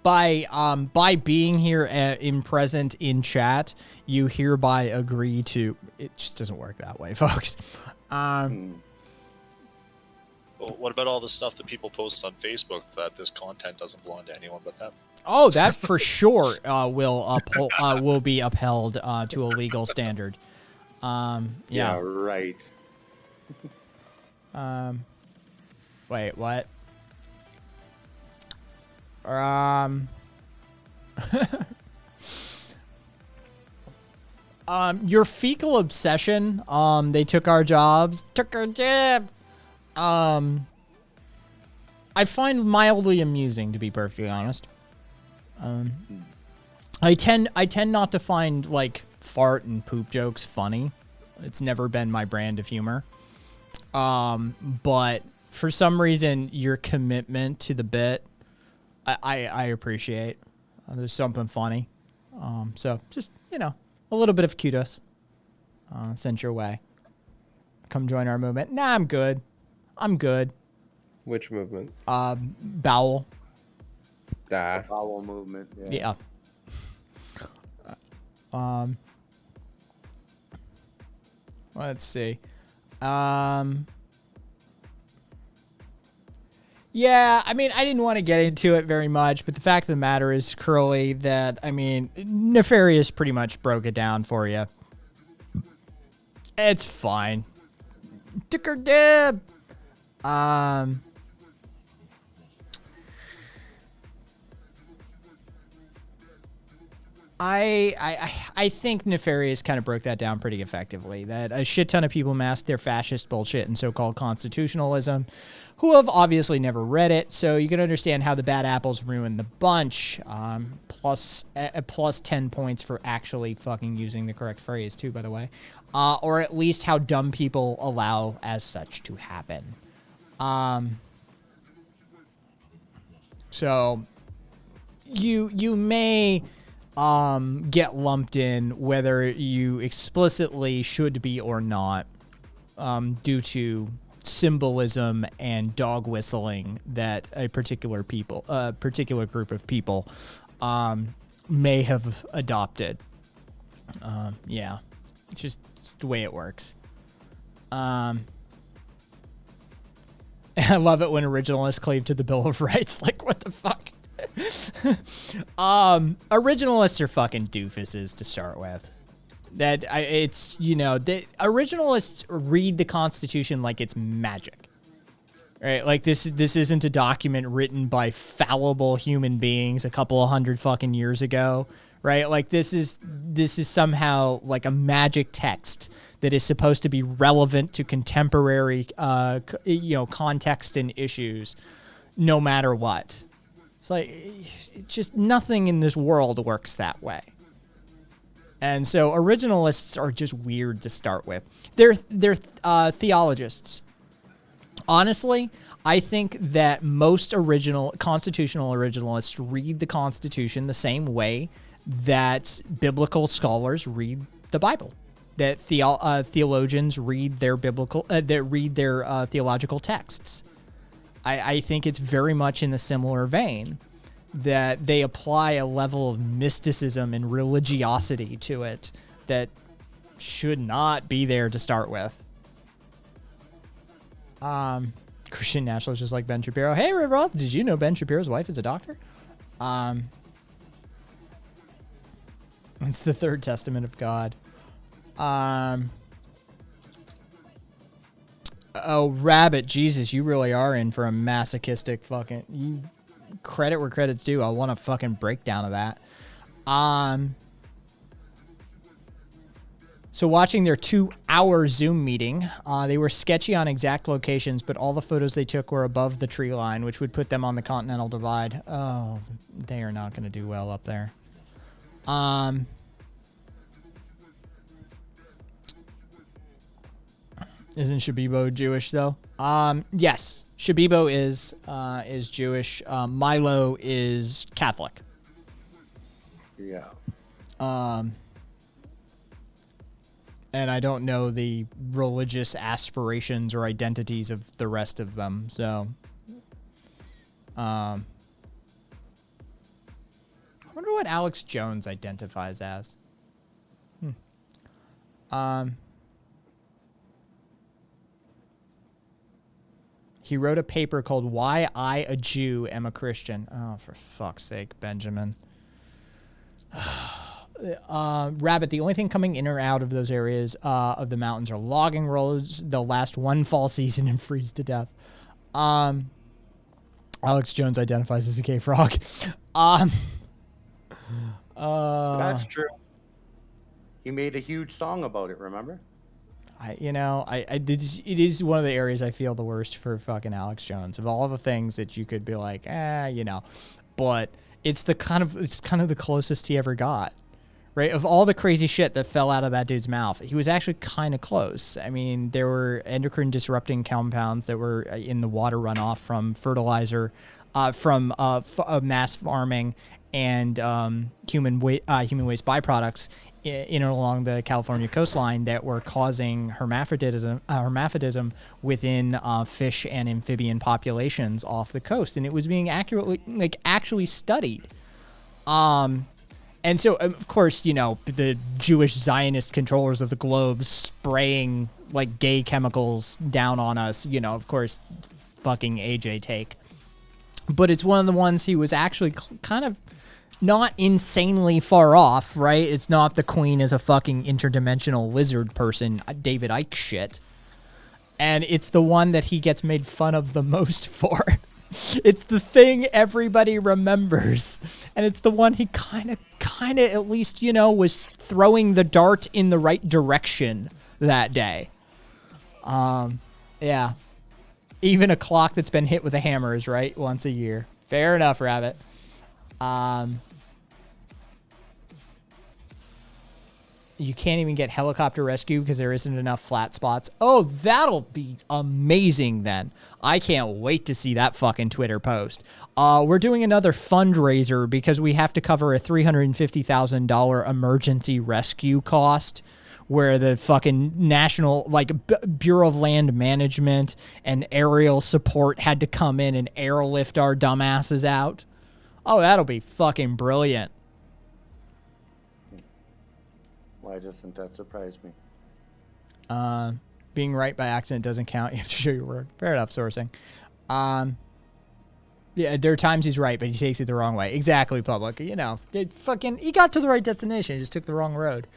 By being here in present in chat, you hereby agree to. It just doesn't work that way, folks. Well, what about all the stuff that people post on Facebook that this content doesn't belong to anyone but them? Oh, that for sure will be upheld to a legal standard. Yeah. Right. Wait, what? Your fecal obsession. They took our jobs. Took our job. I find mildly amusing, to be perfectly honest. I tend not to find like fart and poop jokes funny. It's never been my brand of humor. But for some reason, your commitment to the bit, I appreciate. There's something funny. So just, a little bit of kudos sent your way. Come join our movement. Nah, I'm good. Which movement? Bowel. Bowel movement. Yeah. Let's see. Yeah, I mean, I didn't want to get into it very much, but the fact of the matter is, Curly, that, I mean, Nefarious pretty much broke it down for you. It's fine. Dicker dib! I think Nefarious kind of broke that down pretty effectively, that a shit ton of people mask their fascist bullshit and so-called constitutionalism, who have obviously never read it, so you can understand how the bad apples ruin the bunch. Plus 10 points for actually fucking using the correct phrase, too, by the way. Or at least how dumb people allow as such to happen. So you may get lumped in whether you explicitly should be or not, due to symbolism and dog whistling that a particular group of people may have adopted. Yeah, it's just the way it works. I love it when originalists cleave to the Bill of Rights. Like, what the fuck? Originalists are fucking doofuses to start with. The originalists read the Constitution like it's magic, right? Like this isn't a document written by fallible human beings a couple of hundred fucking years ago, right? Like this is somehow like a magic text that is supposed to be relevant to contemporary, context and issues, no matter what. It's like, it's just nothing in this world works that way. And so originalists are just weird to start with. They're theologists. Honestly, I think that most constitutional originalists read the Constitution the same way that biblical scholars read the Bible. That theologians read their theological texts. I think it's very much in the similar vein, that they apply a level of mysticism and religiosity to it that should not be there to start with. Christian nationalists just like Ben Shapiro. Hey, Riv Roth, did you know Ben Shapiro's wife is a doctor? It's the third testament of God. Oh, Rabbit, Jesus, you really are in for a masochistic fucking... You credit where credit's due. I want a fucking breakdown of that. So watching their 2-hour Zoom meeting, they were sketchy on exact locations, but all the photos they took were above the tree line, which would put them on the Continental Divide. Oh, they are not going to do well up there. Isn't Shabibo Jewish though? Yes, Shabibo is Jewish. Milo is Catholic. Yeah. And I don't know the religious aspirations or identities of the rest of them. So, I wonder what Alex Jones identifies as. He wrote a paper called "Why I, a Jew, Am a Christian." Oh, for fuck's sake, Benjamin. Rabbit, the only thing coming in or out of those areas of the mountains are logging roads. They'll last one fall season and freeze to death. Alex Jones identifies as a gay frog. That's true. He made a huge song about it, remember? It is one of the areas I feel the worst for fucking Alex Jones. Of all the things that you could be like, but it's kind of the closest he ever got. Right? Of all the crazy shit that fell out of that dude's mouth, he was actually kind of close. I mean, there were endocrine disrupting compounds that were in the water runoff from fertilizer, from mass farming and human waste byproducts in and along the California coastline that were causing hermaphroditism within fish and amphibian populations off the coast, and it was being actually studied. And so, of course, the Jewish Zionist controllers of the globe spraying like gay chemicals down on us, of course, fucking AJ take. But it's one of the ones he was actually kind of not insanely far off, right? It's not the Queen is a fucking interdimensional lizard person, David Icke shit. And it's the one that he gets made fun of the most for. It's the thing everybody remembers. And it's the one he kind of at least, was throwing the dart in the right direction that day. Yeah. Even a clock that's been hit with a hammer is right once a year. Fair enough, Rabbit. You can't even get helicopter rescue because there isn't enough flat spots. Oh, that'll be amazing then. I can't wait to see that fucking Twitter post. We're doing another fundraiser because we have to cover a $350,000 emergency rescue cost where the fucking national, Bureau of Land Management and aerial support had to come in and airlift our dumbasses out. Oh, that'll be fucking brilliant. Why doesn't that surprise me? Being right by accident doesn't count. You have to show your work. Fair enough, sourcing. Yeah, there are times he's right, but he takes it the wrong way. Exactly, public. He got to the right destination. He just took the wrong road.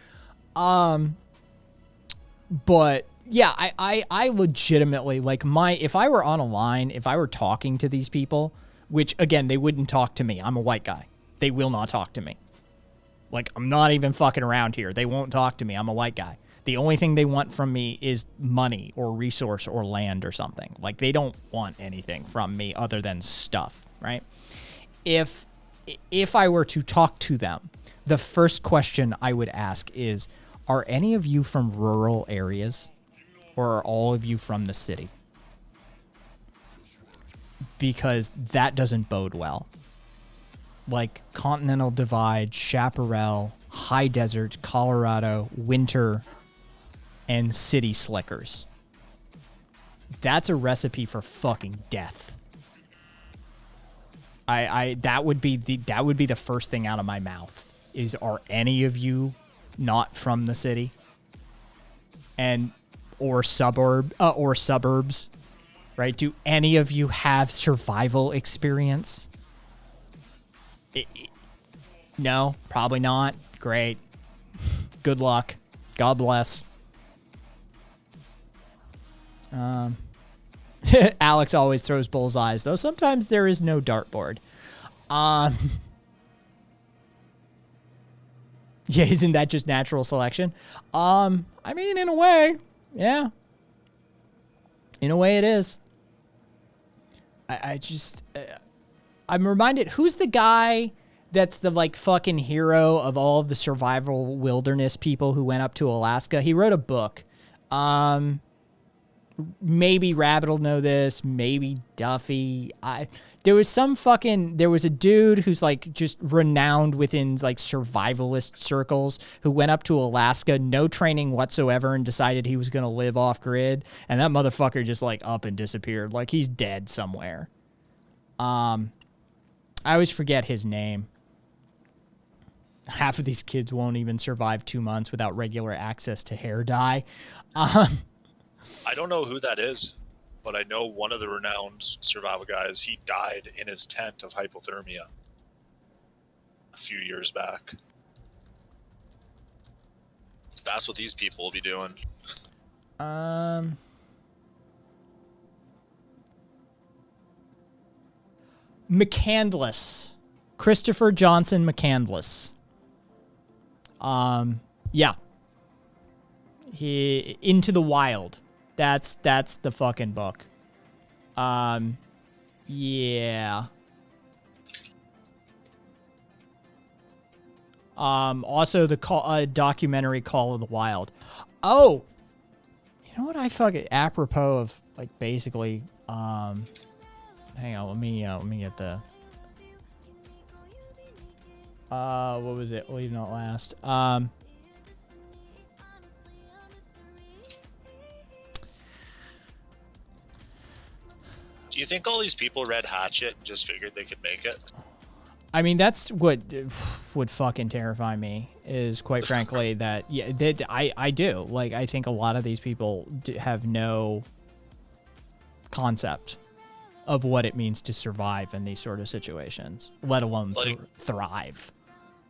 But yeah, I legitimately, if I were on a line, if I were talking to these people, which again, they wouldn't talk to me. I'm a white guy. They will not talk to me. I'm not even fucking around here. They won't talk to me. I'm a white guy. The only thing they want from me is money or resource or land or something. They don't want anything from me other than stuff, right? If I were to talk to them, the first question I would ask is, are any of you from rural areas or are all of you from the city? Because that doesn't bode well. Continental Divide, Chaparral, High Desert, Colorado, Winter, and City Slickers. That's a recipe for fucking death. That would be the first thing out of my mouth is, are any of you not from the city? Or suburbs, right? Do any of you have survival experience? No, probably not. Great. Good luck. God bless. Alex always throws bullseyes, though sometimes there is no dartboard. Yeah, isn't that just natural selection? I mean, in a way, yeah. In a way it is. I'm reminded, who's the guy that's the fucking hero of all of the survival wilderness people who went up to Alaska? He wrote a book. maybe Rabbit will know this, maybe Duffy. There was a dude who's like just renowned within like survivalist circles who went up to Alaska, no training whatsoever, and decided he was going to live off grid. And that motherfucker just like up and disappeared. Like he's dead somewhere. I always forget his name. Half of these kids won't even survive 2 months without regular access to hair dye. I don't know who that is, but I know one of the renowned survival guys, he died in his tent of hypothermia a few years back. That's what these people will be doing. McCandless. Christopher Johnson McCandless. Yeah. He Into the Wild. That's the fucking book. Yeah. Also the documentary Call of the Wild. Oh, you know what I fucking apropos of like basically hang on, let me get the what was it? Leave Not Last. Do you think all these people read Hatchet and just figured they could make it? I mean, that's what would fucking terrify me is, quite frankly, that I do. Like, I think a lot of these people have no concept of what it means to survive in these sort of situations, let alone like, thrive.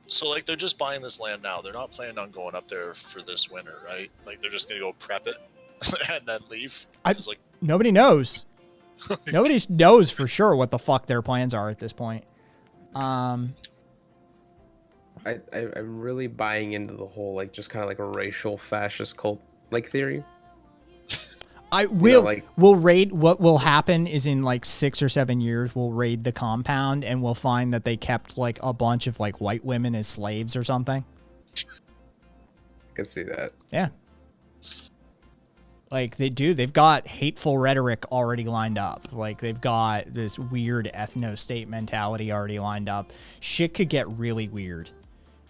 So, like, they're just buying this land now. They're not planning on going up there for this winter, right? Like, they're just going to go prep it and then leave. Nobody knows. Nobody knows for sure what the fuck their plans are at this point. I'm really buying into the whole like just kind of like a racial fascist cult like theory. We'll raid. What will happen is in like 6 or 7 years, we'll raid the compound and we'll find that they kept like a bunch of like white women as slaves or something. I can see that. Yeah. Like they've got hateful rhetoric already lined up. Like they've got this weird ethno-state mentality already lined up. Shit could get really weird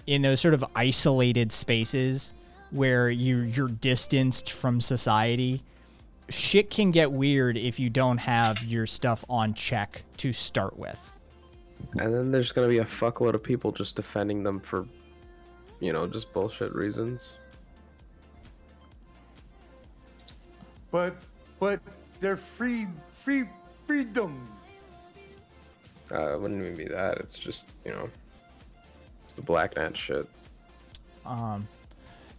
in those sort of isolated spaces where you're distanced from society. Shit can get weird if you don't have your stuff on check to start with. And then there's gonna be a fuckload of people just defending them for, just bullshit reasons. But they're freedoms. It wouldn't even be that. It's just, it's the Black Nat shit.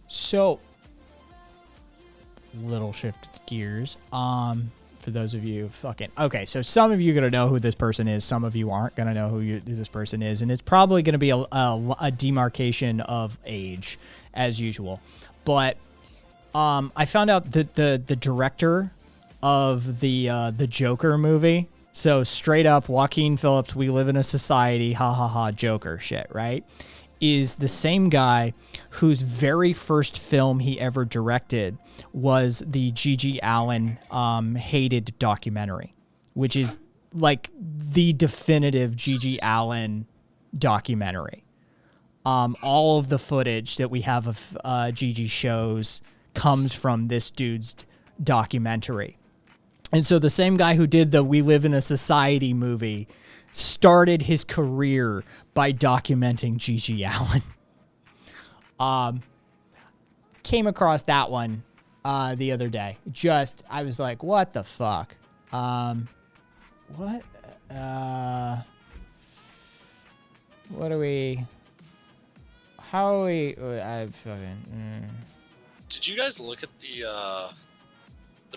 So little shift gears. For those of you okay, so some of you are gonna know who this person is. Some of you aren't gonna know who this person is, and it's probably gonna be a demarcation of age, as usual. But I found out that the director of the Joker movie, so straight up Joaquin Phoenix, We Live in a Society, ha ha ha, Joker shit, right, is the same guy whose very first film he ever directed was the G.G. Allen Hated documentary, which is like the definitive G.G. Allen documentary. All of the footage that we have of G.G. shows comes from this dude's documentary. And so the same guy who did the We Live in a Society movie started his career by documenting G.G. Allen. Came across that one the other day. I was like, what the fuck? What? What are we... How are we... I fucking... Did you guys look at the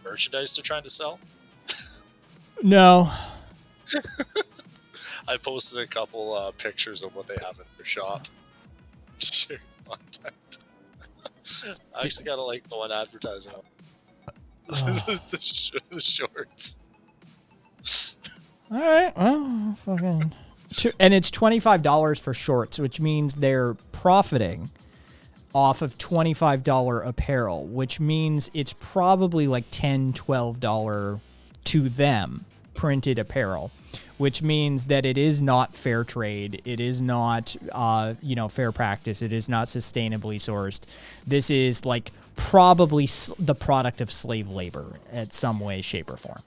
merchandise they're trying to sell? No. I posted a couple pictures of what they have in their shop. Share content. I actually gotta like the one advertising the shorts. All right, well, fucking... And it's $25 for shorts, which means they're profiting off of $25 apparel, which means it's probably like $10, $12 to them printed apparel, which means that it is not fair trade. It is not, fair practice. It is not sustainably sourced. This is like probably the product of slave labor at some way, shape, or form.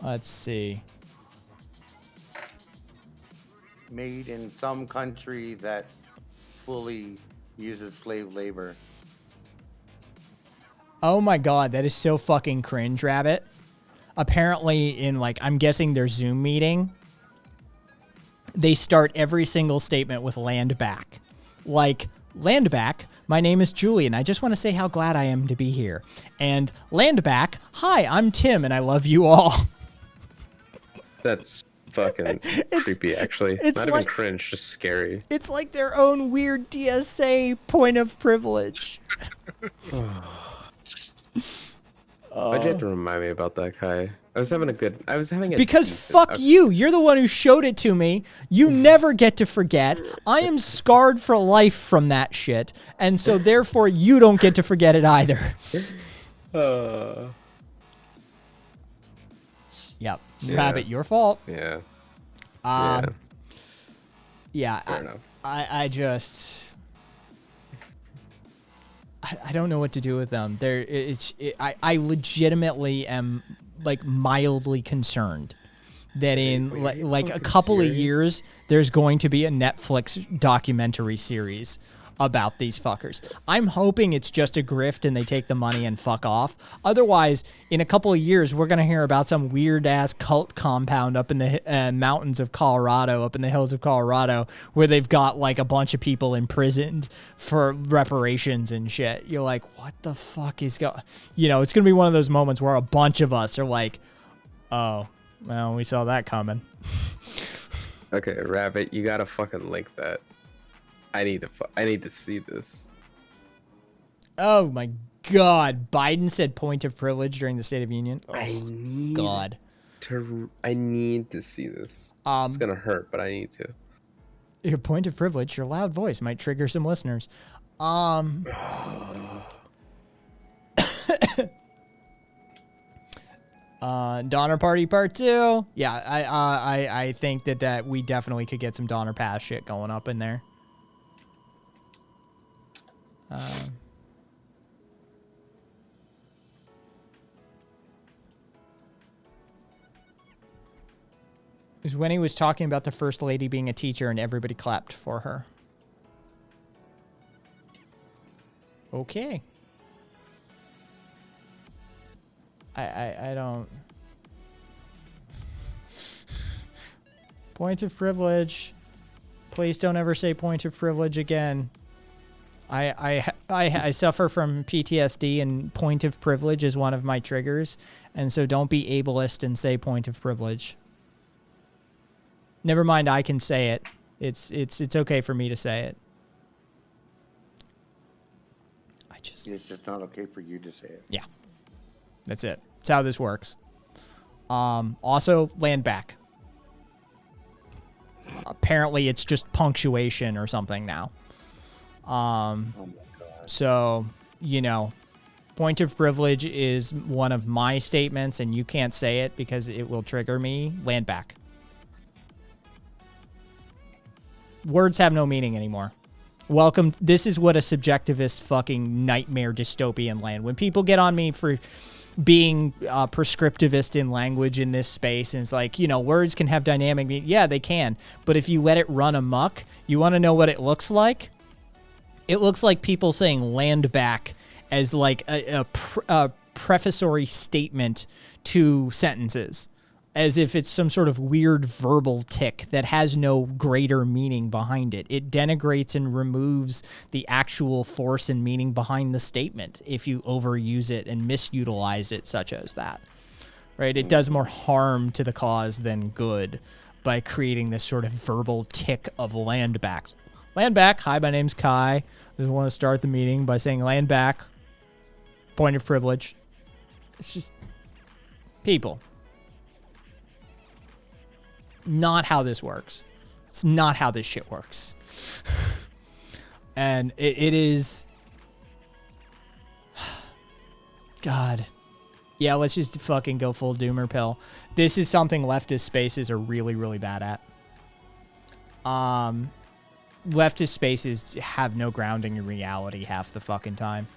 Let's see. Made in some country that fully uses slave labor. Oh my god, that is so fucking cringe, Rabbit. Apparently in I'm guessing their Zoom meeting, they start every single statement with land back. Like, land back, my name is Julian. I just want to say how glad I am to be here. And land back, hi, I'm Tim and I love you all. That's fucking creepy, actually. it's Not like- even cringe, just scary. It's like their own weird DSA point of privilege. Why'd you have to remind me about that, Kai? I was having a Because decent- fuck you. You're the one who showed it to me. You never get to forget. I am scarred for life from that shit. And so therefore you don't get to forget it either. Yep. Yeah. Rabbit, your fault. Yeah. Yeah. Fair enough. I don't know what to do with them. I legitimately am mildly concerned that in a couple of years there's going to be a Netflix documentary series about these fuckers. I'm hoping it's just a grift and they take the money and fuck off. Otherwise, in a couple of years, we're going to hear about some weird-ass cult compound up in the mountains of Colorado, up in the hills of Colorado, where they've got, a bunch of people imprisoned for reparations and shit. You're like, what the fuck is going... it's going to be one of those moments where a bunch of us are like, oh, well, we saw that coming. Okay, Rabbit, you gotta fucking link that. I need to see this. Oh my god. Biden said point of privilege during the State of Union. Oh, God. I need to see this. It's gonna hurt, but I need to. Your point of privilege, your loud voice might trigger some listeners. Donner Party Part 2. Yeah, I think that we definitely could get some Donner Pass shit going up in there. It was when he was talking about the First Lady being a teacher and everybody clapped for her. Okay. I don't... Point of privilege. Please don't ever say point of privilege again. I suffer from PTSD, and point of privilege is one of my triggers, and so don't be ableist and say point of privilege. Never mind, I can say it. It's okay for me to say it. It's just not okay for you to say it. Yeah. That's it. That's how this works. Also, land back. Apparently, it's just punctuation or something now. So, point of privilege is one of my statements, and you can't say it because it will trigger me. Land back. Words have no meaning anymore. Welcome. This is what a subjectivist fucking nightmare dystopian land. When people get on me for being prescriptivist in language in this space, and it's like, words can have dynamic meaning. Yeah, they can. But if you let it run amok, you want to know what it looks like? It looks like people saying land back as a prefatory statement to sentences, as if it's some sort of weird verbal tick that has no greater meaning behind it. It denigrates and removes the actual force and meaning behind the statement if you overuse it and misutilize it such as that. Right? It does more harm to the cause than good by creating this sort of verbal tick of land back. Land back. Hi, my name's Kai. I just want to start the meeting by saying land back. Point of privilege. It's just people. Not how this works. It's not how this shit works. And it is... God. Yeah, let's just fucking go full doomer pill. This is something leftist spaces are really, really bad at. Leftist spaces have no grounding in reality half the fucking time.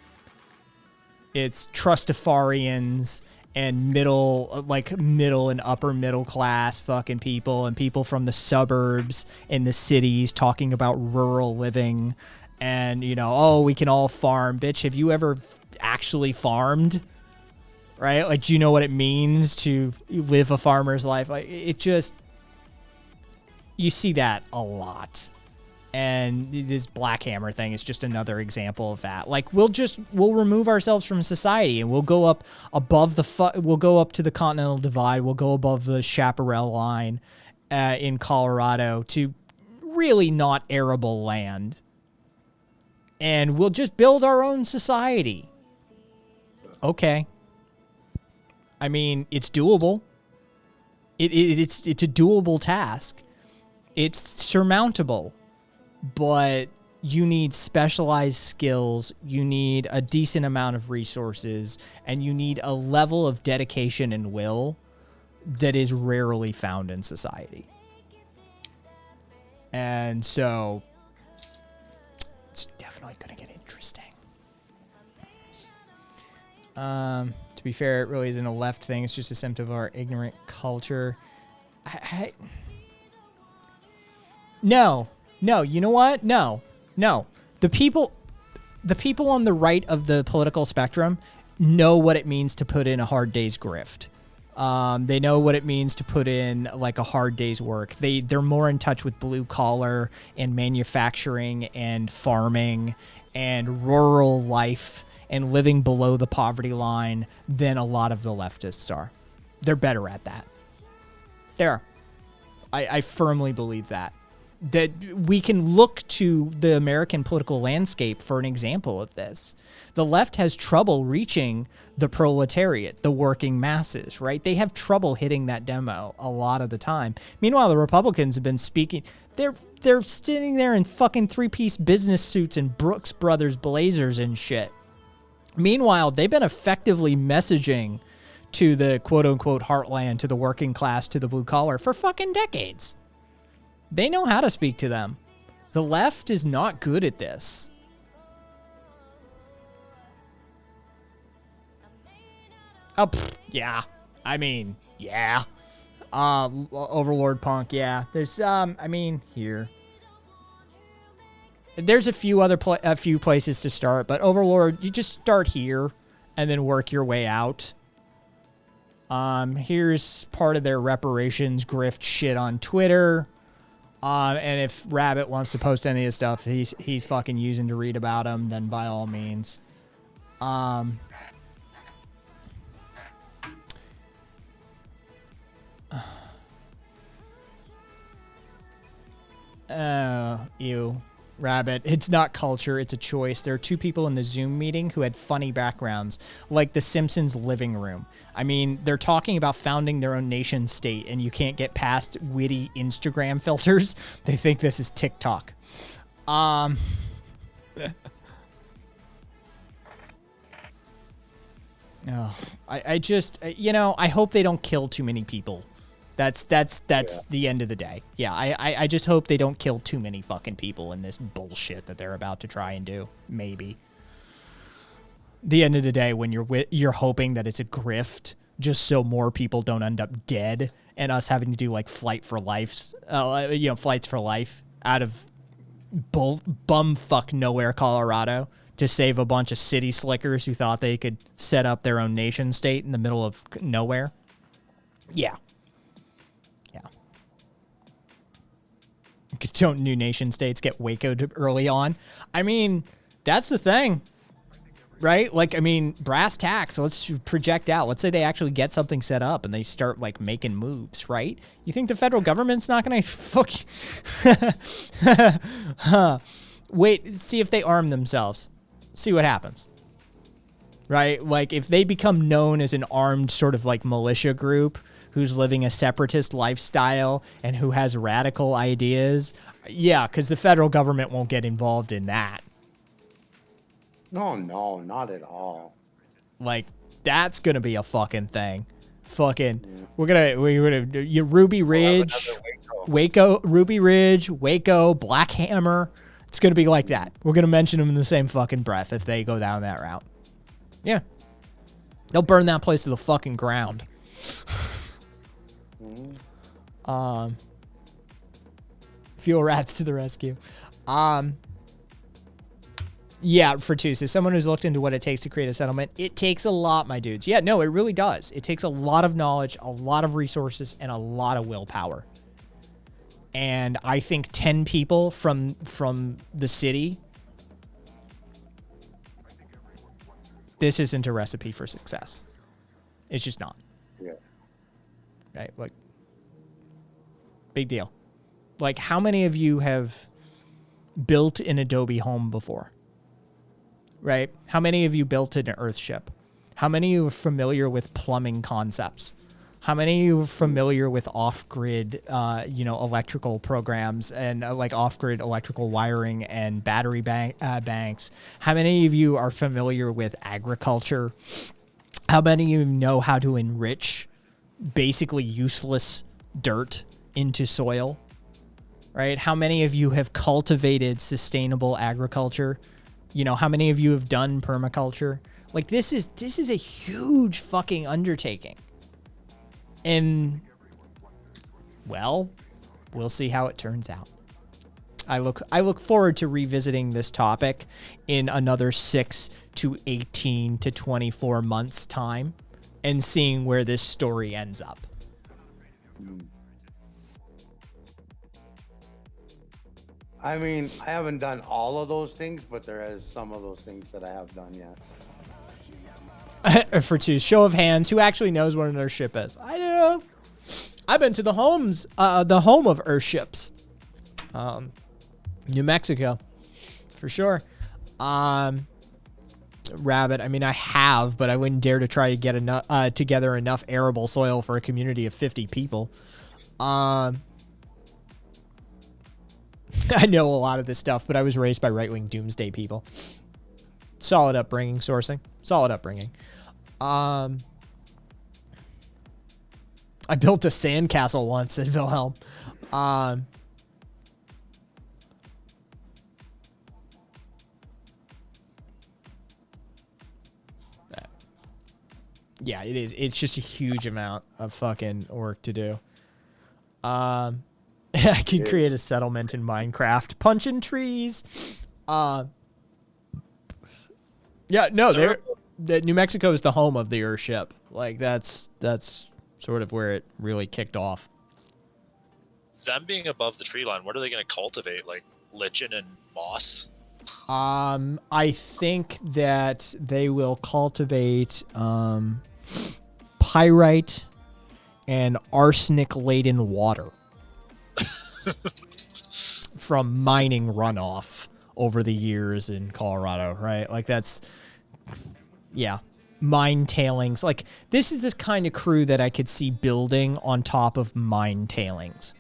It's trustafarians and middle and upper middle class fucking people and people from the suburbs and the cities talking about rural living and, you know, oh, we can all farm. Bitch, have you ever actually farmed? Right? Like, do you know what it means to live a farmer's life? Like, it just... You see that a lot. And this Black Hammer thing is just another example of that. Like, we'll remove ourselves from society and we'll go up above we'll go up to the Continental Divide. We'll go above the Chaparral Line in Colorado to really not arable land. And we'll just build our own society. Okay. I mean, it's doable. It's a doable task. It's surmountable. But you need specialized skills, you need a decent amount of resources, and you need a level of dedication and will that is rarely found in society. And so it's definitely going to get interesting. To be fair, it really isn't a left thing. It's just a symptom of our ignorant culture. No, you know what? No. The people on the right of the political spectrum know what it means to put in a hard day's grift. They know what it means to put in like a hard day's work. They're more in touch with blue collar and manufacturing and farming and rural life and living below the poverty line than a lot of the leftists are. They're better at that. I firmly believe that we can look to the American political landscape for an example of this. The left has trouble reaching the proletariat, the working masses, right? They have trouble hitting that demo a lot of the time. Meanwhile, the Republicans have been speaking. They're sitting there in fucking three-piece business suits and Brooks Brothers blazers and shit. Meanwhile, they've been effectively messaging to the quote-unquote heartland, to the working class, to the blue collar for fucking decades. They know how to speak to them. The left is not good at this. Oh, yeah. I mean, yeah. Overlord Punk, yeah. There's, here. There's a few places to start, but Overlord, you just start here and then work your way out. Here's part of their reparations grift shit on Twitter. And if Rabbit wants to post any of the stuff he's fucking using to read about them, then by all means. Ew. Rabbit. It's not culture, it's a choice. There are two people in the Zoom meeting who had funny backgrounds, like the Simpsons living room. I mean, they're talking about founding their own nation state, and you can't get past witty Instagram filters. They think this is TikTok. I just, I hope they don't kill too many people. That's the end of the day. Yeah, I just hope they don't kill too many fucking people in this bullshit that they're about to try and do. Maybe. The end of the day, when you're hoping that it's a grift, just so more people don't end up dead, and us having to do like flights for life out of bumfuck nowhere, Colorado, to save a bunch of city slickers who thought they could set up their own nation state in the middle of nowhere. Yeah. Don't new nation states get Waco'd early on? I mean, that's the thing, right? Like, I mean, brass tacks. So let's project out. Let's say they actually get something set up and they start like making moves, right? You think the federal government's not going to Wait, see if they arm themselves. See what happens. Right? Like, if they become known as an armed sort of like militia group who's living a separatist lifestyle and who has radical ideas, yeah, because the federal government won't get involved in that. No, not at all. Like, that's gonna be a fucking thing. Fucking, we're gonna Ruby Ridge, Waco, Ruby Ridge, Waco, Black Hammer. It's gonna be like that. We're gonna mention them in the same fucking breath if they go down that route. Yeah, they'll burn that place to the fucking ground. Fuel rats to the rescue. Yeah, for two. So someone who's looked into what it takes to create a settlement, it takes a lot, my dudes. Yeah, no, it really does. It takes a lot of knowledge, a lot of resources, and a lot of willpower. And I think 10 people from the city, this isn't a recipe for success. It's just not. Yeah. Right? Like, big deal. Like, how many of you have built an Adobe home before? Right? How many of you built an Earthship? How many of you are familiar with plumbing concepts? How many of you are familiar with off-grid, electrical programs and like off-grid electrical wiring and battery banks? How many of you are familiar with agriculture? How many of you know how to enrich basically useless dirt into soil? Right? How many of you have cultivated sustainable agriculture? You know, how many of you have done permaculture? Like, this is a huge fucking undertaking. And, well, we'll see how it turns out. I look forward to revisiting this topic in another 6 to 18 to 24 months time and seeing where this story ends up. I mean, I haven't done all of those things, but there is some of those things that I have done, yes. For two, show of hands, who actually knows what an Earthship is? I do. I've been to the home of Earthships. New Mexico, for sure. Rabbit, I mean, I have, but I wouldn't dare to try to get together enough arable soil for a community of 50 people. I know a lot of this stuff, but I was raised by right-wing doomsday people. Solid upbringing, sourcing. Solid upbringing. I built a sandcastle once, said Wilhelm. Yeah, it is. It's just a huge amount of fucking work to do. I could create a settlement in Minecraft. Punching trees. Yeah, no, New Mexico is the home of the Earthship. Like, that's sort of where it really kicked off. Them being above the tree line, what are they going to cultivate? Like lichen and moss? I think that they will cultivate pyrite and arsenic-laden water from mining runoff over the years in Colorado, right? Like, that's, yeah, mine tailings. Like, this is this kind of crew that I could see building on top of mine tailings.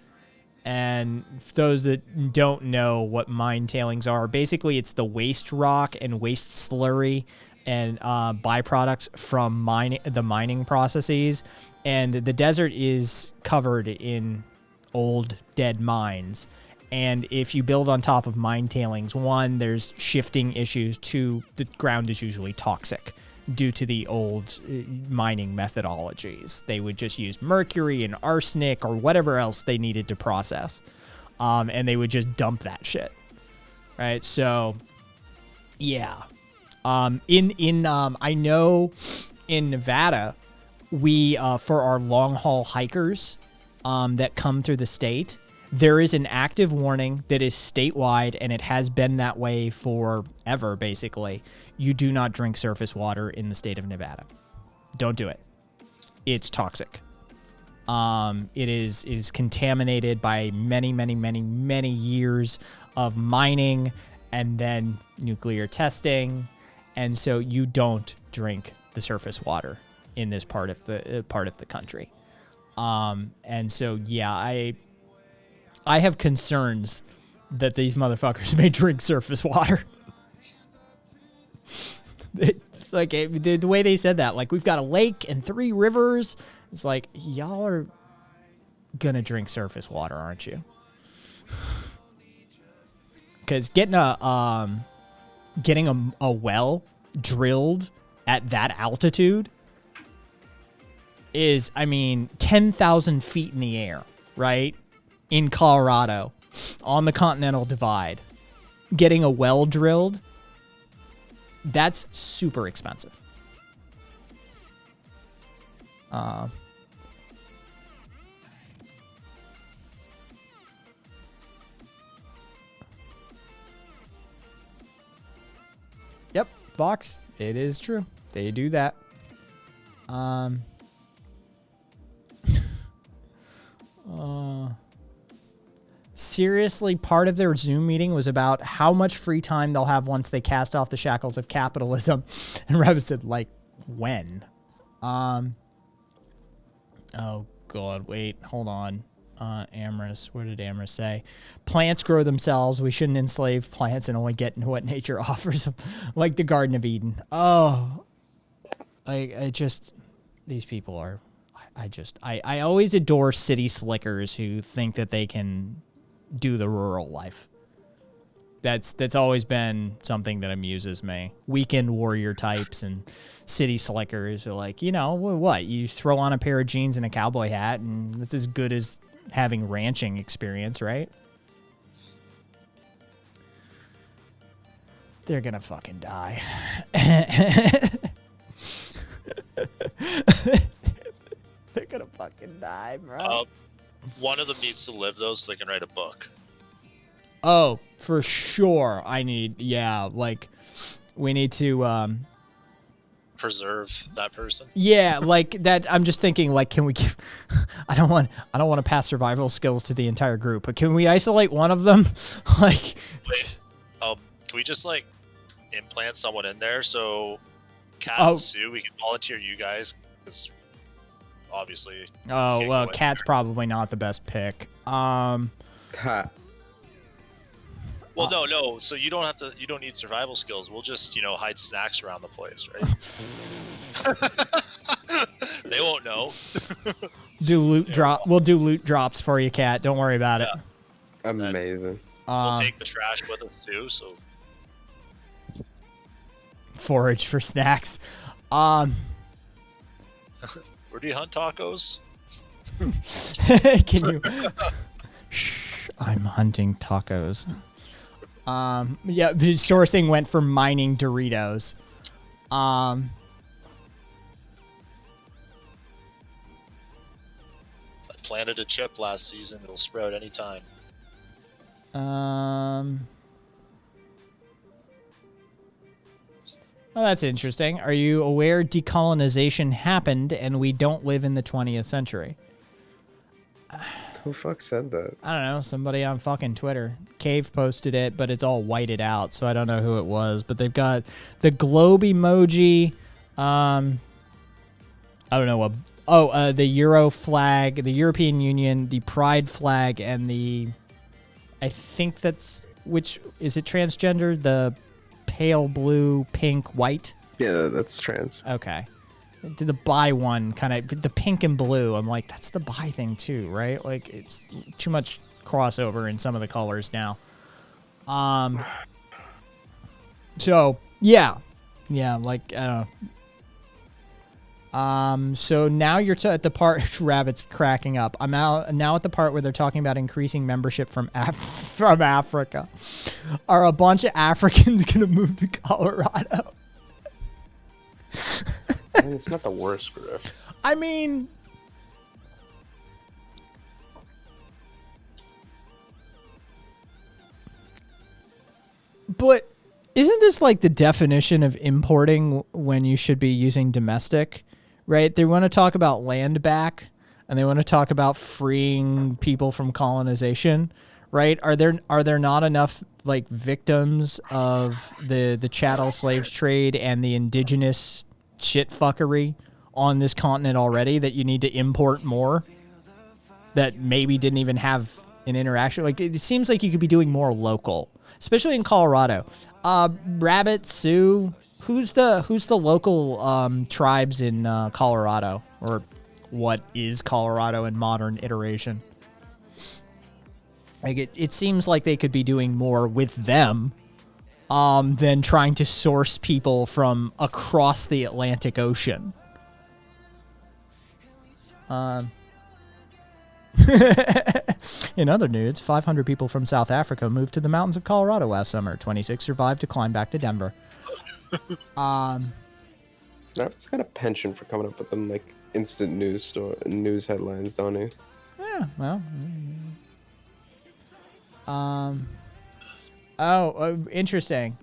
And for those that don't know what mine tailings are, basically it's the waste rock and waste slurry and byproducts from the mining processes. And the desert is covered in old dead mines. And if you build on top of mine tailings, one, there's shifting issues. Two, the ground is usually toxic due to the old mining methodologies. They would just use mercury and arsenic or whatever else they needed to process. And they would just dump that shit. Right? So, yeah. I know in Nevada, we, for our long haul hikers that come through the state, there is an active warning that is statewide, and it has been that way forever, basically. You do not drink surface water in the state of Nevada. Don't do it. It's toxic. It is contaminated by many, many, many, many years of mining and then nuclear testing. And so you don't drink the surface water in this part of the country. And so, yeah, I have concerns that these motherfuckers may drink surface water. It's like the way they said that, like, we've got a lake and 3 rivers. It's like, y'all are gonna drink surface water, aren't you? Because getting a well drilled at that altitude is, I mean, 10,000 feet in the air, right? In Colorado, on the Continental Divide. Getting a well drilled, that's super expensive. Yep, Vox, it is true. They do that. Seriously, part of their Zoom meeting was about how much free time they'll have once they cast off the shackles of capitalism. And Rev said, like, when? Oh, God, wait, hold on. Amorous, what did Amorous say? Plants grow themselves. We shouldn't enslave plants and only get into what nature offers them. Like the Garden of Eden. Oh, I just, these people are, I always adore city slickers who think that they can do the rural life. That's always been something that amuses me. Weekend warrior types and city slickers are like, you know, what? You throw on a pair of jeans and a cowboy hat, and it's as good as having ranching experience, right? They're gonna fucking die. They're gonna fucking die, bro. One of them needs to live, though, so they can write a book. Oh, for sure. We need to, preserve that person. yeah, like that. I'm just thinking, like, can we give, I don't want to pass survival skills to the entire group, but can we isolate one of them? Like, wait, can we just, like, implant someone in there? So, Kat and Sue, we can volunteer you guys, because obviously. Oh, well, Kat's probably not the best pick. Ha. Well, no. So you don't need survival skills. We'll just, hide snacks around the place, right? They won't know. We'll do loot drops for you, Kat. Don't worry about it. Amazing. We'll take the trash with us too. So forage for snacks. Where do you hunt tacos? Can you? Shh, I'm hunting tacos. Yeah, the sourcing went for mining Doritos. I planted a chip last season. It'll sprout anytime. Well, that's interesting. Are you aware decolonization happened and we don't live in the 20th century? Who the fuck said that? I don't know. Somebody on fucking Twitter. Cave posted it, but it's all whited out, so I don't know who it was. But they've got the globe emoji. I don't know what. Oh, the Euro flag, the European Union, the Pride flag, and the. I think that's which is it transgender? The pale blue, pink, white. Yeah, that's trans. Okay. The bi one, kind of the pink and blue. I'm like, that's the bi thing too, right? Like, it's too much crossover in some of the colors now. So yeah, like I don't know. So now you're at the part. Rabbit's cracking up. I'm now at the part where they're talking about increasing membership from Africa. Are a bunch of Africans gonna move to Colorado? I mean, it's not the worst, Griff. I mean, but isn't this like the definition of importing when you should be using domestic, right? They want to talk about land back and they want to talk about freeing people from colonization, right? Are there not enough like victims of the chattel slaves trade and the indigenous shit fuckery on this continent already that you need to import more? that maybe didn't even have an interaction. Like, it seems like you could be doing more local, especially in Colorado. Rabbit, Sioux, who's the local tribes in Colorado, or what is Colorado in modern iteration? Like, it seems like they could be doing more with them than trying to source people from across the Atlantic Ocean. In other news, 500 people from South Africa moved to the mountains of Colorado last summer. 26 survived to climb back to Denver. It's got a penchant for coming up with them like instant news headlines, don't he? Yeah, well. Interesting.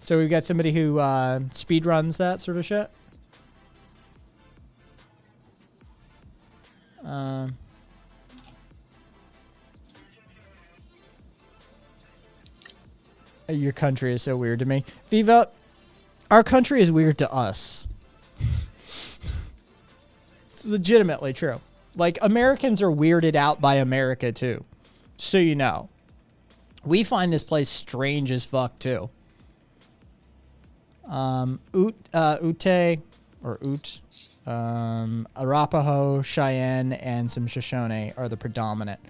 So we've got somebody who speed runs that sort of shit. Your country is so weird to me. Viva, our country is weird to us. It's legitimately true. Like, Americans are weirded out by America, too. So you know. We find this place strange as fuck, too. Arapaho, Cheyenne, and some Shoshone are the predominant.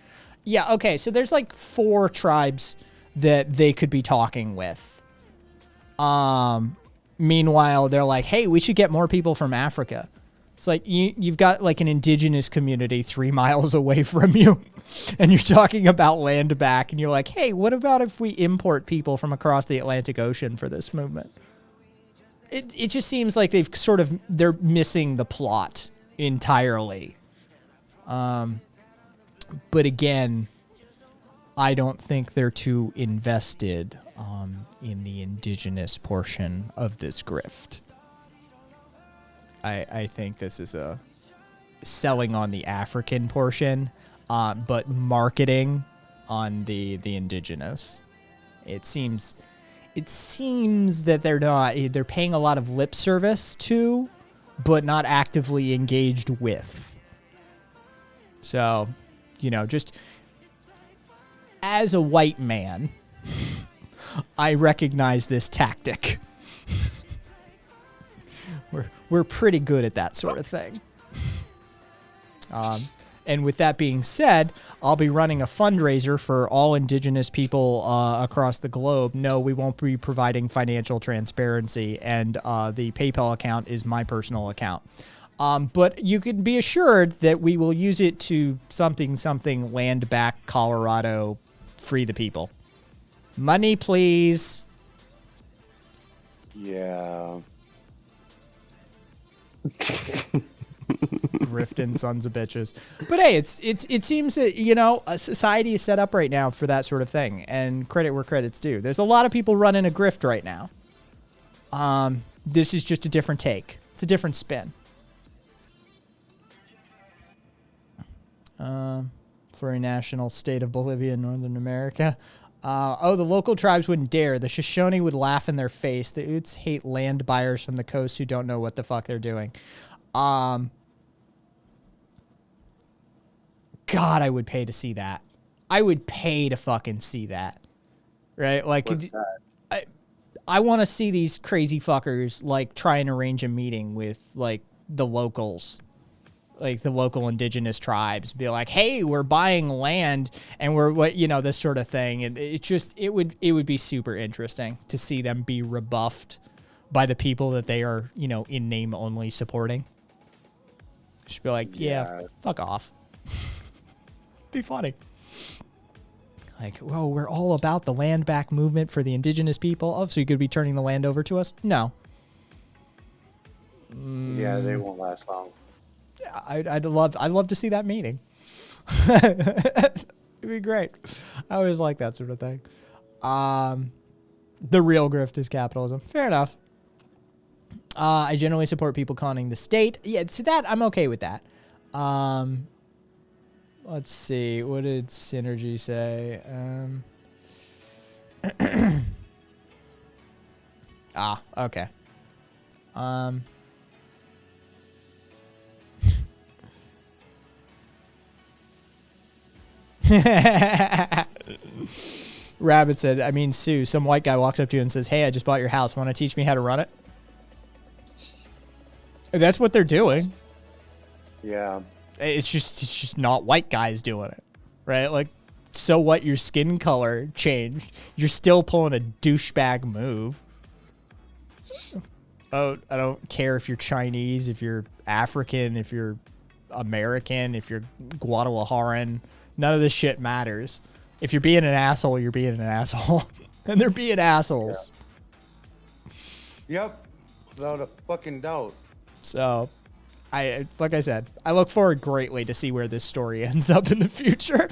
Yeah, okay, so there's like 4 tribes that they could be talking with. Meanwhile, they're like, hey, we should get more people from Africa. It's like you've got like an indigenous community 3 miles away from you, and you're talking about land back, and you're like, hey, what about if we import people from across the Atlantic Ocean for this movement? It just seems like they're missing the plot entirely. But again, I don't think they're too invested in the indigenous portion of this grift. I think this is a selling on the African portion, but marketing on the indigenous. It seems that they're paying a lot of lip service to, but not actively engaged with. So, just as a white man, I recognize this tactic. We're pretty good at that sort of thing. And with that being said, I'll be running a fundraiser for all indigenous people across the globe. No, we won't be providing financial transparency, and the PayPal account is my personal account. But you can be assured that we will use it to something land back Colorado, free the people. Money, please. Yeah. Grifting sons of bitches. But hey, it seems that, a society is set up right now for that sort of thing, and credit where credit's due. There's a lot of people running a grift right now. This is just a different take. It's a different spin. Plurinational state of Bolivia in Northern America. The local tribes wouldn't dare. The Shoshone would laugh in their face. The Utes hate land buyers from the coast who don't know what the fuck they're doing. God, I would pay to see that. I would pay to fucking see that. Right? Like, I want to see these crazy fuckers, like, try and arrange a meeting with, like, the locals. Like, the local indigenous tribes. Be like, hey, we're buying land, and we're, this sort of thing. And it would be super interesting to see them be rebuffed by the people that they are, in name only supporting. Just be like, yeah. Fuck off. Be funny. Like, whoa, we're all about the land back movement for the indigenous people. Oh, so you could be turning the land over to us? No. Yeah, they won't last long. Yeah, I'd love to see that meeting. It'd be great. I always like that sort of thing. The real grift is capitalism. Fair enough. I generally support people conning the state. Yeah, see that I'm okay with that. Let's see. What did Synergy say? Okay. Rabbit said, I mean, Sue, some white guy walks up to you and says, hey, I just bought your house. Want to teach me how to run it? That's what they're doing. Yeah. It's just not white guys doing it, right? Like, so what? Your skin color changed. You're still pulling a douchebag move. Oh, I don't care if you're Chinese, if you're African, if you're American, if you're Guadalajaran. None of this shit matters. If you're being an asshole, you're being an asshole. And they're being assholes. Yeah. Yep. Without a fucking doubt. So, like I said, I look forward greatly to see where this story ends up in the future.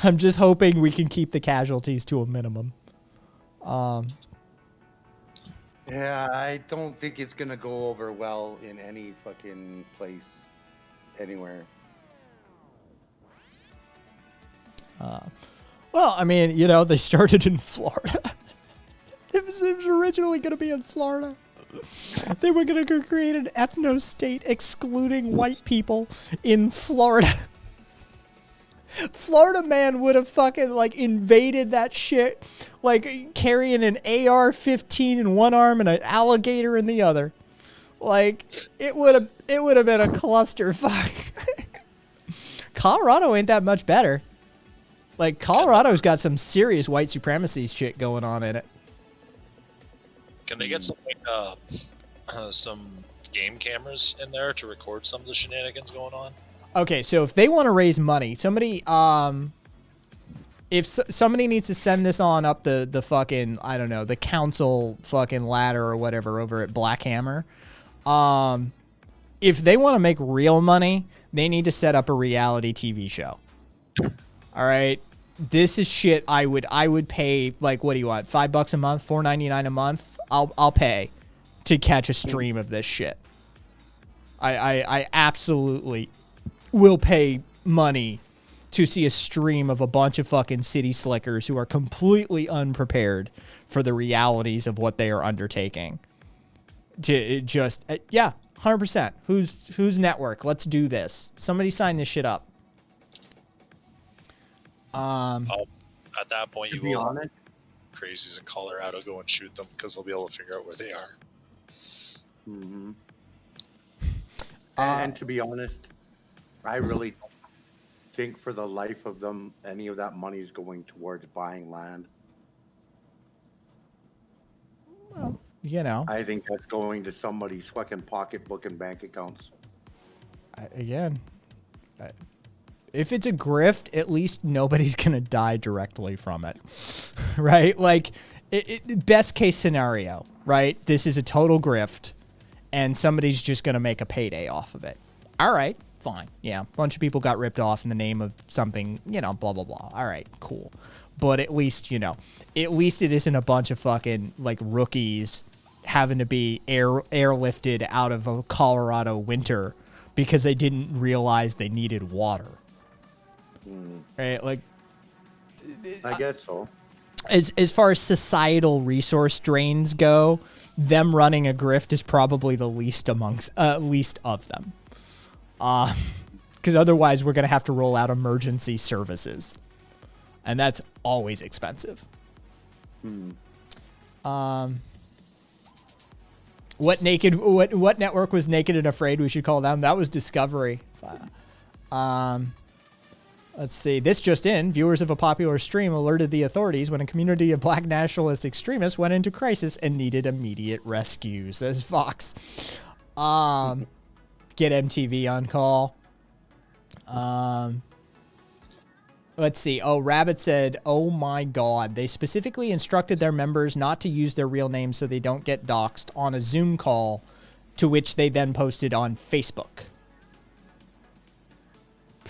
I'm just hoping we can keep the casualties to a minimum. Yeah, I don't think it's gonna go over well in any fucking place, anywhere. Well, I mean, you know, they started in Florida. It was originally going to be in Florida. They were going to create an ethno-state excluding white people in Florida. Florida man would have fucking, like, invaded that shit, like, carrying an AR-15 in one arm and an alligator in the other. Like, it would have been a clusterfuck. Colorado ain't that much better. Like, Colorado's got some serious white supremacy shit going on in it. Can they get some game cameras in there to record some of the shenanigans going on? Okay, so if they want to raise money, somebody, if somebody needs to send this on up the fucking, I don't know, the council fucking ladder or whatever over at Black Hammer, if they want to make real money, they need to set up a reality TV show. All right, this is shit I would pay, like, what do you want? $5 a month, $4.99 a month. I'll pay to catch a stream of this shit. I absolutely will pay money to see a stream of a bunch of fucking city slickers who are completely unprepared for the realities of what they are undertaking. To just, yeah, 100%. Whose network? Let's do this. Somebody sign this shit up. At that point, you To be will honest, crazies in Colorado go and shoot them because they'll be able to figure out where they are. Mm-hmm. And to be honest, I really don't think for the life of them any of that money is going towards buying land. Well, you know. I think that's going to somebody's fucking pocketbook and bank accounts. If it's a grift, at least nobody's going to die directly from it, right? Like, best case scenario, right? This is a total grift, and somebody's just going to make a payday off of it. All right, fine. Yeah, a bunch of people got ripped off in the name of something, you know, blah, blah, blah. All right, cool. But at least, you know, at least it isn't a bunch of fucking, like, rookies having to be airlifted out of a Colorado winter because they didn't realize they needed water. Right, like, I guess so. As far as societal resource drains go, them running a grift is probably the least of them. Because otherwise, we're gonna have to roll out emergency services, and that's always expensive. What network was Naked and Afraid? We should call them. That was Discovery. Let's see. This just in. Viewers of a popular stream alerted the authorities when a community of black nationalist extremists went into crisis and needed immediate rescue, says Fox. Get MTV on call. Let's see. Oh, Rabbit said, oh my God. They specifically instructed their members not to use their real names so they don't get doxxed on a Zoom call, to which they then posted on Facebook.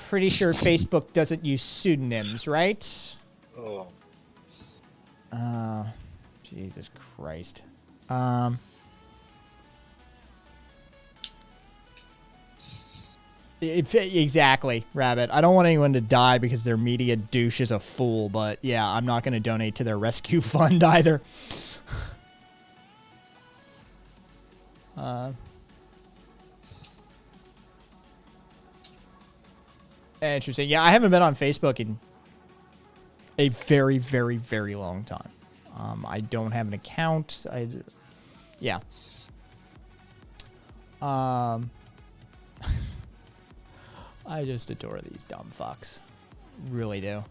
Pretty sure Facebook doesn't use pseudonyms, right? Oh. Jesus Christ. Exactly, Rabbit. I don't want anyone to die because their media douche is a fool, but yeah, I'm not going to donate to their rescue fund either. Interesting. Yeah, I haven't been on Facebook in a very, very, very long time. I don't have an account. Yeah. I just adore these dumb fucks. Really do.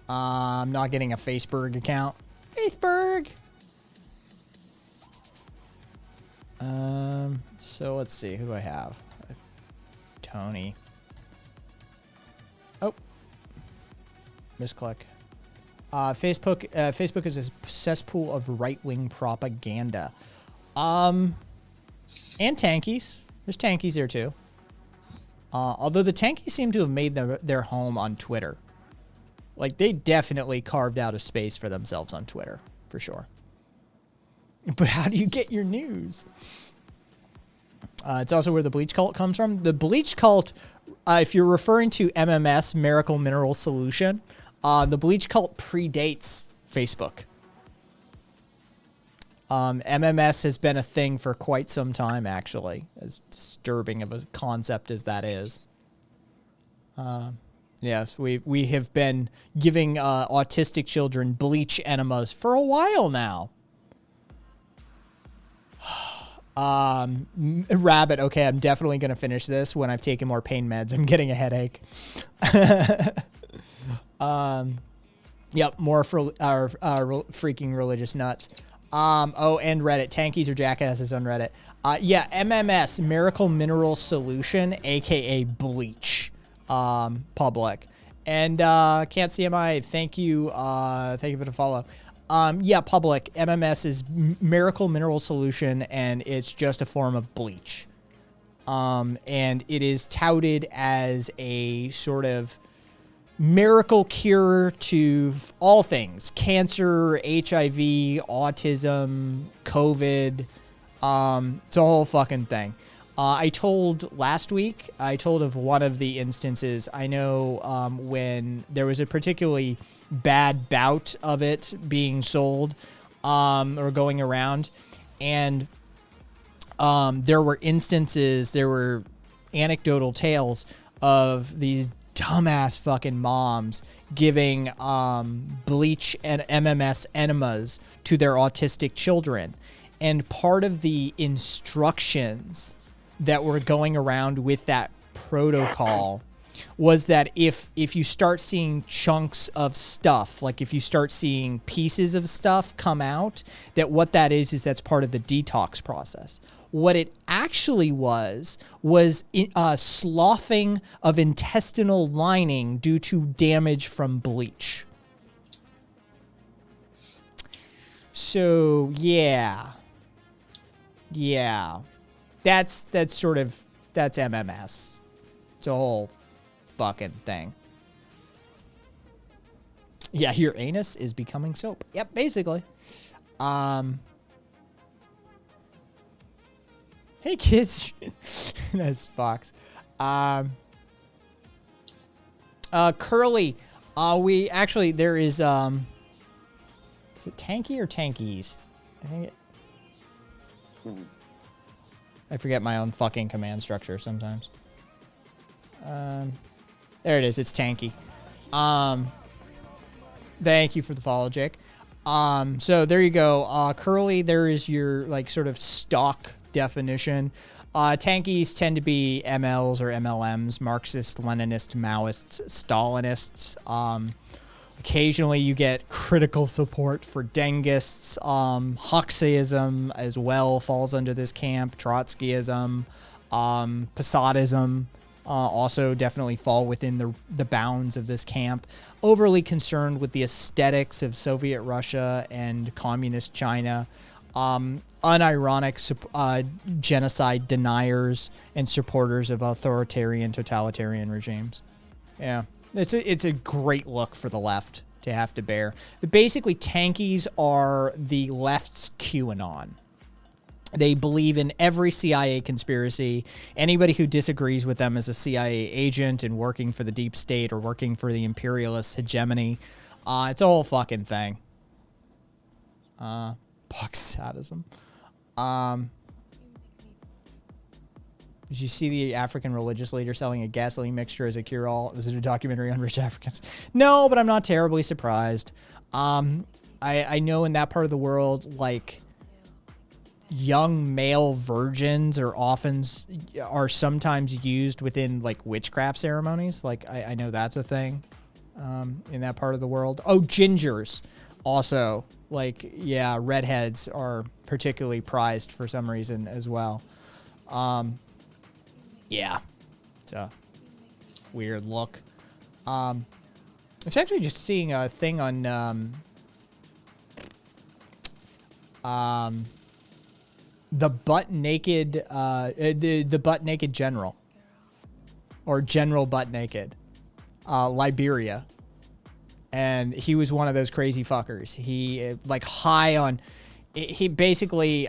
I'm not getting a Facebook account. Facebook! So let's see. Who do I have? Tony. Oh. Misclick. Facebook is a cesspool of right-wing propaganda. And tankies. There's tankies there too. Although the tankies seem to have made their home on Twitter. Like, they definitely carved out a space for themselves on Twitter, for sure. But how do you get your news? It's also where the bleach cult comes from. The bleach cult, if you're referring to MMS, Miracle Mineral Solution, the bleach cult predates Facebook. MMS has been a thing for quite some time, actually, as disturbing of a concept as that is. Yes, we have been giving autistic children bleach enemas for a while now. Rabbit, okay, I'm definitely going to finish this when I've taken more pain meds. I'm getting a headache. Yep, more for our freaking religious nuts. Oh, and Reddit. Tankies or jackasses on Reddit. Yeah, MMS, Miracle Mineral Solution, aka Bleach. Public. And Can't CMI, thank you for the follow. Yeah, public. MMS is Miracle Mineral Solution, and it's just a form of bleach. And it is touted as a sort of miracle cure to all things: cancer, HIV, autism, COVID. It's a whole fucking thing. I told last week, of one of the instances. I know when there was a particularly bad bout of it being sold or going around, and there were anecdotal tales of these dumbass fucking moms giving bleach and MMS enemas to their autistic children. And part of the instructions that were going around with that protocol was that if you start seeing chunks of stuff, like if you start seeing pieces of stuff come out, that what that is that's part of the detox process. What it actually was sloughing of intestinal lining due to damage from bleach. So yeah. That's MMS. It's a whole fucking thing. Yeah, your anus is becoming soap. Yep, basically. Hey kids. That's Fox. Curly. There is it Tanky or Tankies? I think it. I forget my own fucking command structure sometimes. There it is. It's Tanky. Thank you for the follow, Jake. So there you go. Curly, there is your like sort of stock definition. Tankies tend to be MLs or MLMs, Marxist, Leninist, Maoists, Stalinists. Occasionally you get critical support for Dengists. Huxleyism as well falls under this camp. Trotskyism, Posadism also definitely fall within the bounds of this camp. Overly concerned with the aesthetics of Soviet Russia and communist China. Unironic genocide deniers and supporters of authoritarian, totalitarian regimes. Yeah. It's a great look for the left to have to bear. Basically, Tankies are the left's QAnon. They believe in every CIA conspiracy. Anybody who disagrees with them is a CIA agent and working for the deep state or working for the imperialist hegemony. It's a whole fucking thing. Puck sadism. Did you see the African religious leader selling a gasoline mixture as a cure-all? Was it a documentary on rich Africans? No, but I'm not terribly surprised. I know in that part of the world, like, young male virgins are sometimes used within, like, witchcraft ceremonies. Like, I know that's a thing in that part of the world. Oh, gingers also. Like, yeah, redheads are particularly prized for some reason as well. Yeah, it's a weird look. It's actually just seeing a thing on the butt naked the butt naked general, or General Butt Naked, Liberia. And he was one of those crazy fuckers. He like high on, he basically,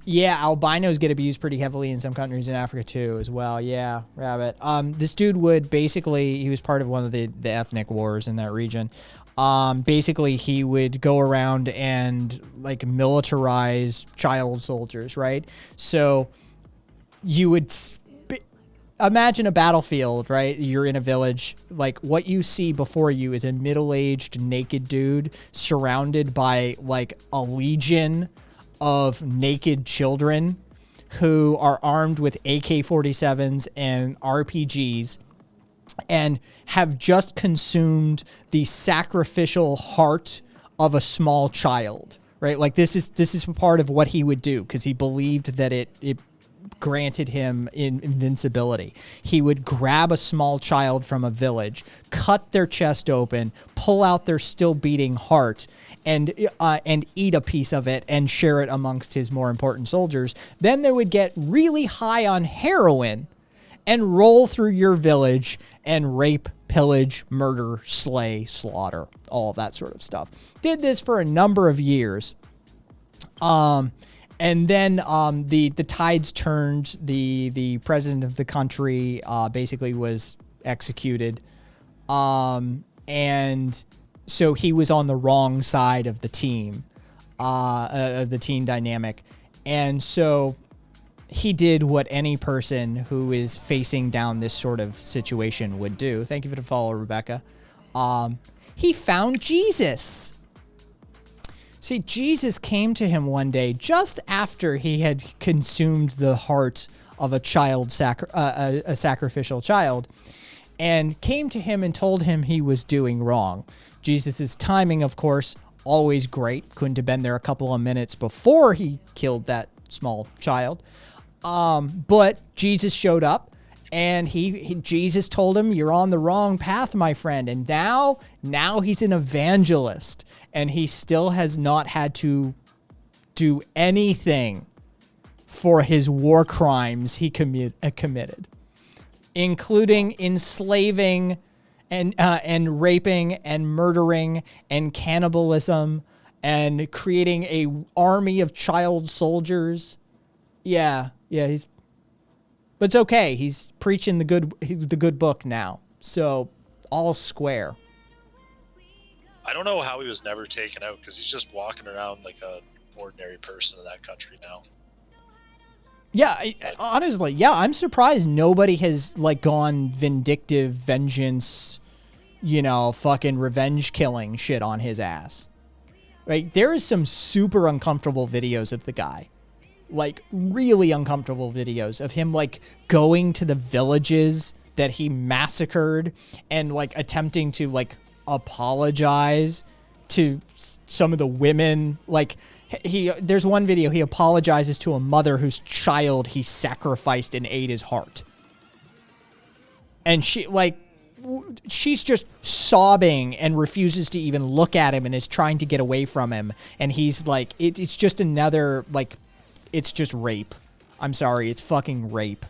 yeah, albinos get abused pretty heavily in some countries in Africa too, as well. Yeah, rabbit. This dude would basically, he was part of one of the ethnic wars in that region. Basically, he would go around and like militarize child soldiers, right? So you would imagine a battlefield, right? You're in a village. Like, what you see before you is a middle-aged naked dude surrounded by like a legion of naked children who are armed with AK-47s and RPGs and have just consumed the sacrificial heart of a small child, right? Like, this is part of what he would do because he believed that it granted him invincibility. He would grab a small child from a village, cut their chest open, pull out their still beating heart, and eat a piece of it and share it amongst his more important soldiers. Then they would get really high on heroin and roll through your village and rape, pillage, murder, slay, slaughter, all of that sort of stuff. Did this for a number of years. And then the tides turned. The president of the country basically was executed. And so he was on the wrong side of the team dynamic. And so he did what any person who is facing down this sort of situation would do. Thank you for the follow, Rebecca. He found Jesus. See, Jesus came to him one day just after he had consumed the heart of a child, a sacrificial child, and came to him and told him he was doing wrong. Jesus' timing, of course, always great. Couldn't have been there a couple of minutes before he killed that small child. But Jesus showed up, and Jesus told him, "You're on the wrong path, my friend." And now he's an evangelist, and he still has not had to do anything for his war crimes he committed, including enslaving and raping and murdering and cannibalism and creating a army of child soldiers. Yeah, but it's okay. He's preaching the good book now, so all square. I don't know how he was never taken out because he's just walking around like a ordinary person in that country now. Yeah, honestly, yeah, I'm surprised nobody has like gone vindictive vengeance, fucking revenge killing shit on his ass. Right? There is some super uncomfortable videos of the guy. Like really uncomfortable videos of him like going to the villages that he massacred and like attempting to like apologize to some of the women. Like there's one video he apologizes to a mother whose child he sacrificed and ate his heart. And she's just sobbing and refuses to even look at him and is trying to get away from him. And he's like, it's just another like, it's just rape. I'm sorry, it's fucking rape.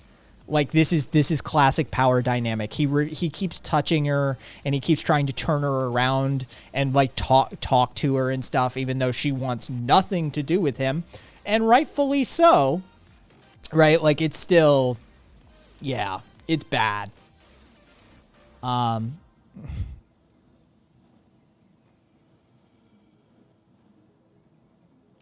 Like this is classic power dynamic. He keeps touching her and he keeps trying to turn her around and like talk to her and stuff, even though she wants nothing to do with him, and rightfully so. Right? Like it's still, yeah, it's bad.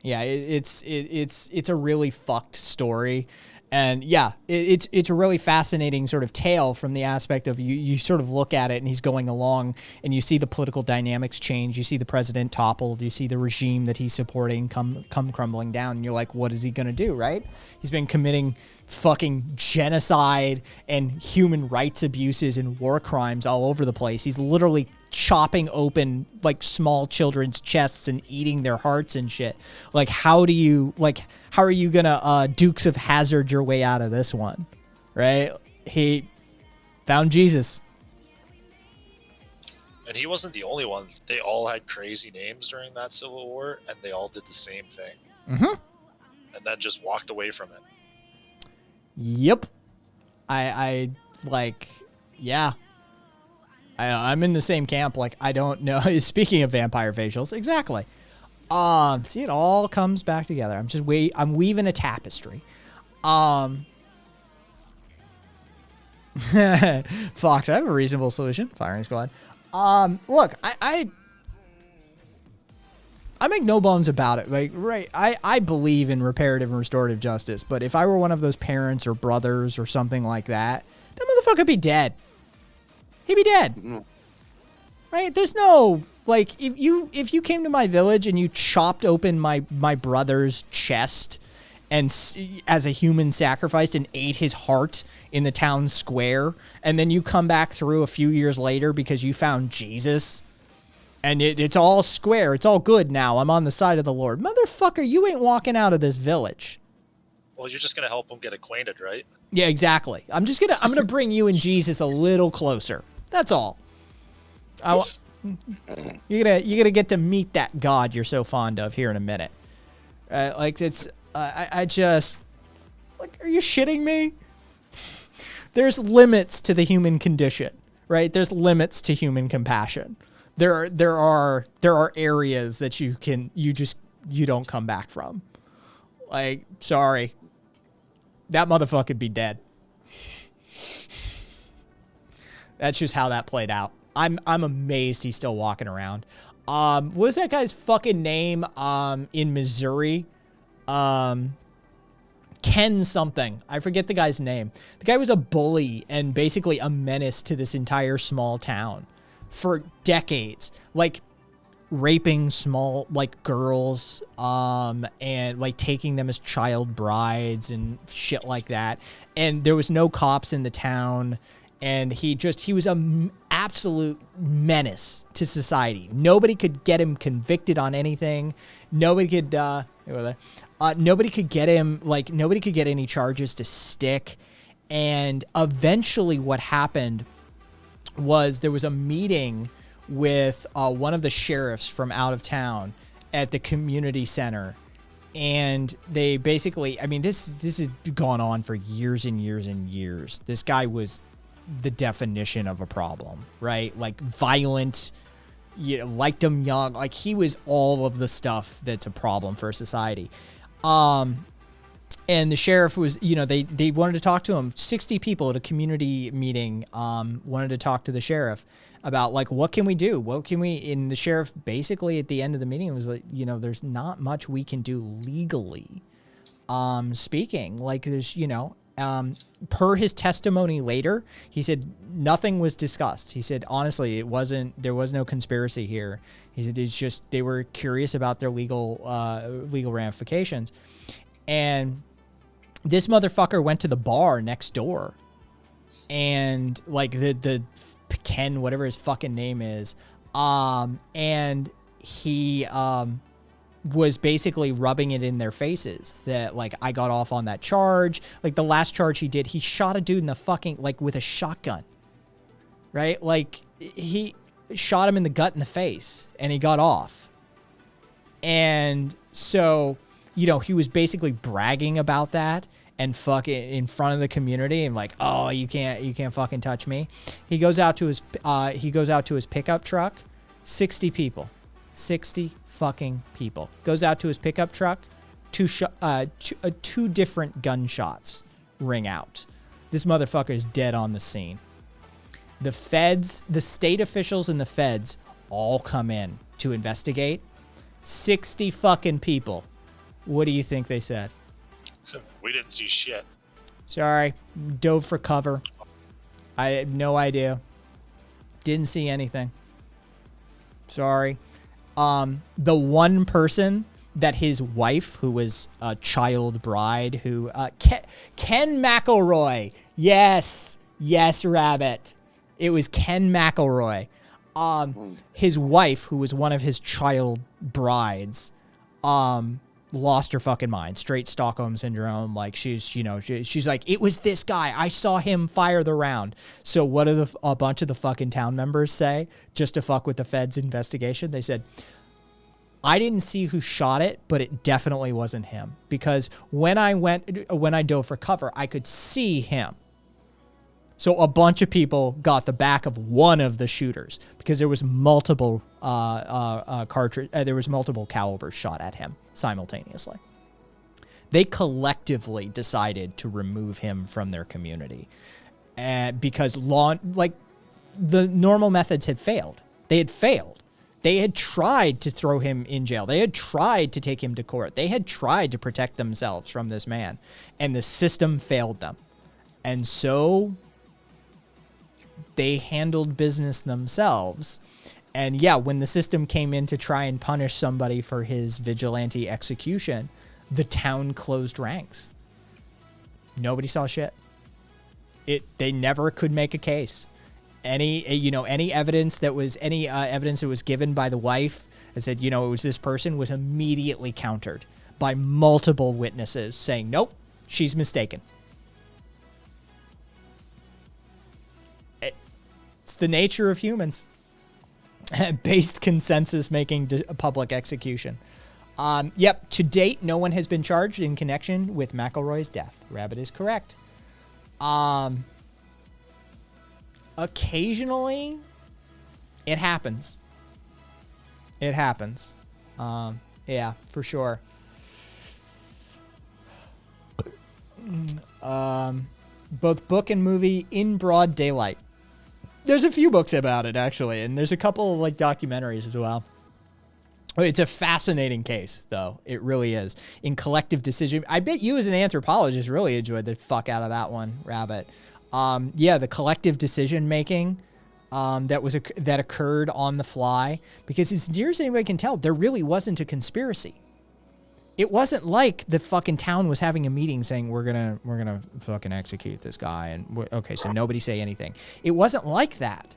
Yeah, it's a really fucked story. And yeah, it's a really fascinating sort of tale from the aspect of you sort of look at it and he's going along and you see the political dynamics change. You see the president toppled. You see the regime that he's supporting come crumbling down. And you're like, what is he going to do, right? He's been committing fucking genocide and human rights abuses and war crimes all over the place. He's literally chopping open like small children's chests and eating their hearts and shit. Like, how are you gonna Dukes of Hazzard your way out of this one, right? He found Jesus. And he wasn't the only one. They all had crazy names during that Civil War, and they all did the same thing. Mm-hmm. And then just walked away from it. Yep. I like, yeah. I'm in the same camp. Like, I don't know. Speaking of vampire facials, exactly. See, it all comes back together. I'm weaving a tapestry. Fox, I have a reasonable solution. Firing squad. Look, I make no bones about it. Like, right, I believe in reparative and restorative justice, but if I were one of those parents or brothers or something like that, that motherfucker would be dead. He'd be dead. Right? There's no, like, if you came to my village and you chopped open my brother's chest and as a human sacrifice and ate his heart in the town square, and then you come back through a few years later because you found Jesus, and it's all square, it's all good now, I'm on the side of the Lord. Motherfucker, you ain't walking out of this village. Well, you're just going to help them get acquainted, right? Yeah, exactly. I'm going to bring you and Jesus a little closer. That's all. You're gonna get to meet that God you're so fond of here in a minute. Like, it's I just, like, are you shitting me? There's limits to the human condition, right? There's limits to human compassion. There are areas that you don't come back from. Like, sorry, that motherfucker could be dead. That's just how that played out. I'm amazed he's still walking around. What was that guy's fucking name in Missouri? Ken something. I forget the guy's name. The guy was a bully and basically a menace to this entire small town for decades. Like, raping small, like, girls, and, like, taking them as child brides and shit like that. And there was no cops in the town. And he was an absolute menace to society. Nobody could get him convicted on anything. Nobody could get him, like, nobody could get any charges to stick. And eventually what happened was there was a meeting with one of the sheriffs from out of town at the community center. And they basically, I mean, this has gone on for years and years and years. This guy was the definition of a problem, right? Like, violent, liked him young. Like, he was all of the stuff that's a problem for society. And the sheriff was, they wanted to talk to him. 60 people at a community meeting wanted to talk to the sheriff about, like, what can we do? And the sheriff basically at the end of the meeting was like, there's not much we can do legally speaking. Like, there's, per his testimony later, he said nothing was discussed. He said, honestly, there was no conspiracy here. He said, it's just, they were curious about their legal ramifications. And this motherfucker went to the bar next door, and, like, the Ken, whatever his fucking name is, and he, was basically rubbing it in their faces that, like, I got off on that charge. Like, the last charge he did, he shot a dude in the fucking, like, with a shotgun, right? Like, he shot him in the gut in the face and he got off. And so, he was basically bragging about that and fucking in front of the community and like, oh, you can't fucking touch me. He goes out to his pickup truck, 60 people. 60 fucking people. Goes out to his pickup truck, two different gunshots ring out. This motherfucker is dead on the scene. The feds, the state officials and the feds all come in to investigate. 60 fucking people What do you think they said? We didn't see shit. Sorry, dove for cover. I had no idea. Didn't see anything. Sorry. The one person that his wife, who was a child bride, who Ken McElroy. Yes, Rabbit. It was Ken McElroy. His wife, who was one of his child brides, lost her fucking mind. Straight Stockholm syndrome. Like she's like, it was this guy. I saw him fire the round. So what do a bunch of the fucking town members say just to fuck with the feds' investigation? They said, I didn't see who shot it, but it definitely wasn't him, because when I dove for cover, I could see him. So a bunch of people got the back of one of the shooters because there was multiple there was multiple calibers shot at him simultaneously. They collectively decided to remove him from their community, because the normal methods had failed. They had failed. They had tried to throw him in jail. They had tried to take him to court. They had tried to protect themselves from this man, and the system failed them. And so they handled business themselves. And yeah, when the system came in to try and punish somebody for his vigilante execution, the town closed ranks. Nobody saw shit. They never could make a case. Any evidence that was given by the wife that said, it was this person, was immediately countered by multiple witnesses saying, nope, she's mistaken. It's the nature of humans. Based consensus making public execution. Yep, to date, no one has been charged in connection with McElroy's death. Rabbit is correct. Occasionally, it happens. It happens. Yeah, for sure. Both book and movie in broad daylight. There's a few books about it, actually, and there's a couple of documentaries as well. It's a fascinating case, though. It really is. In collective decision, I bet you as an anthropologist really enjoyed the fuck out of that one, Rabbit. Yeah, the collective decision making that occurred on the fly, because as near as anybody can tell, there really wasn't a conspiracy. It wasn't like the fucking town was having a meeting saying we're gonna fucking execute this guy, and okay, so nobody say anything. It wasn't like that.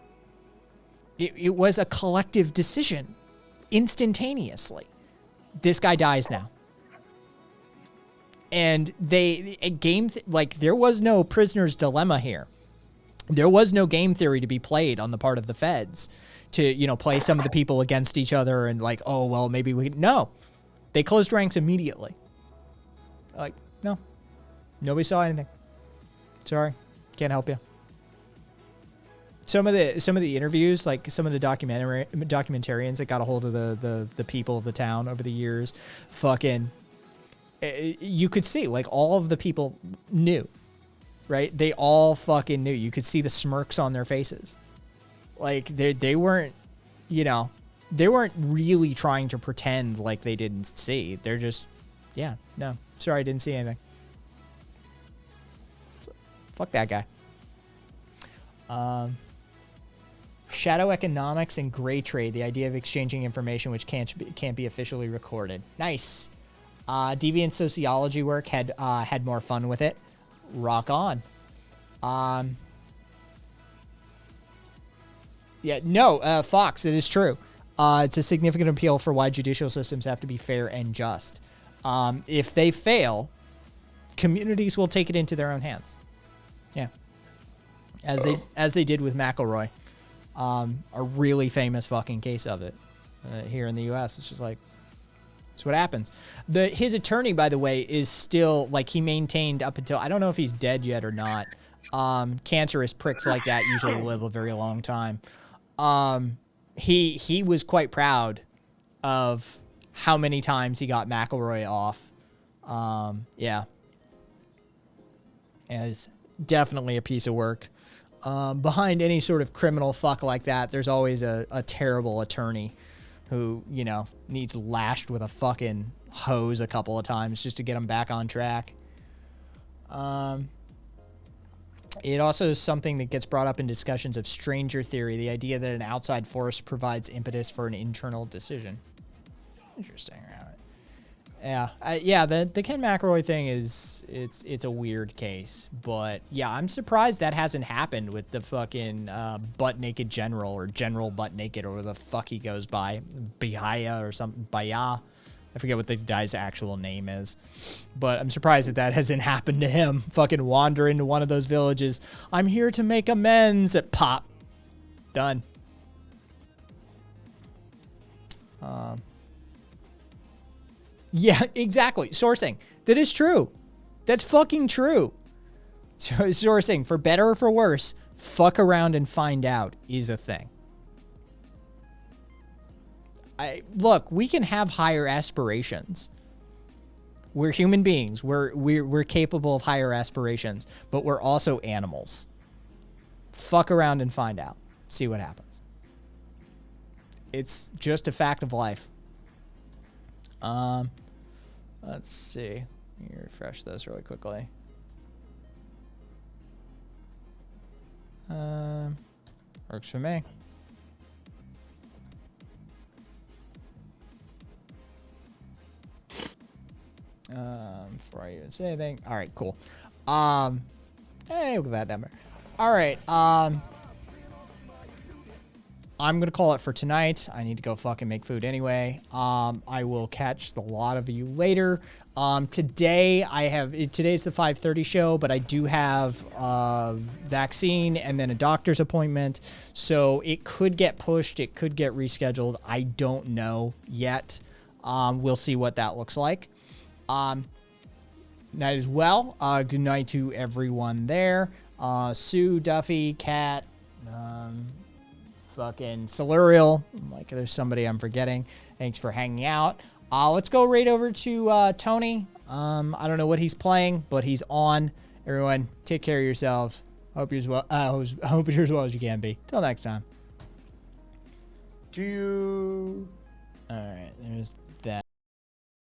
It was a collective decision, instantaneously. This guy dies now. And there was no prisoner's dilemma here. There was no game theory to be played on the part of the feds to, play some of the people against each other and oh, well, maybe no. They closed ranks immediately. No. Nobody saw anything. Sorry. Can't help you. Some of the interviews, some of the documentarians that got a hold of the people of the town over the years, fucking, you could see all of the people knew, right? They all fucking knew. You could see the smirks on their faces. They weren't, they weren't really trying to pretend like they didn't see. They're just, yeah, no, sorry, I didn't see anything. Fuck that guy. Shadow economics and gray trade, the idea of exchanging information which can't be officially recorded. Nice. Deviant sociology work had more fun with it. Rock on. Yeah, no, Fox, it is true. It's a significant appeal for why judicial systems have to be fair and just. If they fail, communities will take it into their own hands. Yeah. As they did with McElroy. A really famous fucking case of it here in the U.S. It's just it's what happens. His attorney, by the way, is still he maintained up until, I don't know if he's dead yet or not. Cancerous pricks like that usually live a very long time. He was quite proud of how many times he got McElroy off. Yeah. And it's definitely a piece of work. Behind any sort of criminal fuck like that, there's always a terrible attorney who, you know, needs lashed with a fucking hose a couple of times just to get him back on track. It also is something that gets brought up in discussions of stranger theory, the idea that an outside force provides impetus for an internal decision. Interesting, right? Yeah, the Ken McElroy thing is it's a weird case, but yeah, I'm surprised that hasn't happened with the fucking butt naked general or General Butt Naked or whatever the fuck he goes by, Bahia or something, Bahia. I forget what the guy's actual name is, but I'm surprised that hasn't happened to him. Fucking wander into one of those villages. I'm here to make amends. At pop, done. Yeah, exactly. Sourcing. That is true. That's fucking true. So, sourcing, for better or for worse, fuck around and find out is a thing. Look, we can have higher aspirations. We're human beings. We're capable of higher aspirations, but we're also animals. Fuck around and find out. See what happens. It's just a fact of life. Let's see. Let me refresh this really quickly. Works for me. Before I even say anything. All right, cool. Hey, look at that number. All right. I'm gonna call it for tonight. I need to go fucking make food anyway. I will catch the lot of you later. Today today's the 5:30 show, but I do have vaccine and then a doctor's appointment, so it could get pushed. It could get rescheduled. I don't know yet. We'll see what that looks like. Night as well. Good night to everyone there. Sue, Duffy, Kat, fucking Solurial. Like, there's somebody I'm forgetting. Thanks for hanging out. Let's go right over to Tony. I don't know what he's playing, but he's on. Everyone, take care of yourselves. Hope you're as well. Hope you're as well as you can be. Till next time. Do you? All right. There's